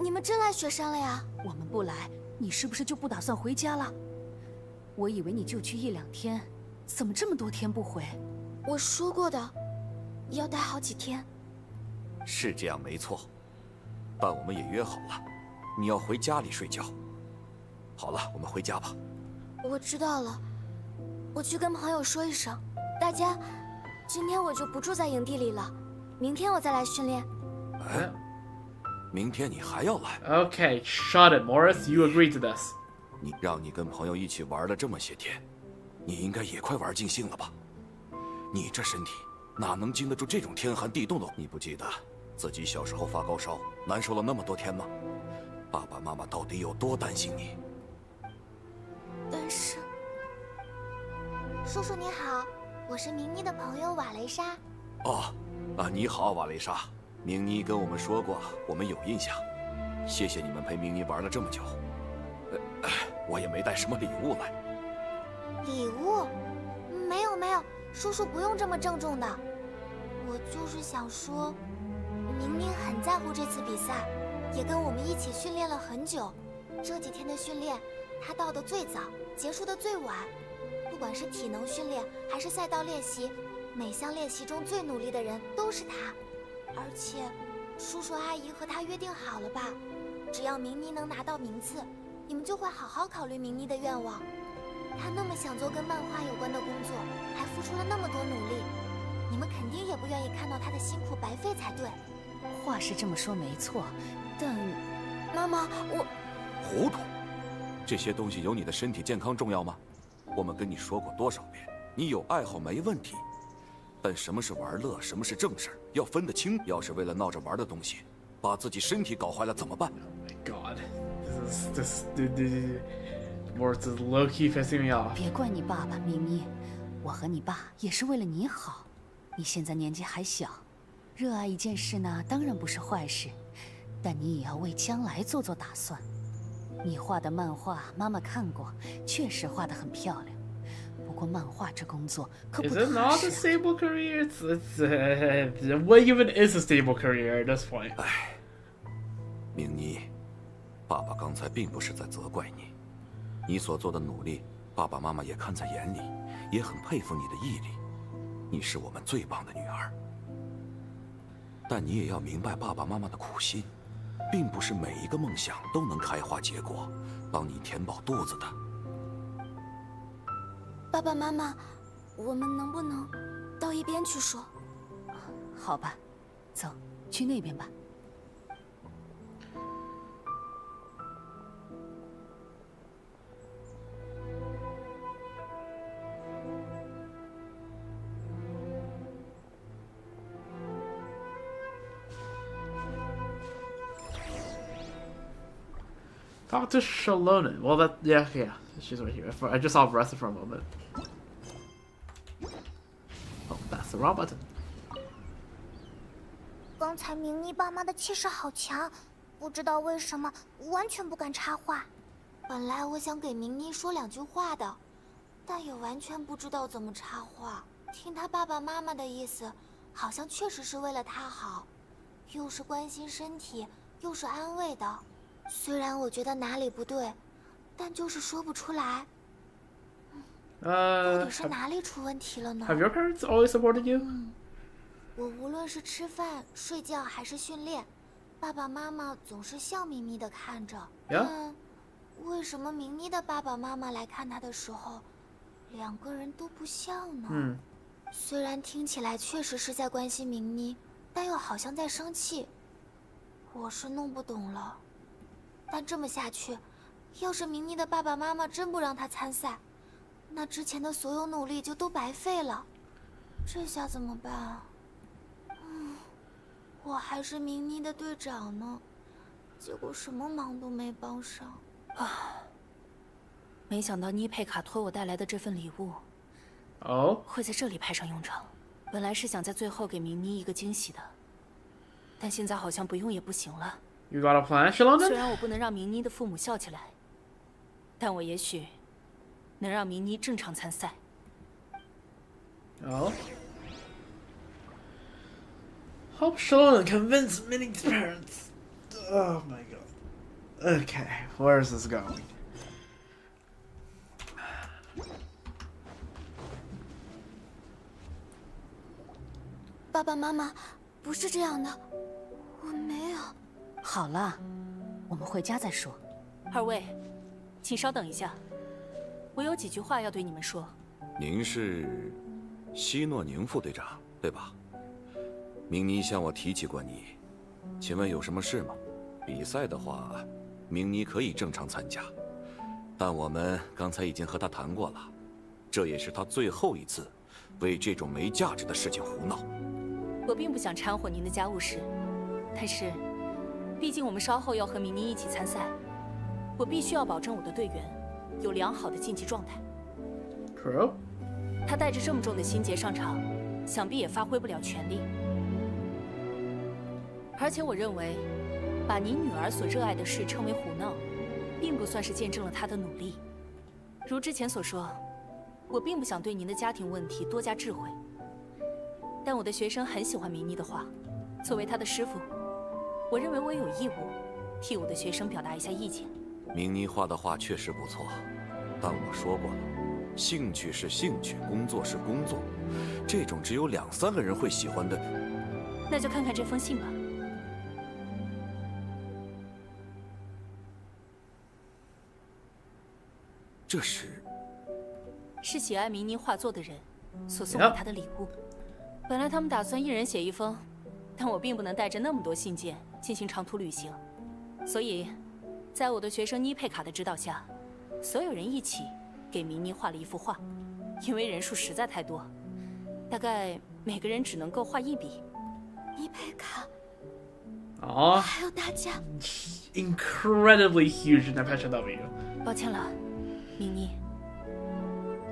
你们真来雪山了呀？我们不来，你是不是就不打算回家了？我以为你就去1、2天，怎么这么多天不回？我说过的，要待好几天。是这样没错，但我们也约好了，你要回家里睡觉。好了，我们回家吧。我知道了，我去跟朋友说一声。大家，今天我就不住在营地里了，明天我再来训练。哎，明天你还要来？ Okay, shut it, Morris. You agreed to this. 让你跟朋友一起玩了这么些天，你应该也快玩尽兴了吧？你这身体哪能经得住这种天寒地冻的？你不记得自己小时候发高烧，难受了那么多天吗？爸爸妈妈到底有多担心你？但是，叔叔你好，我是明妮的朋友瓦雷莎。你好，瓦雷莎。明妮跟我们说过，我们有印象。谢谢你们陪明妮玩了这么久。我也没带什么礼物来。礼物？没有没有，叔叔不用这么郑重的。我就是想说，明妮很在乎这次比赛，也跟我们一起训练了很久。这几天的训练，她到的最早，结束的最晚。不管是体能训练还是赛道练习，每项练习中最努力的人都是她。而且，叔叔阿姨和她约定好了吧，只要明妮能拿到名次，你们就会好好考虑明妮的愿望。她那么想做跟漫画有关的工作，还付出了那么多努力，你们肯定也不愿意看到她的辛苦白费才对。话是这么说没错，但妈妈，我糊涂，这些东西有你的身体健康重要吗？我们跟你说过多少遍，你有爱好没问题，但什么是玩乐，什么是正事，要分得清。要是为了闹着玩的东西，把自己身体搞坏了怎么办？ Oh my god. This Morris is low key pissing me off. 别怪你爸爸，明妮，我和你爸也是为了你好。你现在年纪还小，热爱一件事呢，当然不是坏事，但你也要为将来做做打算。你画的漫画，妈妈看过，确实画得很漂亮。不过漫画这工作可不 Is it not 踏 a 实。 stable career? What even is a stable career at this point? 明妮，爸爸刚才并不是在责怪你，你所做的努力，爸爸妈妈也看在眼里，也很佩服你的毅力。你是我们最棒的女儿，但你也要明白爸爸妈妈的苦心，并不是每一个梦想都能开花结果，帮你填饱肚子的。爸爸妈妈，我们能不能到一边去说？好吧，走，去那边吧。Talk to Shalona. Well, yeah, she's right here. I just saw Vressa for a moment. Oh, that's the wrong button. 刚才明妮爸妈的气势好强，不知道为什么完全不敢插话。本来我想给明妮说2句话的，但也完全不知道怎么插话。听他爸爸妈妈的意思，好像确实是为了他好，又是关心身体，又是安慰的。虽然我觉得哪里不对，但就是说不出来。到底是哪里出问题了呢？ Have your parents always supported you? 我无论是吃饭、睡觉还是训练，爸爸妈妈总是笑眯眯地看着。 Yeah? 但为什么明妮的爸爸妈妈来看她的时候，2个人都不笑呢？虽然听起来确实是在关心明妮，但又好像在生气。我是弄不懂了。但这么下去，要是明妮的爸爸妈妈真不让她参赛，那之前的所有努力就都白费了。这下怎么办？我还是明妮的队长呢，结果什么忙都没帮上。没想到妮佩卡托我带来的这份礼物，会在这里派上用场。本来是想在最后给明妮一个惊喜的，但现在好像不用也不行了。You got a plan, Shalom? 虽然我不能让明妮的父母笑起来，但我也许能让明妮正常参赛。Help Shalom convince Minnie's parents. Oh my god. Okay, where is this going? 爸爸妈妈，不是这样的，我没有。好了，我们回家再说。二位，请稍等一下，我有几句话要对你们说。您是希诺宁副队长，对吧？明妮向我提起过你，请问有什么事吗？比赛的话，明妮可以正常参加，但我们刚才已经和她谈过了，这也是她最后一次为这种没价值的事情胡闹。我并不想掺和您的家务事，但是，毕竟我们稍后要和明妮一起参赛，我必须要保证我的队员有良好的竞技状态。True。他带着这么重的心结上场，想必也发挥不了全力。而且我认为，把您女儿所热爱的事称为胡闹，并不算是见证了她的努力。如之前所说，我并不想对您的家庭问题多加智慧。但我的学生很喜欢明妮的话，作为他的师傅，我认为我有义务替我的学生表达一下意见。明妮画的画确实不错，但我说过了，兴趣是兴趣，工作是工作，这种只有2、3个人会喜欢的。那就看看这封信吧。这是喜爱明妮画作的人所送给他的礼物。本来他们打算一人写一封，但我并不能带着那么多信件进行长途旅行，所以，在我的学生妮佩卡的指导下，所有人一起给明妮画了一幅画。因为人数实在太多，大概每个人只能够画1笔。妮佩卡，Aw, 还有大家 incredibly huge in impression of you. 抱歉了，明妮。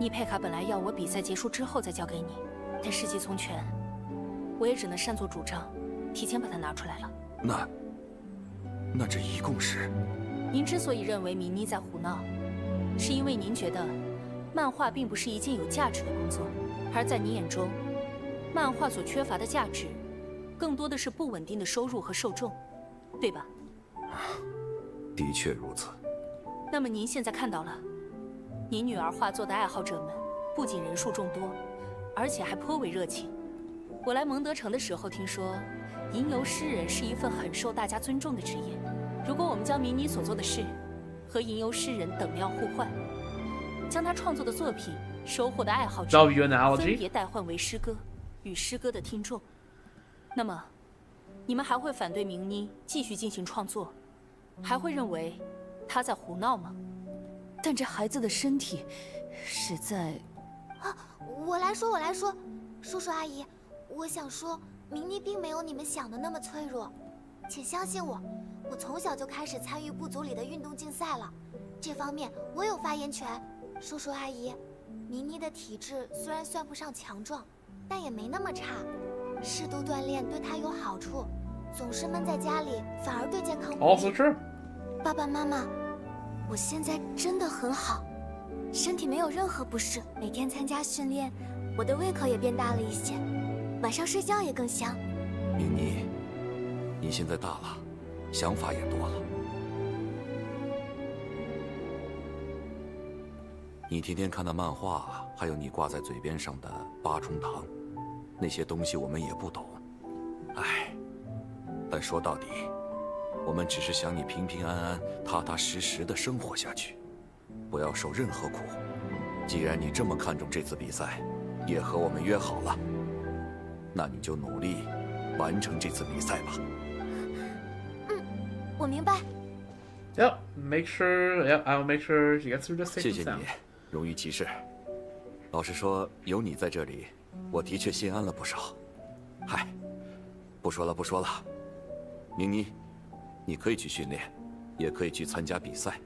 妮佩卡本来要我比赛结束之后再交给你。但事急从权，我也只能擅作主张，提前把它拿出来了。那这一共是？您之所以认为明妮在胡闹，是因为您觉得漫画并不是一件有价值的工作，而在你眼中，漫画所缺乏的价值，更多的是不稳定的收入和受众，对吧？的确如此。那么您现在看到了，您女儿画作的爱好者们不仅人数众多，而且还颇为热情。我来蒙德城的时候听说，吟游诗人是一份很受大家尊重的职业。如果我们将明妮所做的事和吟游诗人等量互换，将他创作的作品收获的爱好者分别代换为诗歌与诗歌的听众，那么你们还会反对明妮继续进行创作，还会认为她在胡闹吗？但这孩子的身体实在……我来说，叔叔阿姨，我想说，明妮并没有你们想的那么脆弱，请相信我，我从小就开始参与部族里的运动竞赛了，这方面我有发言权。叔叔阿姨，明妮的体质虽然算不上强壮，但也没那么差，适度锻炼对她有好处，总是闷在家里反而对健康不利。Also true。爸爸妈妈，我现在真的很好。身体没有任何不适，每天参加训练，我的胃口也变大了一些，晚上睡觉也更香。明妮，你现在大了，想法也多了。你天天看的漫画，还有你挂在嘴边上的8重糖，那些东西我们也不懂。唉，但说到底，我们只是想你平平安安、踏踏实实的生活下去。不要受任何苦。既然你这么看重这次比赛，也和我们约好了，那你就努力完成这次比赛吧。我明白。Yep, make sure. Yep, I'll make sure she gets through this. 谢谢你，荣誉骑士。老实说，有你在这里，我的确心安了不少。嗨，不说了，不说了。明妮，你可以去训练，也可以去参加比赛，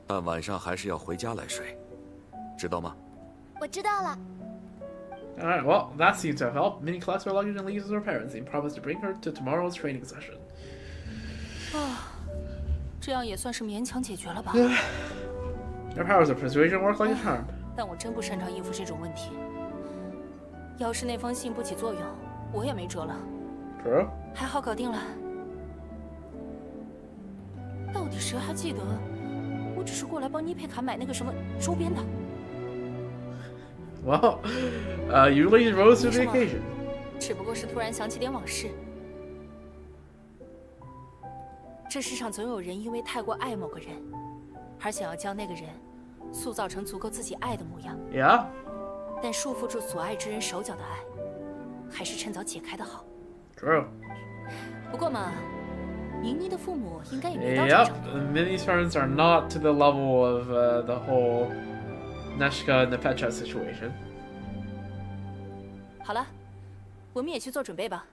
但晚上还是要回家来睡，知道吗？我知道了。Alright, well, that seems to have helped. Minnie collects her luggage and leaves with her parents and promise to bring her to tomorrow's training session. 这样也算是勉强解决了吧。Your powers of persuasion work like a charm. 但我真不擅长应付这种问题。要是那封信不起作用，我也没辙了。True. 还好搞定了。到底谁还记得，我只是过来帮妮佩卡买那个什么周边的。Well, you ladies rose to the occasion. 只不过是突然想起点往事。这世上总有人因为太过爱某个人，而想要将那个人塑造成足够自己爱的模样。Yeah. 但束缚住所爱之人手脚的爱，还是趁早解开的好。True. 不过嘛，宁妮的父母应该也没到这程度。Yep, Minnie's parents are not to the level of the whole Neshka and the Pecha situation. 好了，我们也去做准备吧。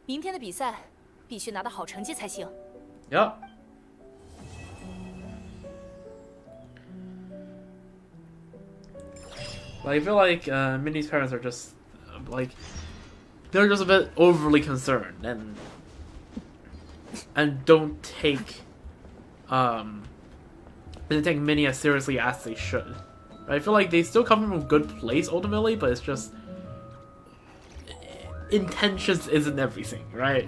明天的比赛必须拿到好成绩才行。Yep. I feel like Minnie's parents are just like they're just a bit overly concerned and don't take Minnie as seriously as they should. I feel like they still come from a good place ultimately, but it's just intentions isn't everything, right?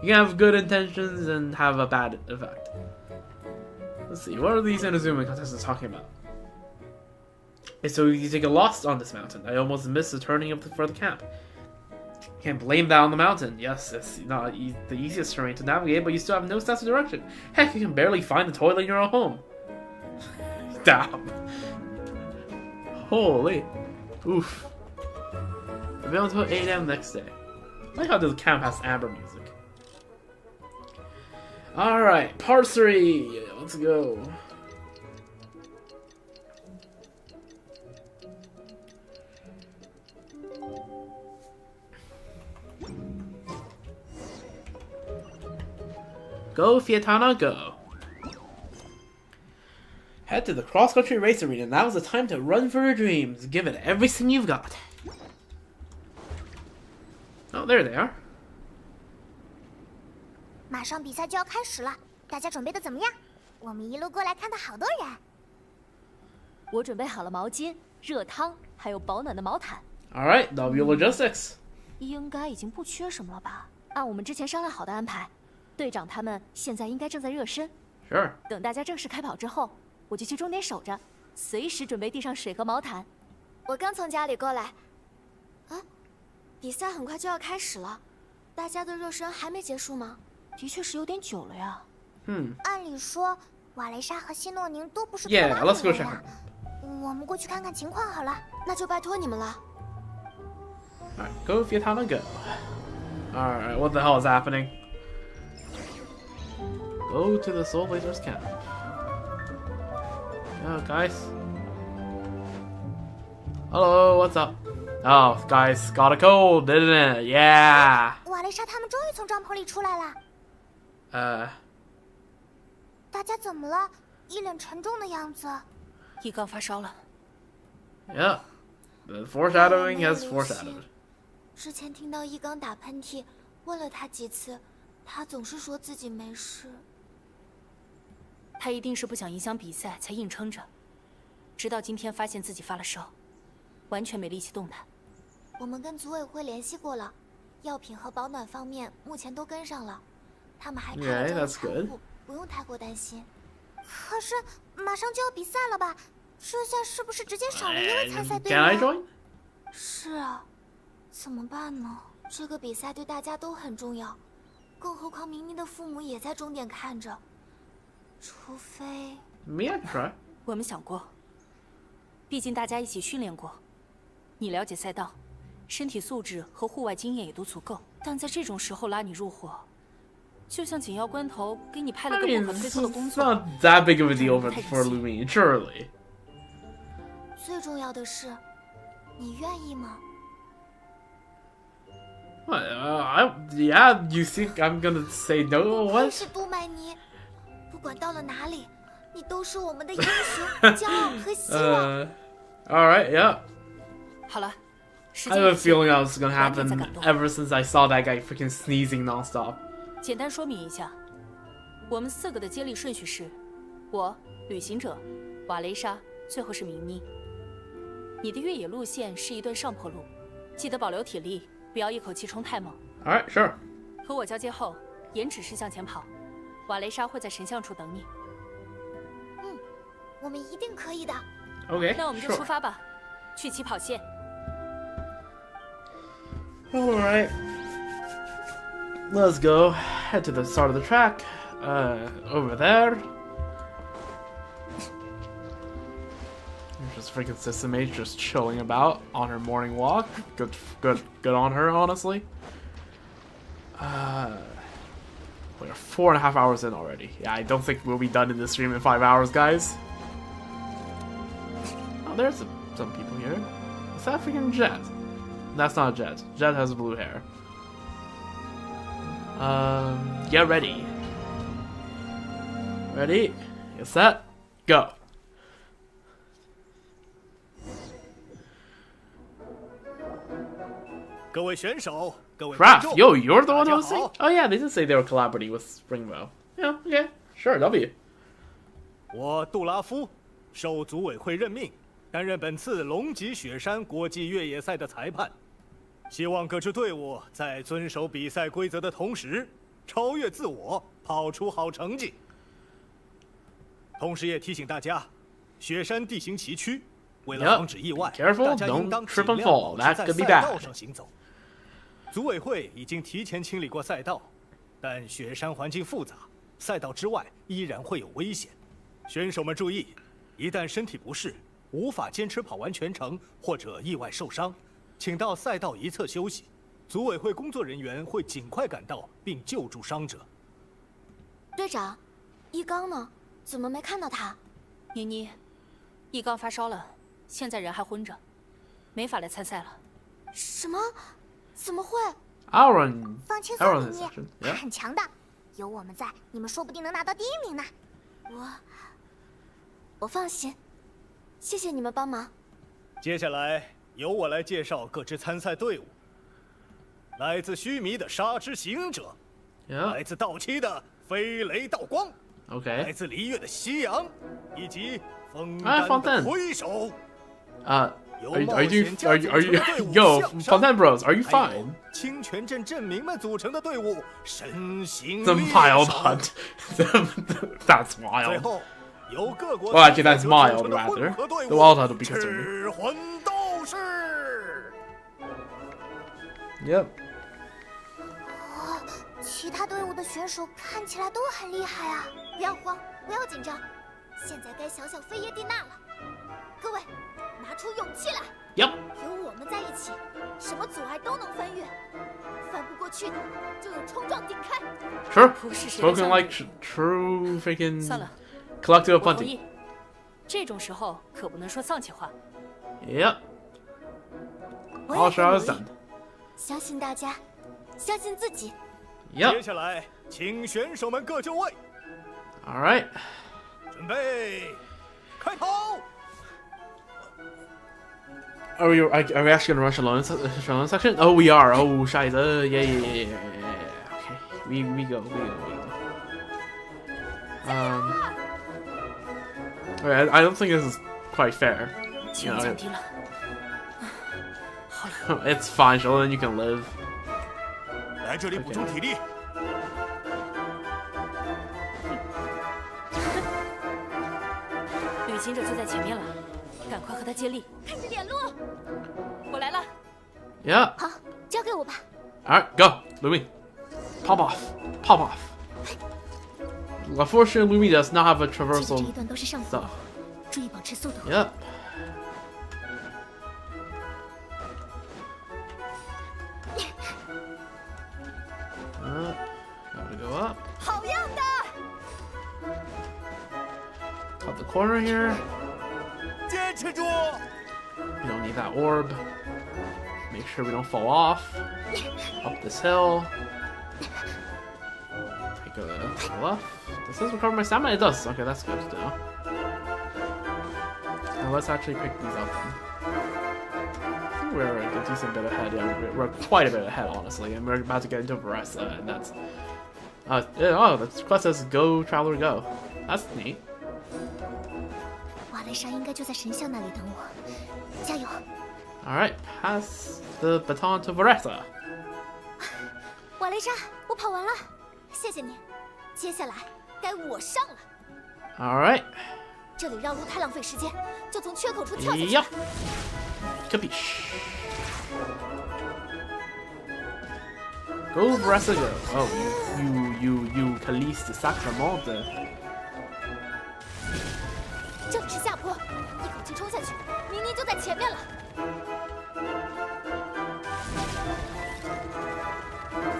You can have good intentions and have a bad effect. Let's see, what are these Inazuma contestants talking about? It's so easy to get lost on this mountain. I almost missed the turning for the camp. Can't blame that on the mountain. Yes, it's not the easiest terrain to navigate, but you still have no sense of direction. Heck, you can barely find the toilet in your own home. Damn. Holy. Oof. Available until 8 AM next day. I like how this camp has amber music. Alright, part 3. Let's go. Go, Fiatana, go. Head to the cross-country race arena. Now's the time to run for your dreams. Give it everything you've got. Oh, there they are. 马上比赛就要开始了，大家准备的怎么样？我们一路过来看到好多人。我准备好了毛巾、热汤，还有保暖的毛毯。Alright, that'll be logistics. 应该已经不缺什么了吧？按我们之前商量好的安排，队长他们现在应该正在热身。Sure. 等大家正式开跑之后，我就去终点守着，随时准备递上水和毛毯。我刚从家里过来。啊，比赛很快就要开始了，大家的热身还没结束吗？的确是有点久了呀。按理说，瓦雷莎和希诺宁都不是Yeah, 特拉 let's 米 go 人 check 呀。我们过去看看情况好了。那就拜托你们了。Alright, go, Fiatana, go. Alright, what the hell is happening? Go to the Soulblazers camp. Oh, guys. Hello, what's up? Oh, guys, got a cold, didn't it? Yeah. 瓦雷莎他们终于从帐篷里出来了。大家怎么了？一脸沉重的样子。一刚发烧了。Yeah. The foreshadowing has foreshadowed. 之前听到一刚打喷嚏，问了他几次，他总是说自己没事。他一定是不想影响比赛，才硬撑着，直到今天发现自己发了烧，完全没力气动弹。我们跟组委会联系过了，药品和保暖方面目前都跟上了，他们还派了专业看护，不用太过担心。可是马上就要比赛了吧？这下是不是直接少了一位参赛队员 Can I join? 是啊，怎么办呢？这个比赛对大家都很重要，更何况明明的父母也在终点看着。除非 Me, I can try. 我们想过，毕竟大家一起训练过，你了解赛道，身体素质和户外经验也都足够。但在这种时候拉你入伙，就像紧要关头给你派了 I 个 mean, 不可推 it's 脱的工作。 not that big of a deal for Lumine, surely. 最重要的是，你愿意吗？ What? Yeah. You think I'm gonna say no or 我 what? 也是杜麦尼，不管到了哪里，你都是我们的英雄、骄傲和希望。All right. Yeah. 好了，时 I 间 have a 有限 feeling that was gonna 晚点再 happen 感动。 ever since I saw that guy freaking sneezing nonstop. 简单说明一下，我们4个的接力顺序是：我、旅行者、瓦雷莎，最后是明妮。你的越野路线是一段上坡路，记得保留体力，不要一口气冲太猛。 All right. Sure. 和我交接后，沿指示向前跑，瓦雷莎会在神像处等你。我们一定可以的。 Okay. 那我们就 Sure. 出发吧，去起跑线。 All right. Let's go. Head to the start of the track. Over there. Just freaking System H just chilling about on her morning walk. Good on her, honestly. We're 4.5 hours in already. Yeah, I don't think we'll be done in this stream in 5 hours, guys. Oh, there's some people here. Is that freaking Jet? That's not Jet. Jet has blue hair. Get ready. Ready? Get set. Go. Craft, yo, you're the one hosting? Oh yeah, they did say they were collaborating with Springbow. Yeah, okay, sure, W. 我杜拉夫受组委会任命，担任本次龙脊雪山国际越野赛的裁判。希望各支队伍在遵守比赛规则的同时，超越自我，跑出好成绩。同时也提醒大家，雪山地形崎岖，为了防止意外， Careful, 大家应当 don't trip 尽 and 量 fall. 保持 That 在 could be 赛道 bad. 上行走。组委会已经提前清理过赛道，但雪山环境复杂，赛道之外依然会有危险。选手们注意，一旦身体不适，无法坚持跑完全程或者意外受伤，请到赛道一侧休息。组委会工作人员会尽快赶到并救助伤者。队长，一刚呢？怎么没看到他？妮妮，一刚发烧了，现在人还昏着，没法来参赛了。什么？怎么会？ I'll run. 放轻 I'll 松， run 妮 this 妮 section. 他 Yeah. 很强的，有我们在，你们说不定能拿到第1名呢。我放心，谢谢你们帮忙。接下来由我来介绍各支参赛队伍。来自须弥的沙之行者， Yeah. 来自道期的飞雷道光，来 Okay. 自璃月的夕阳，以及枫哎丹的 Fontaine 挥手。 Are you yo 向上 Fontaine Bros? Are you 还有 fine? 清泉镇镇民们组成的队伍神行 The 猎 mild 手 hunt. That's 最 wild. 后由各国 Well, actually, that's 参赛者 mild 组成的 rather. 混合队伍 The wild hunt would be concerning. 赤魂斗士。 Yep. 其他队伍的选手看起来都很厉害啊！不要慌，不要紧张，现在该想想菲耶蒂娜了。各位，拿出勇气来！ Yep. 有我们在一起，什么阻碍都能翻越。翻不过去的，就用冲撞顶开。 True. 不是谁都 Spoken 像 like 你 true freaking 算了， collective 我 of 同 plenty. 意。这种时候可不能说丧气话。 Yep. 我 All 也 shall 会 is 努力 done. 相信大家，相信自己。接 Yep. 下来，请选手们各就位， All right. 准备，开跑！ Are we actually gonna rush alone section? Oh, we are. Oh, Scheiße. Yeah. Okay. We go. Okay, I don't think this is quite fair. 气温 You know, 降低了，好冷。 it's fine, Sheldon. You can live. 来这里补充体力。旅行者就在前面了，赶快和他接力。看着点路，我来了。 Yeah. 好，交给我吧。 All right, go, Lumi. Pop off. Unfortunately, Lumi does not have a 记得 traversal 这一段都是上坡 stuff. 注意保持速度。 Yep. Gotta go up. 好样的！ Cut the corner here. 坚持住！ You don't need that orb. Make sure we don't fall off. Up this hill. Take a left. Does this recover my stamina? It does. Okay, that's good to know. Now let's actually pick these up. I think we're a decent bit ahead. Yeah, we're quite a bit ahead, honestly. And we're about to get into Varesa, and that's... oh, the quest says go, traveler, go. That's neat. 瓦雷莎应该就在神像那里等我，加油！ Alright, pass the baton to Varesa. 瓦雷莎，我跑完了，谢谢你。接下来该我上了。 Alright. 这里绕路太浪费时间，就从缺口处跳下去。 Yep. Capiche. Go, Varesa, go. Oh, you Caliste Sacramento. 正直下坡，一口气冲下去，明妮就在前面了。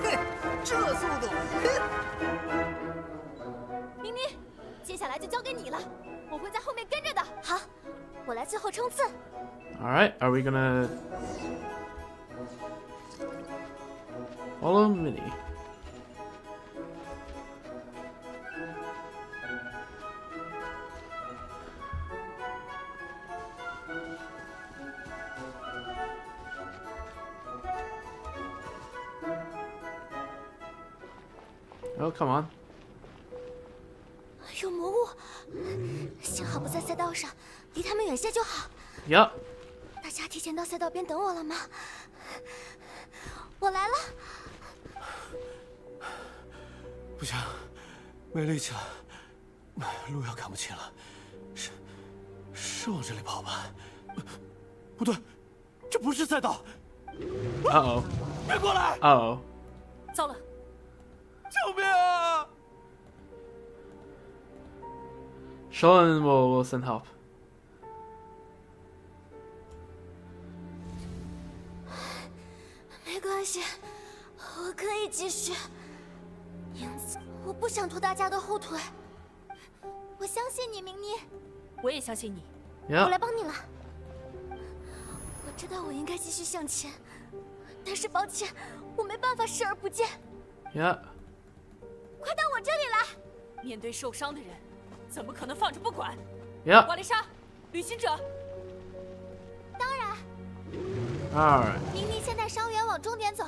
嘿，这速度！明妮，接下来就交给你了，我会在后面跟着的。好，我来最后冲刺。 Alright, are we gonna follow Minnie? Oh, come on. 有魔物，幸好不在赛道上，离他们远些就好。 Yup. 大家提前到赛道边等我了吗？我来了。不行，没力气了，路要赶不及了，是往这里跑吧？不对，这不是赛道。 Uh-oh. 别过来！ Uh-oh. 糟了，救命啊！ Sean will send help. 没关系，我可以继续。英子，我不想拖大家的后腿。我相信你，明妮。我也相信你。我来 Yep. 帮你了。我知道我应该继续向前，但是抱歉，我没办法视而不见。 Yep. 快到我这里来！面对受伤的人，怎么可能放着不管？ Yep. 瓦雷莎，旅行者，当然， Alright. 明妮先带伤员往终点走，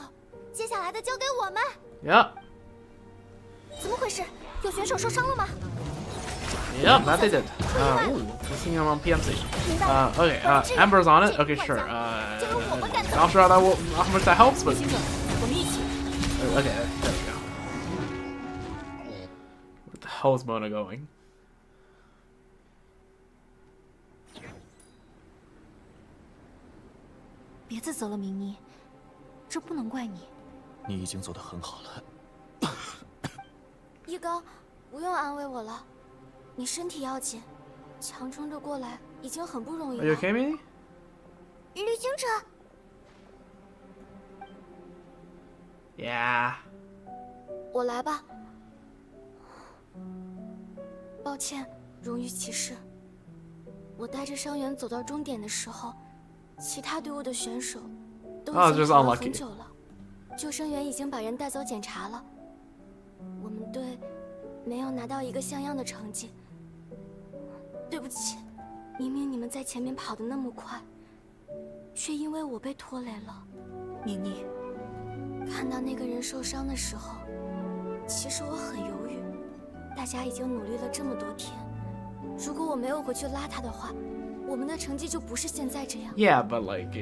接下来的交给我们。 Yep. 怎么回事？有选手受伤了吗？ Yep, that they did. Ooh, we're seeing him on PMC. Okay, Amber's on it. Okay, sure. Not sure how much that helps, but 旅行者，我们一起。 okay, there we go. Where the hell is Mona going? 别自责了，明妮，这不能怪你。你已经做得很好了。一高，不用安慰我了，你身体要紧，强撑着过来已经很不容易 Are you 了。 okay, Minnie? 旅行者， Yeah. 我来吧。抱歉，荣誉骑士。我带着伤员走到终点的时候，其他队伍的选手都已经跑了很久了。救生员已经把人带走检查了。我们队没有拿到一个像样的成绩。对不起，明明你们在前面跑得那么快，却因为我被拖累了。明妮，看到那个人受伤的时候，其实我很犹豫。大家已经努力了这么多天，如果我没有回去拉他的话，我们的成绩就不是现在这样。 Yeah, but like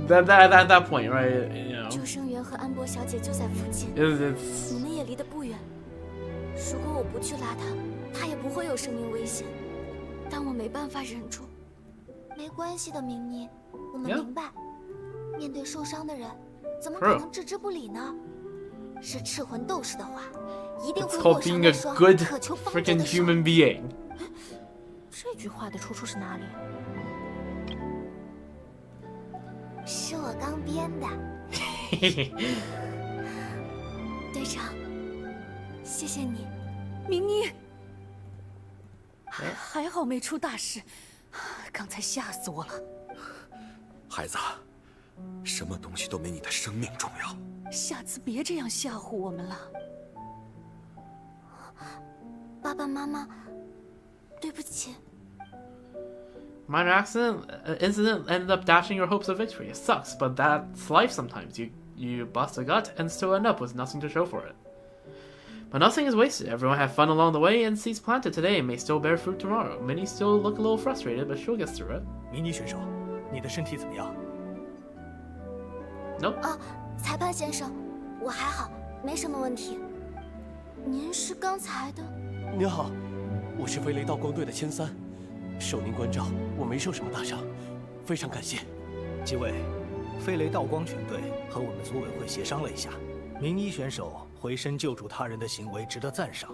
at that point, right? You know. 救生员和安博小姐就在附近， It's 你们也离得不远。如果我不去拉他，他也不会有生命危险。但我没办法忍住。没关系的，明妮，我们 Yeah. 明白。面对受伤的人，怎么可能置之不理呢？是赤魂斗士的话，一定 it's 会 called 握手 being 那 a 双 good 渴求帮助 freaking 的手。 human being. 这句话的出处是哪里？是我刚编的。队长，谢谢你。明妮，还好没出大事，刚才吓死我了。孩子，什么东西都没你的生命重要。下次别这样吓唬我们了。爸爸妈妈，对不起。 Minor incident ended up dashing your hopes of victory. It sucks, but that's life sometimes. You bust a gut and still end up with nothing to show for it. But nothing is wasted. Everyone had fun along the way, and seeds planted today may still bear fruit tomorrow. Minnie still look a little frustrated, but she'll get through it. 迷你选手，你的身体怎么样？ Nope. 裁判先生，我还好，没什么问题。您是刚才的？您好，我是飞雷道光队的千三，受您关照，我没受什么大伤，非常感谢。几位，飞雷道光全队和我们组委会协商了一下，名医选手回身救助他人的行为值得赞赏。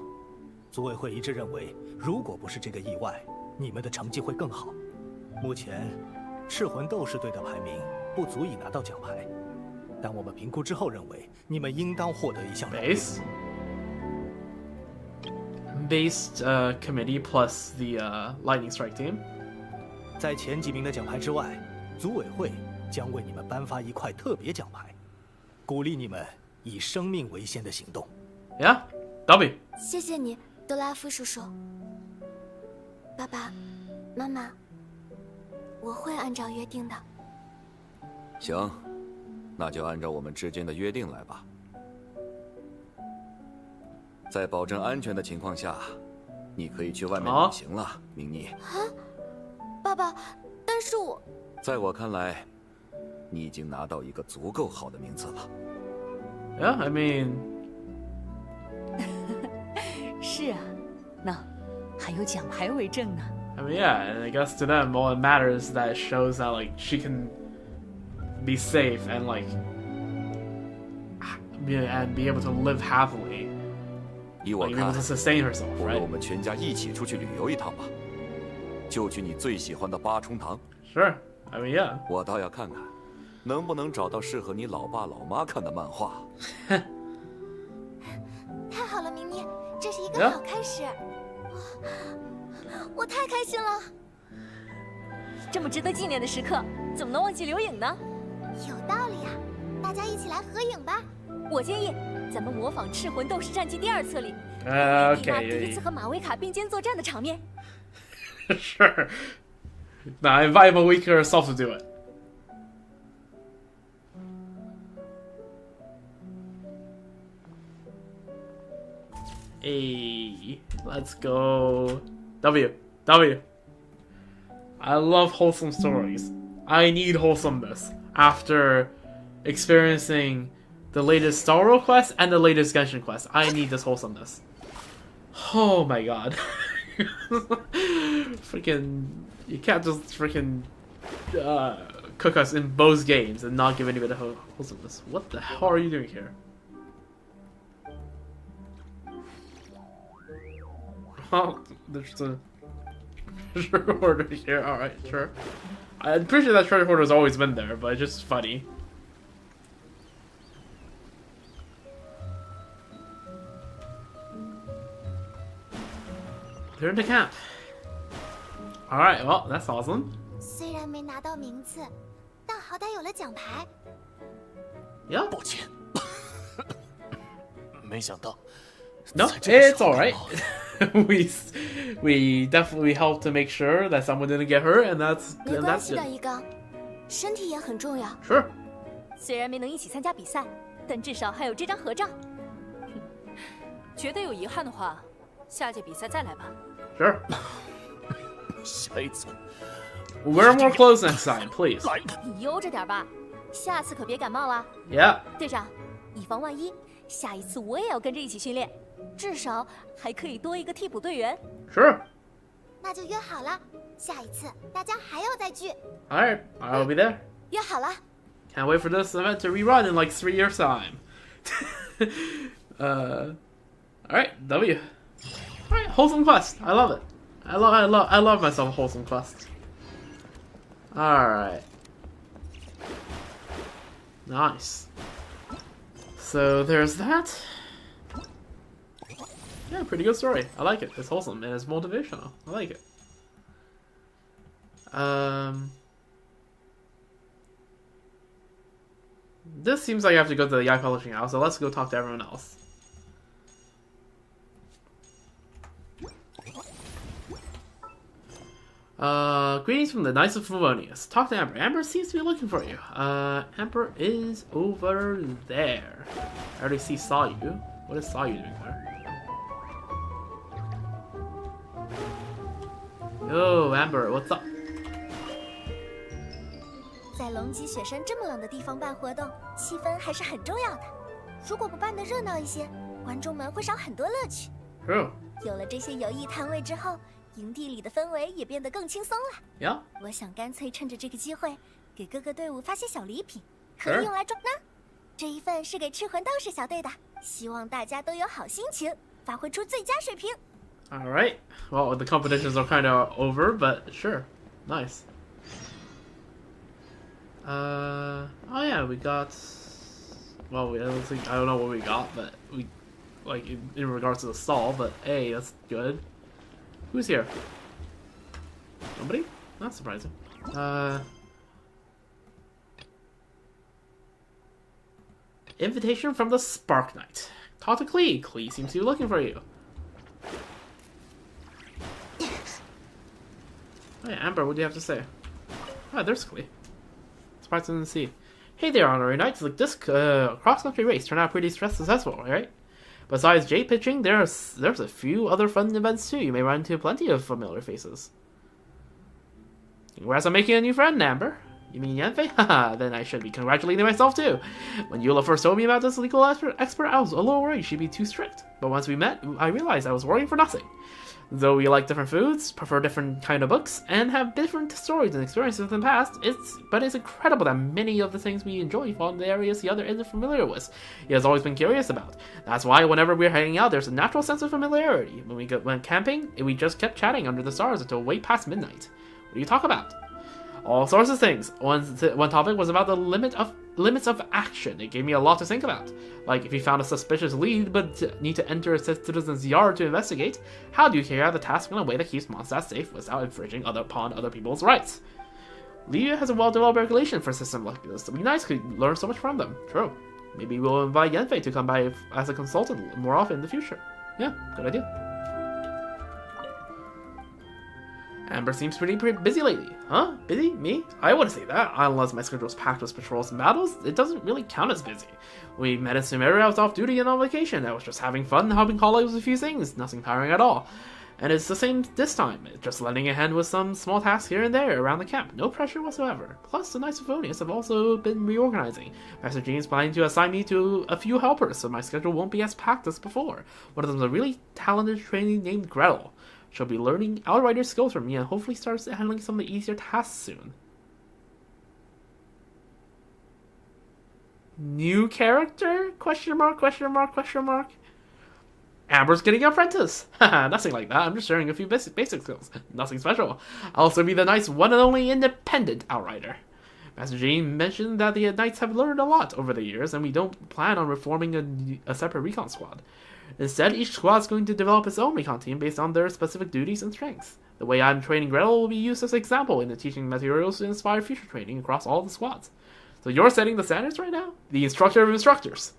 组委会一致认为，如果不是这个意外，你们的成绩会更好。目前，赤魂斗士队的排名不足以拿到奖牌，但我们评估之后认为，你们应当获得一项荣誉。Based committee plus the lightning strike team. 在前几名的奖牌之外，组委会将为你们颁发一块特别奖牌，鼓励你们以生命为先的行动。Yeah, W. 谢谢你，德拉夫叔叔。爸爸妈妈，我会按照约定的。行，那就按照我们之间的约定来吧。在保证安全的情况下，你可以去外面旅行了，明妮。爸爸，但是我……在我看来，你已经拿到一个足够好的名次了。Yeah, I mean. 是啊，那还有奖牌为证呢。I mean, yeah, and I guess to them, all it matters is that it shows that like she can be safe and like and be able to live happily. 依我 Like, 看， able to sustain herself, 不如 right? 我们全家一起出去旅游一趟吧，就去你最喜欢的八重堂。Sure. I mean, yeah. 我倒要看看，能不能找到适合你老爸老妈看的漫画。太好了，明妮，这是一个好开始。我太开心了。这么值得纪念的时刻，怎么能忘记留影呢？有道理啊，大家一起来合影吧。我建议咱们模仿《赤魂斗士战记》第2册里，迪娜第一次和马维卡并肩作战的场面。Sure. Nah, I invite Malika herself to do it. Hey, let's go. W. I love wholesome stories. I need wholesomeness after experiencing the latest Star Wars quest and the latest Genshin quest. I need this wholesomeness. Oh my god. Freaking, you can't just freaking cook us in both games and not give any bit of wholesomeness. What the hell are you doing here? Oh, there's a treasure hoarder here. Alright, sure. I'm pretty sure that treasure hoarder has always been there, but it's just funny. Return to camp. Alright, well, that's awesome. 虽然没拿到名次，但好歹有了奖牌。Yeah. 抱歉，没想到。 No, it's alright. we definitely helped to make sure that someone didn't get hurt, and that's 没关 that's 系的， good. 一刚，身体也很重要。 Sure. 虽然没能一起参加比赛，但至少还有这张合照。觉得有遗憾的话，下届比赛再来吧。Sure. 下一次 Wear more clothes next time, please. 来的。你悠着点吧，下次可别感冒了。 Yeah. 队长，以防万一，下一次我也要跟着一起训练，至少还可以多一个替补队员。 Sure. 那就约好了，下一次大家还要再聚。 Alright, I'll be there. 约好了。 Can't wait for this event to rerun in like 3 years' time. Alright, W. Alright, wholesome quest. I love it. I love myself a wholesome quest. Alright. Nice. So there's that. Yeah, pretty good story. I like it. It's wholesome and it's motivational. I like it. This seems like I have to go to the Yai Publishing House, so let's go talk to everyone else. Greetings from the Knights of Favonius. Talk to Amber. Amber seems to be looking for you. Amber is over there. I already saw you. What is Saw you doing there? Yo, Amber, what's up? 在龙脊雪山这么冷的地方办活动，气氛还是很重要的。如果不办得热闹一些，观众们会少很多乐趣。True. 有了这些游艺摊位之后，营地里的氛围也变得更轻松了。Yeah. 我想干脆趁着这个机会，给各个队伍发些小礼品，可以用来装呢。这一份是给赤魂斗士小队的，希望大家都有好心情，发挥出最佳水平。All right. Well, the competitions are kind of over, but sure. Nice. Oh yeah, we got. Well, I don't know what we got, but we, like in regards to the stall. But hey, that's good. Who's here? Nobody? Not surprising. Invitation from the Spark Knight. Talk to Klee. Klee seems to be looking for you. Oh yeah, Amber, what do you have to say? Ah, there's Klee. Surprised I didn't see. Hey there, honorary knights. Like this cross-country race turned out pretty successful, right? Besides Jade pitching, there's a few other fun events too. You may run into plenty of familiar faces. Congrats on making a new friend, Amber. You mean Yanfei? Haha, then I should be congratulating myself too. When Eula first told me about this legal expert, I was a little worried she'd be too strict. But once we met, I realized I was worrying for nothing. Though we like different foods, prefer different kind of books, and have different stories and experiences in the past, it's incredible that many of the things we enjoy fall in the areas the other isn't familiar with. He has always been curious about. That's why whenever we're hanging out, there's a natural sense of familiarity. When we went camping, we just kept chatting under the stars until way past midnight. What do you talk about? All sorts of things. One topic was about the limits of action. It gave me a lot to think about. Like, if you found a suspicious lead but need to enter a citizen's yard to investigate, how do you carry out the task in a way that keeps Mondstadt safe without infringing upon other people's rights? Liu has a well-developed regulation for a system like this. It'd be nice to learn so much from them. True. Maybe we'll invite Yanfei to come by as a consultant more often in the future. Yeah, good idea. Amber seems pretty busy lately. Huh? Busy? Me? I wouldn't say that. Unless my schedule's packed with patrols and battles, it doesn't really count as busy. We met in Sumeria. I was off duty and on vacation. I was just having fun, helping colleagues with a few things. Nothing tiring at all. And it's the same this time. Just lending a hand with some small tasks here and there around the camp. No pressure whatsoever. Plus, the Knights of Favonius have also been reorganizing. Master Jean's planning to assign me to a few helpers, so my schedule won't be as packed as before. One of them is a really talented trainee named Gretel. She'll be learning Outrider skills from me and hopefully starts handling some of the easier tasks soon. New character? Question mark, question mark, question mark. Amber's getting an apprentice. Haha, nothing like that. I'm just sharing a few basic skills. Nothing special. I'll also be the Knight's one and only independent Outrider. Master Jean mentioned that the Knights have learned a lot over the years and we don't plan on reforming a separate recon squad. Instead, each squad is going to develop its own recon team based on their specific duties and strengths. The way I'm training Gretel will be used as an example in the teaching materials to inspire future training across all the squads. So you're setting the standards right now? The instructor of instructors.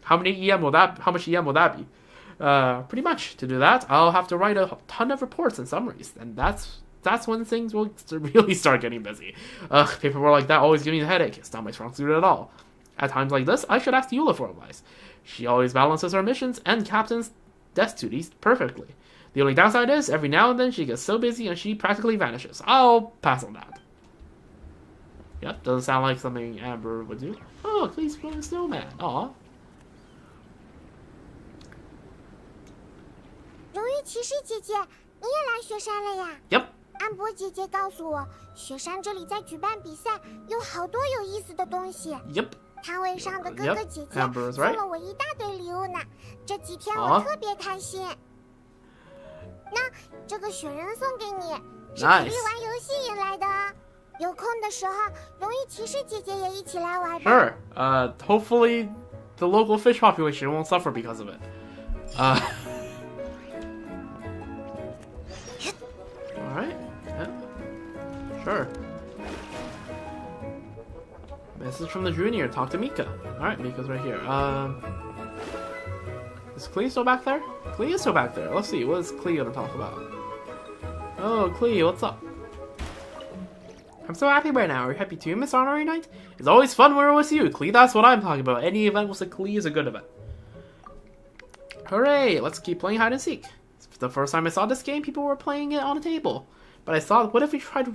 How much EM will that be? Pretty much. To do that, I'll have to write a ton of reports and summaries, and that's when things will really start getting busy. Paperwork like that always gives me a headache. It's not my strong suit at all. At times like this, I should ask Eula for advice. She always balances her missions and captain's desk duties perfectly. The only downside is, every now and then she gets so busy and she practically vanishes. I'll pass on that. Yep, doesn't sound like something Amber would do. Oh, please put a snowman. Aw. 荣誉骑士姐姐，你也来雪山了呀 Yep. 安博姐姐告诉我，雪山这里在举办比赛，有好多有意思的东西。Yep. 摊位上的哥哥姐姐 Amber's 送 right. 了我一大堆礼物呢，这几天我特别开心。那这个雪人送给你，是体力玩游戏引来的。有空的时候，荣誉骑士姐姐也一起来玩吧。Sure. Hopefully the local fish population won't suffer because of it. Alright. Yeah. Sure. Message from the junior. Talk to Mika. Alright, Mika's right here. Is Klee still back there? Klee is still back there. Let's see. What is Klee gonna talk about? Oh, Klee, what's up? I'm so happy right now. Are you happy too, Miss Honorary Knight? It's always fun when we're with you, Klee. That's what I'm talking about. Any event with a Klee is a good event. Hooray! Let's keep playing hide and seek. The first time I saw this game, people were playing it on a table. But I thought, what if we tried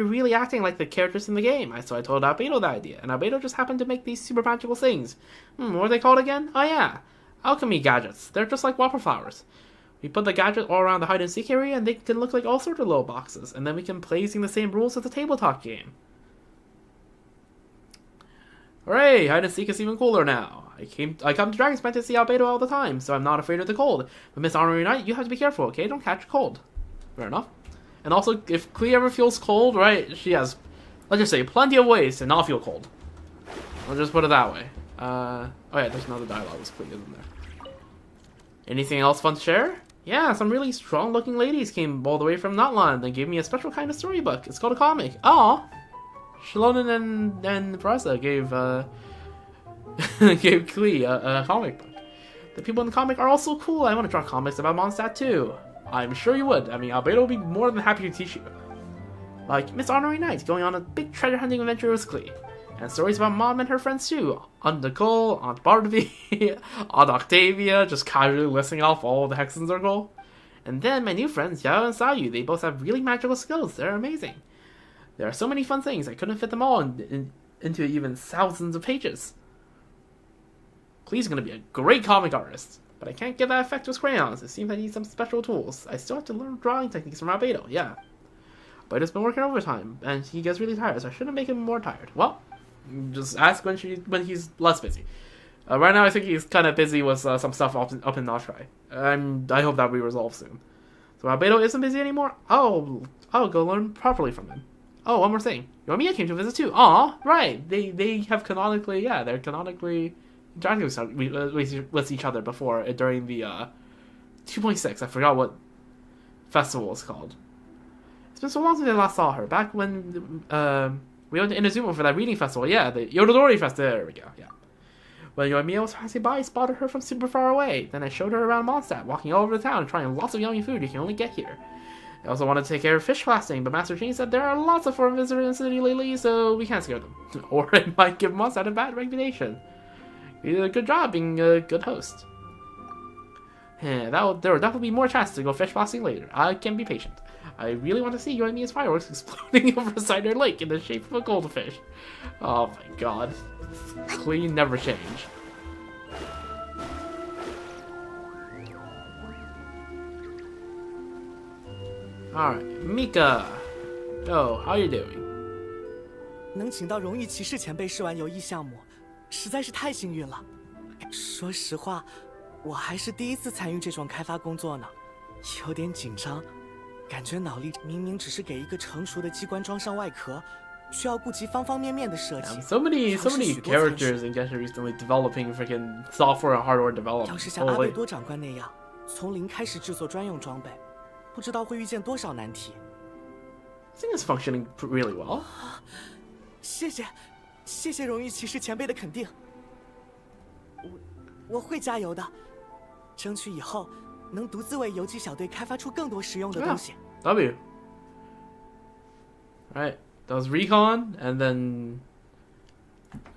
really acting like the characters in the game? So I told Albedo that idea, and Albedo just happened to make these super magical things. What are they called again? Oh yeah, alchemy gadgets. They're just like wildflowers. Flowers. We put the gadget all around the hide and seek area, and they can look like all sorts of little boxes, and then we can play using the same rules as the tabletop game. Hooray! Hide and seek is even cooler now. I come to Dragon's to see Albedo all the time, so I'm not afraid of the cold. But Miss Honorary Knight, you have to be careful, okay? Don't catch a cold. Fair enough. And also, if Klee ever feels cold, right, she has, let's just say, plenty of ways to not feel cold. I'll just put it that way. Oh yeah, there's another dialogue with Klee, isn't there? Anything else fun to share? Yeah, some really strong-looking ladies came all the way from Notland and gave me a special kind of storybook. It's called a comic. Aw! Shalonen and Prasa gave gave Klee a comic book. The people in the comic are also cool. I want to draw comics about Mondstadt too. I'm sure you would. I mean, Albedo will be more than happy to teach you. Like Miss Honorary Knight going on a big treasure hunting adventure with Klee. And stories about Mom and her friends too. Aunt Nicole, Aunt Barnaby, Aunt Octavia, just casually listing off all the Hexen Circle. And then my new friends, Yao and Sayu, they both have really magical skills. They're amazing. There are so many fun things, I couldn't fit them all into even thousands of pages. Klee's gonna be a great comic artist. But I can't get that effect with crayons. It seems I need some special tools. I still have to learn drawing techniques from Albedo, yeah. But it's been working overtime, and he gets really tired, so I shouldn't make him more tired. Well, just ask when he's less busy. Right now, I think he's kind of busy with some stuff up in Notrai. I hope that we resolve soon. So Albedo isn't busy anymore? I'll go learn properly from him. Oh, one more thing. Yoimiya came to visit too. Aw, right. They have canonically, yeah, they're canonically interacting with each other before during the 2.6. I forgot what festival it's called. It's been so long since I last saw her. Back when we went to Inazuma for that reading festival. Yeah, the Yododori Festival. There we go. Yeah. When Yoimiya was passing by, I spotted her from super far away. Then I showed her around Mondstadt, walking all over the town, trying lots of yummy food you can only get here. I also wanted to take care of fish fasting, but Master Jean said there are lots of foreign visitors in the city lately, so we can't scare them. Or it might give Mondstadt a bad reputation. You did a good job being a good host. Yeah, there will definitely be more chances to go fish fasting later. I can be patient. I really want to see Yoimiya's fireworks exploding over Cider Lake in the shape of a goldfish. Oh my god. Klee never change. Alright, Mika. Oh, how you doing? 能请到荣誉骑士前辈试玩游艺项目，实在是太幸运了。说实话，我还是第一次参与这种开发工作呢，有点紧张，感觉脑力明明只是给一个成熟的机关装上外壳，需要顾及方方面面的设计。So many characters in Genshin recently developing freaking software and hardware development. 要是像阿贝多长官那样，从零开始制作专用装备，不知道会遇见多少难题。I think it's functioning really well. 谢谢荣誉骑士前辈的肯定，我会加油的，争取以后能独自为游击小队开发出更多实用的东西。W. Right, does recon and then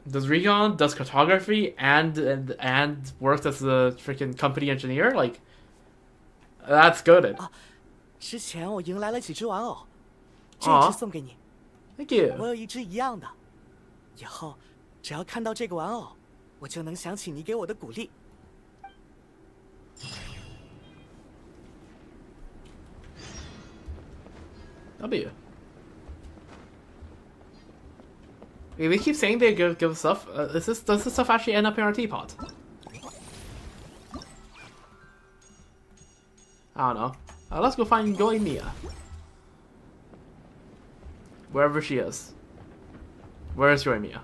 does cartography and works as a freaking company engineer. Like, that's good. 之前我迎来了几只玩偶，这只送给你。Thank you. 我有一只一样的，以后只要看到这个玩偶，我就能想起你给我的鼓励。W. They keep saying they give stuff. Does this stuff actually end up in our teapot? I don't know. Let's go find Yoimiya. Wherever she is. Where is Yoimiya?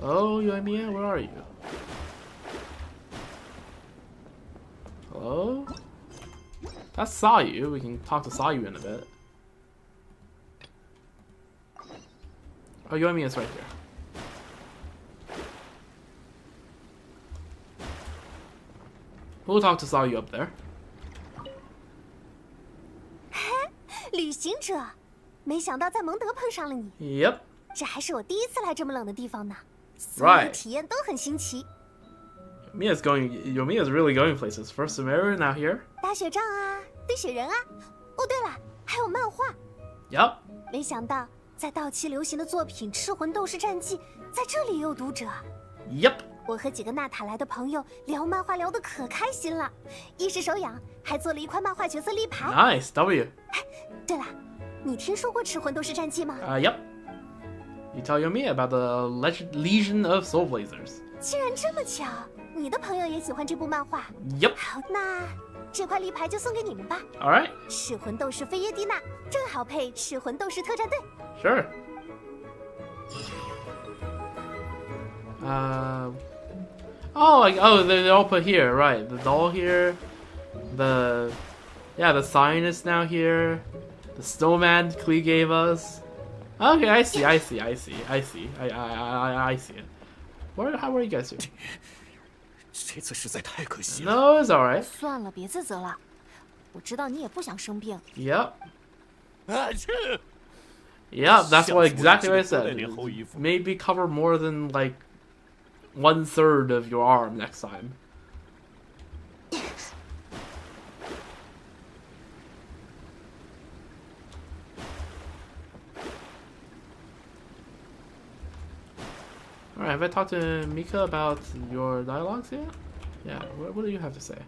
Oh, Yoimiya, where are you? Hello? That's Sayu. We can talk to Sayu in a bit. Oh, Yoimiya's right here. We'll talk to Sayu up there. 旅行者，没想到在蒙德碰上了你。 Yep. 这还是我第一次来这么冷的地方呢，所 Right. 有体验都很新奇。 Yoimiya's really going places. First Sumerian, now here. 打雪仗啊，堆雪人啊。哦，对了，还有漫画。 Yep. 没想到在到期流行的作品《赤魂斗士战记》在这里也有读者。 Yep. 我和几个纳塔来的朋友聊漫画聊得可开心了，一时手痒，还做了一块漫画角色立牌。 Nice. W. 对了，你听说过《赤魂斗士战记》吗？ Yep. You tell Yoimiya about the Legion of Soulblazers. 竟然这么巧，你的朋友也喜欢这部漫画。 Yep. 好，那这块立牌就送给你们吧。 All right. 赤魂斗士菲耶蒂娜正好配赤魂斗士特战队。 Sure. They all put here, right? The doll here, the sign is now here. The snowman Klee gave us. Okay, I see it. I see it. How are you guys doing? 这次实在太可惜了。 No, it's alright. 算了，别自责了。我知道你也不想生病。 Yep. 啊，这 Yep, that's what exactly what I 像素 said. 的脸厚衣服。 Maybe cover more than like 1/3 of your arm next time. Alright, have I talked to Mika about your dialogues yet? Yeah, what do you have to say?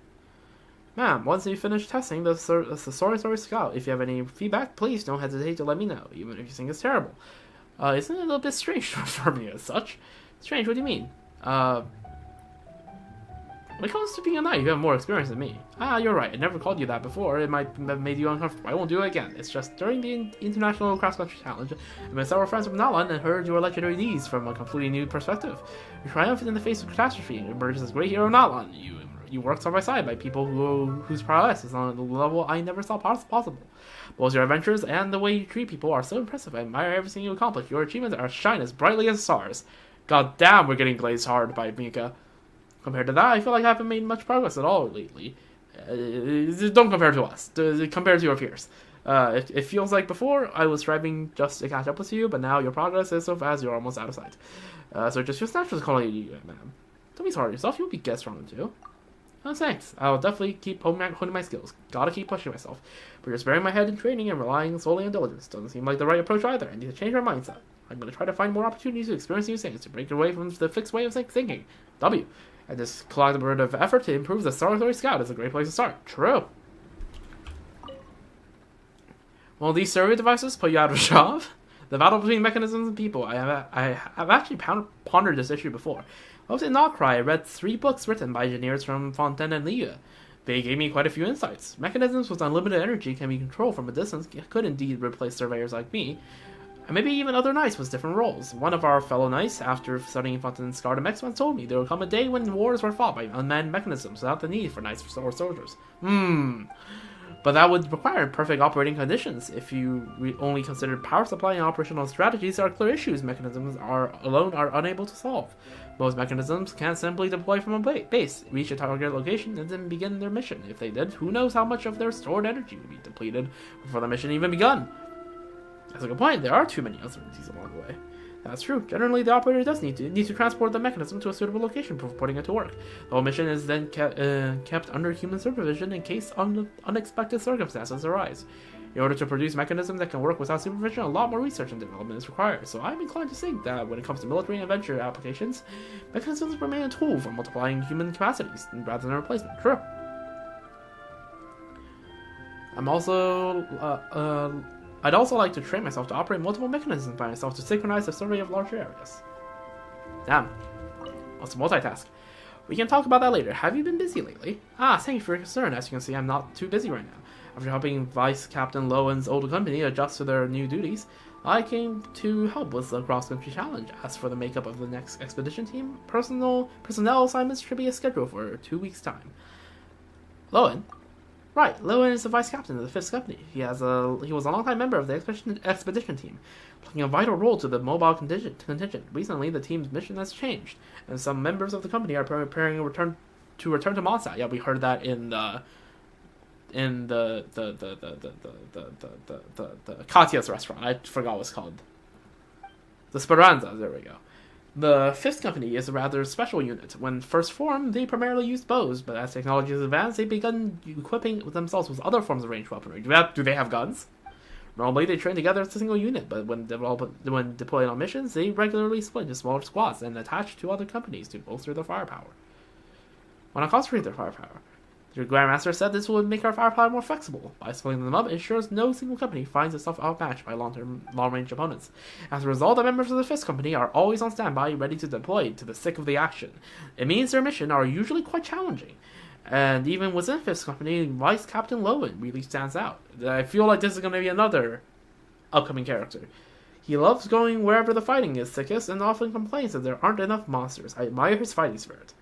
Ma'am, once you finish testing the Saurian Scout, if you have any feedback, please don't hesitate to let me know, even if you think it's terrible. Isn't it a little bit strange to refer me as such? Strange, what do you mean? When it comes to being a knight, you have more experience than me. Ah, you're right, I never called you that before, it might have made you uncomfortable. I won't do it again. It's just during the International Cross Country Challenge, I met several friends from Nalan and heard your legendary deeds from a completely new perspective. You triumphed in the face of catastrophe and emerged as a great hero of Nalan. You worked side by side by people whose prowess is on a level I never saw possible. Both your adventures and the way you treat people are so impressive. I admire everything you accomplish. Your achievements are shine as brightly as stars. God damn, we're getting glazed hard by Mika. Compared to that, I feel like I haven't made much progress at all lately. Don't compare to us. Compare to your peers. It feels like before I was striving just to catch up with you, but now your progress is so fast you're almost out of sight. So it just feels natural to call you, ma'am. Don't be hard on yourself. You'll be get stronger too. Oh, thanks. I'll definitely keep honing my skills. Gotta keep pushing myself. But just burying my head in training and relying solely on diligence doesn't seem like the right approach either. I need to change my mindset. I'm gonna try to find more opportunities to experience new things, to break away from the fixed way of thinking. W. And this collaborative effort to improve the Saurian Scout is a great place to start. True. Will these survey devices put you out of a job? The battle between mechanisms and people. I have actually pondered this issue before. I was in Nocry, I read 3 books written by engineers from Fontaine and Liu. They gave me quite a few insights. Mechanisms with unlimited energy can be controlled from a distance could indeed replace surveyors like me. And maybe even other knights with different roles. One of our fellow knights, after studying Fontaine's Gardamex, once told me there would come a day when wars were fought by unmanned mechanisms without the need for knights or soldiers. But that would require perfect operating conditions. If you only considered power supply and operational strategies, there are clear issues mechanisms alone are unable to solve. Most mechanisms can't simply deploy from a base, reach a target location, and then begin their mission. If they did, who knows how much of their stored energy would be depleted before the mission even begun. That's a good point. There are too many uncertainties along the way. That's true. Generally, the operator does need to transport the mechanism to a suitable location before putting it to work. The whole mission is then kept under human supervision in case unexpected circumstances arise. In order to produce mechanisms that can work without supervision, a lot more research and development is required. So I'm inclined to think that when it comes to military and adventure applications, mechanisms remain a tool for multiplying human capacities rather than a replacement. True. I'd also like to train myself to operate multiple mechanisms by myself to synchronize the survey of larger areas. Damn. What's a multitask? We can talk about that later. Have you been busy lately? Thank you for your concern. As you can see, I'm not too busy right now. After helping Vice Captain Lowen's old company adjust to their new duties, I came to help with the cross-country challenge. As for the makeup of the next expedition team, personnel assignments should be scheduled for 2 weeks' time. Lowen? Right, Lowen is the vice captain of the 5th Company. He was a longtime member of the expedition team, playing a vital role to the mobile contingent. Recently, the team's mission has changed, and some members of the company are preparing to return to Mondstadt. Yeah, we heard that in the Katya's restaurant. I forgot what it's called. The Speranza. There we go. The 5th Company is a rather special unit. When first formed, they primarily used bows, but as technology has advanced, they've begun equipping themselves with other forms of ranged weaponry. Do they have guns? Normally, they train together as a single unit, but when deployed on missions, they regularly split into smaller squads and attach to other companies to bolster their firepower. Why not concentrate their firepower? The Grandmaster said this would make our firepower more flexible. By splitting them up, it ensures no single company finds itself outmatched by long-range opponents. As a result, the members of the 5th Company are always on standby, ready to deploy to the thick of the action. It means their mission are usually quite challenging. And even within 5th Company, Vice Captain Lowen really stands out. I feel like this is going to be another upcoming character. He loves going wherever the fighting is thickest and often complains that there aren't enough monsters. I admire his fighting spirit.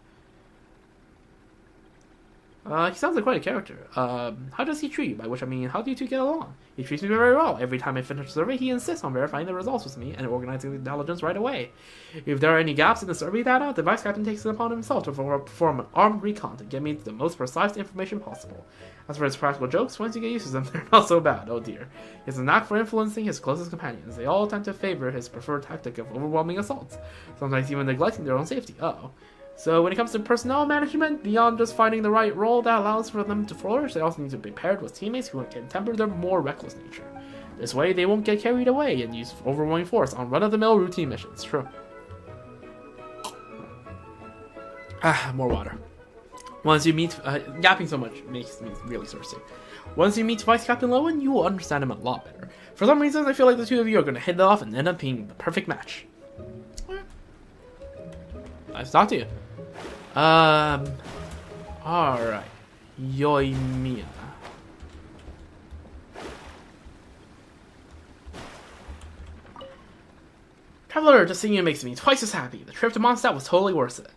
He sounds like quite a character. How does he treat you? By which I mean, how do you two get along? He treats me very well. Every time I finish a survey, he insists on verifying the results with me and organizing the intelligence right away. If there are any gaps in the survey data, the Vice Captain takes it upon himself to perform an armed recon to get me the most precise information possible. As for his practical jokes, once you get used to them, they're not so bad. Oh dear. He has a knack for influencing his closest companions. They all tend to favor his preferred tactic of overwhelming assaults, sometimes even neglecting their own safety. Uh-oh. So when it comes to personnel management, beyond just finding the right role that allows for them to flourish, they also need to be paired with teammates who can temper their more reckless nature. This way, they won't get carried away and use overwhelming force on run-of-the-mill routine missions. True. More water. Once you meet... yapping so much makes me really thirsty. Once you meet Vice Captain Lowen, you will understand him a lot better. For some reason, I feel like the two of you are going to hit it off and end up being the perfect match. Nice to talk to you. Alright. Yoimiya. Traveler, just seeing you makes me twice as happy. The trip to Mondstadt was totally worth it.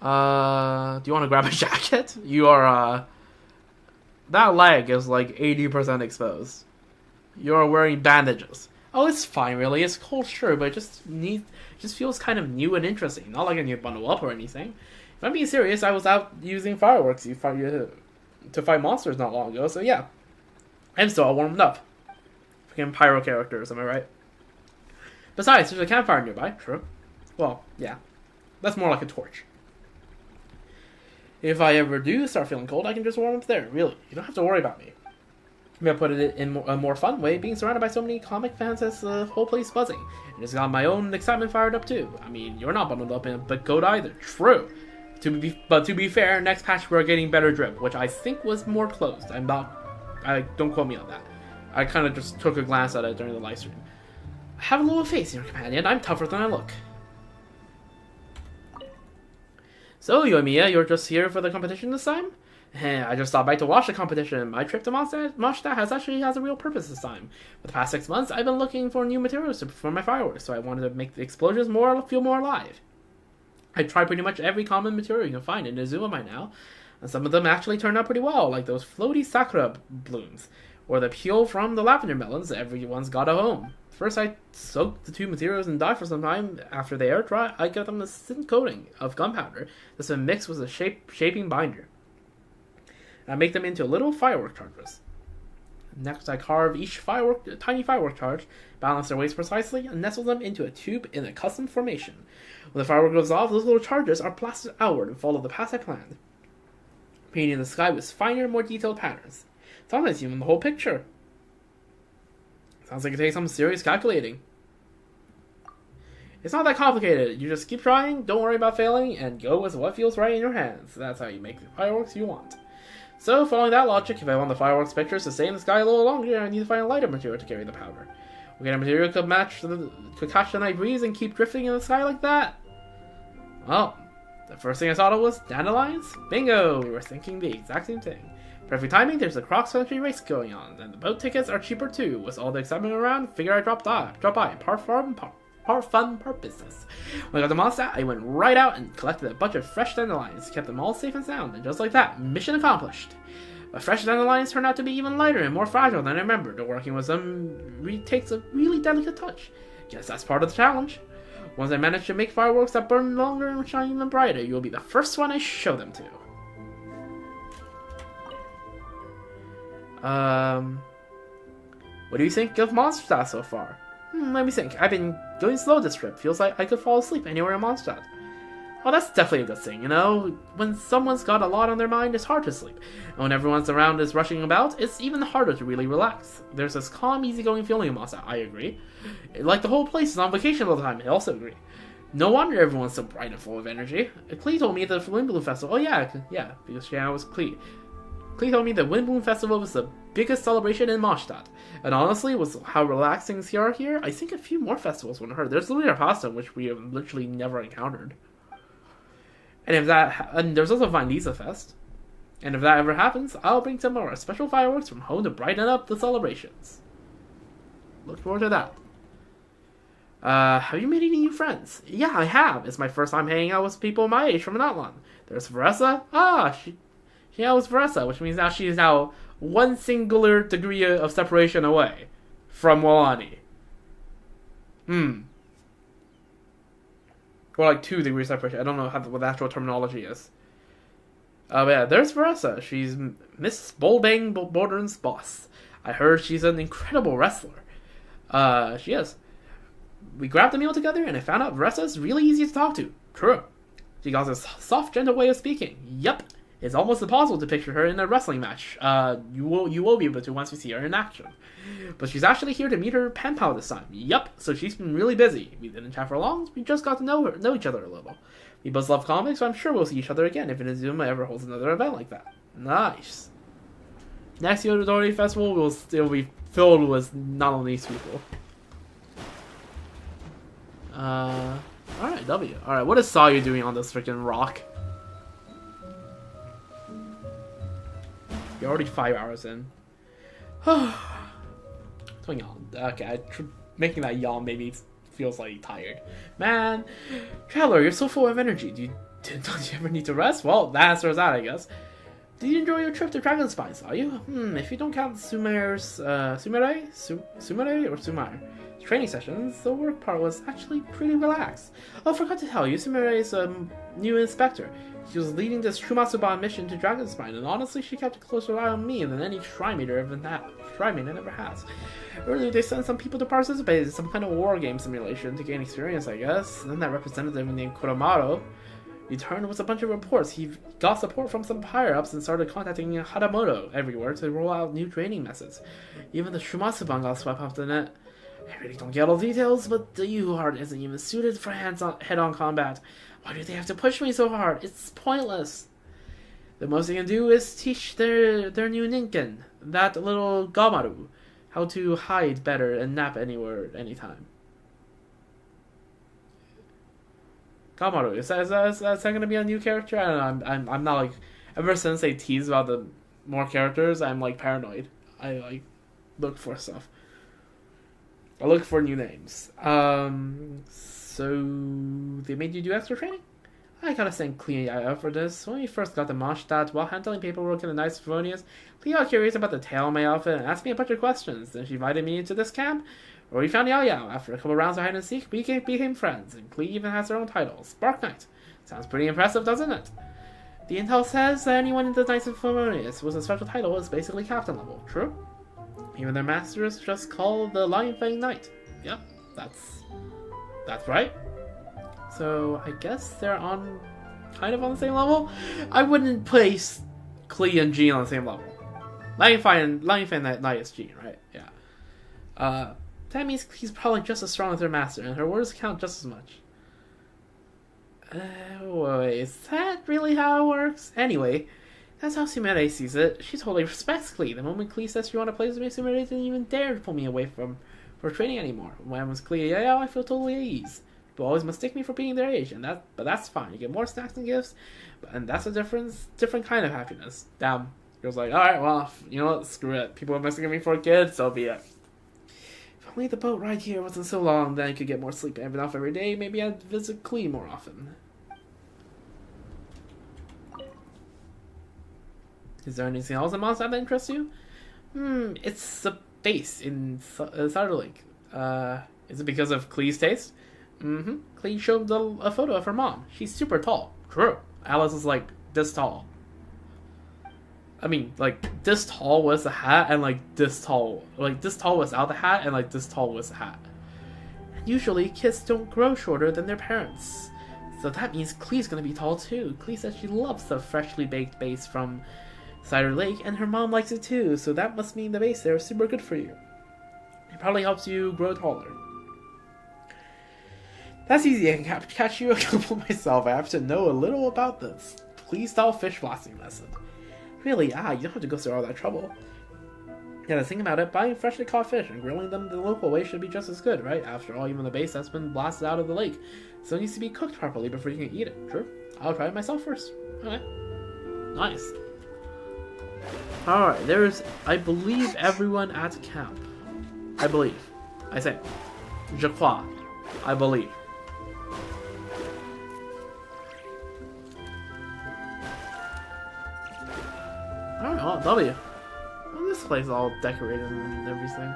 Do you want to grab a jacket? You are, that leg is like 80% exposed. You're wearing bandages. Oh, it's fine, really. It's cold, sure, but it just feels kind of new and interesting. Not like I need to bundle up or anything. If I'm being serious, I was out using fireworks to fight monsters not long ago, so yeah. I'm still all warmed up. Freaking pyro characters, am I right? Besides, there's a campfire nearby. True. Well, yeah. That's more like a torch. If I ever do start feeling cold, I can just warm up there. Really, you don't have to worry about me. Maybe I put it in a more fun way, being surrounded by so many comic fans has the whole place buzzing. And it's got my own excitement fired up too. I mean, you're not bundled up in a big coat either. True. But to be fair, next patch we're getting better drip, which I think was more closed. Don't quote me on that. I kind of just took a glance at it during the live stream. Have a little faith in your companion. I'm tougher than I look. So, Yoimiya, you're just here for the competition this time? I just stopped by to watch the competition. My trip to Mondstadt has a real purpose this time. For the past 6 months, I've been looking for new materials to perform my fireworks, so I wanted to make the explosions feel more alive. I tried pretty much every common material you can find in Azuma by now, and some of them actually turned out pretty well, like those floaty sakura blooms, or the peel from the lavender melons. Everyone's got a home. First, I soak the two materials and dye for some time. After they air dry, I give them a thin coating of gunpowder that's been mixed with a shaping binder. I make them into little firework charges. Next, I carve each tiny firework charge, balance their weights precisely, and nestle them into a tube in a custom formation. When the firework goes off, those little charges are blasted outward and follow the path I planned, painting the sky with finer, more detailed patterns. Sometimes even the whole picture. Sounds like it takes some serious calculating. It's not that complicated. You just keep trying, don't worry about failing, and go with what feels right in your hands. That's how you make the fireworks you want. So, following that logic, if I want the fireworks pictures to stay in the sky a little longer, I need to find a lighter material to carry the powder. What kind of material could catch the night breeze and keep drifting in the sky like that? Well, the first thing I thought of was dandelions. Bingo! We were thinking the exact same thing. Perfect timing, there's a cross-country race going on, and the boat tickets are cheaper too. With all the excitement around, figure I drop by, part fun, part business. When I got to Mondstadt, I went right out and collected a bunch of fresh dandelions, kept them all safe and sound, and just like that, mission accomplished. But fresh dandelions turn out to be even lighter and more fragile than I remembered. Working with them takes a really delicate touch. Guess that's part of the challenge. Once I manage to make fireworks that burn longer and shine even brighter, you'll be the first one I show them to. What do you think of Mondstadt so far? Let me think. I've been going slow this trip. Feels like I could fall asleep anywhere in Mondstadt. Well, that's definitely a good thing, you know? When someone's got a lot on their mind, it's hard to sleep. And when everyone's around is rushing about, it's even harder to really relax. There's this calm, easygoing feeling in Mondstadt, I agree. Like the whole place is on vacation all the time, I also agree. No wonder everyone's so bright and full of energy. Klee told me at the Windbloom Festival, because Shanna was Klee. Klee told me the Windbloom Festival was the biggest celebration in Mondstadt. And honestly, with how relaxing things are here, I think a few more festivals wouldn't hurt. There's Lunar Pasta, which we have literally never encountered. And there's also Vindisa Fest. And if that ever happens, I'll bring some more special fireworks from home to brighten up the celebrations. Look forward to that. Have you made any new friends? Yeah, I have. It's my first time hanging out with people my age from Natlan. There's Veressa. She knows Veressa, which means now she is now one singular degree of separation away from Walani. Or like 2 degrees separation. I don't know what the actual terminology is. But yeah, there's Veressa. She's Miss Bolbang Bordern's boss. I heard she's an incredible wrestler. She is. We grabbed a meal together and I found out Veressa's really easy to talk to. True. She got this soft, gentle way of speaking. Yep. It's almost impossible to picture her in a wrestling match. You will be able to once you see her in action. But she's actually here to meet her pen pal this time. Yup, so she's been really busy. We didn't chat for long, we just got to know each other a little. We both love comics, so I'm sure we'll see each other again if Inazuma ever holds another event like that. Nice. Next Yodori Festival will still be filled with not only these people. Alright, W. Alright, what is Sayu doing on this freaking rock? You're already 5 hours in. So yawn. Okay, making that yawn maybe feels like tired. Man, Traveler, you're so full of energy. Don't you ever need to rest? Well, that answers that, I guess. Did you enjoy your trip to Dragon Spine, saw you? If you don't count Sumire training sessions, the work part was actually pretty relaxed. Oh, forgot to tell you, Sumire is a new inspector. She was leading this Shumatsuban mission to Dragonspine, and honestly, she kept a closer eye on me than any Shrine Maiden ever has. Earlier, they sent some people to participate in some kind of war game simulation to gain experience, I guess. And then that representative named Kuromato returned with a bunch of reports. He got support from some higher-ups and started contacting Hadamoto everywhere to roll out new training methods. Even the Shumatsuban got swept off the net. I really don't get all the details, but the U-Heart isn't even suited for head-on combat. Why do they have to push me so hard? It's pointless. The most they can do is teach their new Ninken, that little Gamaru, how to hide better and nap anywhere, anytime. Gamaru, is that going to be a new character? I don't know. I'm not like, ever since they tease about the more characters, I'm like paranoid. I like look for stuff. I look for new names. So they made you do extra training? I gotta thank Klee for this. When we first got to Mondstadt, while handling paperwork in the nice Favonius, Klee got curious about the tail of my outfit and asked me a bunch of questions. Then she invited me into this camp, where we found Yao Yao. After a couple rounds of hide and seek, we became friends, and Klee even has her own title, Spark Knight. Sounds pretty impressive, doesn't it? The intel says that anyone in the Knights of Favonius with a special title is basically captain level. True? Even their masters just call the Lion Fang Knight. Yep, that's right. So I guess they're kind of on the same level. I wouldn't place Klee and Jean on the same level. Lion Fang Knight is Jean, right? Yeah. That means he's probably just as strong as her master, and her words count just as much. Wait, is that really how it works? Anyway, that's how Sumire sees it. She totally respects Klee. The moment Klee says she wanted to play with me, Sumire didn't even dare to pull me away from for training anymore. When I was Klee and Yao, I feel totally at ease. People always mistake me for being their age, but that's fine. You get more snacks and gifts, and that's a different kind of happiness. Damn. Girl's like, alright, well, you know what, screw it. People are mistaking me for a kid, so be it. If only the boat ride here wasn't so long, then I could get more sleep enough every day. Maybe I'd visit Klee more often. Is there anything else in Mondstadt that interests you? It's the base in Cider Lake. Is it because of Klee's taste? Klee showed a photo of her mom. She's super tall. True. Alice is like this tall. I mean, like this tall was the hat, and like this tall without the hat, and like this tall was the hat. Usually, kids don't grow shorter than their parents. So that means Klee's gonna be tall too. Klee says she loves the freshly baked base from Cider Lake, and her mom likes it too, so that must mean the base there is super good for you. It probably helps you grow taller. That's easy, I can catch you a couple myself. I have to know a little about this Klee-style fish blasting method. Really, you don't have to go through all that trouble. Yeah, the thing about it, buying freshly caught fish and grilling them the local way should be just as good, right? After all, even the base that's been blasted out of the lake still needs to be cooked properly before you can eat it. True. I'll try it myself first. Okay. Nice. Alright, there's, I believe, everyone at camp. I believe. I say, je crois. I believe. Alright, well, W. Well, this place is all decorated and everything.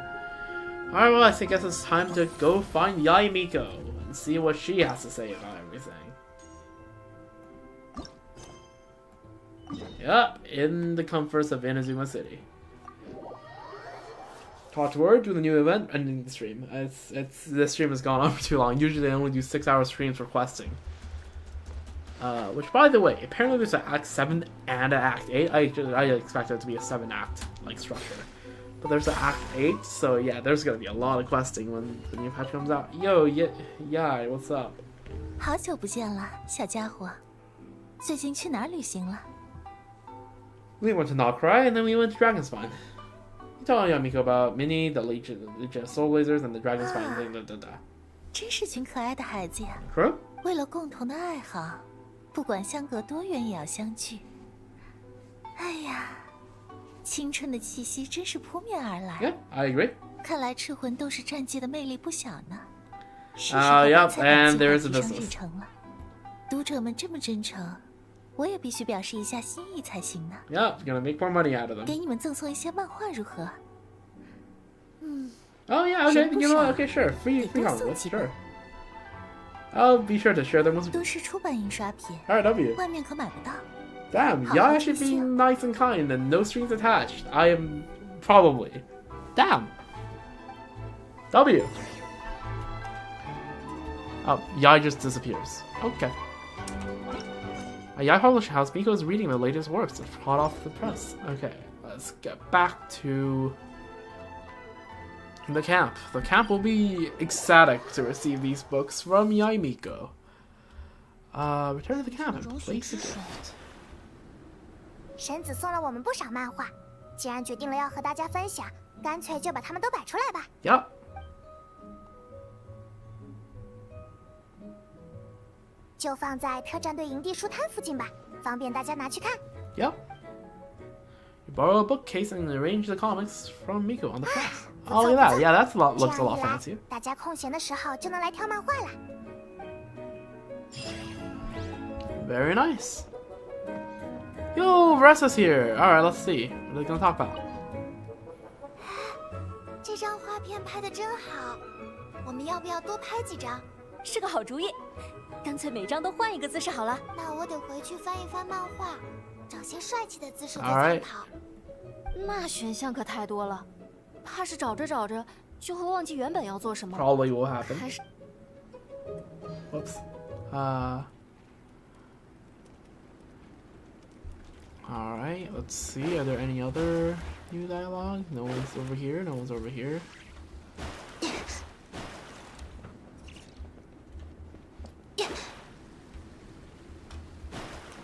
Alright, well, I think it's time to go find Yae Miko and see what she has to say about everything. Yep, in the comforts of Inazuma City. Talk word to the new event ending the stream. This stream has gone on for too long. Usually I only do 6-hour streams for questing. Which, by the way, apparently there's an Act 7 and an Act 8. I expected it to be a 7-act like structure, but there's an Act 8. So yeah, there's gonna be a lot of questing when the new patch comes out. Yo, yeah, what's up? 好久不见了，小家伙。最近去哪儿旅行了？ We went to Nocry, and then we went to Dragonspine. You tell Yamiko about Minnie, the Legion of Soulblazers, and the Dragonspine thing. 真是群可爱的孩子呀！ True? 为了共同的爱好，不管相隔多远也要相聚。哎呀，青春的气息真是扑面而来。 Yeah, I agree. 看来赤魂斗士战绩的魅力不小呢。Yep, and there is a 提升 business. 日程了。读者们这么真诚，我也必须表示一下心意才行呢。 Yep, gonna make more money out of them. 给你们赠送一些漫画如何？ Oh yeah, okay, you know what? Okay, sure. Free comic books, sure. I'll be sure to share them with. 都是出版印刷品， Alright, W. 外面可买不到。 Damn, y'all actually being nice and kind and no strings attached. I am probably. Damn. W. Oh, Yai just disappears. Okay. At Yai Publishing House, Miko is reading the latest works hot off the press. Okay, let's get back to the camp. The camp will be ecstatic to receive these books from Yae Miko. Return to the camp and place a gift. 神子送了我们不少漫画，既然决定了要和大家分享，干脆就把它们都摆出来吧。 Yep. 就放在特战队营地书摊附近吧，方便大家拿去看。 Yep. You borrow a bookcase and arrange the comics from Miko on the press. Oh, look at that. Yeah, that's looks a lot fancier. 大家空闲的时候就能来挑漫画了。 Very nice. Yo, Verasa's here. Alright, let's see. What are they gonna talk about? 这张画片拍的真好，我们要不要多拍几张？是个好主意，干脆每张都换一个姿势好了。那我得回去翻一翻漫画，找些帅气的姿势做 Alright. 参考。那选项可太多了，怕是找着找着就会忘记原本要做什么。 Probably will happen. 还是 Whoops. Alright, let's see. Are there any other new dialogue? No one's over here. No one's over here.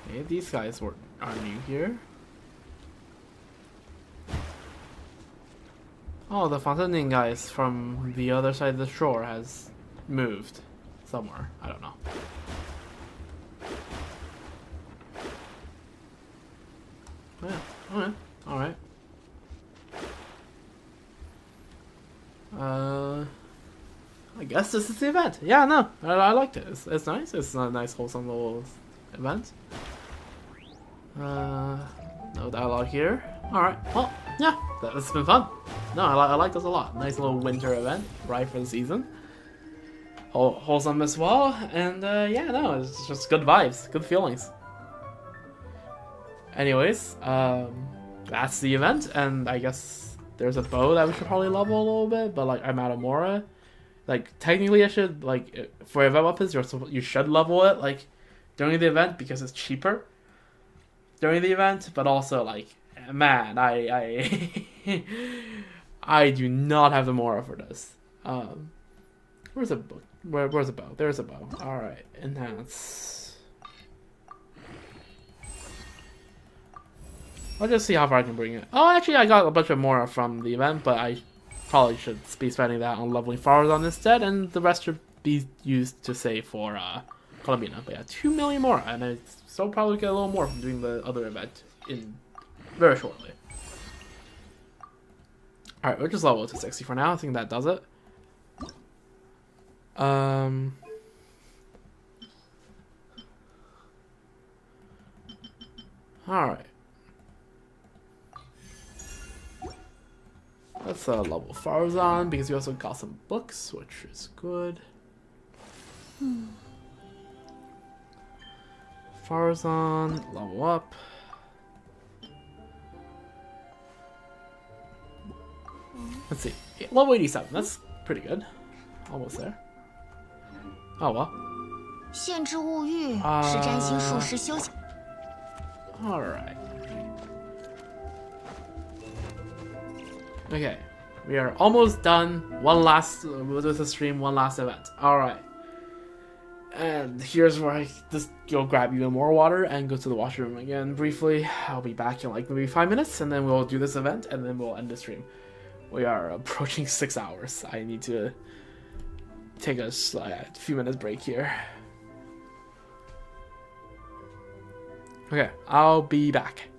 Okay, these guys are new here. Oh, the Fontaine guys from the other side of the shore has moved somewhere. I don't know. Yeah, alright. I guess this is the event. Yeah, no, I liked it. It's nice. It's a nice, wholesome little event. No dialogue here. Alright, well, yeah, that's been fun. No, I like this a lot. Nice little winter event, right for the season. Wholesome as well, and yeah, no, it's just good vibes, good feelings. Anyways, that's the event, and I guess there's a bow that we should probably level a little bit, but like I'm out of Mora. Like technically I should, like, for event weapons you should level it like during the event because it's cheaper during the event, but also like, man, I I do not have the Mora for this. Where's a book? Where's a bow? There's a bow. Alright, enhance. I'll just see how far I can bring it. Oh, actually, I got a bunch of Mora from the event, but I probably should be spending that on leveling Farazan instead, and the rest should be used to save for Columbina. But yeah, 2 million Mora, and I still probably get a little more from doing the other event in very shortly. Alright, we'll just level it to 60 for now. I think that does it. Alright. Let's level Farazan because we also got some books, which is good. Farazan, level up. Let's see. Level 87, that's pretty good. Almost there. Oh well. 限制物欲是占星术士修行。 Alright. Okay. We are almost done. One last with the stream, one last event. Alright. And here's where I just go grab even more water and go to the washroom again briefly. I'll be back in like maybe 5 minutes, and then we'll do this event, and then we'll end the stream. We are approaching 6 hours. I need to take a few minutes break here. Okay, I'll be back.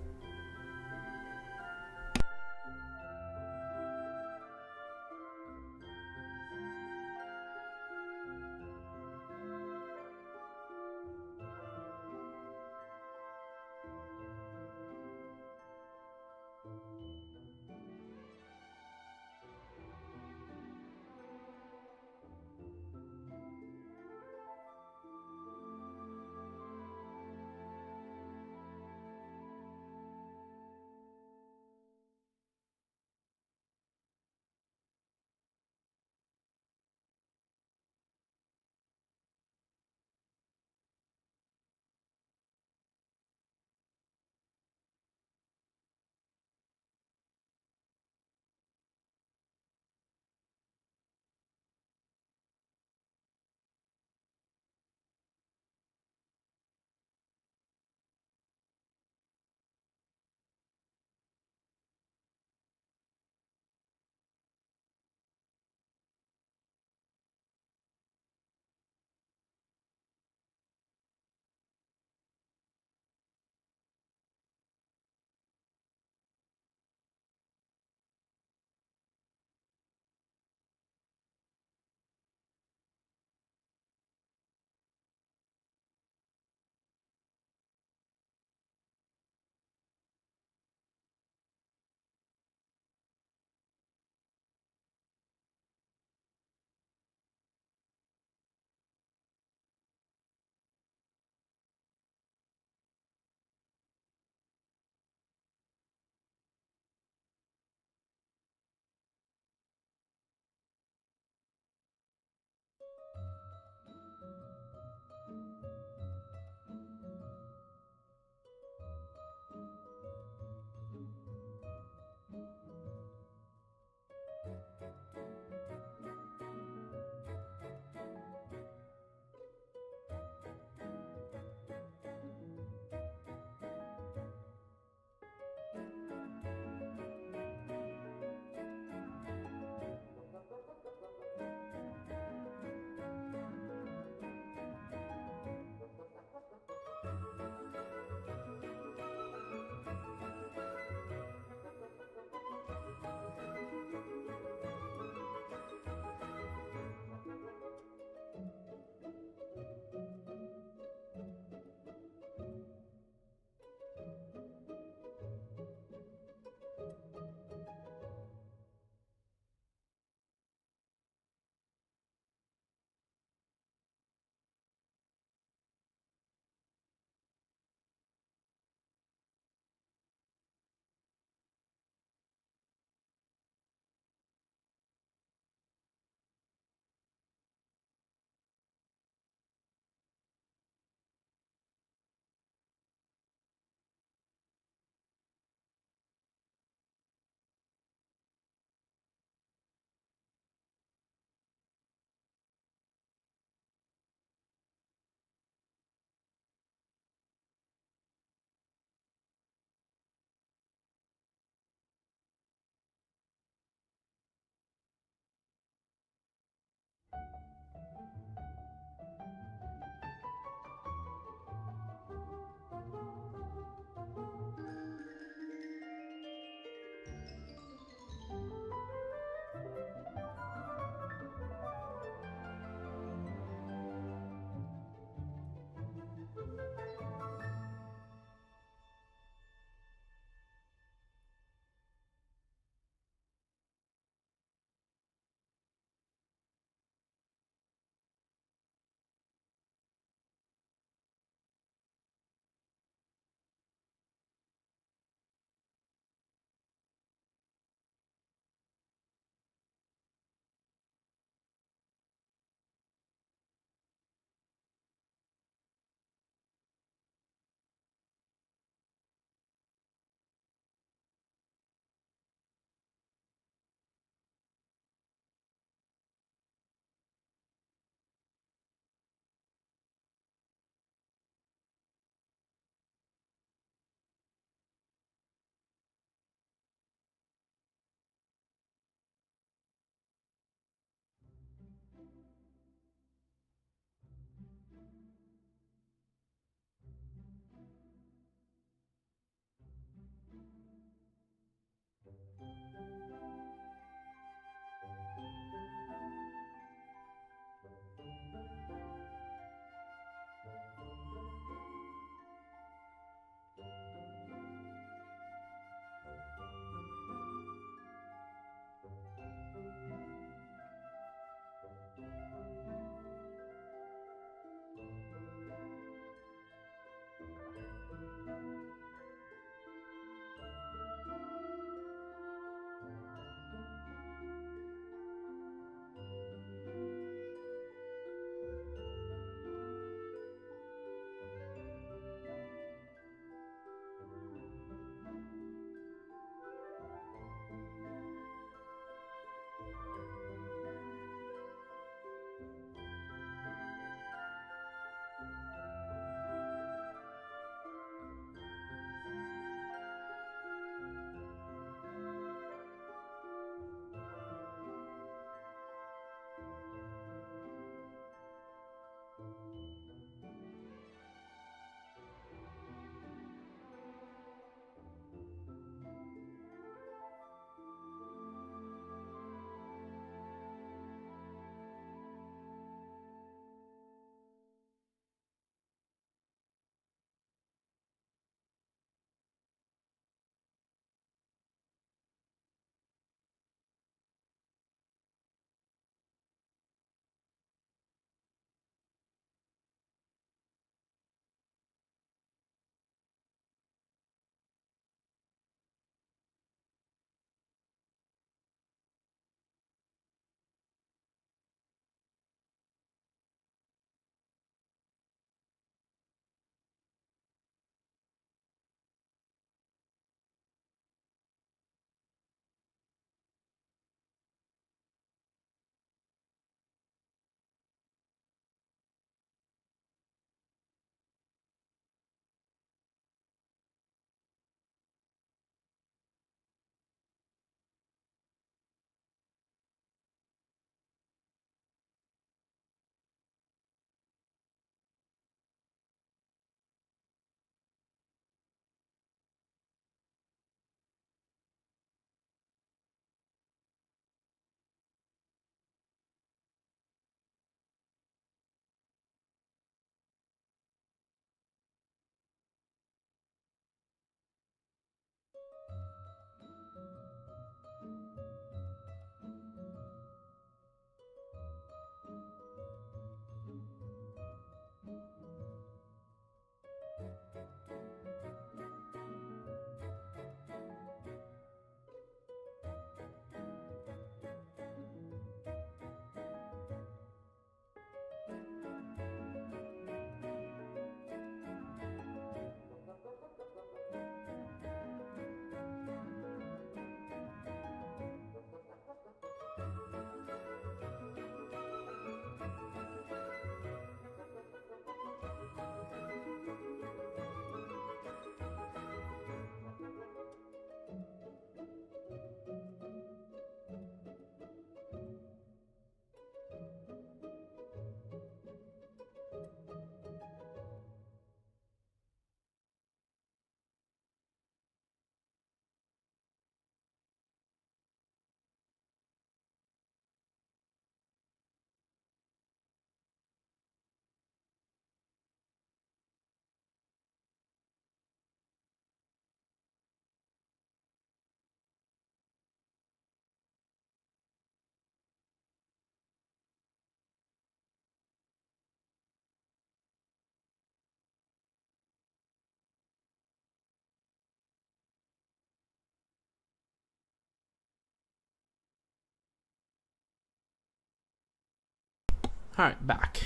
Alright, back.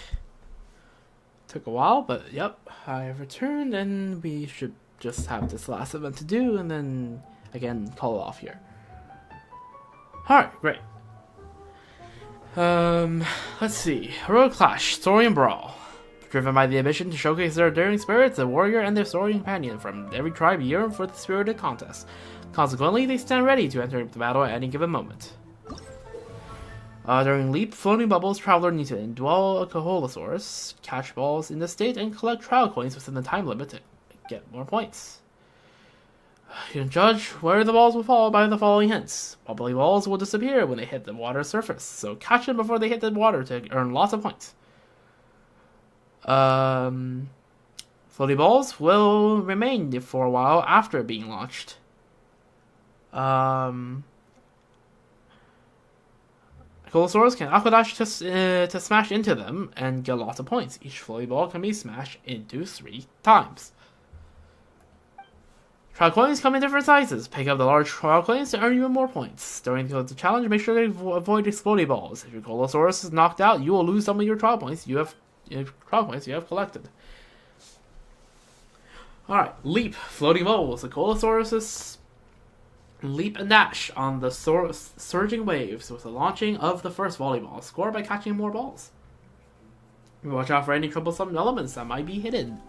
Took a while, but yep, I have returned, and we should just have this last event to do, and then again call it off here. Alright, great. Let's see. Heroic Clash, Saurian Brawl. Driven by the ambition to showcase their daring spirits, the warrior and their Saurian companion from every tribe yearn for the spirited contest. Consequently, they stand ready to enter the battle at any given moment. During Leap, floating bubbles, Traveler needs to indwell a Koholosaurus, catch balls in the state, and collect trial coins within the time limit to get more points. You can judge where the balls will fall by the following hints. Bubbly balls will disappear when they hit the water surface, so catch them before they hit the water to earn lots of points. Floaty balls will remain for a while after being launched. Koholosaurus can aquadash to smash into them and get lots of points. Each floaty ball can be smashed into 3 times. Trial coins come in different sizes. Pick up the large trial coins to earn even more points. During the challenge, make sure to avoid exploding balls. If your Koholosaurus is knocked out, you will lose some of your trial points you have collected. Alright, Leap, floating bubbles. The Koholosaurus leap and dash on the surging waves with the launching of the first volleyball. Score by catching more balls. Watch out for any troublesome elements that might be hidden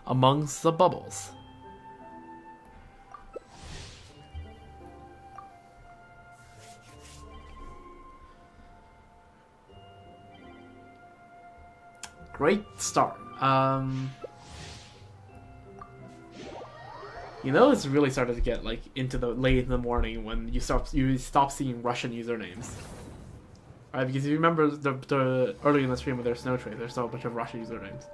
amongst the bubbles. Great start. You know, it's really started to get like into the late in the morning when you stop seeing Russian usernames, right? Because you remember the early in the stream with their Snow Trade, there's still a bunch of Russian usernames.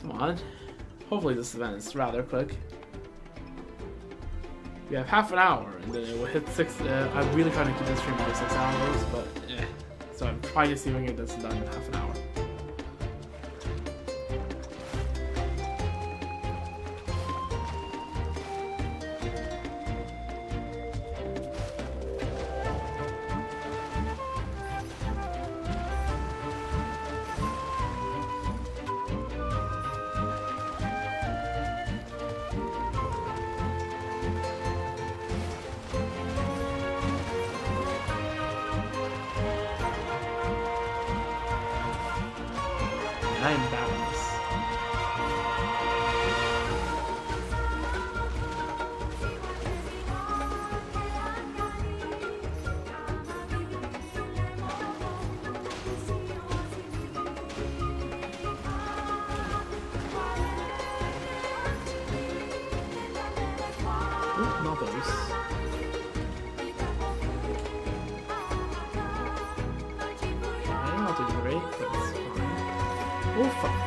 Come on, hopefully this event is rather quick. We have half an hour, and then it will hit 6. I'm really trying to keep this stream under 6 hours, but so I'm trying to see if I can get this done in half an hour. I am bad at this. Ooh, not those. Okay, not doing great, but it's fine. Oh fuck.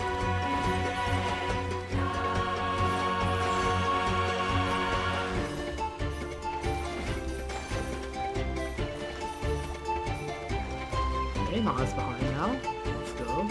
Okay, Ma's behind now. Let's go.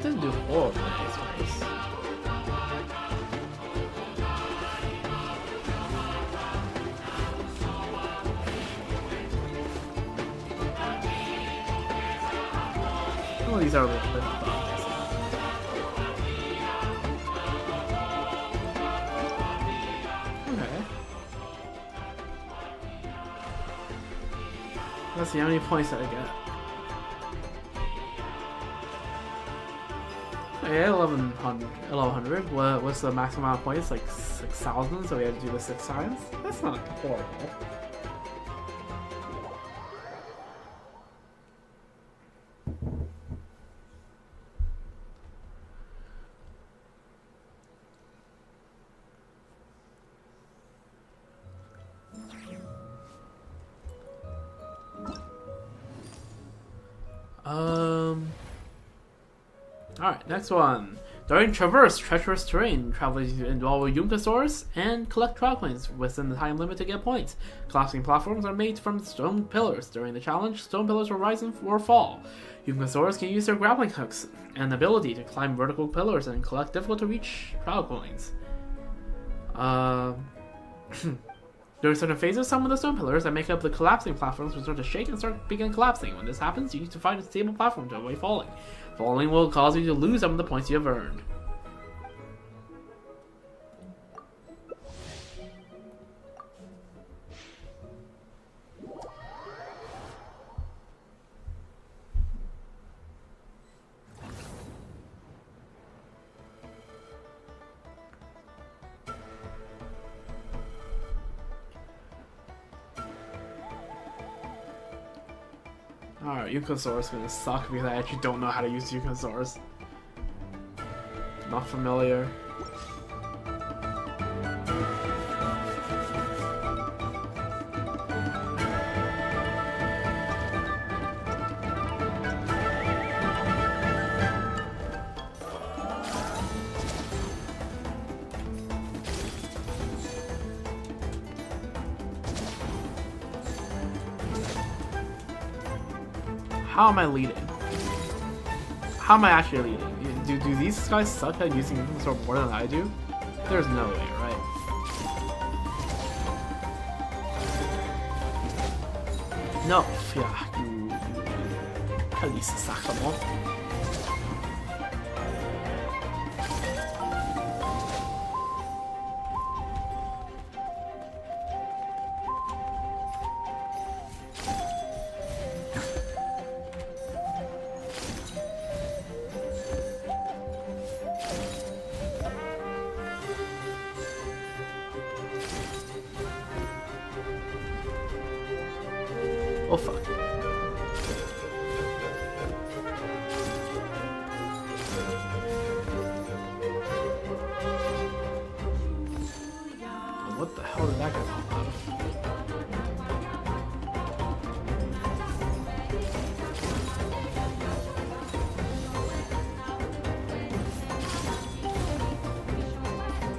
Didn't do horrible in this place. Oh, these are a little bit bugs. Okay. Let's see how many points did I get. Okay, 1100. What's the maximum amount of points? Like 6,000, so we had to do this 6 times? That's not horrible. Alright, next one. During traverse treacherous terrain, travelers involve Yunkasaurus and collect trial points within the time limit to get points. Collapsing platforms are made from stone pillars. During the challenge, stone pillars will rise or fall. Yunkasaurus can use their grappling hooks and ability to climb vertical pillars and collect difficult to reach trial coins. During certain phases, some of the stone pillars that make up the collapsing platforms will start to shake and begin collapsing. When this happens, you need to find a stable platform to avoid falling. Falling will cause you to lose some of the points you have earned. Alright, Yunkasaurus is gonna suck because I actually don't know how to use Yunkasaurus. Not familiar. How am I leading? How am I actually leading? Do these guys suck at using Yunkasaur more than I do? There's no way, right? No, yeah, you at least sacrement. Oh fuck. What the hell did that guy pop out of?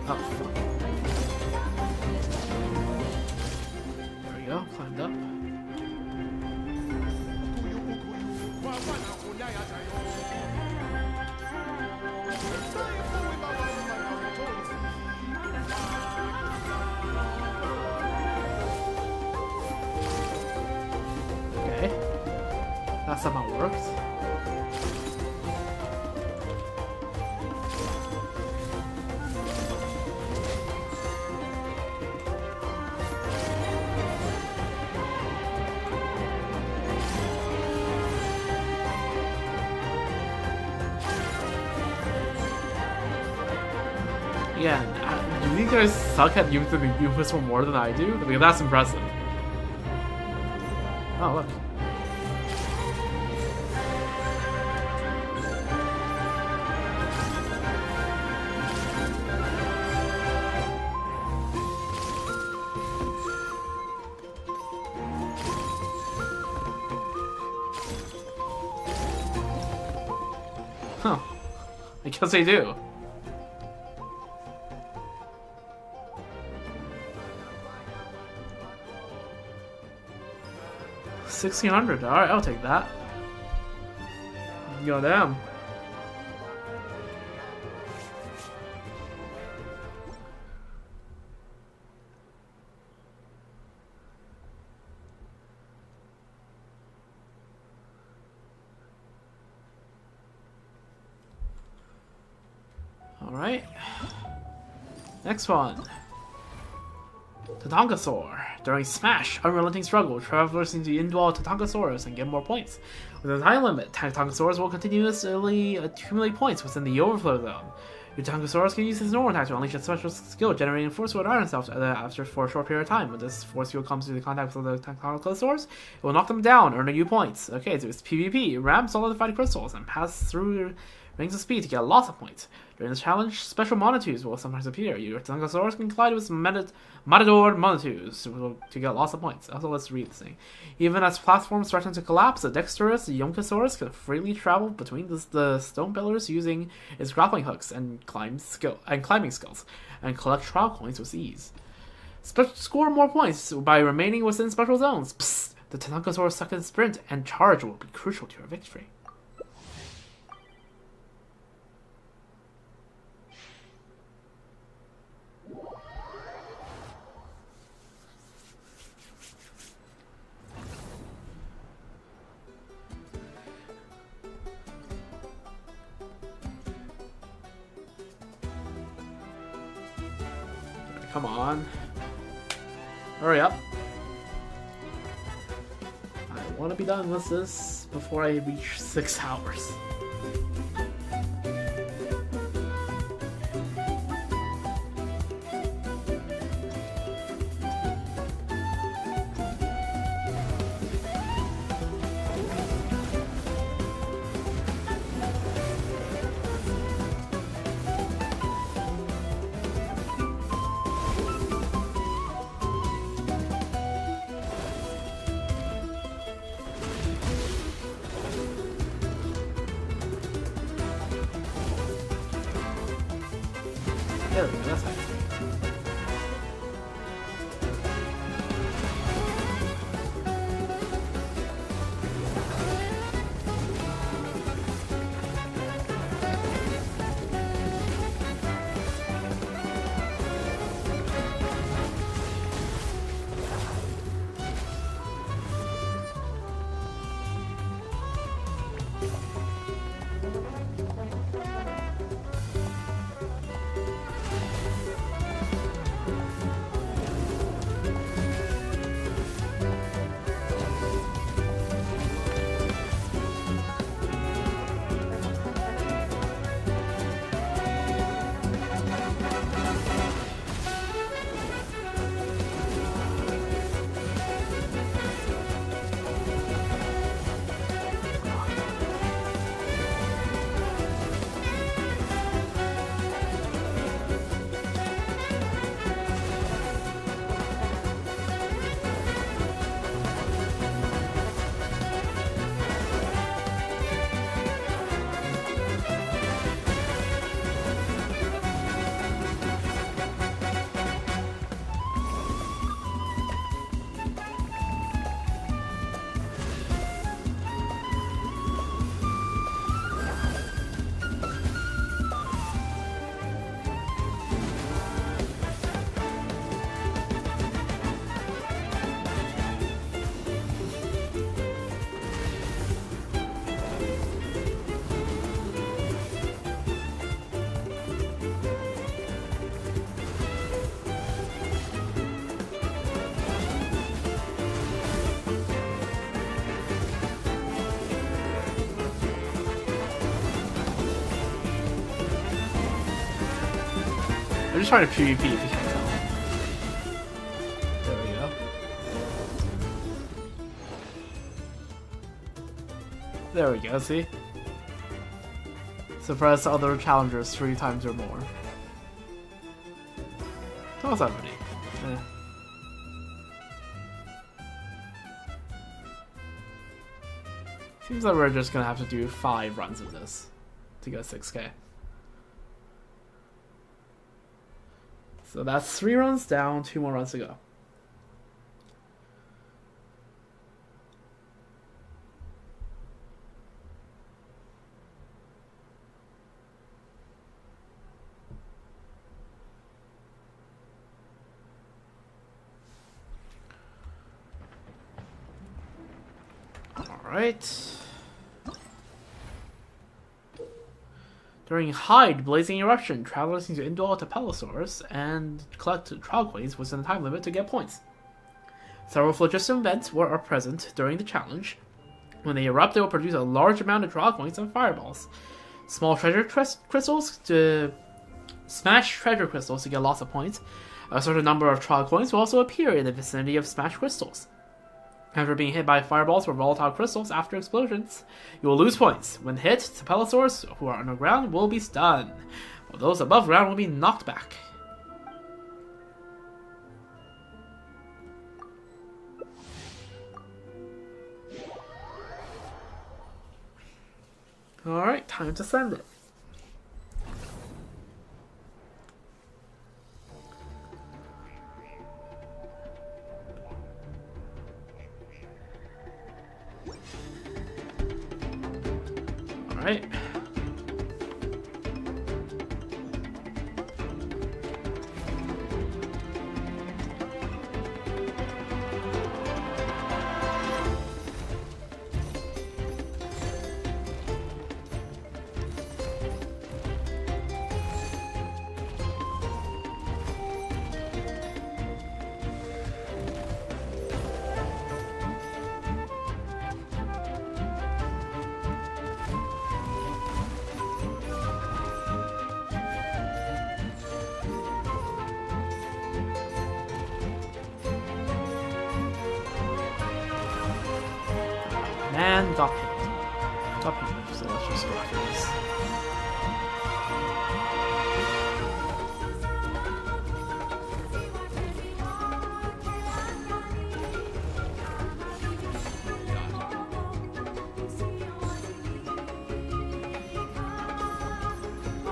Oh fuck. There we go, climbed up. Okay, that somehow works. Yeah, do these guys suck at using the Yunkasaur more than I do? Because that's impressive. Oh, look. Huh. I guess they do. $1,600. Alright, I'll take that. Goddamn. Alright. Next one. Tatankasaur. During Smash, Unrelenting Struggle, travelers need to indwell Tatankasaurus and get more points. Within the time limit, Tatankasaurus will continuously accumulate points within the overflow zone. Your Tatankasaurus can use his normal attack to unleash a special skill generating force field on itself for a short period of time. When this force field comes into contact with the Tatankasaurus, it will knock them down, earning you points. Okay, so it's PvP. Ram solidified crystals and pass through rings of speed to get lots of points. During this challenge, special Monotus will sometimes appear. Your Tatankasaurus can collide with Matador Monotus to get lots of points. Also, let's read this thing. Even as platforms threaten to collapse, a dexterous Yonkasaurus can freely travel between the stone pillars using its grappling hooks and climbing skills, and collect trial coins with ease. Score more points by remaining within special zones. Psst, the Tatankasaurus' second sprint and charge will be crucial to your victory. Come on. Hurry up. I want to be done with this before I reach 6 hours. There we go, that's how you do it. I'm just trying to PvP if you can't tell. There we go. There we go, see? Suppress other challengers 3 times or more. Toss everybody. Seems like we're just gonna have to do 5 runs of this to get 6k. So that's 3 runs down, 2 more runs to go. Alright. During Hyde Blazing Eruption, travelers need to indwell a Tapalosaurus and collect trial coins within the time limit to get points. Several phlogiston vents are present during the challenge. When they erupt, they will produce a large amount of draw coins and fireballs. Small treasure crystals to smash treasure crystals to get lots of points. A certain number of trial coins will also appear in the vicinity of smash crystals. After being hit by fireballs or volatile crystals after explosions, you will lose points. When hit, Tapellosaurs who are underground will be stunned, while those above ground will be knocked back. Alright, time to send it. Alright. And got picked. Got picked, so let's just go after this.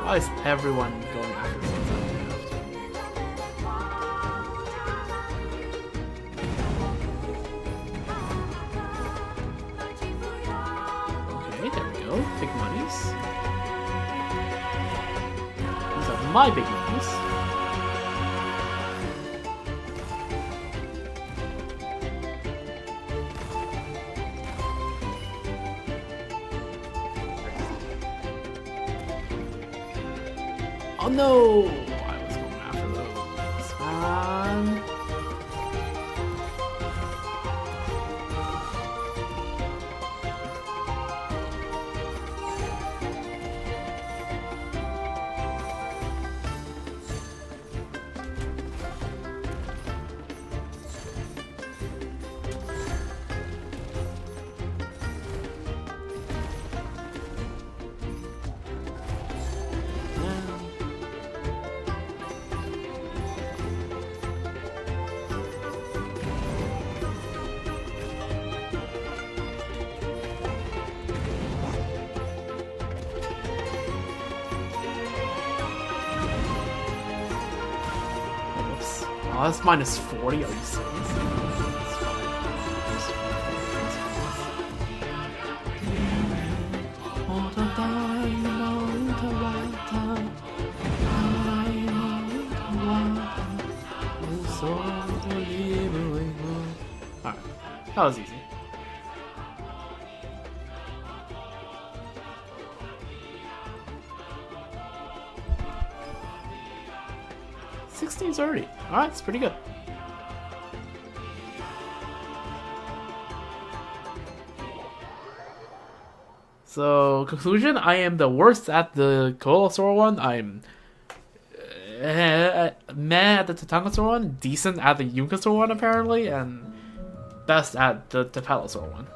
Why is everyone going after this? Big monies. These are my big monies. Oh no! I was going after those. Man. Oh, that's minus 40. Are you serious? Alright, that was easy. $16.30. Alright, it's pretty good. So, conclusion, I am the worst at the Coalosaur one. I'm meh at the Titanosaur one, decent at the Yunkasaur one apparently, and best at the Tapellosaur one.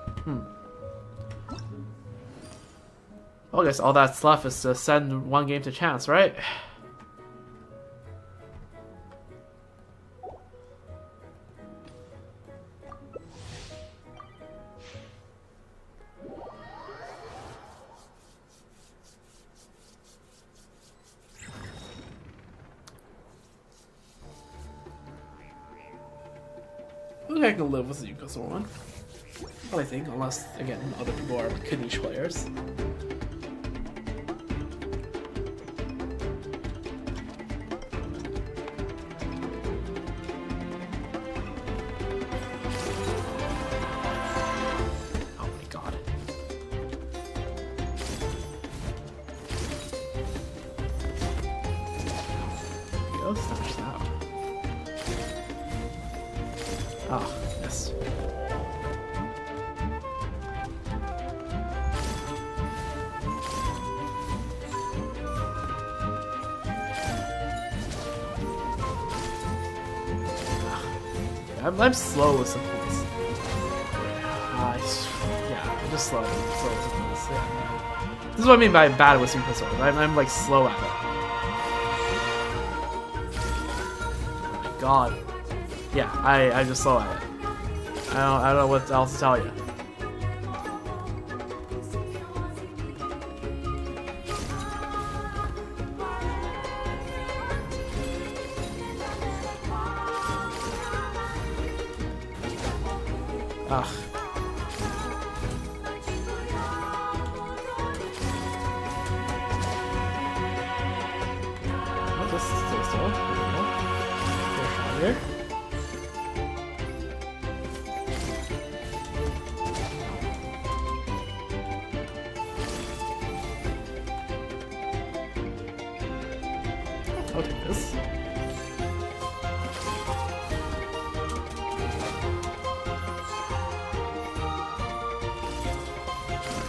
Well, I guess all that's left is to send one game to chance, right? I think I can live with the Yunkasaur one. I think, unless, again, other people are niche players. Oh my god. Go smash that. Ah, yes. I'm slow with simples. Yeah, I'm just slow with simples. Yeah. This is what I mean by bad with super sword. I'm like slow at it. Oh my god. Yeah, I'm just slow at it. I don't know what else to tell you. Ugh. I'll just stay still. There we go. Fair shot here. I'll take this.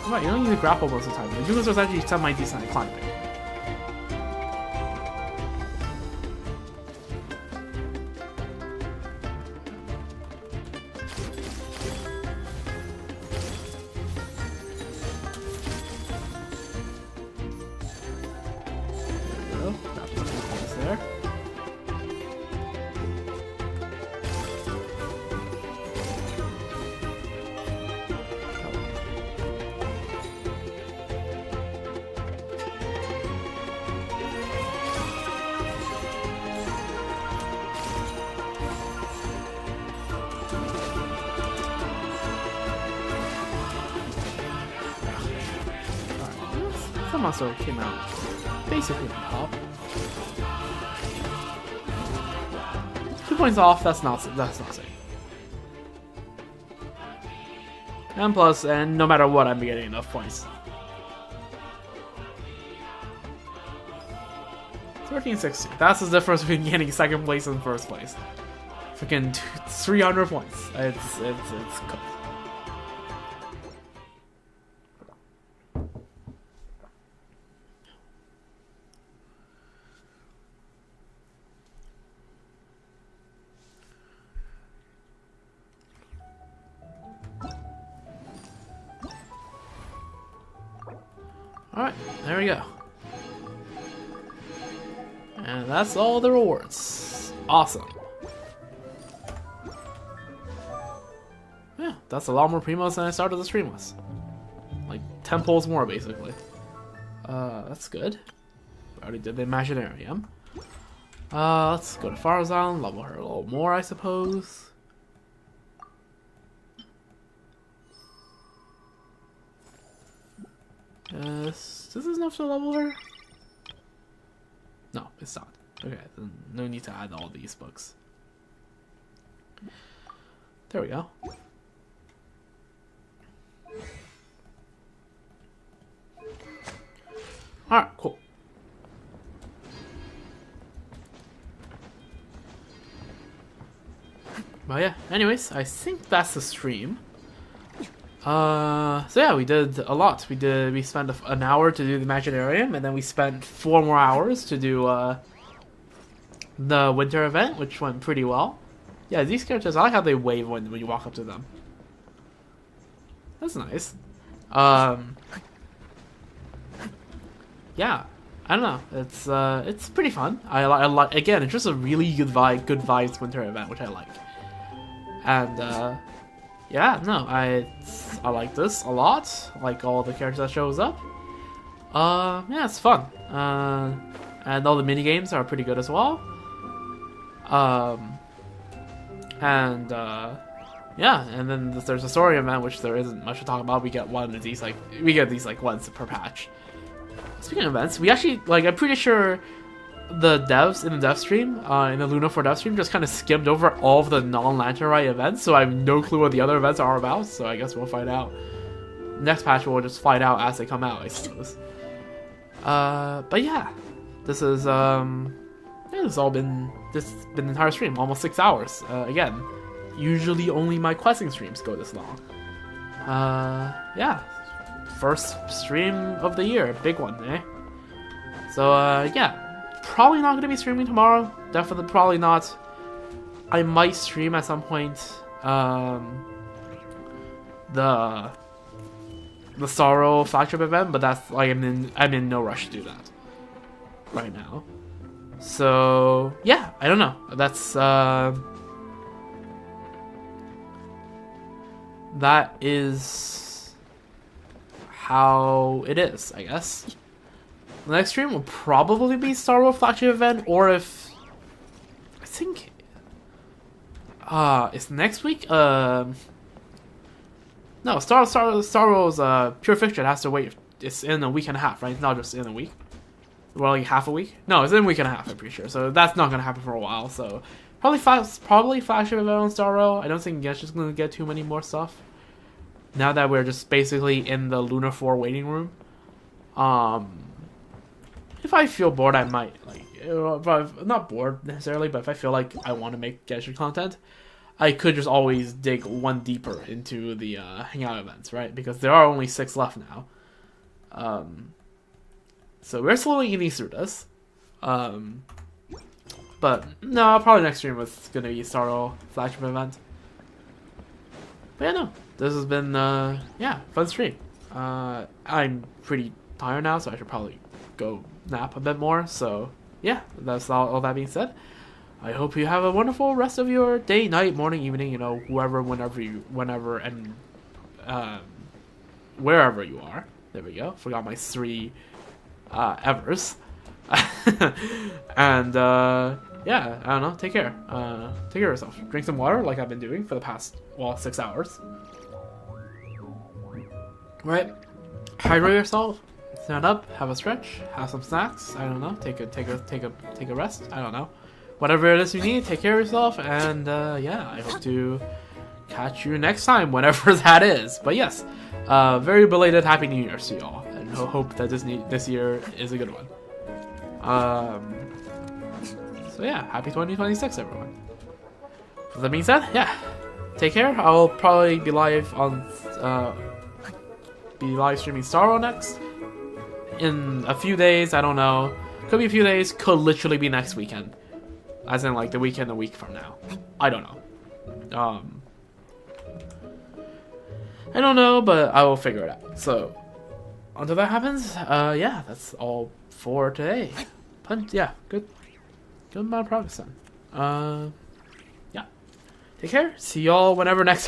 Right, you don't need to grapple most of the time. The Jugas was actually semi-decent at climbing. There we go. Grapple points there. Some monster came out basically on top. 2 points off. That's not safe. And plus, and no matter what, I'm getting enough points. 1360. That's the difference between getting second place and first place. Freaking 300 points. It's cooked. Alright, there we go. And that's all the rewards. Awesome. Yeah, that's a lot more primos than I started the stream with. Like 10 pulls more, basically. That's good. We already did the Imaginarium. Let's go to Far's Island, level her a little more, I suppose. This is enough to level her? No, it's not. Okay, then no need to add all these books. There we go. Alright, cool. But yeah, anyways, I think that's the stream. So yeah, we did a lot. We spent an hour to do the Imaginarium, and then we spent 4 more hours to do the winter event, which went pretty well. Yeah, these characters, I like how they wave when you walk up to them. That's nice. Yeah, I don't know. It's pretty fun. I like again. It's just a really good vibes winter event, which I like. And yeah, no, I like this a lot. I like all the characters that shows up. Yeah, it's fun. And all the mini games are pretty good as well. Yeah, and then there's a Saurian event, which there isn't much to talk about. We get these once per patch. Speaking of events, we actually I'm pretty sure the devs in the dev stream, in the Luna 4 dev stream, just kind of skimmed over all of the non-Lantern Rite events, so I have no clue what the other events are about, so I guess we'll find out. Next patch we'll just find out as they come out, I suppose. But yeah, this is, this has been the entire stream, almost 6 hours. Again, usually only my questing streams go this long. Yeah, first stream of the year, big one, eh? So, yeah. Probably not going to be streaming tomorrow. Definitely probably not I might stream at some point the Sorrow flagship event, but that's like I'm in no rush to do that right now. So yeah, I don't know. That's that is how it is, I guess. The next stream will probably be Sorrow flagship event, or if I think it's next week. No, Sorrow's Pure Fiction has to wait. It's in a week and a half, right? It's not just in a week. Well, like half a week? No, it's in a week and a half, I'm pretty sure. So that's not gonna happen for a while. So probably flagship event on Sorrow. I don't think Genshin's gonna get too many more stuff. Now that we're just basically in the Lunar 4 waiting room. If I feel bored, I might if I'm not bored necessarily, but if I feel like I want to make Genshin content, I could just always dig one deeper into the hangout events, right? Because there are only 6 left now. So we're slowly eating through this. But no, probably next stream was gonna be Sorrow flagship event. But yeah, no, this has been yeah, fun stream. I'm pretty tired now, so I should probably go nap a bit more. So yeah, that's all that being said. I hope you have a wonderful rest of your day, night, morning, evening, you know, whenever, and wherever you are. There we go. Forgot my 3 evers. And yeah, I don't know. Take care. Take care of yourself. Drink some water, like I've been doing for the past 6 hours. Right. Hydrate yourself. Stand up. Have a stretch. Have some snacks. I don't know. Take a rest. I don't know. Whatever it is you need, take care of yourself, and yeah, I hope to catch you next time, whenever that is. But yes, very belated Happy New Year's to y'all, and hope that this year is a good one. So yeah, happy 2026, everyone. With that being said, yeah, take care. I'll probably be live streaming Sorrow next in a few days. I don't know. Could be a few days. Could literally be next weekend. As in, like, the weekend a week from now. I don't know. I don't know, but I will figure it out. So, until that happens, yeah, that's all for today. Yeah, good amount of progress then. Yeah. Take care. See y'all whenever next time.